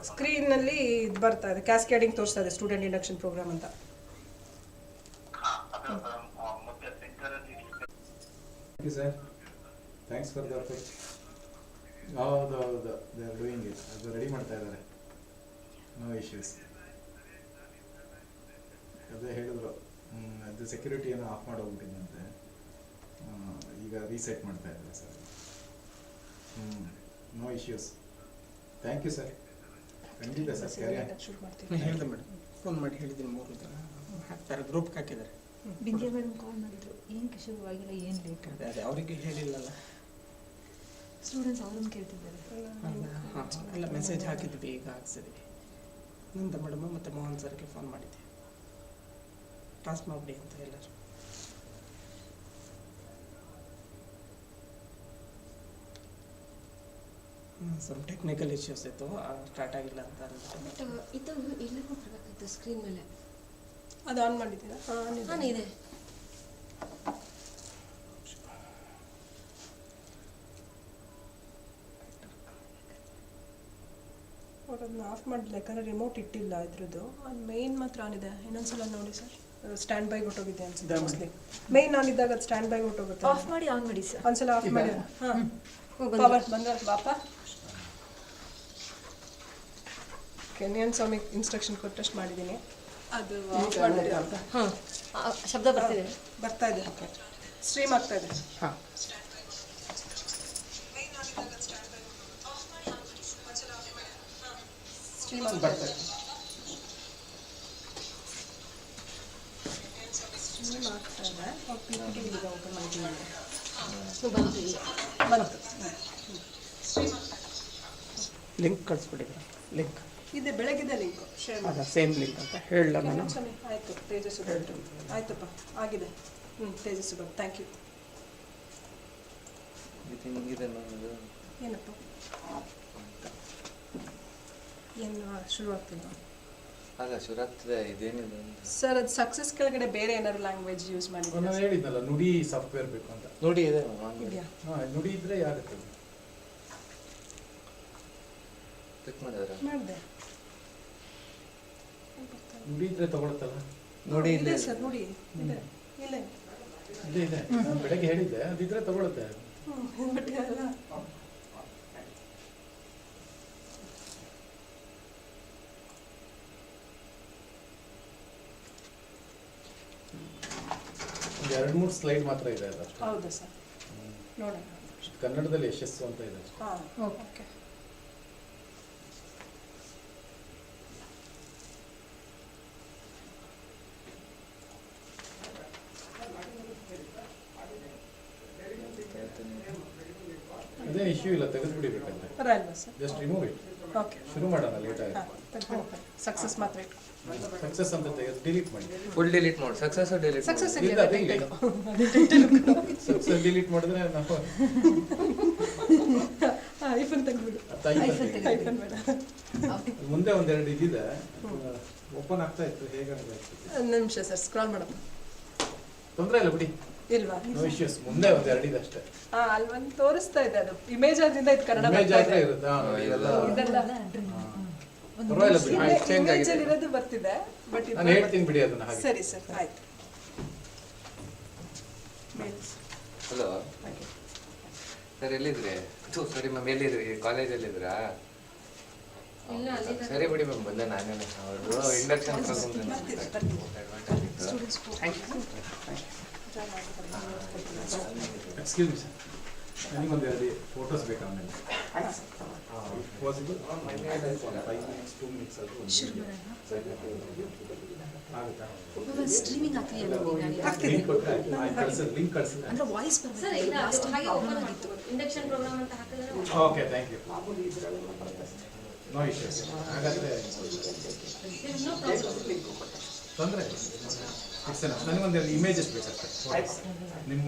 ಸ್ಕ್ರೀನಲ್ಲಿ ಇದು ಬರ್ತಾ ಇದೆ, cascading ತೋರಿಸ್ತಾ ಇದೆ student induction program ಅಂತ. Thank you, sir. Thanks for the effort. ಹೌದು they are doing it. ಅದು ready ಮಾಡ್ತಾ ಇದ್ದಾರೆ, ನೋ ಇಶ್ಯೂಸ್. ಅದೇ ಹೇಳಿದ್ರು, ಅದು ಸೆಕ್ಯೂರಿಟಿ ಏನೋ ಆಫ್ ಮಾಡೋಗ್ಬಿಟ್ಟಿದ್ದಂತೆ, ಈಗ ರೀಸೆಟ್ ಮಾಡ್ತಾ ಇದ್ದಾರೆ sir. No issues. Thank you sir. ಖಂಡಿತ ಸರ್, ಕ್ಯಾರಿ ಆನ್. ಹೇಳಿದೆ ಮೇಡಮ್, ಫೋನ್ ಮಾಡಿ ಹೇಳಿದ್ದೀನಿ 3 ದಿನ ಹಾಕ್ತಾರೆ, ಗ್ರೂಪ್ಗೆ ಹಾಕಿದ್ದಾರೆ. ಬಿಂದ್ಯಾ ಮೇಡಮ್ ಕಾಲ್ ಮಾಡಿದ್ರು, ಏನು ಶುರುವಾಗಿಲ್ಲ, ಏನು ಲೇಟ್ ಅದೇ ಅದೇ ಅವರಿಗೆ ಹೇಳಿಲ್ಲಲ್ಲ, ಸ್ಟೂಡೆಂಟ್ಸ್ ಅವ್ರನ್ನ ಕೇಳ್ತಿದ್ದಾರೆ. ಹಾಂ ಎಲ್ಲ ಮೆಸೇಜ್ ಹಾಕಿದ್ವಿ, ಈಗ ಹಾಕ್ಸಿದ್ವಿ. ನಂದ ಮೇಡಮ್ ಮತ್ತು ಮೋಹನ್ ಸರ್ಗೆ ಫೋನ್ ಮಾಡಿದ್ದೆ, ಪಾಸ್ ಮಾಡಿಬಿಡಿ ಅಂತ ಎಲ್ಲರೂ. ಸಮ್ ಟೆಕ್ನಿಕಲ್ ಇಶ್ಯೂಸ್ ಇತ್ತು, ಸ್ಟಾರ್ಟ್ ಆಗಿಲ್ಲ ಅಂತ ಅಂದ್ಬಿಟ್ಟು. ಬಟ್ ಇದು ಎಲ್ಲರಿಗೂ ಬರಬೇಕಾಯ್ತು ಸ್ಕ್ರೀನ್ ಮೇಲೆ. ಅದು ಆನ್ ಮಾಡಿದ್ದೀರಾ? ಹಾಂ ಇದೆ. ಅದನ್ನ ಆಫ್ ಮಾಡಿಲ್ಲ, ಯಾಕಂದರೆ ರಿಮೋಟ್ ಇಟ್ಟಿಲ್ಲ ಇದ್ರದ್ದು. ಅದು ಮೇನ್ ಮಾತ್ರ ಆನ್ ಇದೆ. ಇನ್ನೊಂದ್ಸಲ ನೋಡಿ ಸರ್, ಸ್ಟ್ಯಾಂಡ್ ಬೈ ಹೊಟ್ಟೋಗಿದೆ ಅನ್ಸುತ್ತೆ ಮೋಸ್ಟ್ಲಿ. ಮೇನ್ ಆನ್ ಇದ್ದಾಗ ಅದು ಸ್ಟ್ಯಾಂಡ್ ಬೈ ಹೊಟ್ಟೋಗುತ್ತೆ. ಆಫ್ ಮಾಡಿ ಆನ್ ಮಾಡಿ ಸರ್. ಒಂದ್ಸಲ ಆಫ್ ಮಾಡಿ. ಹಾಂ ಪವರ್ ಬಂದ ಬಾಪ. ಕೆನಿಯನ್ ಸ್ವಾಮಿ ಇನ್ಸ್ಟ್ರಕ್ಷನ್ ಕೊಟ್ಟಷ್ಟು ಮಾಡಿದ್ದೀನಿ. ಅದು ಆಫ್ ಮಾಡಿದೆ ಅಂತ. ಹಾಂ ಶಬ್ದ ಬರ್ತಿದೆ, ಬರ್ತಾ ಇದೆ, ಸ್ಟ್ರೀಮ್ ಆಗ್ತಾ ಇದೆ. ಹಾಂ ಸ್ಟ್ರೀಮ್ ಬರ್ತಾ ಇದೆ. ಸ್ಟ್ರೀಮ್ ಆಗ್ತಾ ಇದೆ. PPT ಈಗ ಓಪನ್ ಮಾಡಿದ್ದೀನಿ. ಬಂತು ಈಗ. ಬಂತು. ಲಿಂಕ್ ಕಳಿಸ್ಬಿಟ್ಟಿದ್ರು, ಲಿಂಕ್ ಇದೆ, ಬೆಳಗಿದೆ ಲಿಂಕ್ ಶೇರ್ ಮಾಡಿ. ಅದ ಸೇಮ್ ಲಿಂಕ್ ಅಂತ ಹೇಳಲ್ಲ ನಾನು. ಆಯಿತು, ತೇಜಸ್ಸು ಬಂತು. ಆಯ್ತಪ್ಪ, ಆಗಿದೆ. ತೇಜಸ್ಸು ಬಂತು. Thank you. ಏನಪ್ಪ ಏನು ಶುರು ಆಗ್ತಿಲ್ಲ? ಅಲ್ಲ ಶುರು ಆಗ್ತದೆ, ಇದೇನಿದೆ ಸರ್ ಅದು ಸಕ್ಸಸ್ ಕೆಳಗಡೆ ಬೇರೆ ಏನಾದ್ರು ಲ್ಯಾಂಗ್ವೇಜ್ ಯೂಸ್ ನಾನು ಮಾಡಿದ್ದೀರಾ? ಹೇಳಿದ್ನಲ್ಲ, ನುಡಿ ಸಾಫ್ಟ್ವೇರ್ ಬೇಕು ಅಂತ. ನೋಡಿ ಇದೆ ಇದೆಯಾ? ಹಾಂ, ನುಡಿ ಇದ್ರೆ ಆಗುತ್ತೆ. ಕ್ಲಿಕ್ ಮಾಡಿದ್ರೆ ಮಾಡಿದೆ. ನುಡಿ ಇದ್ರೆ ತಗೊಳುತ್ತಲ್ಲ. ನೋಡಿ ಇದೆ ಸರ್, ನೋಡಿ ಇದೆ. ಇಲ್ಲ ಇದೆ ನಾನು ಬೆಳಗ್ಗೆ ಹೇಳಿದ್ದೆ, ಅದಿದ್ರೆ ತಗೊಳುತ್ತೆ. ಬಟ್ ಅಲ್ಲ. ಒಂದು 2-3 ಸ್ಲೈಡ್ ಮಾತ್ರ ಇದೆ ಅದು. ಹೌದಾ ಸರ್? ನೋಡೋಣ. ಕನ್ನಡದಲ್ಲಿ ಯಶಸ್ಸು ಅಂತ ಇದೆ. ಹಾಂ ಓಕೆ. ಅದೇ ಇಶ್ಯೂ ಇಲ್ಲ, ತೆಗೆದುಬಿಡಿಬೇಕಂದ್ರೆ. ಪರವಾಗಿಲ್ವಾ sir? Just remove it. Okay. ಶುರು ಮಾಡೋಣ ಲೇಟಾಗಿ. ಹಾಂ ತೆಗೆದುಬಿಡಿ. ಸಕ್ಸಸ್ ಮಾತ್ರ ಇಟ್ಟು. ಸಕ್ಸಸ್ ಅಂತ ತೆಗೆದು ಡಿಲೀಟ್ ಮಾಡಿ. ಫುಲ್ ಡಿಲೀಟ್ ಮಾಡಿ. ಸಕ್ಸಸ್ ಡಿಲೀಟ್ ಸಕ್ಸಸ್ ಇಲ್ಲ, ಅದೇ ಇಲ್ಲ. ಸಕ್ಸಸ್ ಡಿಲೀಟ್ ಮಾಡಿದ್ರೆ ನಾವು ಐಫೋನ್ ತೆಗೆದ್ಬಿಡು. ಐಫೋನ್ ಬೇಡ. ಮುಂದೆ ಒಂದೆರಡು ಇದಿದೆ, ಓಪನ್ ಆಗ್ತಾ ಇತ್ತು, ಹೇಗಾಗುತ್ತೆ? ಒಂದು ನಿಮಿಷ ಸರ್, ಸ್ಕ್ರಾಲ್ ಮಾಡಪ್ಪ. ತೊಂದರೆ ಇಲ್ಲ ಬಿಡಿ, ಇಲ್ವಾ? No issues. ಮುಂದೆ ಒಂದೆರಡು ಇದೆ ಅಷ್ಟೇ. ಹಾಂ ಅಲ್ಲಿ ಒಂದು ತೋರಿಸ್ತಾ ಇದೆ, ಅದು ಇಮೇಜ್ ಆದ್ರಿಂದ ಇದು ಕನ್ನಡ ಇಮೇಜ್ ಬರ್ತಾ ಆದ್ರೆ ಇದೆ. ಇರುತ್ತೆ. ಇದೆಲ್ಲ ಇದೆಲ್ಲ ಪರವಾಗಿಲ್ಲ ಬಿಡಿ. ಚೇಂಜ್ ಇಮೇಜ್ ಆಗಿದೆ. ಅಲ್ಲಿ ಇರೋದು ಬರ್ತಿದೆ, ಬಟ್ ನಾನು ಹೇಳ್ತೀನಿ ಬಿಡಿ ಅದನ್ನ ಹಾಗೆ. ಸರಿ ಸರ್, ಆಯ್ತು. ಹಲೋ ಸರ್, ಎಲ್ಲಿದ್ರಿ? ಸರಿ ಮ್ಯಾಮ್, ಎಲ್ಲಿದ್ರಿ? ಕಾಲೇಜಲ್ಲಿದ್ರಾ? ಇಲ್ಲ, ಅಲ್ಲಿ ಸರಿ ಬಿಡಿ ಮ್ಯಾಮ್, ಬಂದೆ ನಾನೇ. ಅವರು ಇಂಡಕ್ಷನ್ ಎಕ್ಸ್ಕ್ಯೂಸ್ ಮಿ ಸರ್, ನನಗೊಂದೆರಡು ಫೋಟೋಸ್ ಬೇಕು ಆಮೇಲೆ. ಪಾಸಿಬಲ್? 5 minutes 2 minutes ಆಗುತ್ತಾ? ಸ್ಟ್ರೀಮಿಂಗ್ ಆಗ್ತಿದೆಯಲ್ಲ ಲಿಂಕ್ ಕಳಿಸಿದ್ರೆ. ಅಂದ್ರೆ ವಾಯ್ಸ್ ಸರ್ ಇಲ್ಲ, ಬರುತ್ತೆ. ಅದು ಹಾಗೆ ಓಪನ್ ಆಗಿತ್ತು. ಇಂಡಕ್ಷನ್ ಪ್ರೋಗ್ರಾಮ್ ಅಂತ ಹಾಕಿದ್ರೆ okay, thank you. No issues. ಹಾಗಾದರೆ ನೋ ಪ್ರಾಬ್ಲಮ್. ತೊಂದರೆ ಇಲ್ಲ. ನನಗೊಂದೆರಡು ಇಮೇಜಸ್ ಬೇಕಷ್ಟೇ, ಫೋಟೋಸ್. ನಿಮ್ಮ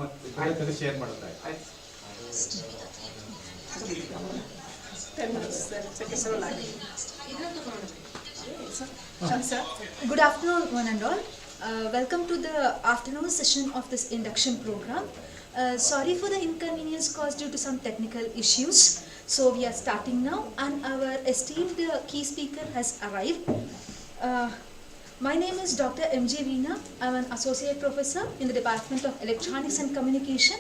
ತೆಗೆದು ಶೇರ್ ಮಾಡುತ್ತಾ. Good afternoon, one and all. Welcome to the afternoon session of this induction program. Sorry for the inconvenience caused due to some technical issues. So we are starting now, and our esteemed key speaker has arrived. My name is Dr. M.J. Veena. I'm an associate professor in the Department of Electronics and Communication,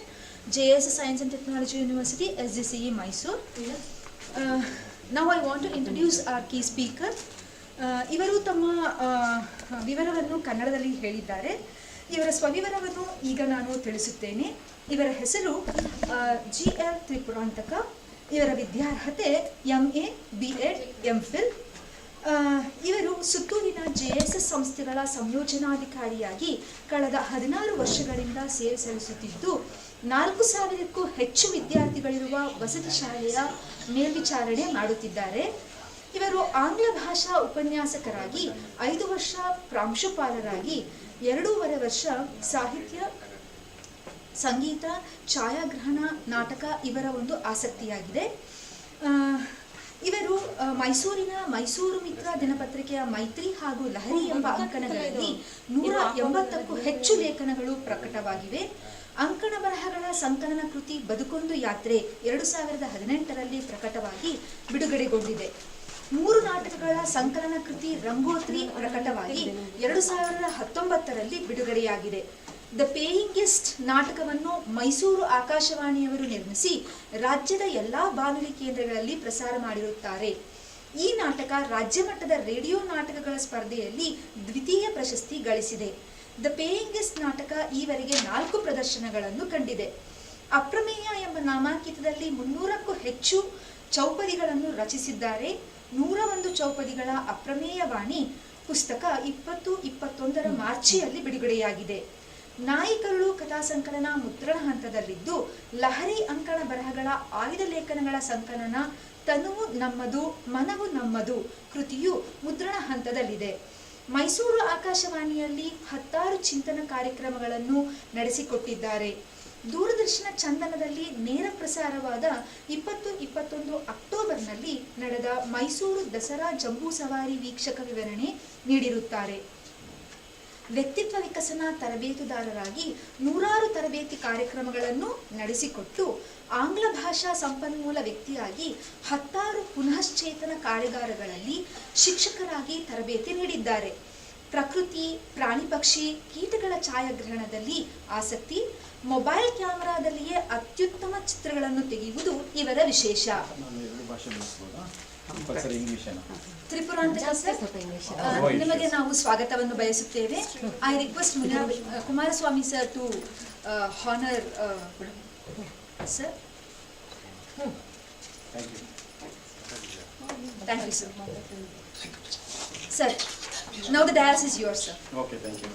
JSS Science and Technology University, SGCE, Mysore. Now I want to introduce our key speaker. ಇವರು ತಮ್ಮ ವಿವರವನ್ನು ಕನ್ನಡದಲ್ಲಿ ಹೇಳಿದ್ದಾರೆ. ಇವರ ಸ್ವವಿವರವನ್ನು ಈಗ ನಾನು ತಿಳಿಸುತ್ತೇನೆ. ಇವರ ಹೆಸರು GL ತ್ರಿಪುರಾಂತಕ. ಇವರ ವಿದ್ಯಾರ್ಹತೆ MA, B.Ed, M.Phil. ಇವರು ಸುತ್ತೂರಿನ JSS ಸಂಸ್ಥೆಗಳ ಸಂಯೋಜನಾಧಿಕಾರಿಯಾಗಿ ಕಳೆದ 16 ವರ್ಷಗಳಿಂದ ಸೇವೆ ಸಲ್ಲಿಸುತ್ತಿದ್ದು 4,000ಕ್ಕೂ ಹೆಚ್ಚು ವಿದ್ಯಾರ್ಥಿಗಳಿರುವ ವಸತಿ ಶಾಲೆಯ ಮೇಲ್ವಿಚಾರಣೆ ಮಾಡುತ್ತಿದ್ದಾರೆ. ಇವರು ಆಂಗ್ಲ ಭಾಷಾ ಉಪನ್ಯಾಸಕರಾಗಿ 5 ವರ್ಷ ಪ್ರಾಂಶುಪಾಲರಾಗಿ 2.5 ವರ್ಷ ಸಾಹಿತ್ಯ, ಸಂಗೀತ, ಛಾಯಾಗ್ರಹಣ, ನಾಟಕ ಇವರ ಒಂದು ಆಸಕ್ತಿಯಾಗಿದೆ. ಇವರು ಮೈಸೂರಿನ ಮೈಸೂರು ಮಿತ್ರ ದಿನಪತ್ರಿಕೆಯ ಮೈತ್ರಿ ಹಾಗೂ ಲಹರಿ ಎಂಬ ಅಂಕಣಗಳಲ್ಲಿ 180ಕ್ಕೂ ಹೆಚ್ಚು ಲೇಖನಗಳು ಪ್ರಕಟವಾಗಿವೆ. ಅಂಕಣ ಬರಹಗಳ ಸಂಕಲನ ಕೃತಿ ಬದುಕೊಂದು ಯಾತ್ರೆ 2018ರಲ್ಲಿ ಪ್ರಕಟವಾಗಿ ಬಿಡುಗಡೆಗೊಂಡಿದೆ. 3 ನಾಟಕಗಳ ಸಂಕಲನ ಕೃತಿ ರಂಗೋತ್ರಿ ಪ್ರಕಟವಾಗಿ 2019ರಲ್ಲಿ ಬಿಡುಗಡೆಯಾಗಿದೆ. ದ ಪೇಯಿಂಗ್ ಗೆಸ್ಟ್ ನಾಟಕವನ್ನು ಮೈಸೂರು ಆಕಾಶವಾಣಿಯವರು ನಿರ್ಮಿಸಿ ರಾಜ್ಯದ ಎಲ್ಲಾ ಬಾನುಲಿ ಕೇಂದ್ರಗಳಲ್ಲಿ ಪ್ರಸಾರ ಮಾಡಿರುತ್ತಾರೆ. ಈ ನಾಟಕ ರಾಜ್ಯ ಮಟ್ಟದ ರೇಡಿಯೋ ನಾಟಕಗಳ ಸ್ಪರ್ಧೆಯಲ್ಲಿ ದ್ವಿತೀಯ ಪ್ರಶಸ್ತಿ ಗಳಿಸಿದೆ. ದ ಪೇಯಿಂಗ್ ಗೆಸ್ಟ್ ನಾಟಕ ಈವರೆಗೆ 4 ಪ್ರದರ್ಶನಗಳನ್ನು ಕಂಡಿದೆ. ಅಪ್ರಮೇಯ ಎಂಬ ನಾಮಾಂಕಿತದಲ್ಲಿ 300ಕ್ಕೂ ಹೆಚ್ಚು ಚೌಪದಿಗಳನ್ನು ರಚಿಸಿದ್ದಾರೆ. 101 ಚೌಪದಿಗಳ ಅಪ್ರಮೇಯ ವಾಣಿ ಪುಸ್ತಕ 2021ರ ಮಾರ್ಚಿಯಲ್ಲಿ ಬಿಡುಗಡೆಯಾಗಿದೆ. ನಾಯಿಕರುಳು ಕಥಾ ಸಂಕಲನ ಮುದ್ರಣ ಹಂತದಲ್ಲಿದ್ದು, ಲಹರಿ ಅಂಕಣ ಬರಹಗಳ ಆಯ್ದ ಲೇಖನಗಳ ಸಂಕಲನ ತನುವು ನಮ್ಮದು ಮನವು ನಮ್ಮದು ಕೃತಿಯು ಮುದ್ರಣ ಹಂತದಲ್ಲಿದೆ. ಮೈಸೂರು ಆಕಾಶವಾಣಿಯಲ್ಲಿ 16 ಚಿಂತನ ಕಾರ್ಯಕ್ರಮಗಳನ್ನು ನಡೆಸಿಕೊಟ್ಟಿದ್ದಾರೆ. ದೂರದರ್ಶನ ಚಂದನದಲ್ಲಿ ನೇರ ಪ್ರಸಾರವಾದ 2021 ಅಕ್ಟೋಬರ್ನಲ್ಲಿ ನಡೆದ ಮೈಸೂರು ದಸರಾ ಜಂಬೂ ಸವಾರಿ ವೀಕ್ಷಕ ವಿವರಣೆ ನೀಡಿರುತ್ತಾರೆ. ವ್ಯಕ್ತಿತ್ವ ವಿಕಸನ ತರಬೇತುದಾರರಾಗಿ 100 ತರಬೇತಿ ಕಾರ್ಯಕ್ರಮಗಳನ್ನು ನಡೆಸಿಕೊಟ್ಟು ಆಂಗ್ಲ ಭಾಷಾ ಸಂಪನ್ಮೂಲ ವ್ಯಕ್ತಿಯಾಗಿ 16 ಪುನಶ್ಚೇತನ ಕಾರ್ಯಾಗಾರಗಳಲ್ಲಿ ಶಿಕ್ಷಕರಾಗಿ ತರಬೇತಿ ನೀಡಿದ್ದಾರೆ. ಪ್ರಕೃತಿ, ಪ್ರಾಣಿ ಪಕ್ಷಿ, ಕೀಟಗಳ ಛಾಯಾಗ್ರಹಣದಲ್ಲಿ ಆಸಕ್ತಿ. ಮೊಬೈಲ್ ಕ್ಯಾಮೆರಾದಲ್ಲಿಯೇ ಅತ್ಯುತ್ತಮ ಚಿತ್ರಗಳನ್ನು ತೆಗೆಯುವುದು ಇವರ ವಿಶೇಷ. ತ್ರಿಪುರಾಂತಕ ಸರ್, ನಿಮಗೆ ನಾವು ಸ್ವಾಗತವನ್ನು ಬಯಸುತ್ತೇವೆ. I request Kumaraswamy sir to honour sir. Thank you, sir. Sir, now the dais is yours, sir. Okay, thank you.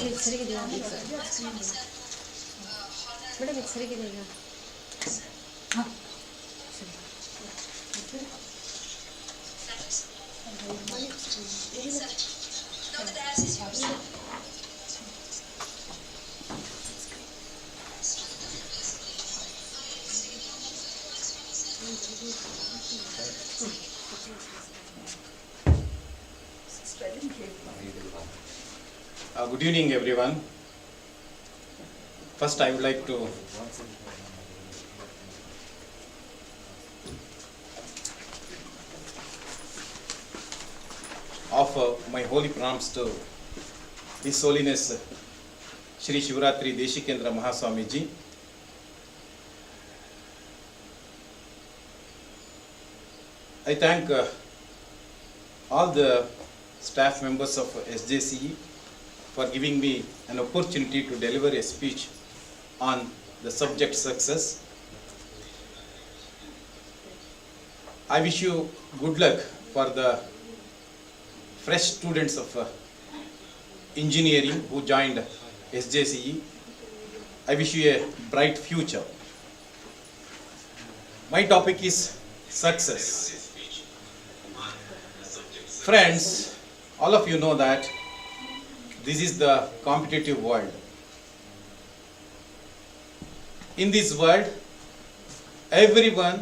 ಈಗ ಸರಿಗಿದೆಯಾ ಮೇಡಮ್? ಈಗ ಸರಿಗಿದೆ ಈಗ. Good evening, everyone. First, I would like to offer my holy pranams to His Holiness Shri Shivratri Deshikendra Mahaswamiji. I thank all the staff members of SJCE for giving me an opportunity to deliver a speech on the subject success. I wish you good luck for the fresh students of engineering who joined SJCE. I wish you a bright future. My topic is success. Friends, all of you know that this is the competitive world. In this world, everyone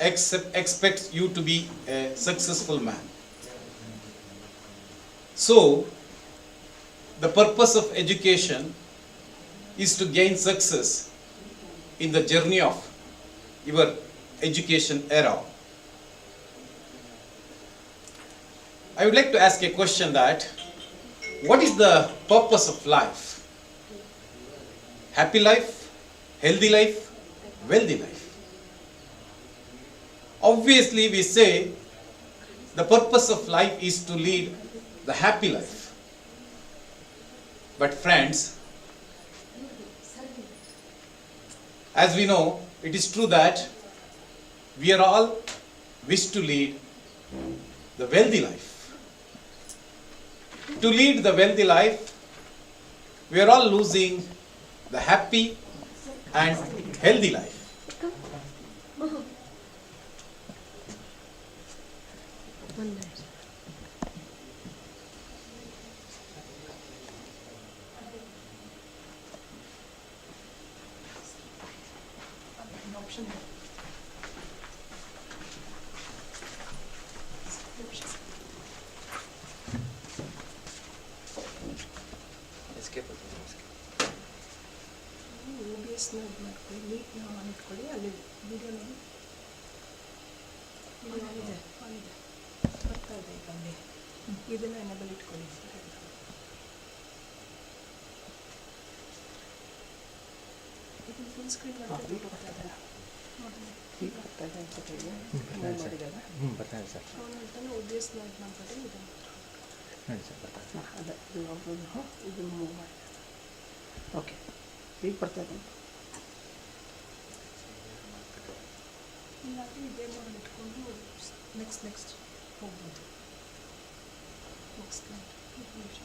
expects you to be a successful man. So, the purpose of education is to gain success in the journey of your education era. I would like to ask a question that, what is the purpose of life? Happy life, healthy life, wealthy life. Obviously we say the purpose of life is to lead the happy life. But friends, as we know, it is true that we are all wish to lead the wealthy life. To lead the wealthy life, we are all losing the happy and healthy life. One minute. Escape OBSನ ಇದು ಮಾಡ್ಕೊಳ್ಳಿ, ಮೀಟ್ನ on ಇಟ್ಕೊಳ್ಳಿ, ಅಲ್ಲಿ video ನೋಡಿ. ಆಗಿದೆ ಬರ್ತಾ ಇದೆ ಈಗ ಅಲ್ಲಿ. ಇದನ್ನು ಎನೇಬಲ್ ಇಟ್ಕೊಳ್ಳಿ. ಇದು ಫುಲ್ ಸ್ಕ್ರೀನ್ ಮಾಡಿ ಬರ್ತಾ ಇದೆ. ಈಗ ಬರ್ತಾ ಇದೆ ಅಂತ ಹೇಳಿ ಮಾಡಿದಾಗ ಬರ್ತಾನೆ ಸರ್. ಅವನು ಹೇಳ್ತಾನೆ OBSನ ಇದು ಮಾಡ್ಕೊಳ್ಳಿ, ಇದು ನೋಡಿ ಸರ್ ಬರ್ತಾನೆ. ಅದೇ ಇದು ಮೂವ್ ಮಾಡಿ. ಓಕೆ, ಈಗ ಬರ್ತಾ ಇದೆ. ಇಲ್ಲಾಂದರೆ ಇದೇ ಮಾಡಿ ಇಟ್ಕೊಂಡು ನೆಕ್ಸ್ಟ್ ಹೋಗ್ಬೋದು. ನೆಕ್ಸ್ಟ್ ನಿಮಿಷ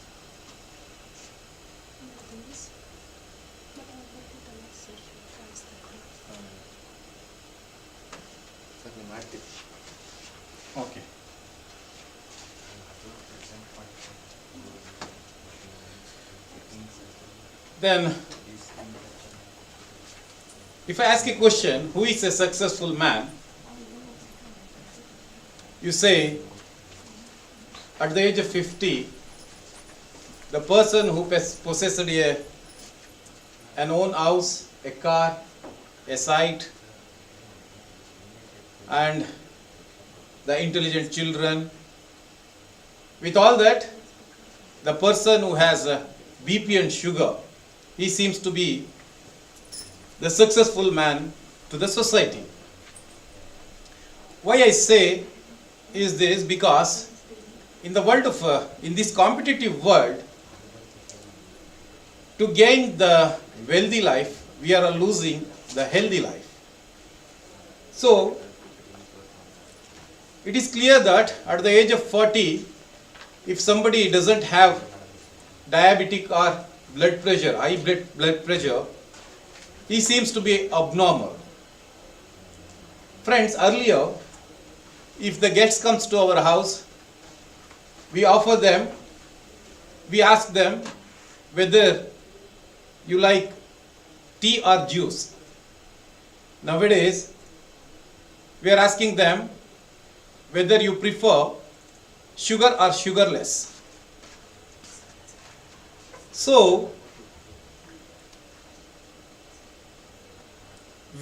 ಸರ್ ನೀವು ಮಾಡ್ತೀವಿ. Okay. Then, if I ask a question, who is a successful man? You say, at the age of 50, the person who possessed an own house, a car, a site, and the intelligent children. With all that, the person who has BP and sugar, he seems to be the successful man to the society. Why I say is this, because in the world of in this competitive world, to gain the wealthy life, we are losing the healthy life. So it is clear that at the age of 40, if somebody doesn't have diabetic or blood pressure, high blood pressure, he seems to be abnormal. Friends, earlier, if the guest comes to our house, we offer them, we ask them whether you like tea or juice. Nowadays, we are asking them whether you prefer sugar or sugarless. So,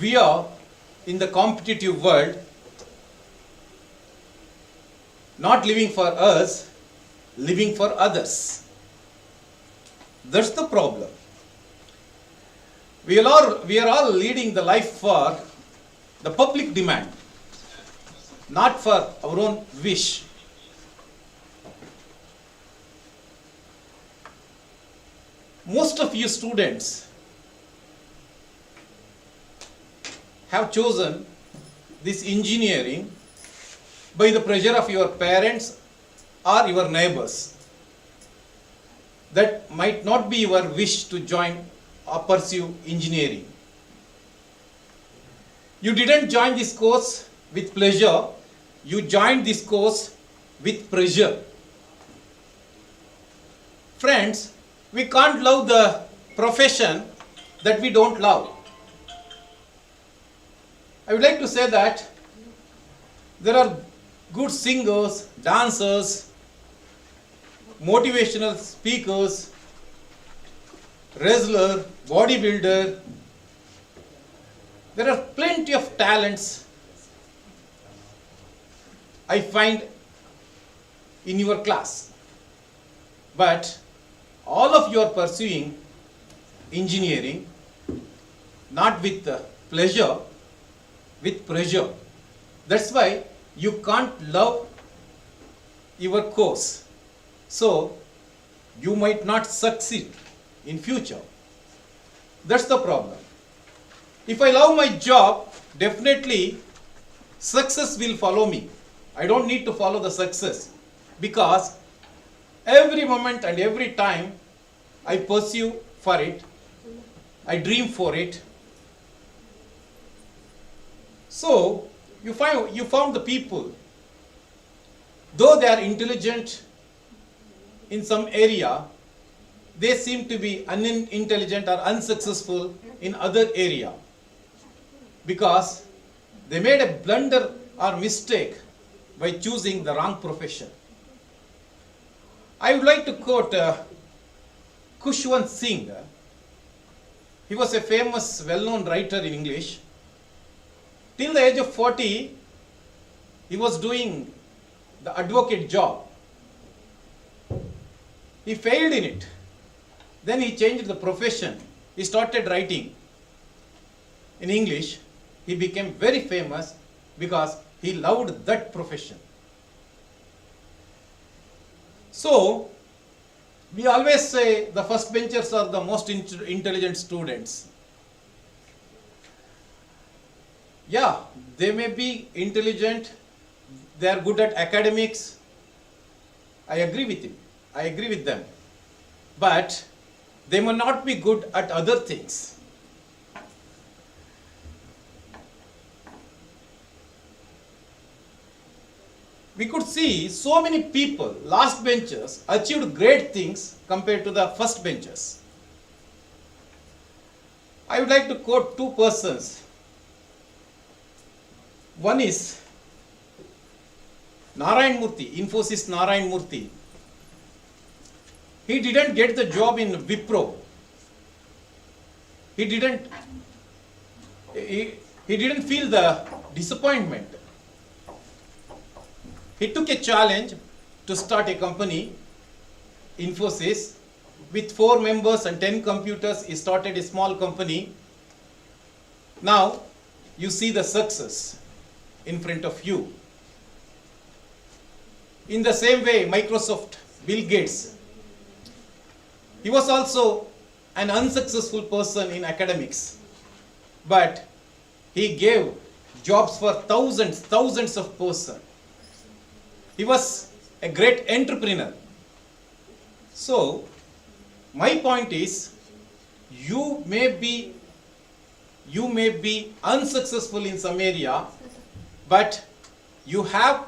we are in the competitive world, not living for us, living for others. That's the problem. We are all leading the life for the public demand, not for our own wish. Most of you students have chosen this engineering by the pressure of your parents or your neighbors. That might not be your wish to join or pursue engineering. You didn't join this course with pleasure, you joined this course with pressure. Friends, we can't love the profession that we don't love. I would like to say that there are good singers, dancers, motivational speakers, wrestler, bodybuilder. There are plenty of talents I find in your class. But all of you are pursuing engineering not with pleasure, with pressure. That's why you can't love your course. So you might not succeed in future. That's the problem. If I love my job, definitely success will follow me. I don't need to follow the success because every moment and every time I pursue for it, I dream for it. So you found the people, though they are intelligent in some area, they seem to be unintelligent or unsuccessful in other area because they made a blunder or mistake by choosing the wrong profession. I would like to quote Khushwant Singh. He was a famous, well-known writer in English. Till the age of 40, he was doing the advocate job. He failed in it. Then he changed the profession. He started writing in English. He became very famous because he loved that profession. So, we always say the first benchers are the most intelligent students. Yeah, they may be intelligent, they are good at academics. I agree with him. I agree with them. But they may not be good at other things. We could see so many people, last benchers, achieved great things compared to the first benchers. I would like to quote two persons. One is Narayan Murthy, Infosys Narayan Murthy. He didn't get the job in Wipro. He didn't feel the disappointment. He took a challenge to start a company, Infosys, with 4 members and 10 computers. He started a small company. Now you see the success in front of you. In the same way, Microsoft, Bill Gates, he was also an unsuccessful person in academics, but he gave jobs for thousands of persons. He was a great entrepreneur. So, my point is, you may be unsuccessful in some area, but you have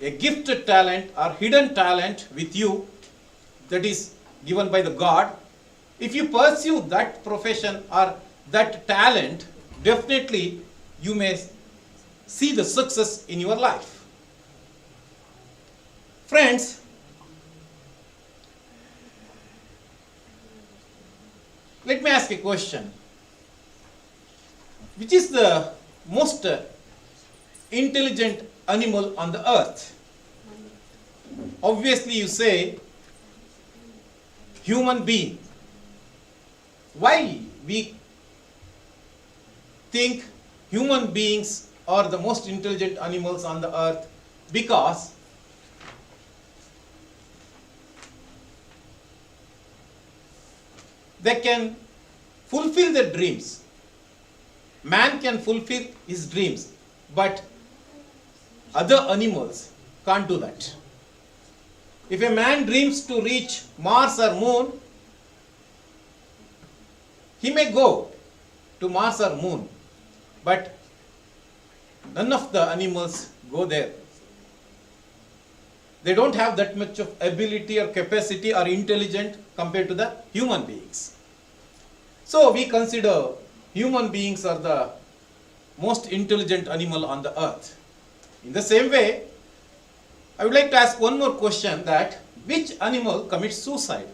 a gifted talent or hidden talent with you that is given by the God. If you pursue that profession or that talent, definitely you may see the success in your life. Friends, let me ask a question. Which is the most intelligent animal on the earth? Obviously you say human being. Why we think human beings are the most intelligent animals on the earth? Because they can fulfill their dreams. Man can fulfill his dreams, but other animals can't do that. If a man dreams to reach Mars or Moon, he may go to Mars or Moon, but none of the animals go there. They don't have that much of ability or capacity or intelligence compared to the human beings. So we consider human beings are the most intelligent animal on the earth. In the same way, I would like to ask one more question, that which animal commits suicide?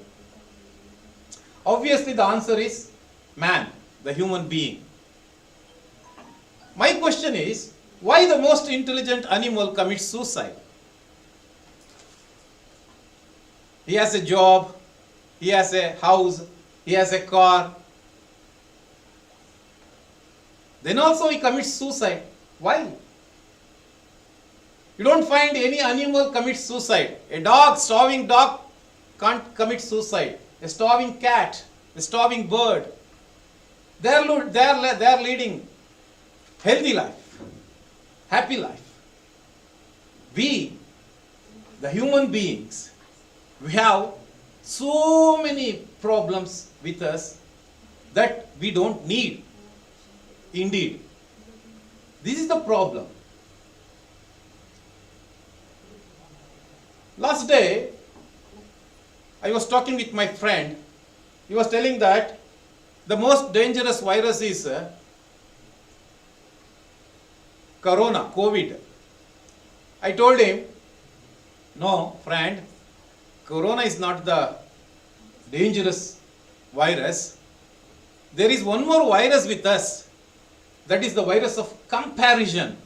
Obviously, the answer is man, the human being. My question is, why the most intelligent animal commits suicide? He has a job, he has a house, he has a car. Then also he commits suicide. Why? You don't find any animal commits suicide. A dog, starving dog, can't commit suicide. A starving cat, a starving bird, they are leading healthy life, happy life. We, the human beings, we have so many problems with us that we don't need. Indeed, this is the problem. Last day, I was talking with my friend. He was telling that the most dangerous virus is Corona, COVID. I told him, no, friend, Corona is not the dangerous virus. There is one more virus with us. That is the virus of comparison.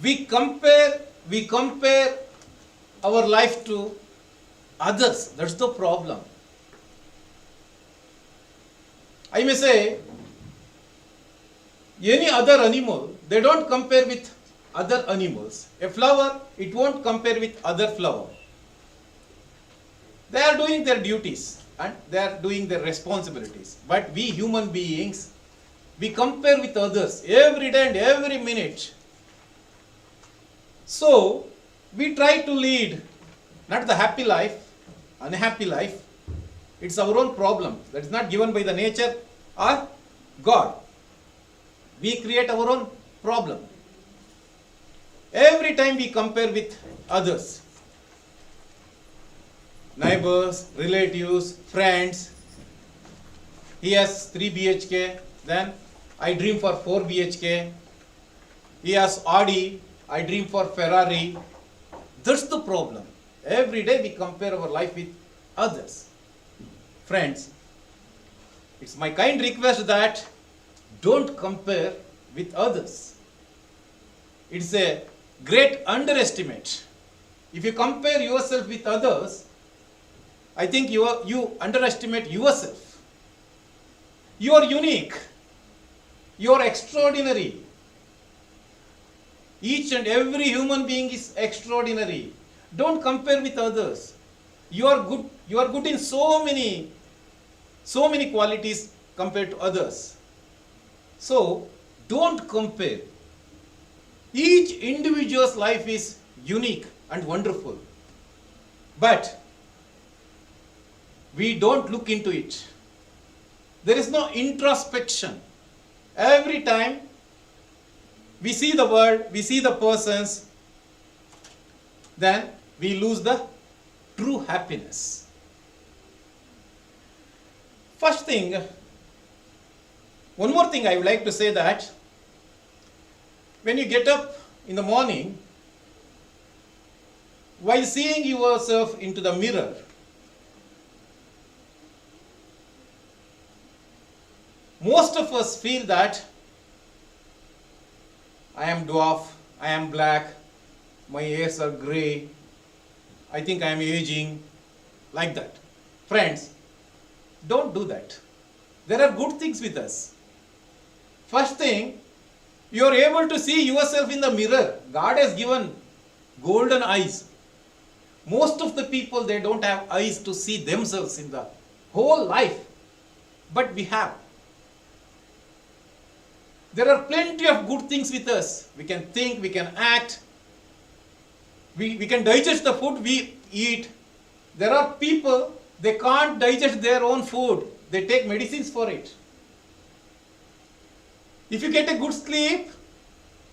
We compare our life to others. That's the problem. I may say, any other animal, they don't compare with other animals. A flower, it won't compare with other flower. They are doing their duties and they are doing their responsibilities. But we human beings, we compare with others every day and every minute. So, we try to lead not the happy life, unhappy life. It's our own problem. That is not given by the nature or God. We create our own problem. Every time we compare with others, neighbors, relatives, friends. He has 3 BHK, then I dream for 4 BHK. He has Audi, I dream for Ferrari. That's the problem. Every day we compare our life with others. Friends, it's my kind request that don't compare with others. It's a great underestimate. If you compare yourself with others, I think you underestimate yourself. You are unique. You are extraordinary. Each and every human being is extraordinary. Don't compare with others. You are good. You are good in so many qualities compared to others. So don't compare. Each individual's life is unique and wonderful. But we don't look into it. There is no introspection. Every time we see the world, we see the persons, then we lose the true happiness. First thing, one more thing I would like to say that when you get up in the morning, while seeing yourself into the mirror, most of us feel that I am dwarf, I am black, my hairs are grey, I think I am aging, like that. Friends, don't do that. There are good things with us. First thing, you are able to see yourself in the mirror. God has given golden eyes. Most of the people, they don't have eyes to see themselves in the whole life. But we have. There are plenty of good things with us. We can think, we can act. We can digest the food we eat. There are people, they can't digest their own food. They take medicines for it. If you get a good sleep,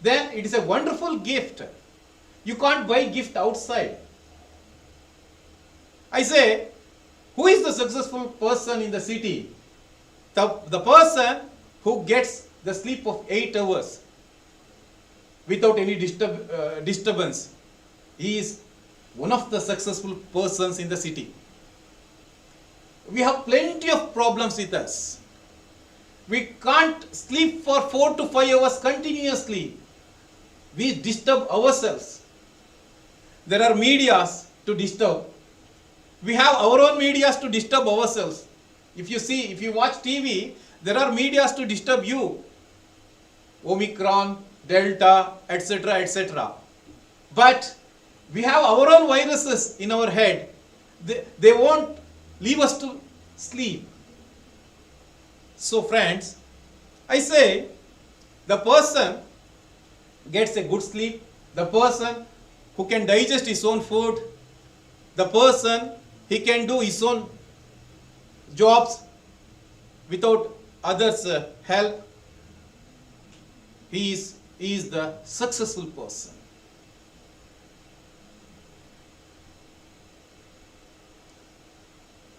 then it is a wonderful gift. You can't buy gift outside. I say, who is the successful person in the city? The person who gets the sleep of 8 hours without any disturbance. He is one of the successful persons in the city. we have plenty of problems with us. We can't sleep for 4 to 5 hours continuously. We disturb ourselves. There are medias to disturb. We have our own medias to disturb ourselves. If you watch TV, there are medias to disturb you. Omicron, Delta, etc., etc. But we have our own viruses in our head. They won't leave us to sleep. So friends, I say the person gets a good sleep, the person who can digest his own food, the person he can do his own jobs without others' help, he is the successful person.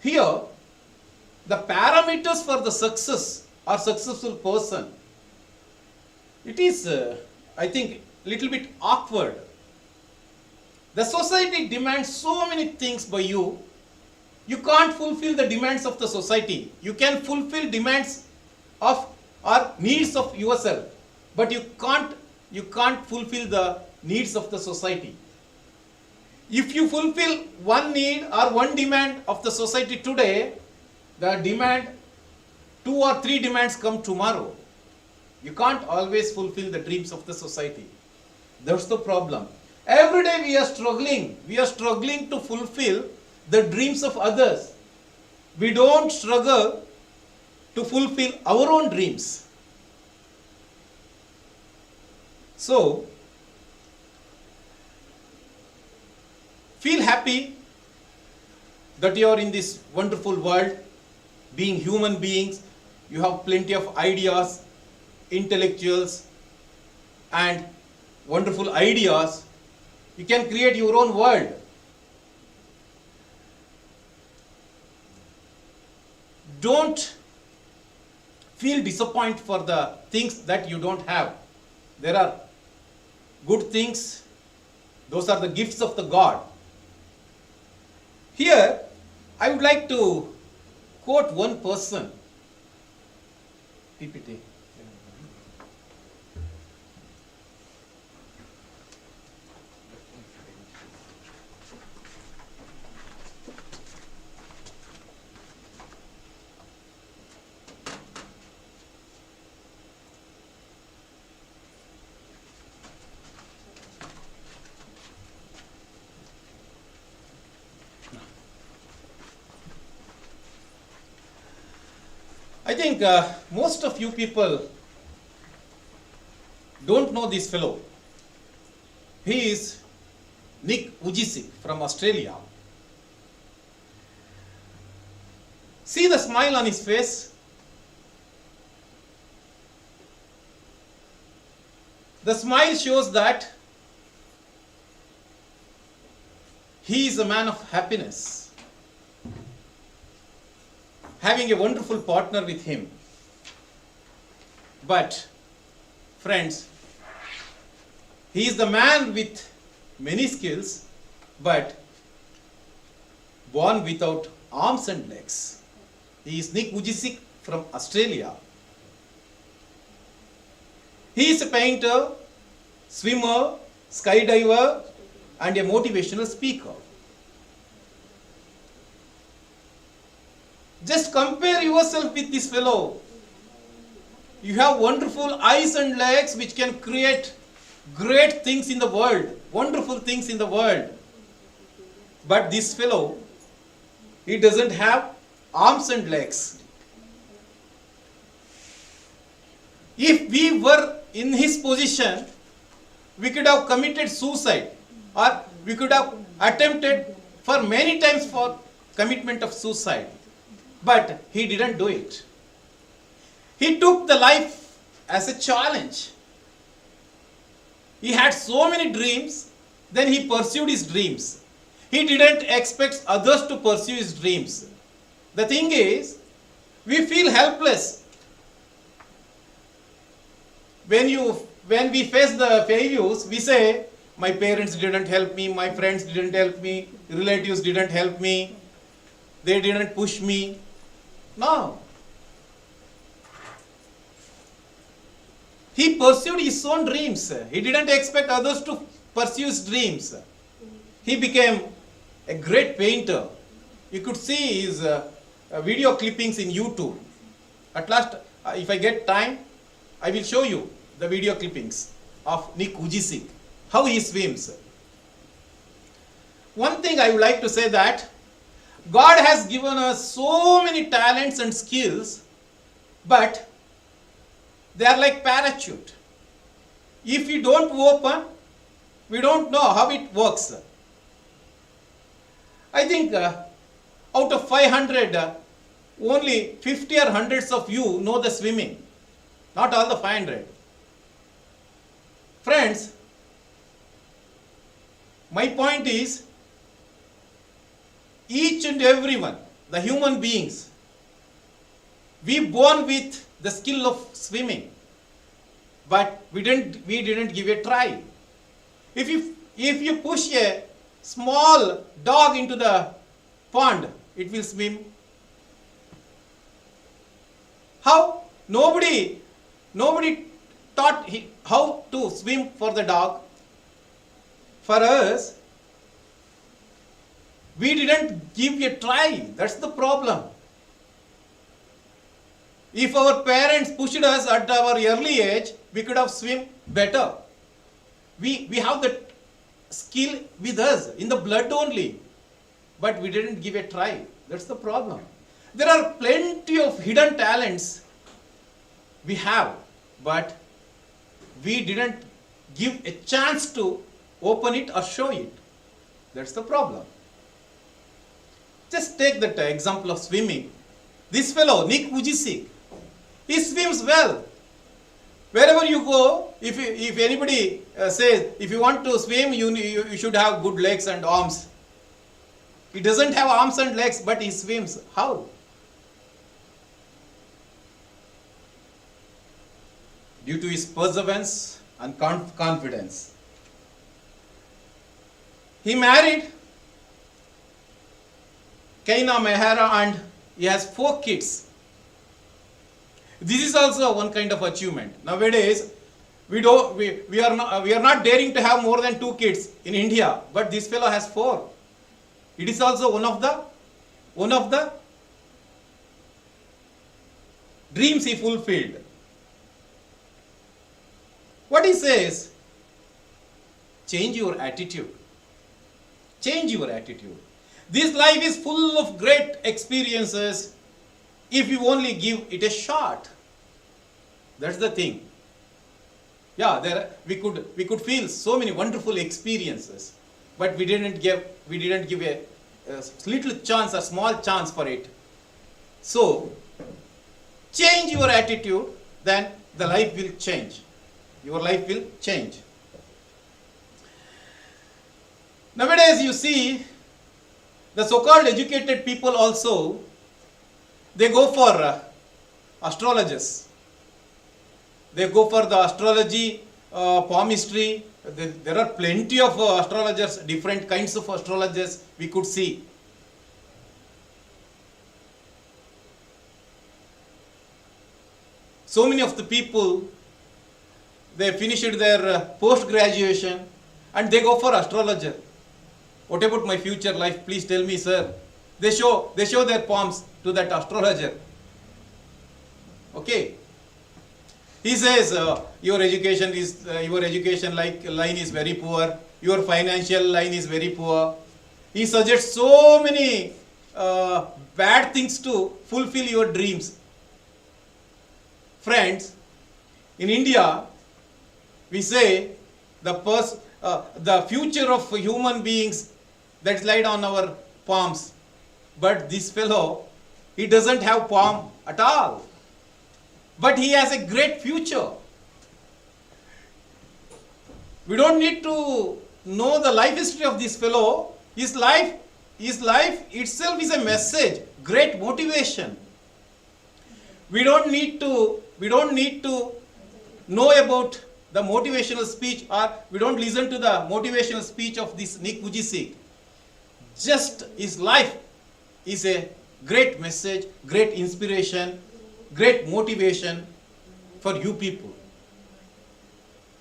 Here, the parameters for the success or successful person, it is, I think, little bit awkward. The society demands so many things by you. You can't fulfill the demands of the society. You can fulfill demands of or needs of yourself, but you can't fulfill the needs of the society. If you fulfill one need or one demand of the society today, the demand, 2 or 3 demands come tomorrow. You can't always fulfill the dreams of the society. That's the problem. Every day we are struggling. We are struggling to fulfill the dreams of others. We don't struggle to fulfill our own dreams. So, feel happy that you are in this wonderful world. Being human beings, you have plenty of ideas, intellectuals, and wonderful ideas. You can create your own world. Don't feel disappointed for the things that you don't have. There are good things. Those are the gifts of the God. Here, I would like to quote one person. PPT. I think most of you people don't know this fellow. He is Nick Vujicic from Australia. See the smile on his face? The smile shows that he is a man of happiness, having a wonderful partner with him. But, friends, he is the man with many skills, but born without arms and legs. He is Nick Vujicic from Australia. He is a painter, swimmer, skydiver, and a motivational speaker. Just compare yourself with this fellow. You have wonderful eyes and legs which can create great things in the world, wonderful things in the world. But this fellow, he doesn't have arms and legs. If we were in his position, we could have committed suicide, or we could have attempted for many times for commitment of suicide. But he didn't do it. He took the life as a challenge. He had so many dreams, then he pursued his dreams. He didn't expect others to pursue his dreams. The thing is, we feel helpless. When we face the failures, we say, my parents didn't help me, my friends didn't help me, relatives didn't help me. they didn't push me. No. He pursued his own dreams. He didn't expect others to pursue his dreams. He became a great painter. You could see his video clippings in YouTube. At last, if I get time, I will show you the video clippings of Nick Vujicic, how he swims. One thing I would like to say that God has given us so many talents and skills, but they are like parachute. If we don't open, we don't know how it works. I think out of 500, only 50 or hundreds of you know the swimming. Not all the 500. Friends, my point is, each and everyone, the human beings, we born with the skill of swimming, but we didn't give a try. If you push a small dog into the pond, it will swim. How? Nobody taught how to swim for the dog. For us, we didn't give a try. That's the problem. If our parents pushed us at our early age, we could have swim better. We have the skill with us, in the blood only. But we didn't give a try. That's the problem. There are plenty of hidden talents we have, but we didn't give a chance to open it or show it. That's the problem. Just take that example of swimming. This fellow, Nick Vujicic, he swims well. Wherever you go, if anybody says, if you want to swim, you should have good legs and arms. He doesn't have arms and legs, but he swims. How? Due to his perseverance and confidence. He married Kaina Mehara and he has 4 kids. This is also one kind of achievement. Nowadays, we are not daring to have more than 2 kids in India, but this fellow has 4. It is also one of the dreams he fulfilled. What he says, change your attitude. Change your attitude. This life is full of great experiences if you only give it a shot. That's the thing. Yeah, we could feel so many wonderful experiences, but we didn't give a little chance, a small chance for it. So, change your attitude, then the life will change. Your life will change. Nowadays, you see, the so-called educated people also, they go for astrologers. They go for the astrology, palmistry. There are plenty of astrologers, different kinds of astrologers we could see. So many of the people, they finished their post-graduation and they go for astrologer. What about my future life? Please tell me, sir. They show their palms to that astrologer. Okay. He says your education line is very poor. Your financial line is very poor. He suggests so many bad things to fulfill your dreams. Friends, in India, we say the future of human beings that's laid on our palms. But this fellow, he doesn't have palm at all. But he has a great future. We don't need to know the life history of this fellow. His life itself is a message, great motivation. We don't need to know about the motivational speech, or we don't listen to the motivational speech of this Nick Vujicic. Just his life is a great message, great inspiration, great motivation for you people.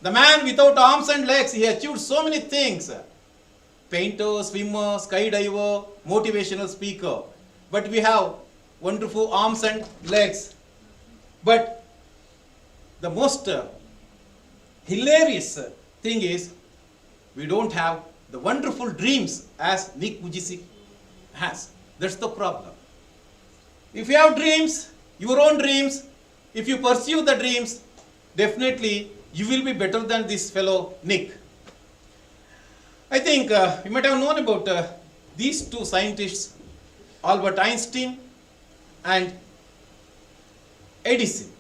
The man without arms and legs, he achieved so many things. Painter, swimmer, skydiver, motivational speaker. But we have wonderful arms and legs. But the most hilarious thing is we don't have the wonderful dreams as Nick Vujicic has. That's the problem. If you have dreams, your own dreams, if you pursue the dreams, definitely you will be better than this fellow Nick. I think you might have known about these two scientists, Albert Einstein and Edison.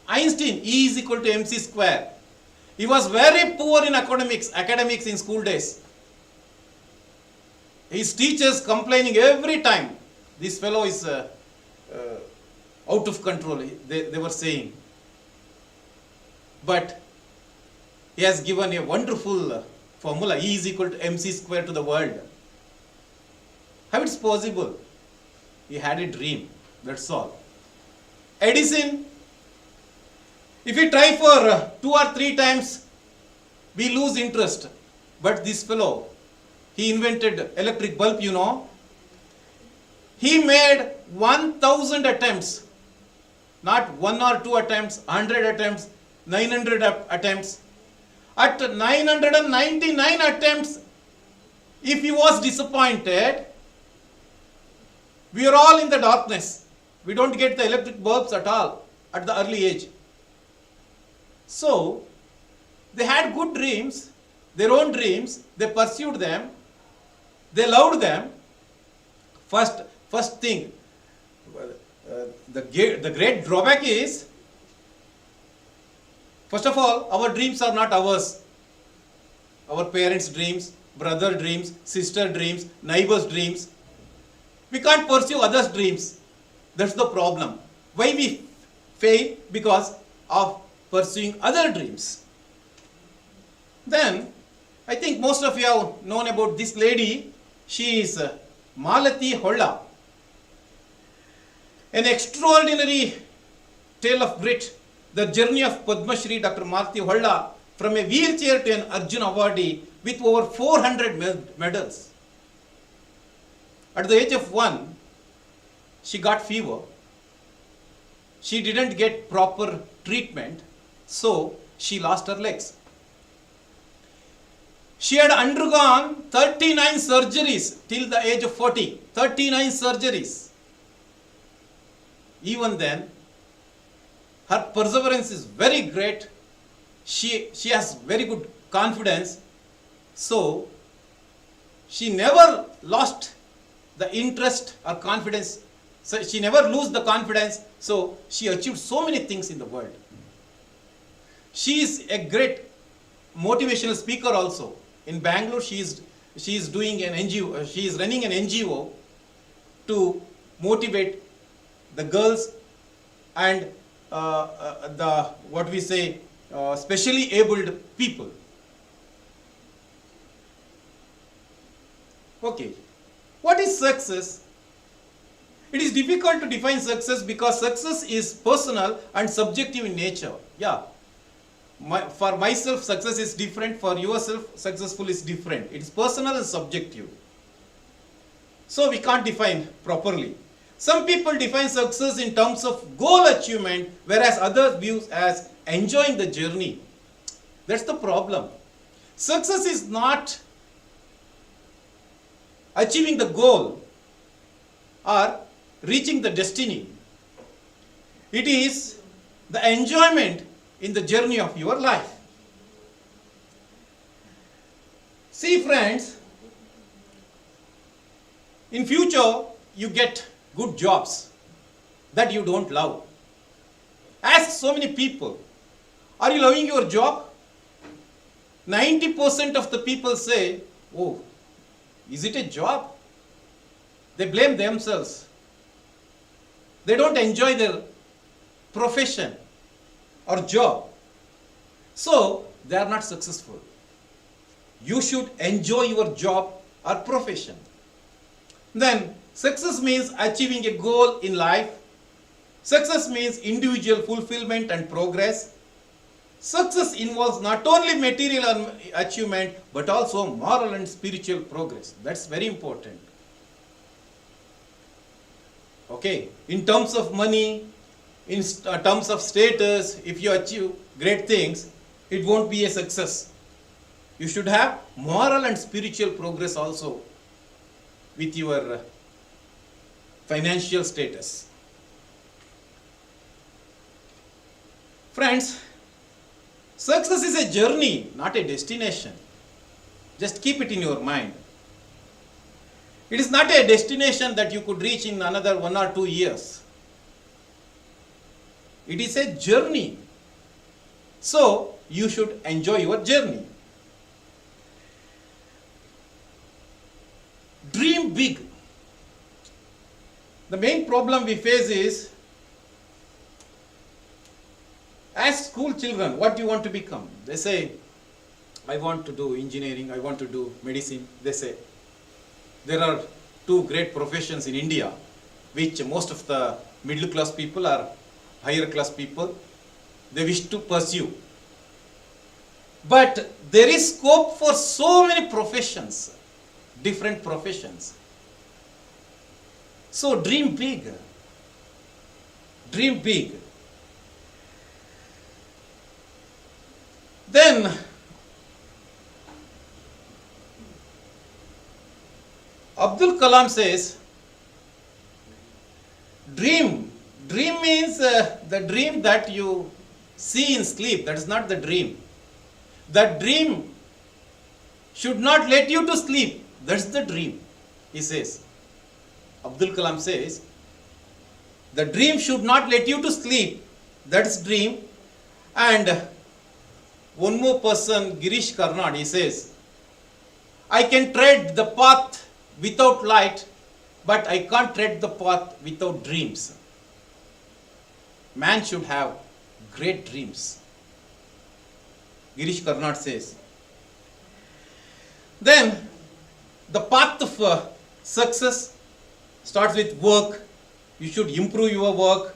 Einstein, E is equal to mc square. He was very poor in academics in school days. His teachers complaining every time, this fellow is out of control, they were saying. But he has given a wonderful formula, E is equal to mc square to the world. How it's possible? He had a dream, that's all. Edison, if we try for 2 or 3 times, we lose interest. But this fellow, he invented electric bulb, you know. He made 1,000 attempts, not 1 or 2 attempts, 100 attempts, 900 attempts. At 999 attempts, if he was disappointed, we are all in the darkness. We don't get the electric bulbs at all at the early age. So, they had good dreams, their own dreams, they pursued them, they loved them. First thing, the great drawback is, first of all, our dreams are not ours. Our parents' dreams, brother dreams, sister dreams, neighbors' dreams. We can't pursue others' dreams. That's the problem. Why we fail? Because of pursuing other dreams. Then, I think most of you have known about this lady. She is Malati Holla. An extraordinary tale of grit. The journey of Padma Shri Dr. Malati Holla from a wheelchair to an Arjuna awardee with over 400 medals. At the age of 1, she got fever. She didn't get proper treatment, so she lost her legs. She had undergone 39 surgeries till the age of 40. 39 surgeries. Even then, her perseverance is very great. She has very good confidence. So, she never lost the interest or confidence. So, she never lose the confidence. So, she achieved so many things in the world. She is a great motivational speaker also. In Bangalore, she is doing an NGO. She is running an NGO to motivate the girls and specially abled people. Okay, what is success? It is difficult to define success because success is personal and subjective in nature. Yeah, for myself, success is different. For yourself, successful is different. It is personal and subjective. So we can't define properly. Some people define success in terms of goal achievement, whereas others view as enjoying the journey. That's the problem. Success is not achieving the goal or reaching the destiny. It is the enjoyment in the journey of your life. See friends, in future you get good jobs that you don't love. Ask so many people, are you loving your job? 90% of the people say, oh, is it a job? They blame themselves. They don't enjoy their profession or job. So, they are not successful. You should enjoy your job or profession. Then, Success means achieving a goal in life. Success means individual fulfillment and progress. Success involves not only material achievement but also moral and spiritual progress. That's very important. Okay, in terms of money, in terms of status, if you achieve great things, it won't be a success. You should have moral and spiritual progress also with your financial status. Friends, success is a journey, not a destination. Just keep it in your mind. It is not a destination that you could reach in another 1 or 2 years. It is a journey. So, you should enjoy your journey. Dream big. The main problem we face is, as school children, what do you want to become? They say, I want to do engineering, I want to do medicine. They say, there are 2 great professions in India, which most of the middle class people or higher class people, they wish to pursue. But there is scope for so many professions, different professions. So dream big. Dream big. Then Abdul Kalam says, dream. Dream means the dream that you see in sleep. That is not the dream. That dream should not let you to sleep. That's the dream, he says. Abdul Kalam says, the dream should not let you to sleep. That's dream. And one more person, Girish Karnad, he says, I can tread the path without light, but I can't tread the path without dreams. Man should have great dreams. Girish Karnad says. Then, the path of success starts with work. You should improve your work,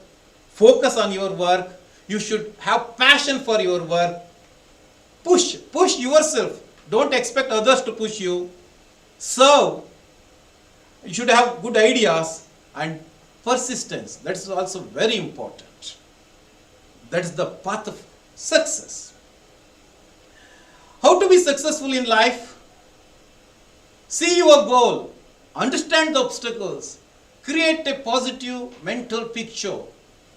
focus on your work. You should have passion for your work. Push yourself. Don't expect others to push you. Serve. You should have good ideas and persistence. That is also very important. That is the path of success. How to be successful in life? See your goal. Understand the obstacles. Create a positive mental picture.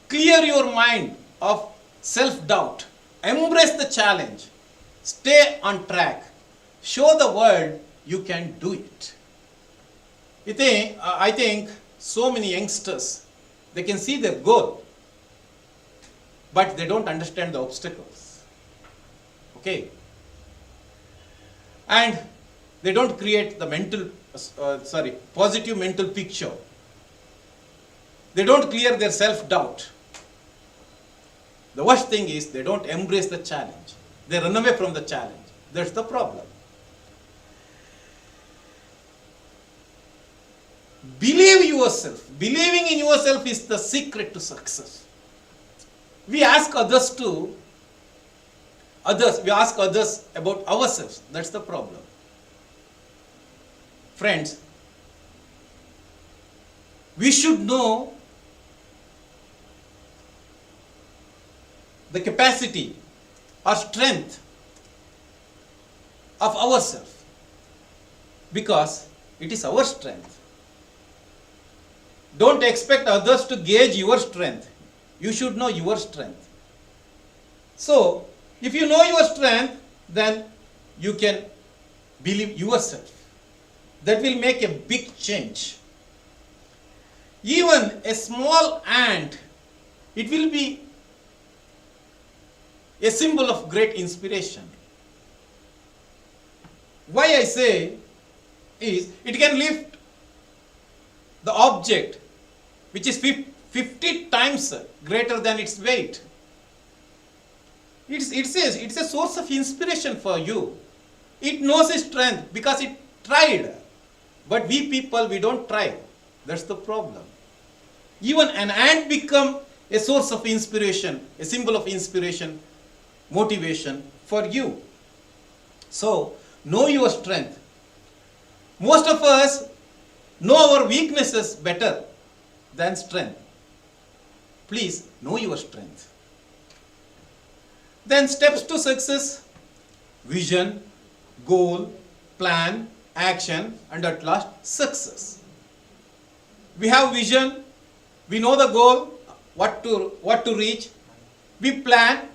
Clear your mind of self-doubt. Embrace the challenge. Stay on track. Show the world you can do it. I think so many youngsters, they can see their goal, but they don't understand the obstacles. Okay? And they don't create the positive mental picture. They don't clear their self-doubt. The worst thing is they don't embrace the challenge. They run away from the challenge. That's the problem. Believe yourself. Believing in yourself is the secret to success. We ask others about ourselves. That's the problem. Friends, we should know the capacity or strength of ourselves, because it is our strength. Don't expect others to gauge your strength. You should know your strength. So, if you know your strength, then you can believe yourself. That will make a big change. Even a small ant, it will be a symbol of great inspiration. Why I say is, it can lift the object which is 50 times greater than its weight. It's a source of inspiration for you. It knows its strength because it tried. But we people, we don't try. That's the problem. Even an ant become a source of inspiration, a symbol of inspiration, motivation for you. So, know your strength. Most of us know our weaknesses better than strength. Please know your strength. Then steps to success: vision, goal, plan, action, and at last success. We have vision, we know the goal, what to reach, we plan.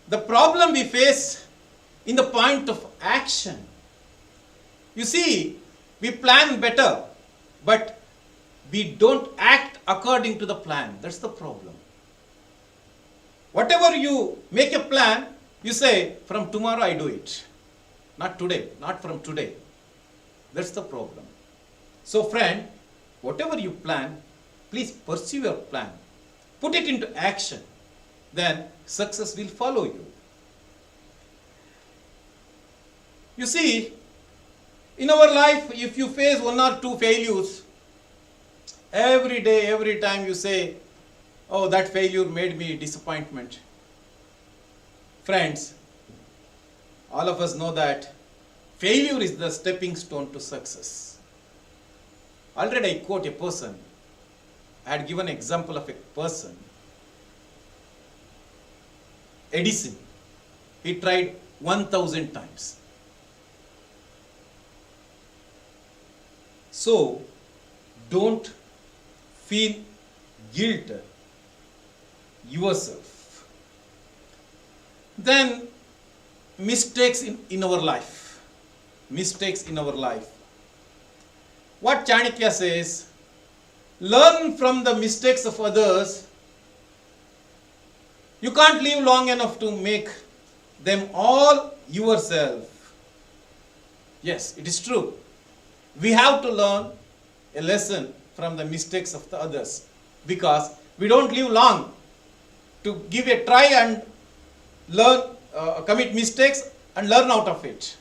The problem we face in the point of action. You see, we plan better, but we don't act according to the plan. That's the problem. Whatever you make a plan, you say, from tomorrow I do it. Not today, not from today. That's the problem. So friend, whatever you plan, please pursue your plan. Put it into action. Then success will follow you. You see, in our life, if you face one or two failures, every day, every time you say, oh, that failure made me disappointment. Friends, all of us know that failure is the stepping stone to success. Already I quote a person. I had given an example of a person. Edison. He tried 1,000 times. So, don't feel guilt yourself. Then, mistakes in our life. Mistakes in our life. What Chanakya says, learn from the mistakes of others. You can't live long enough to make them all yourself. Yes, it is true. We have to learn a lesson from the mistakes of the others, because we don't live long to give a try and learn, commit mistakes and learn out of it.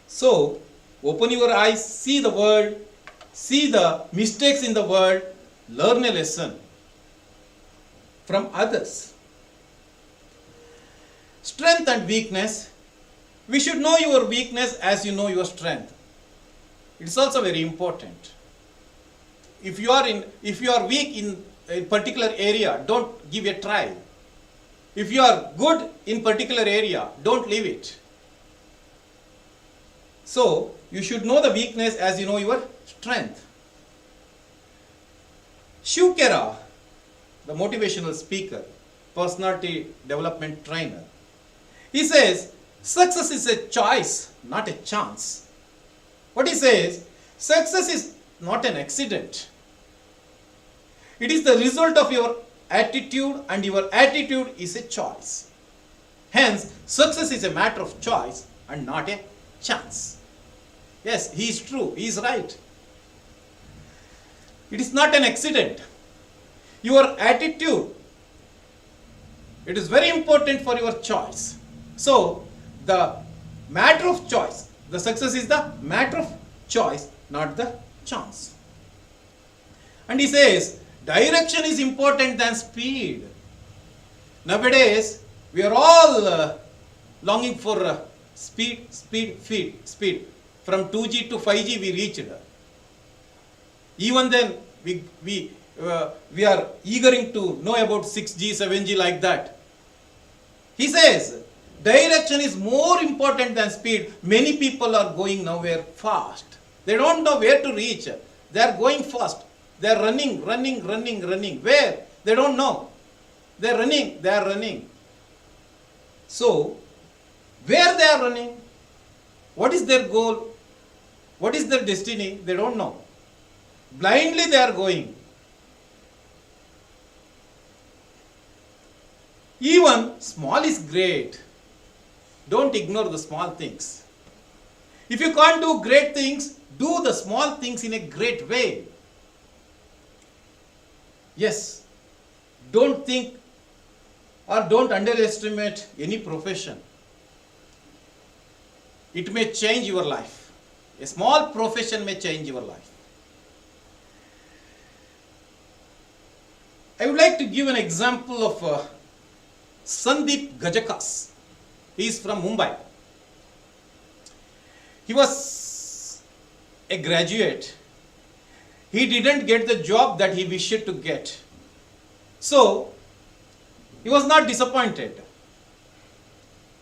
So, open your eyes, see the world, see the mistakes in the world, learn a lesson from others. Strength and weakness. We should know your weakness as you know your strength. It's also very important. If you are weak in a particular area, don't give a try. If you are good in particular area, don't leave it. So, you should know the weakness as you know your strength. Shiv Khera, the motivational speaker, personality development trainer, he says, success is a choice, not a chance. What he says, success is not an accident. It is the result of your attitude, and your attitude is a choice. Hence, success is a matter of choice and not a chance. Yes, he is true, he is right. It is not an accident. Your attitude, it is very important for your choice. So, the matter of choice, the success is the matter of choice, not the chance. And he says, direction is important than speed. Nowadays, we are all longing for speed. From 2G to 5G we reached. Even then, we are eager to know about 6G, 7G like that. He says, direction is more important than speed. Many people are going nowhere fast. They don't know where to reach. They are going fast. They are running. Where? They don't know. They are running. So, where they are running? What is their goal? What is their destiny? They don't know. Blindly they are going. Even small is great. Don't ignore the small things. If you can't do great things, do the small things in a great way. Yes, don't think or don't underestimate any profession. It may change your life. A small profession may change your life. give an example of Sandeep Gajakas. He is from Mumbai. He was a graduate. He didn't get the job that he wished to get. So, he was not disappointed.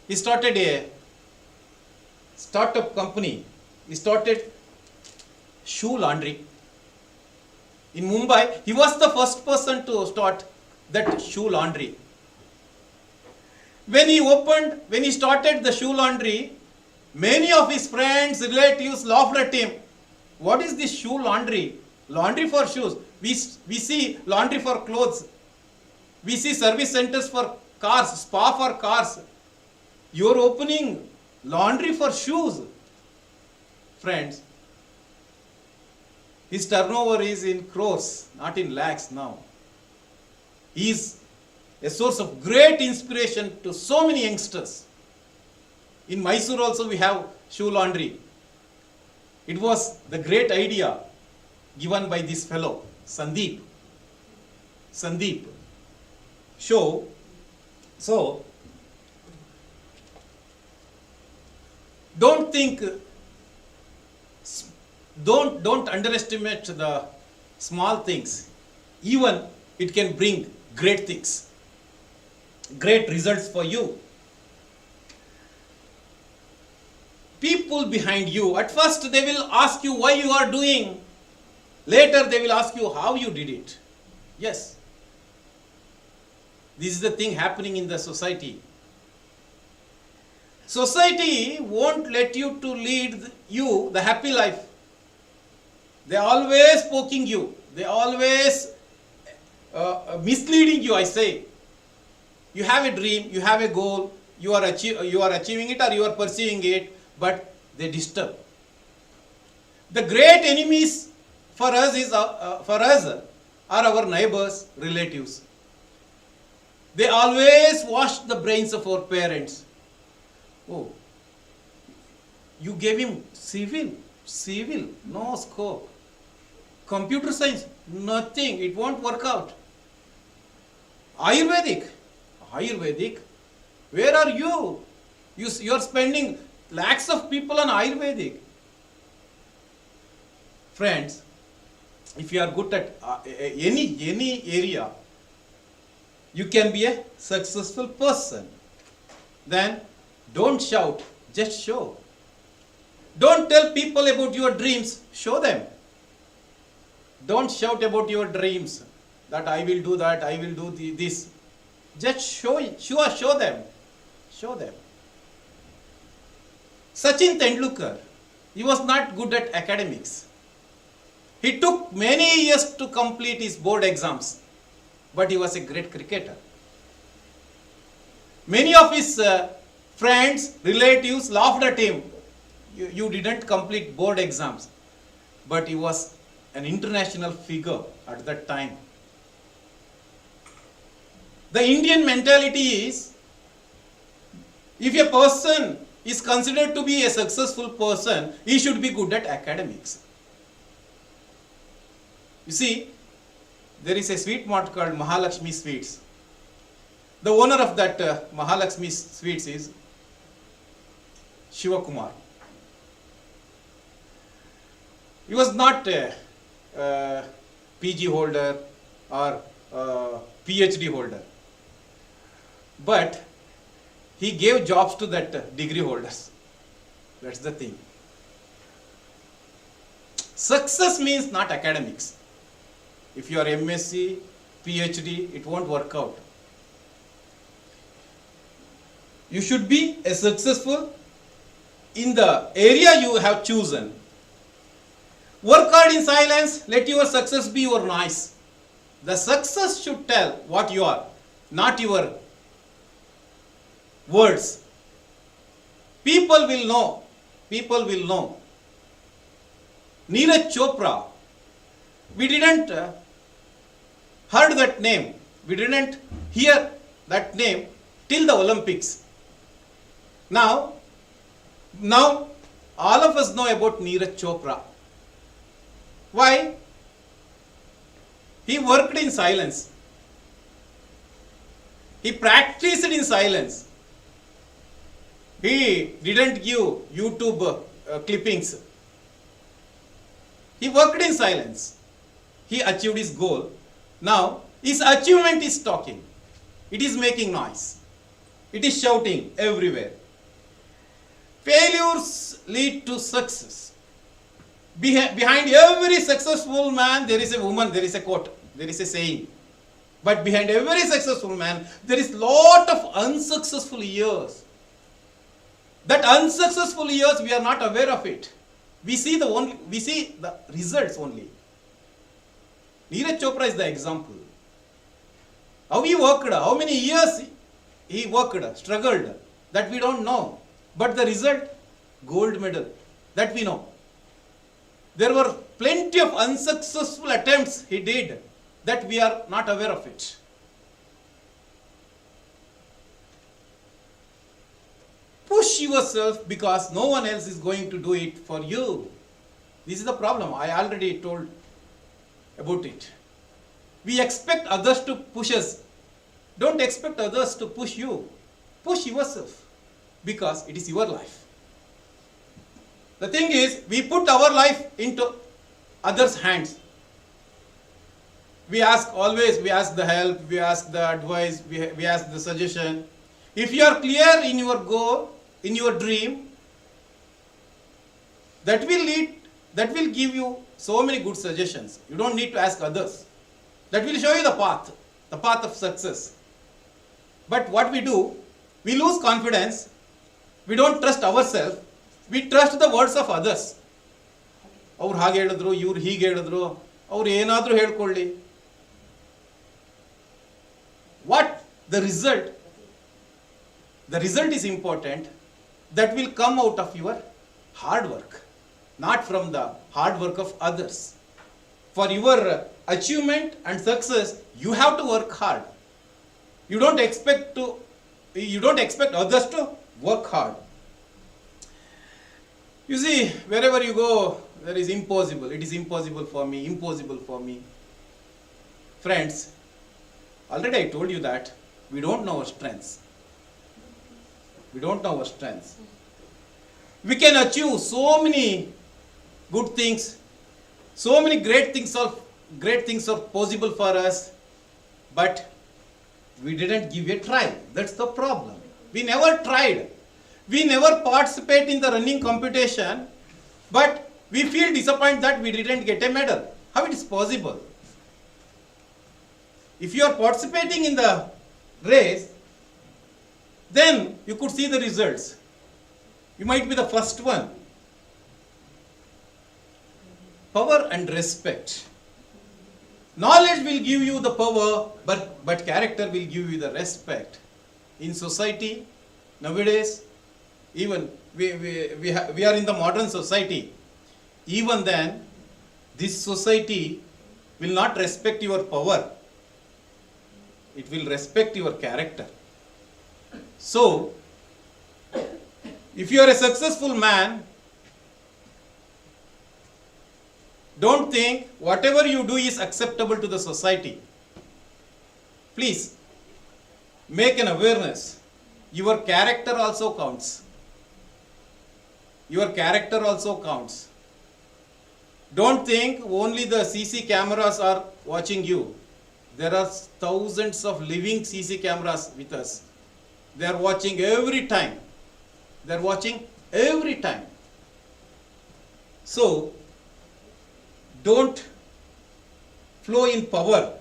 He started a startup company. He started shoe laundry. In Mumbai, he was the first person to start that shoe laundry. When he started the shoe laundry, many of his friends, relatives laughed at him. What is this shoe laundry? Laundry for shoes. We see laundry for clothes. We see service centers for cars, spa for cars. You are opening laundry for shoes. Friends, his turnover is in crores, not in lakhs now. He is a source of great inspiration to so many youngsters. In Mysore also we have shoe laundry. It was the great idea given by this fellow, Sandeep. So, don't underestimate the small things. Even it can bring great things, great results for you. People behind you, at first they will ask you why you are doing. Later they will ask you how you did it. Yes. This is the thing happening in the society. Society won't let you to lead you the happy life. They are always poking you. They are always misleading you, I say. You have a dream, you have a goal, you are achieving it or you are pursuing it, but they disturb. The great enemies for us are our neighbors, relatives. They always wash the brains of our parents. Oh, you gave him civil, no scope. Computer science, nothing, it won't work out. Ayurvedic, where are you? You are spending lakhs of people on Ayurvedic. Friends, if you are good at any area, you can be a successful person. Then don't shout, just show. Don't tell people about your dreams, show them. Don't shout about your dreams, that I will do that, I will do this. Just show them. Show them. Sachin Tendulkar, he was not good at academics. He took many years to complete his board exams, but he was a great cricketer. Many of his friends, relatives laughed at him. You didn't complete board exams, but he was an international figure at that time. The Indian mentality is, if a person is considered to be a successful person, he should be good at academics. You see, there is a sweet mart called Mahalakshmi Sweets. The owner of that Mahalakshmi Sweets is Shiva Kumar. He was not a PG holder or PhD holder, but he gave jobs to that degree holders. That's the thing. Success means not academics. If you are MSc, PhD, it won't work out. You should be a successful in the area you have chosen. Work hard in silence, let your success be your noise. The success should tell what you are, not your words. People will know. People will know. Neeraj Chopra, we didn't heard that name. We didn't hear that name till the Olympics. Now all of us know about Neeraj Chopra. Why? He worked in silence. He practiced in silence. He didn't give YouTube clippings. He worked in silence. He achieved his goal. Now, his achievement is talking. It is making noise. It is shouting everywhere. Failures lead to success. Behind every successful man, there is a woman, there is a quote, there is a saying. But behind every successful man, there is lot of unsuccessful years. That unsuccessful years, we are not aware of it. We see the results only. Neeraj Chopra is the example. How he worked, how many years he worked, struggled, that we don't know. But the result, gold medal, that we know. There were plenty of unsuccessful attempts he did that we are not aware of it. Push yourself because no one else is going to do it for you. This is the problem. I already told about it. We expect others to push us. Don't expect others to push you. Push yourself because it is your life. The thing is, we put our life into others' hands. We ask the help, we ask the advice, we ask the suggestion. If you are clear in your goal, in your dream, that will give you so many good suggestions. You don't need to ask others. That will show you the path of success. But what we do, we lose confidence. We don't trust ourselves. We trust the words of others. ಅವ್ರು ಹಾಗೆ ಹೇಳಿದ್ರು, ಇವ್ರು ಹೀಗೆ ಹೇಳಿದ್ರು, ಅವ್ರು ಏನಾದರೂ ಹೇಳ್ಕೊಳ್ಳಿ. What the result? The result is important. That will come out of your hard work, not from the hard work of others. For your achievement and success, you have to work hard. You don't expect others to work hard. You see, wherever you go, there is impossible. It is impossible for me, impossible for me. Friends, already I told you that we don't know our strengths. We don't know our strengths. We can achieve so many good things, so many great things are possible for us, but we didn't give a try. That's the problem. We never tried. We never participate in the running competition, but we feel disappointed that we didn't get a medal. How it is possible? If you are participating in the race, then you could see the results. You might be the first one. Power and respect. Knowledge will give you the power, but character will give you the respect. In society, nowadays, even we are in the modern society. Even then, this society will not respect your power. It will respect your character. So, if you are a successful man, don't think whatever you do is acceptable to the society. Please, make an awareness. Your character also counts. Your character also counts. Don't think only the CC cameras are watching you. There are thousands of living CC cameras with us. They are watching every time. They are watching every time. So, don't flow in power.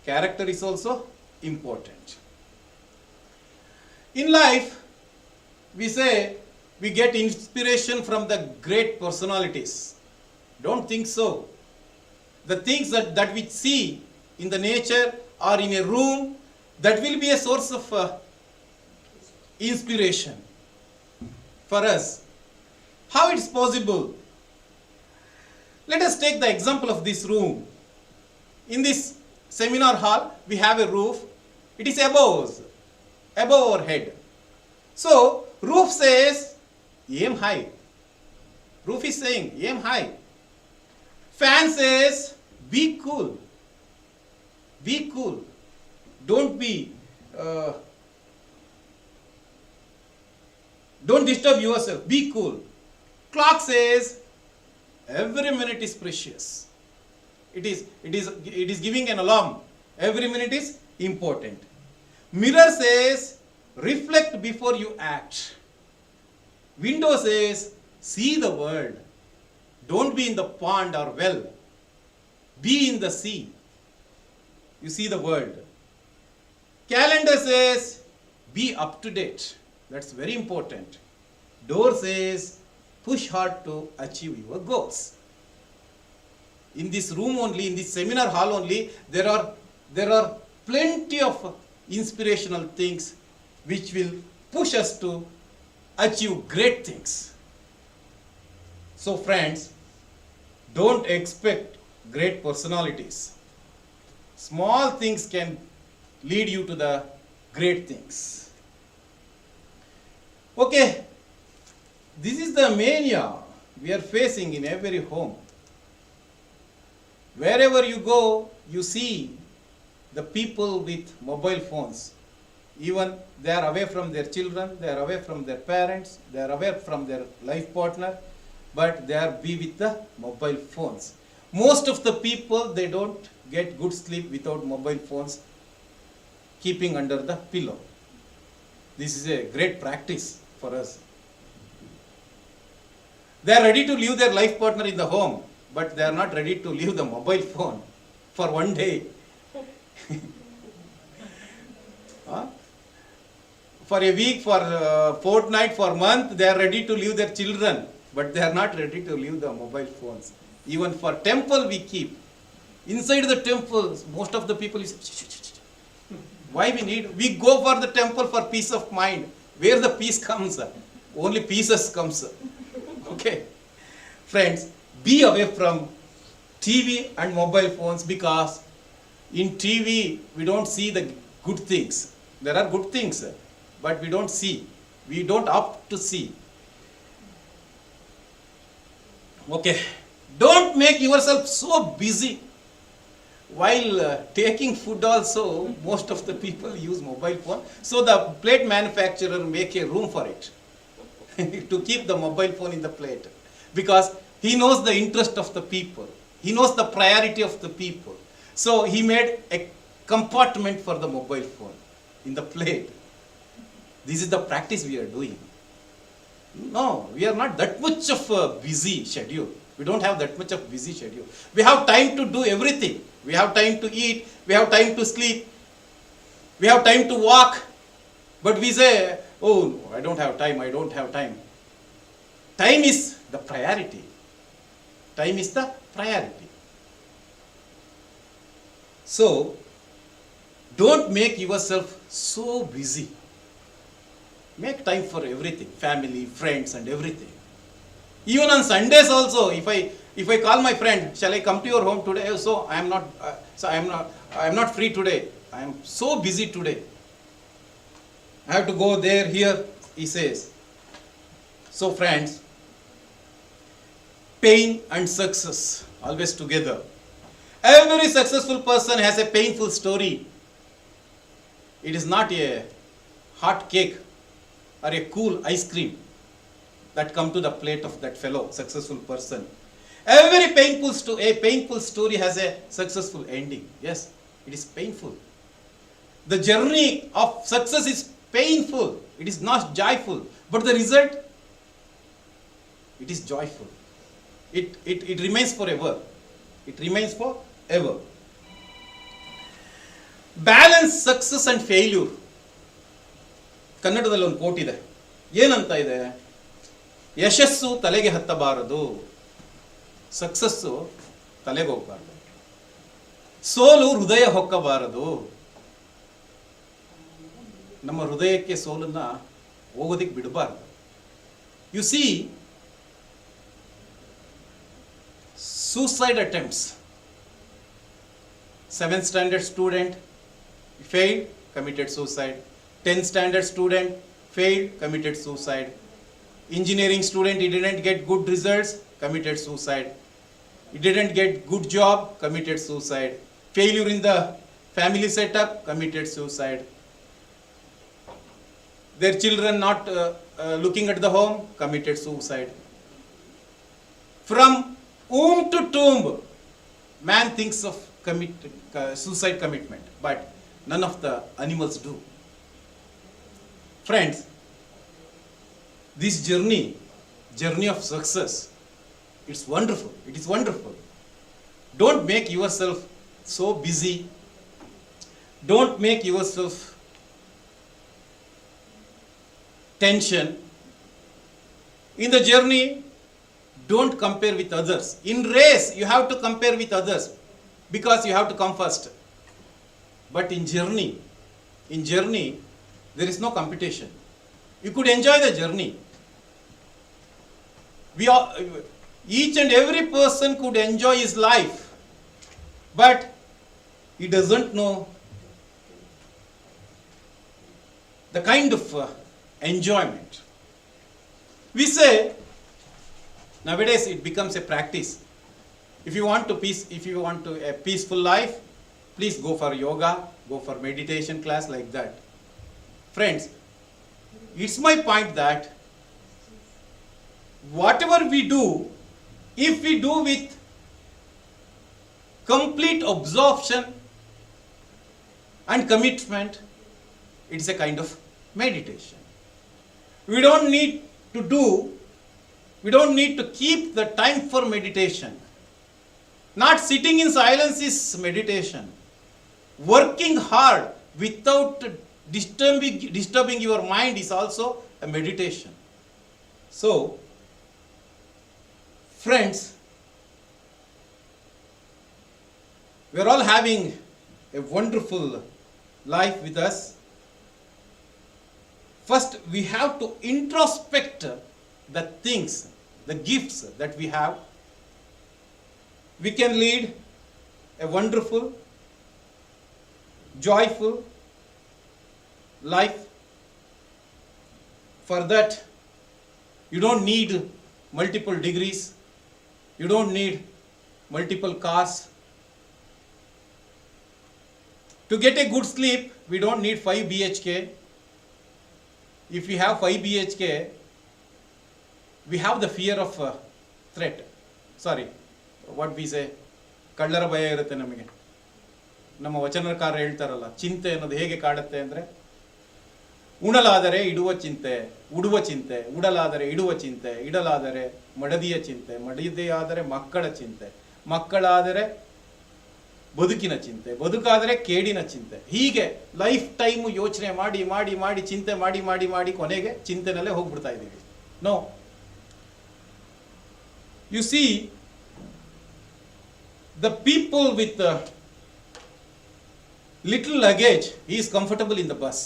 Character is also important. In life, we say we get inspiration from the great personalities. Don't think so. The things that we see in the nature or in a room, that will be a source of inspiration for us. How it is possible? Let us take the example of this room. In this seminar hall, we have a roof. It is above our head. So, roof says, aim high. Roof is saying, aim high. Fan says, be cool. Be cool. Don't be uh, don't disturb yourself, be cool. Clock says every minute is precious. It is giving an alarm. Every minute is important. Mirror says reflect before you act. Window says see the world. Don't be in the pond or well. Be in the sea. You see the world. Calendar says be up to date. That's very important. Door says push hard to achieve your goals. In this room only, in this seminar hall only, there are plenty of inspirational things which will push us to achieve great things. So friends, don't expect great personalities. Small things can lead you to the great things. Okay, this is the mania we are facing in every home. Wherever you go, you see the people with mobile phones. Even they are away from their children, they are away from their parents, they are away from their life partner, but they are be with the mobile phones. Most of the people, they don't get good sleep without mobile phones keeping under the pillow. This is a great practice for us. They are ready to leave their life partner in the home, but they are not ready to leave the mobile phone for one day. Huh? For a week, for a fortnight, for a month, they are ready to leave their children, but they are not ready to leave the mobile phones. Even for temple we keep. Inside the temple, most of the people is, why we go for the temple for peace of mind. Where the peace comes, only pieces comes. Okay. Friends, be away from TV and mobile phones, because in TV we don't see the good things. There are good things, but we don't see. We don't opt to see. Okay. Don't make yourself so busy. While taking food also, most of the people use mobile phone. So the plate manufacturer make a room for it to keep the mobile phone in the plate, because he knows the interest of the people. He knows the priority of the people. So he made a compartment for the mobile phone in the plate. This is the practice we are doing. No, we are not that much of a busy schedule. We don't have that much of busy schedule. We have time to do everything. We have time to eat. We have time to sleep. We have time to walk. But we say, oh, no, I don't have time. I don't have time. Time is the priority. Time is the priority. So, don't make yourself so busy. Make time for everything. Family, friends and everything. Even on Sundays also, if I call my friend, shall I come to your home today? So I am not free today. I am so busy today. I have to go there, here, he says. So friends, pain and success always together. Every successful person has a painful story. It is not a hot cake or a cool ice cream that come to the plate of that fellow successful person. Every painful story has a successful ending. Yes, it is painful. The journey of success is painful. It is not joyful. But the result, it is joyful. It remains forever. It remains forever. Balance success and failure. ಕನ್ನಡದಲ್ಲಿ ಒಂದು coat ಇದೆ. ಏನಂತ ಇದೆ? ಯಶಸ್ಸು ತಲೆಗೆ ಹತ್ತಬಾರದು, success ತಲೆಗೆ ಹೋಗಬಾರದು, ಸೋಲು ಹೃದಯ ಹೊಕ್ಕಬಾರದು. ನಮ್ಮ ಹೃದಯಕ್ಕೆ ಸೋಲನ್ನ ಹೋಗೋದಿಕ್ಕೆ ಬಿಡಬಾರದು. U C, suicide attempts. 7th standard student failed, committed suicide. 10th standard student failed, committed suicide. Engineering student, he didn't get good results, committed suicide. He didn't get good job, committed suicide. Failure in the family setup, committed suicide. their children not looking at the home, committed suicide. From womb to tomb, man thinks of suicide commitment, but none of the animals do. Friends, this journey of success, it's wonderful. It is wonderful. Don't make yourself so busy. Don't make yourself tension. In the journey, don't compare with others. In race, you have to compare with others because you have to come first. But in journey, there is no competition. You could enjoy the journey. Each and every person could enjoy his life, but he doesn't know the kind of enjoyment. We say, nowadays it becomes a practice. If you want a peaceful life, please go for yoga, go for meditation class like that. Friends, it's my point that whatever we do, if we do with complete absorption and commitment, it's a kind of meditation. We don't need to keep the time for meditation. Not sitting in silence is meditation. Working hard without disturbing your mind is also a meditation. So, friends, we are all having a wonderful life with us. First, we have to introspect the things, the gifts that we have. We can lead a wonderful, joyful life. For that, you don't need multiple degrees. You don't need multiple cars. To get a good sleep, we don't need 5 BHK. If we have 5 BHK, we have the fear of threat. Sorry, what we say, ಕಳ್ಳರ ಭಯ ಇರುತ್ತೆ ನಮಗೆ. ನಮ್ಮ ವಚನಕಾರ ಹೇಳ್ತಾರಲ್ಲ, ಚಿಂತೆ ಅನ್ನೋದು ಹೇಗೆ ಕಾಡುತ್ತೆ ಅಂದರೆ, ಉಣಲಾದರೆ ಇಡುವ ಚಿಂತೆ, ಉಡುವ ಚಿಂತೆ, ಉಡಲಾದರೆ ಇಡುವ ಚಿಂತೆ, ಇಡಲಾದರೆ ಮಡದಿಯ ಚಿಂತೆ, ಮಡದಿಯಾದರೆ ಮಕ್ಕಳ ಚಿಂತೆ, ಮಕ್ಕಳಾದರೆ ಬದುಕಿನ ಚಿಂತೆ, ಬದುಕಾದರೆ ಕೇಡಿನ ಚಿಂತೆ. ಹೀಗೆ ಲೈಫ್ ಟೈಮು ಯೋಚನೆ ಮಾಡಿ ಮಾಡಿ ಮಾಡಿ ಚಿಂತೆ ಮಾಡಿ ಮಾಡಿ ಮಾಡಿ ಕೊನೆಗೆ ಚಿಂತೆನಲ್ಲೇ ಹೋಗ್ಬಿಡ್ತಾ ಇದ್ದೀವಿ. No, you see, the people with little luggage, he is comfortable in the bus.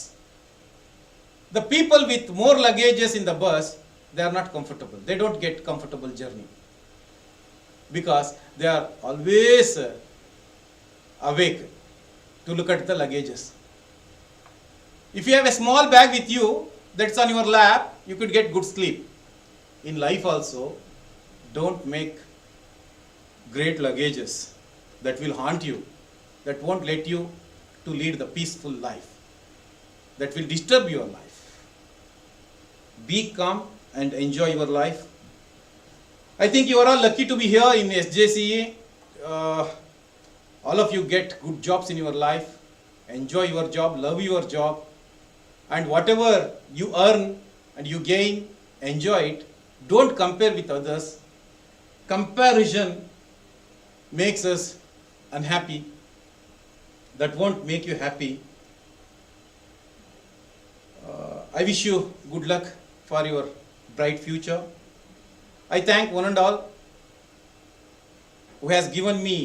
The people with more luggages in the bus, they are not comfortable. They don't get comfortable journey because they are always awake to look at the luggages. If you have a small bag with you that's on your lap, you could get good sleep. In life also, don't make great luggages that will haunt you, that won't let you to lead the peaceful life, that will disturb your life. Be calm and enjoy your life. I think you are all lucky to be here in SJCE. All of you get good jobs in your life. Enjoy your job, love your job, and whatever you earn and you gain, enjoy it. Don't compare with others. Comparison makes us unhappy. That won't make you happy. I wish you good luck for your bright future. I thank one and all who has given me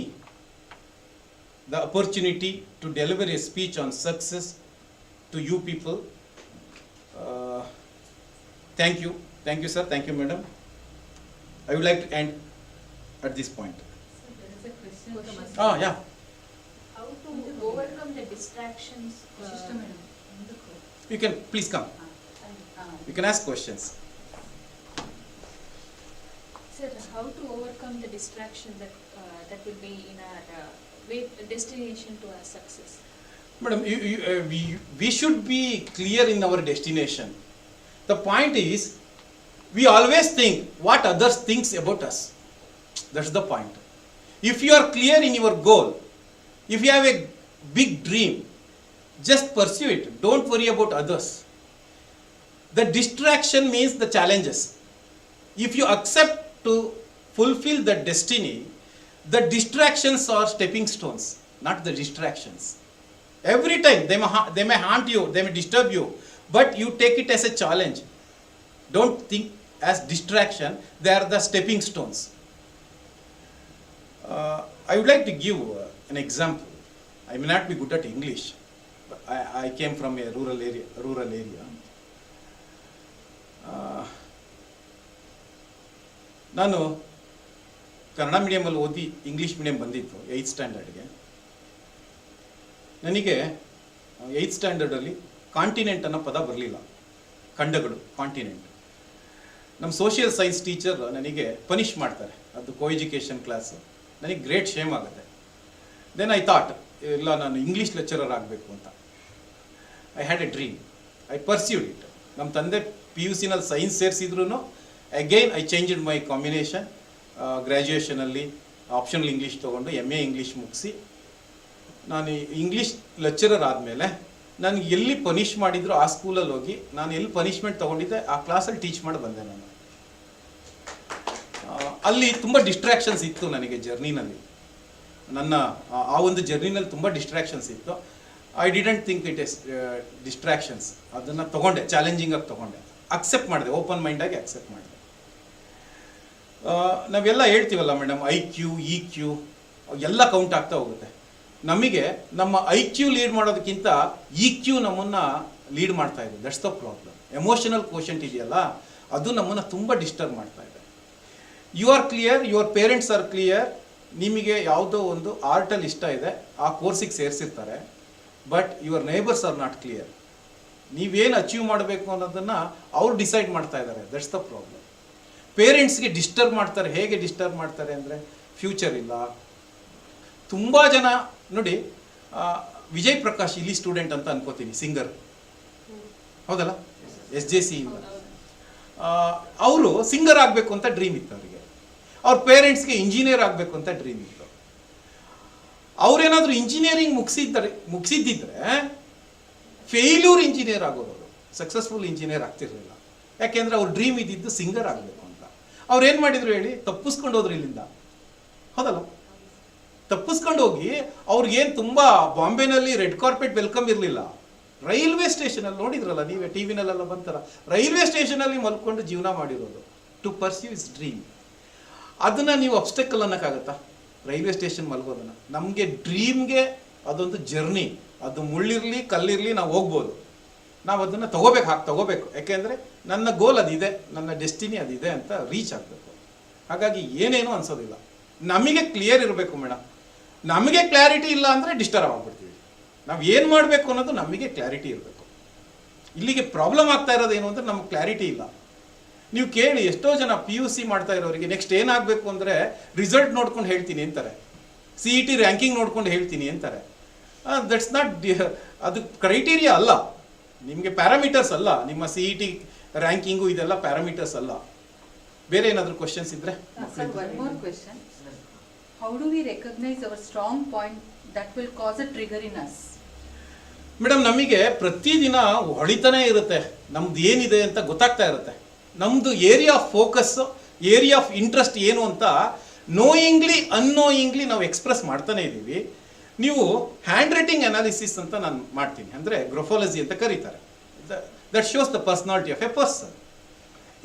the opportunity to deliver a speech on success to you people. Thank you. Thank you, sir. Thank you, madam. I would like to end at this point. There is a question. Oh, yeah. How to overcome the distractions? You can please come. You can ask questions. Sir, how to overcome the distraction that will be in our destination to our success? Madam, we should be clear in our destination. The point is, we always think what others thinks about us. That's the point. If you are clear in your goal, if you have a big dream, just pursue it. Don't worry about others. The distraction means the challenges. If you accept to fulfill the destiny, the distractions are stepping stones, not the distractions. Every time they may haunt you, they may disturb you, but you take it as a challenge. Don't think as distraction, they are the stepping stones. I would like to give an example. I may not be good at English, but I came from a rural area. ನಾನು ಕನ್ನಡ ಮೀಡಿಯಮಲ್ಲಿ ಓದಿ English medium ಬಂದಿತ್ತು 8th ಸ್ಟ್ಯಾಂಡರ್ಡ್ಗೆ. ನನಗೆ 8th ಸ್ಟ್ಯಾಂಡರ್ಡಲ್ಲಿ continent ಅನ್ನೋ ಪದ ಬರಲಿಲ್ಲ. ಖಂಡಗಳು, continent. ನಮ್ಮ social science teacher ನನಗೆ ಪನಿಷ್ ಮಾಡ್ತಾರೆ. ಅದು ಕೋ ಎಜುಕೇಷನ್ ಕ್ಲಾಸು. ನನಗೆ ಗ್ರೇಟ್ ಶೇಮ್ ಆಗುತ್ತೆ. ದೆನ್ ಐ ಥಾಟ್, ಇಲ್ಲ ನಾನು ಇಂಗ್ಲೀಷ್ ಲೆಕ್ಚರರ್ ಆಗಬೇಕು ಅಂತ. I had a dream. I pursued it. ನಮ್ಮ ತಂದೆ PUCನಲ್ಲಿ ಸೈನ್ಸ್ ಸೇರಿಸಿದ್ರು again I changed my combination. ಗ್ರ್ಯಾಜುಯೇಷನಲ್ಲಿ ಆಪ್ಷನಲ್ ಇಂಗ್ಲೀಷ್ ತೊಗೊಂಡು MA ಇಂಗ್ಲೀಷ್ ಮುಗಿಸಿ ನಾನು ಇಂಗ್ಲೀಷ್ ಲೆಕ್ಚರರ್ ಆದಮೇಲೆ ನನಗೆ ಎಲ್ಲಿ ಪನಿಷ್ ಮಾಡಿದ್ರು ಆ ಸ್ಕೂಲಲ್ಲಿ ಹೋಗಿ ನಾನು ಎಲ್ಲಿ ಪನಿಷ್ಮೆಂಟ್ ತೊಗೊಂಡಿದ್ದೆ ಆ ಕ್ಲಾಸಲ್ಲಿ ಟೀಚ್ ಮಾಡಿ ಬಂದೆ ನಾನು. ಅಲ್ಲಿ ತುಂಬ ಡಿಸ್ಟ್ರಾಕ್ಷನ್ಸ್ ಇತ್ತು ನನಗೆ ಜರ್ನಿನಲ್ಲಿ. ನನ್ನ ಆ ಒಂದು ಜರ್ನಿನಲ್ಲಿ ತುಂಬ ಡಿಸ್ಟ್ರಾಕ್ಷನ್ಸ್ ಇತ್ತು. I didn't think it is distractions. ಅದನ್ನು ತೊಗೊಂಡೆ, ಚಾಲೆಂಜಿಂಗಾಗಿ ತೊಗೊಂಡೆ, ಅಕ್ಸೆಪ್ಟ್ ಮಾಡಿದೆ, ಓಪನ್ ಮೈಂಡಾಗಿ ಅಕ್ಸೆಪ್ಟ್ ಮಾಡಿದೆ. ನಾವೆಲ್ಲ ಹೇಳ್ತೀವಲ್ಲ ಮೇಡಮ್, IQ EQ ಎಲ್ಲ ಕೌಂಟ್ ಆಗ್ತಾ ಹೋಗುತ್ತೆ. ನಮಗೆ ನಮ್ಮ IQ ಲೀಡ್ ಮಾಡೋದಕ್ಕಿಂತ EQ ನಮ್ಮನ್ನು ಲೀಡ್ ಮಾಡ್ತಾ ಇದೆ. That's the problem. Emotional quotient ಇದೆಯಲ್ಲ, ಅದು ನಮ್ಮನ್ನು ತುಂಬ ಡಿಸ್ಟರ್ಬ್ ಮಾಡ್ತಾ ಇದೆ. You are clear, your parents are clear. ನಿಮಗೆ ಯಾವುದೋ ಒಂದು ಆರ್ಟಲ್ಲಿ ಇಷ್ಟ ಇದೆ, ಆ ಕೋರ್ಸಿಗೆ ಸೇರಿಸಿರ್ತಾರೆ, but your neighbours are not clear. ನೀವೇನು ಅಚೀವ್ ಮಾಡಬೇಕು ಅನ್ನೋದನ್ನು ಅವ್ರು ಡಿಸೈಡ್ ಮಾಡ್ತಾ ಇದ್ದಾರೆ. That's the problem. ಪೇರೆಂಟ್ಸ್ಗೆ ಡಿಸ್ಟರ್ಬ್ ಮಾಡ್ತಾರೆ. ಹೇಗೆ ಡಿಸ್ಟರ್ಬ್ ಮಾಡ್ತಾರೆ ಅಂದರೆ, ಫ್ಯೂಚರ್ ಇಲ್ಲ. ತುಂಬ ಜನ ನೋಡಿ, ವಿಜಯ್ ಪ್ರಕಾಶ್ ಇಲ್ಲಿ ಸ್ಟೂಡೆಂಟ್ ಅಂತ ಅನ್ಕೋತೀನಿ, ಸಿಂಗರ್, ಹೌದಲ್ಲ, SJC ಇಂದ. ಅವರು ಸಿಂಗರ್ ಆಗಬೇಕು ಅಂತ ಡ್ರೀಮ್ ಇತ್ತು ಅವರಿಗೆ. ಅವ್ರ ಪೇರೆಂಟ್ಸ್ಗೆ ಇಂಜಿನಿಯರ್ ಆಗಬೇಕು ಅಂತ ಡ್ರೀಮ್ ಇತ್ತು. ಅವ್ರೇನಾದರೂ ಇಂಜಿನಿಯರಿಂಗ್ ಮುಗಿಸಿದ್ದಿದ್ರೆ ಫೇಲ್ಯೂರ್ ಇಂಜಿನಿಯರ್ ಆಗೋರು, ಸಕ್ಸಸ್ಫುಲ್ ಇಂಜಿನಿಯರ್ ಆಗ್ತಿರ್ಲಿಲ್ಲ. ಯಾಕೆಂದ್ರೆ ಅವ್ರ ಡ್ರೀಮ್ ಇದ್ದಿದ್ದು ಸಿಂಗರ್ ಆಗಬೇಕು ಅಂತ. ಅವ್ರು ಏನು ಮಾಡಿದ್ರು ಹೇಳಿ, ತಪ್ಪಿಸ್ಕೊಂಡು ಹೋದ್ರು ಇಲ್ಲಿಂದ, ಹೌದಲ್ಲ. ತಪ್ಪಿಸ್ಕೊಂಡು ಹೋಗಿ ಅವ್ರಿಗೇನು ತುಂಬ ಬಾಂಬೆನಲ್ಲಿ ರೆಡ್ ಕಾರ್ಪೆಟ್ ವೆಲ್ಕಮ್ ಇರಲಿಲ್ಲ. ರೈಲ್ವೆ ಸ್ಟೇಷನಲ್ಲಿ ನೋಡಿದ್ರಲ್ಲ ನೀವೇ, TV ನಲ್ಲೆಲ್ಲ ಬಂತಾರ, ರೈಲ್ವೆ ಸ್ಟೇಷನಲ್ಲಿ ಮಲ್ಕೊಂಡು ಜೀವನ ಮಾಡಿರೋದು ಟು ಪರ್ಸ್ಯೂ ಇಸ್ ಡ್ರೀಮ್. ಅದನ್ನು ನೀವು ಅಬ್ಸ್ಟೆಕಲ್ ಅನ್ನೋಕ್ಕಾಗತ್ತಾ? ರೈಲ್ವೆ ಸ್ಟೇಷನ್ ಮಲ್ಗೋದನ್ನು. ನಮಗೆ ಡ್ರೀಮ್ಗೆ ಅದೊಂದು ಜರ್ನಿ. ಅದು ಮುಳ್ಳಿರಲಿ ಕಲ್ಲಿರಲಿ ನಾವು ಹೋಗ್ಬೋದು. ನಾವು ಅದನ್ನು ತಗೋಬೇಕು. ಯಾಕೆಂದರೆ ನನ್ನ ಗೋಲ್ ಅದಿದೆ, ನನ್ನ ಡೆಸ್ಟಿನಿ ಅದಿದೆ ಅಂತ ರೀಚ್ ಆಗಬೇಕು. ಹಾಗಾಗಿ ಏನೇನೂ ಅನ್ಸೋದಿಲ್ಲ. ನಮಗೆ ಕ್ಲಿಯರ್ ಇರಬೇಕು ಮೇಡಮ್. ನಮಗೆ ಕ್ಲಾರಿಟಿ ಇಲ್ಲ ಅಂದರೆ ಡಿಸ್ಟರ್ಬ್ ಆಗ್ಬಿಡ್ತೀವಿ. ನಾವು ಏನು ಮಾಡಬೇಕು ಅನ್ನೋದು ನಮಗೆ ಕ್ಲಾರಿಟಿ ಇರಬೇಕು. ಇಲ್ಲಿಗೆ ಪ್ರಾಬ್ಲಮ್ ಆಗ್ತಾ ಇರೋದು ಏನು ಅಂದರೆ ನಮಗೆ ಕ್ಲಾರಿಟಿ ಇಲ್ಲ. ನೀವು ಕೇಳಿ, ಎಷ್ಟೋ ಜನ PUC ಮಾಡ್ತಾ ಇರೋರಿಗೆ ನೆಕ್ಸ್ಟ್ ಏನಾಗಬೇಕು ಅಂದರೆ ರಿಸಲ್ಟ್ ನೋಡ್ಕೊಂಡು ಹೇಳ್ತೀನಿ ಅಂತಾರೆ, CET ರ್ಯಾಂಕಿಂಗ್ ನೋಡ್ಕೊಂಡು ಹೇಳ್ತೀನಿ ಅಂತಾರೆ. ದಟ್ಸ್ ನಾಟ್, ಅದು ಕ್ರೈಟೀರಿಯಾ ಅಲ್ಲ, ನಿಮಗೆ ಪ್ಯಾರಾಮೀಟರ್ಸ್ ಅಲ್ಲ. ನಿಮ್ಮ CET ರ್ಯಾಂಕಿಂಗು ಇದೆಲ್ಲ ಪ್ಯಾರಾಮೀಟರ್ಸ್ ಅಲ್ಲ. ಬೇರೆ ಏನಾದರೂ ಕ್ವಶನ್ಸ್ ಇದ್ರೆ? Sir, one more question. How do we recognize our strong point that will cause a trigger in us? Madam, ನಮಗೆ ಪ್ರತಿದಿನ ಹೊಡಿತಾನೆ ಇರುತ್ತೆ, ನಮ್ದು ಏನಿದೆ ಅಂತ ಗೊತ್ತಾಗ್ತಾ ಇರುತ್ತೆ. ನಮ್ಮದು area of focus, area of interest ಏನು ಅಂತ ನೋಯಿಂಗ್ಲಿ ಅನ್ನೋಯಿಂಗ್ಲಿ ನಾವು ಎಕ್ಸ್ಪ್ರೆಸ್ ಮಾಡ್ತಾನೆ ಇದ್ದೀವಿ. ನೀವು ಹ್ಯಾಂಡ್ ರೈಟಿಂಗ್ ಅನಾಲಿಸಿಸ್ ಅಂತ ನಾನು ಮಾಡ್ತೀನಿ, ಅಂದರೆ ಗ್ರಫಾಲಜಿ ಅಂತ ಕರೀತಾರೆ. That shows the personality of A person.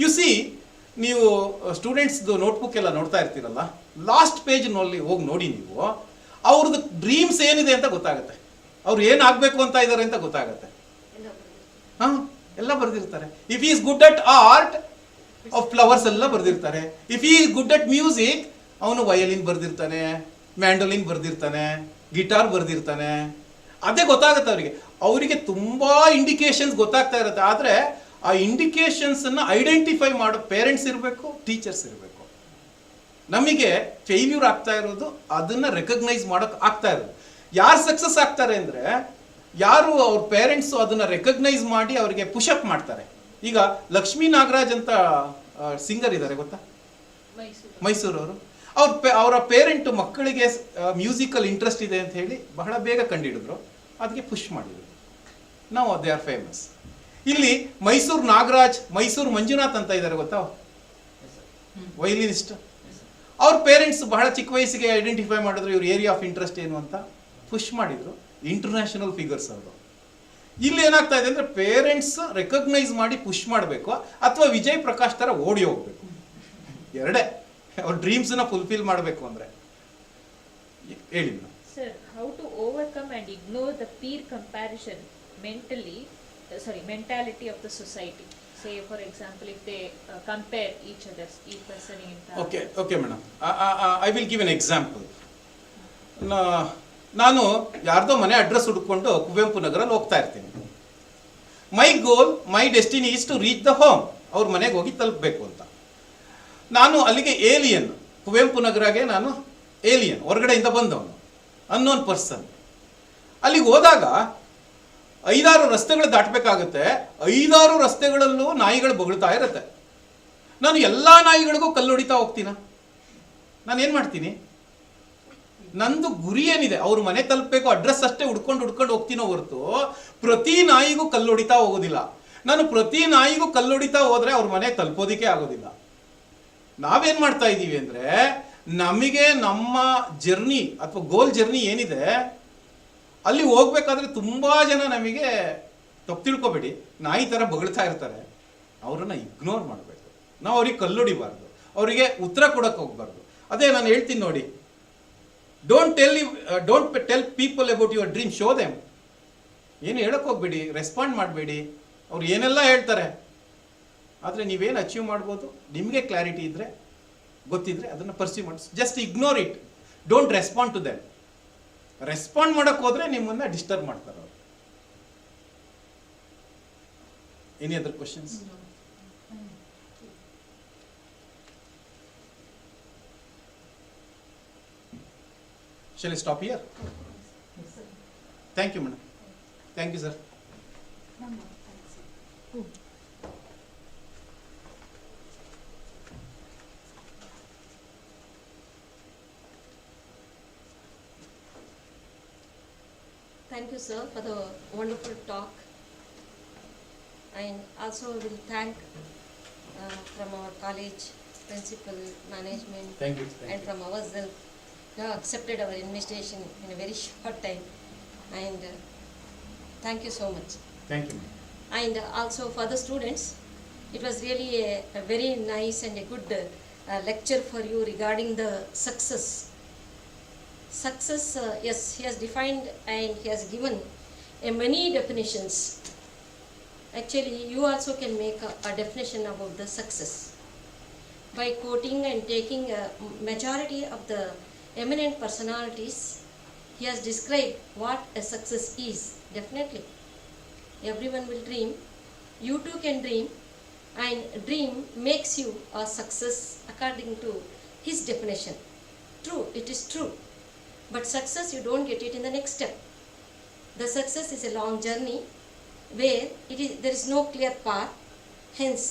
U C, ನೀವು ಸ್ಟೂಡೆಂಟ್ಸ್ದು ನೋಟ್ಬುಕ್ ಎಲ್ಲ ನೋಡ್ತಾ ಇರ್ತೀರಲ್ಲ, ಲಾಸ್ಟ್ ಪೇಜ್ನಲ್ಲಿ ಹೋಗಿ ನೋಡಿ, ನೀವು ಅವ್ರದ್ದು ಡ್ರೀಮ್ಸ್ ಏನಿದೆ ಅಂತ ಗೊತ್ತಾಗುತ್ತೆ. ಅವ್ರು ಏನಾಗಬೇಕು ಅಂತ ಇದ್ದಾರೆ ಅಂತ ಗೊತ್ತಾಗುತ್ತೆ. ಹಾಂ, ಎಲ್ಲ ಬರೆದಿರ್ತಾರೆ. If he's good at art, of flowers ಎಲ್ಲ ಬರೆದಿರ್ತಾರೆ. If he good at music, ಅವನು ವಯಲಿನ್ ಬರೆದಿರ್ತಾನೆ, ಮ್ಯಾಂಡೋಲಿನ್ ಬರೆದಿರ್ತಾನೆ, ಗಿಟಾರ್ ಬರೆದಿರ್ತಾನೆ. ಅದೇ ಗೊತ್ತಾಗುತ್ತೆ ಅವರಿಗೆ. ಅವರಿಗೆ ತುಂಬ ಇಂಡಿಕೇಶನ್ಸ್ ಗೊತ್ತಾಗ್ತಾ ಇರುತ್ತೆ. ಆದರೆ ಆ ಇಂಡಿಕೇಶನ್ಸನ್ನು ಐಡೆಂಟಿಫೈ ಮಾಡೋ ಪೇರೆಂಟ್ಸ್ ಇರಬೇಕು, ಟೀಚರ್ಸ್ ಇರಬೇಕು. ನಮಗೆ ಫೇಲ್ಯೂರ್ ಆಗ್ತಾ ಇರೋದು ಅದನ್ನು ರೆಕಗ್ನೈಸ್ ಮಾಡೋಕೆ ಆಗ್ತಾ ಇರೋದು. ಯಾರು ಸಕ್ಸಸ್ ಆಗ್ತಾರೆ ಅಂದರೆ ಯಾರು ಅವ್ರ ಪೇರೆಂಟ್ಸು ಅದನ್ನು ರೆಕಗ್ನೈಸ್ ಮಾಡಿ ಅವರಿಗೆ ಪುಷಪ್ ಮಾಡ್ತಾರೆ. ಈಗ ಲಕ್ಷ್ಮೀ ನಾಗರಾಜ್ ಅಂತ ಸಿಂಗರ್ ಇದ್ದಾರೆ ಗೊತ್ತಾ, ಮೈಸೂರವರು. ಅವರ ಪೇರೆಂಟ್ ಮಕ್ಕಳಿಗೆ ಮ್ಯೂಸಿಕಲ್ ಇಂಟ್ರೆಸ್ಟ್ ಇದೆ ಅಂತ ಹೇಳಿ ಬಹಳ ಬೇಗ ಕಂಡುಹಿಡಿದ್ರು, ಅದಕ್ಕೆ ಪುಷ್ ಮಾಡಿದ್ರು. ನಾವು ದೇ ಆರ್ ಫೇಮಸ್. ಇಲ್ಲಿ ಮೈಸೂರು ನಾಗರಾಜ್, ಮೈಸೂರು ಮಂಜುನಾಥ್ ಅಂತ ಇದ್ದಾರೆ ಗೊತ್ತಾ, ವೈಲಿನಿಸ್ಟ್. ಅವ್ರ ಪೇರೆಂಟ್ಸ್ ಬಹಳ ಚಿಕ್ಕ ವಯಸ್ಸಿಗೆ ಐಡೆಂಟಿಫೈ ಮಾಡಿದ್ರು ಇವ್ರ ಏರಿಯಾ ಆಫ್ ಇಂಟ್ರೆಸ್ಟ್ ಏನು ಅಂತ, ಪುಷ್ ಮಾಡಿದ್ರು. ಇಂಟರ್ನ್ಯಾಷನಲ್ ಫಿಗರ್ಸ್ ಅವರು. ಇಲ್ಲಿ ಏನಾಗ್ತಾ ಇದೆ ಅಂದ್ರೆ ಪೇರೆಂಟ್ಸ್ ರೆಕಗ್ನೈಸ್ ಮಾಡಿ ಪುಷ್ ಮಾಡಬೇಕು, ಅಥವಾ ವಿಜಯ್ ಪ್ರಕಾಶ್ ತರ ಓಡಿ ಹೋಗ್ಬೇಕು. ಎರಡೇ, ಅವ್ರ ಡ್ರೀಮ್ಸ್ ನ ಫುಲ್ಫಿಲ್ ಮಾಡಬೇಕು ಅಂದ್ರೆ. ಹೇಳಿ sir, how to overcome and ignore the peer comparison mentality of the society. Say for example, if they compare each person in okay madam, I will give an example. ನಾನು ಯಾರ್ದೋ ಮನೆ address ಹುಡ್ಕೊಂಡು ಕುವೆಂಪು ನಗರಲ್ಲಿ ಹೋಗ್ತಾ ಇರ್ತೀನಿ. My goal, my destiny is to reach the home. ಅವ್ರ ಮನೆಗೆ ಹೋಗಿ ತಲುಪಬೇಕು ಅಂತ. ನಾನು ಅಲ್ಲಿಗೆ ಏಲಿಯನ್, ಕುವೆಂಪು ನಗರಗೆ ನಾನು ಏಲಿಯನ್, ಹೊರಗಡೆಯಿಂದ ಬಂದವನು, ಅನ್ನೋನ್ ಪರ್ಸನ್. ಅಲ್ಲಿಗೆ ಹೋದಾಗ 5-6 ರಸ್ತೆಗಳು ದಾಟಬೇಕಾಗುತ್ತೆ. 5-6 ರಸ್ತೆಗಳಲ್ಲೂ ನಾಯಿಗಳು ಬೊಗಳ್ತಾ ಇರುತ್ತೆ. ನಾನು ಎಲ್ಲ ನಾಯಿಗಳಿಗೂ ಕಲ್ಲು ಹೊಡಿತಾ ಹೋಗ್ತೀನ? ನಾನು ಏನು ಮಾಡ್ತೀನಿ? ನಂದು ಗುರಿ ಏನಿದೆ, ಅವ್ರ ಮನೆ ತಲುಪಬೇಕು, ಅಡ್ರೆಸ್ ಅಷ್ಟೇ ಹುಡ್ಕೊಂಡು ಹೋಗ್ತೀನೋ ಹೊರತು ಪ್ರತಿ ನಾಯಿಗೂ ಕಲ್ಲು ಹೊಡಿತಾ ಹೋಗೋದಿಲ್ಲ. ನಾನು ಪ್ರತಿ ನಾಯಿಗೂ ಕಲ್ಲು ಹೊಡಿತಾ ಹೋದ್ರೆ ಅವ್ರ ಮನೆ ತಲುಪೋದಿಕ್ಕೆ ಆಗೋದಿಲ್ಲ. ನಾವೇನ್ ಮಾಡ್ತಾ ಇದ್ದೀವಿ ಅಂದ್ರೆ, ನಮಗೆ ನಮ್ಮ ಜರ್ನಿ ಅಥವಾ ಗೋಲ್ ಜರ್ನಿ ಏನಿದೆ ಅಲ್ಲಿ ಹೋಗ್ಬೇಕಾದ್ರೆ ತುಂಬಾ ಜನ ನಮಗೆ ತಪ್ಪು ತಿಳ್ಕೊಬೇಡಿ, ನಾಯಿ ತರ ಬೊಗಳ್ತಾ ಇರ್ತಾರೆ. ಅವರನ್ನ ಇಗ್ನೋರ್ ಮಾಡಬೇಕು. ನಾವು ಅವ್ರಿಗೆ ಕಲ್ಲೊಡಿಬಾರ್ದು, ಅವರಿಗೆ ಉತ್ತರ ಕೊಡಕ್ಕೆ ಹೋಗ್ಬಾರ್ದು. ಅದೇ ನಾನು ಹೇಳ್ತೀನಿ ನೋಡಿ, don't tell people about your dream, show them. ಏನು ಹೇಳಕ್ ಹೋಗ್ಬೇಡಿ, ರೆಸ್ಪಾಂಡ್ ಮಾಡಬೇಡಿ. ಅವ್ರು ಏನೆಲ್ಲ ಹೇಳ್ತಾರೆ, ಆದರೆ ನೀವೇನು ಅಚೀವ್ ಮಾಡ್ಬೋದು ನಿಮಗೆ ಕ್ಲಾರಿಟಿ ಇದ್ರೆ, ಗೊತ್ತಿದ್ರೆ ಅದನ್ನು ಪರ್ಸ್ಯೂ ಮಾಡಿ. Just ignore it, don't respond to them. Respond ಮಾಡಕ್ ಹೋದ್ರೆ ನಿಮ್ಮನ್ನ ಡಿಸ್ಟರ್ಬ್ ಮಾಡ್ತಾರೆ ಅವರು. Any other questions? Shall I stop here? Thank you, madam. Thank you, sir. Thank you, sir, for the wonderful talk. And also will thank from our college principal, management, Thank you. and from ourselves. You have accepted our invitation in a very short time, and thank you so much. Thank you. And also for the students, it was really a very nice and a good lecture for you regarding the success. Success, yes, he has defined and he has given many definitions. Actually, you also can make a definition about the success by quoting and taking a majority of the eminent personalities. He has described what a success is. Definitely, everyone will dream. You too can dream, and dream makes you a success according to his definition. True, it is true. But success, you don't get it in the next step. The success is a long journey where there is no clear path. Hence,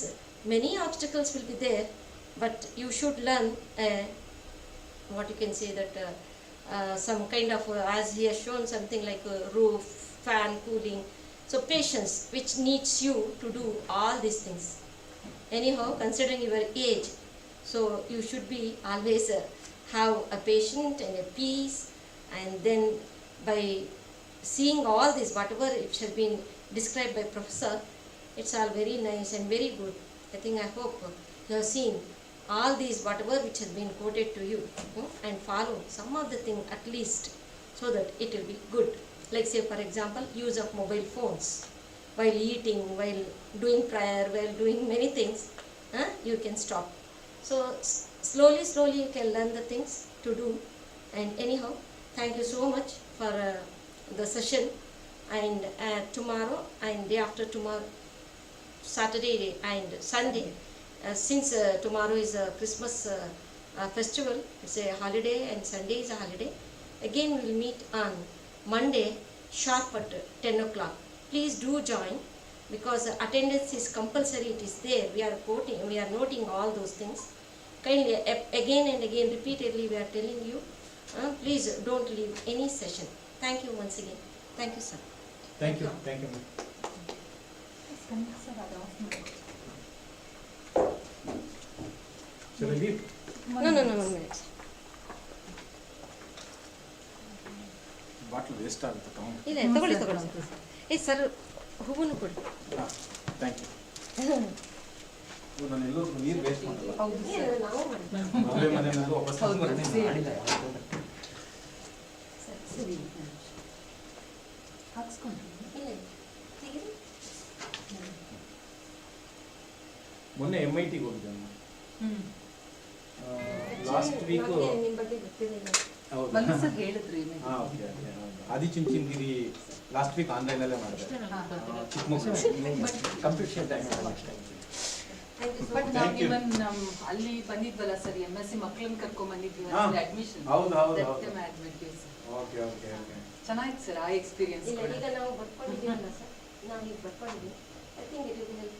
many obstacles will be there, but you should learn what you can say that some kind of, as he has shown, something like a roof, fan, cooling. So patience, which needs you to do all these things. Anyhow, considering your age, so you should be always have a patience and a peace, and then by seeing all this, whatever it has been described by Professor, it's all very nice and very good. I hope you have seen all these, whatever which has been quoted to you, and follow some of the thing at least, so that it will be good. Like say for example, use of mobile phones while eating, while doing prayer, while doing many things, you can stop. So slowly you can learn the things to do. And anyhow, thank you so much for the session. And tomorrow and day after tomorrow, Saturday and Sunday, since tomorrow is a Christmas festival, it's a holiday, and Sunday is a holiday. Again we will meet on Monday sharp at 10 o'clock. Please do join, because attendance is compulsory, it is there. We are noting all those things. Kindly, again and again, repeatedly we are telling you, please don't leave any session. Thank you once again. Thank you, sir. Thank you. Thank you. Shall I leave? No, 1 minute. Bottle waste ಆಗುತ್ತೆ ತಗೊಂಡು. ಇಲ್ಲ ತಗೊಳ್ಳಿ ಏ sir ಹೂವನ್ನು ಕೊಡಿ. Thank you. ನಾನು ಎಲ್ಲೋ ನೀರು ವೇಸ್ಟ್ ಮಾಡಲ್ಲ. ನಾವು ಮದುವೆ ಮನೆಯಲ್ಲೂ ವಾಪಸ್ ಮೊನ್ನೆ MITಗೆ ಹೋಗಿದ್ದೆ ನಾನು. ಲಾಸ್ಟ್ ವೀಕು ನಿಮ್ಮ ಬಗ್ಗೆ ಗೊತ್ತಿರಲಿಲ್ಲ. ಹೇಳಿದ್ರಿ ಆದಿಚುಂಚನಗಿರಿ ಲಾಸ್ಟ್ ವೀಕ್ ಆನ್ಲೈನಲ್ಲೇ ಮಾಡಿದೆ. Chikkamagaluru computer time. ಬಟ್ ನಾವು ಇವನ್ ಅಲ್ಲಿ ಬಂದಿದ್ವಲ್ಲ ಸರ್, MSc ಮಕ್ಕಳನ್ನ ಕರ್ಕೊಂಡ್ ಬಂದಿದ್ವಿ ಅಡ್ಮಿಷನ್. ಹೌದು. ಓಕೆ ಚೆನ್ನಾಗಿತ್ತು ಸರ್ ಆ ಎಕ್ಸ್ಪೀರಿಯನ್ಸ್. ಈಗ ನಾವು ಬರ್ಕೊಂಡಿದ್ದೀವಲ್ಲ ಸರ್, ನಾವು ಈಗ ಬರ್ಕೊಂಡಿದ್ದೀವಿ. I think it will help.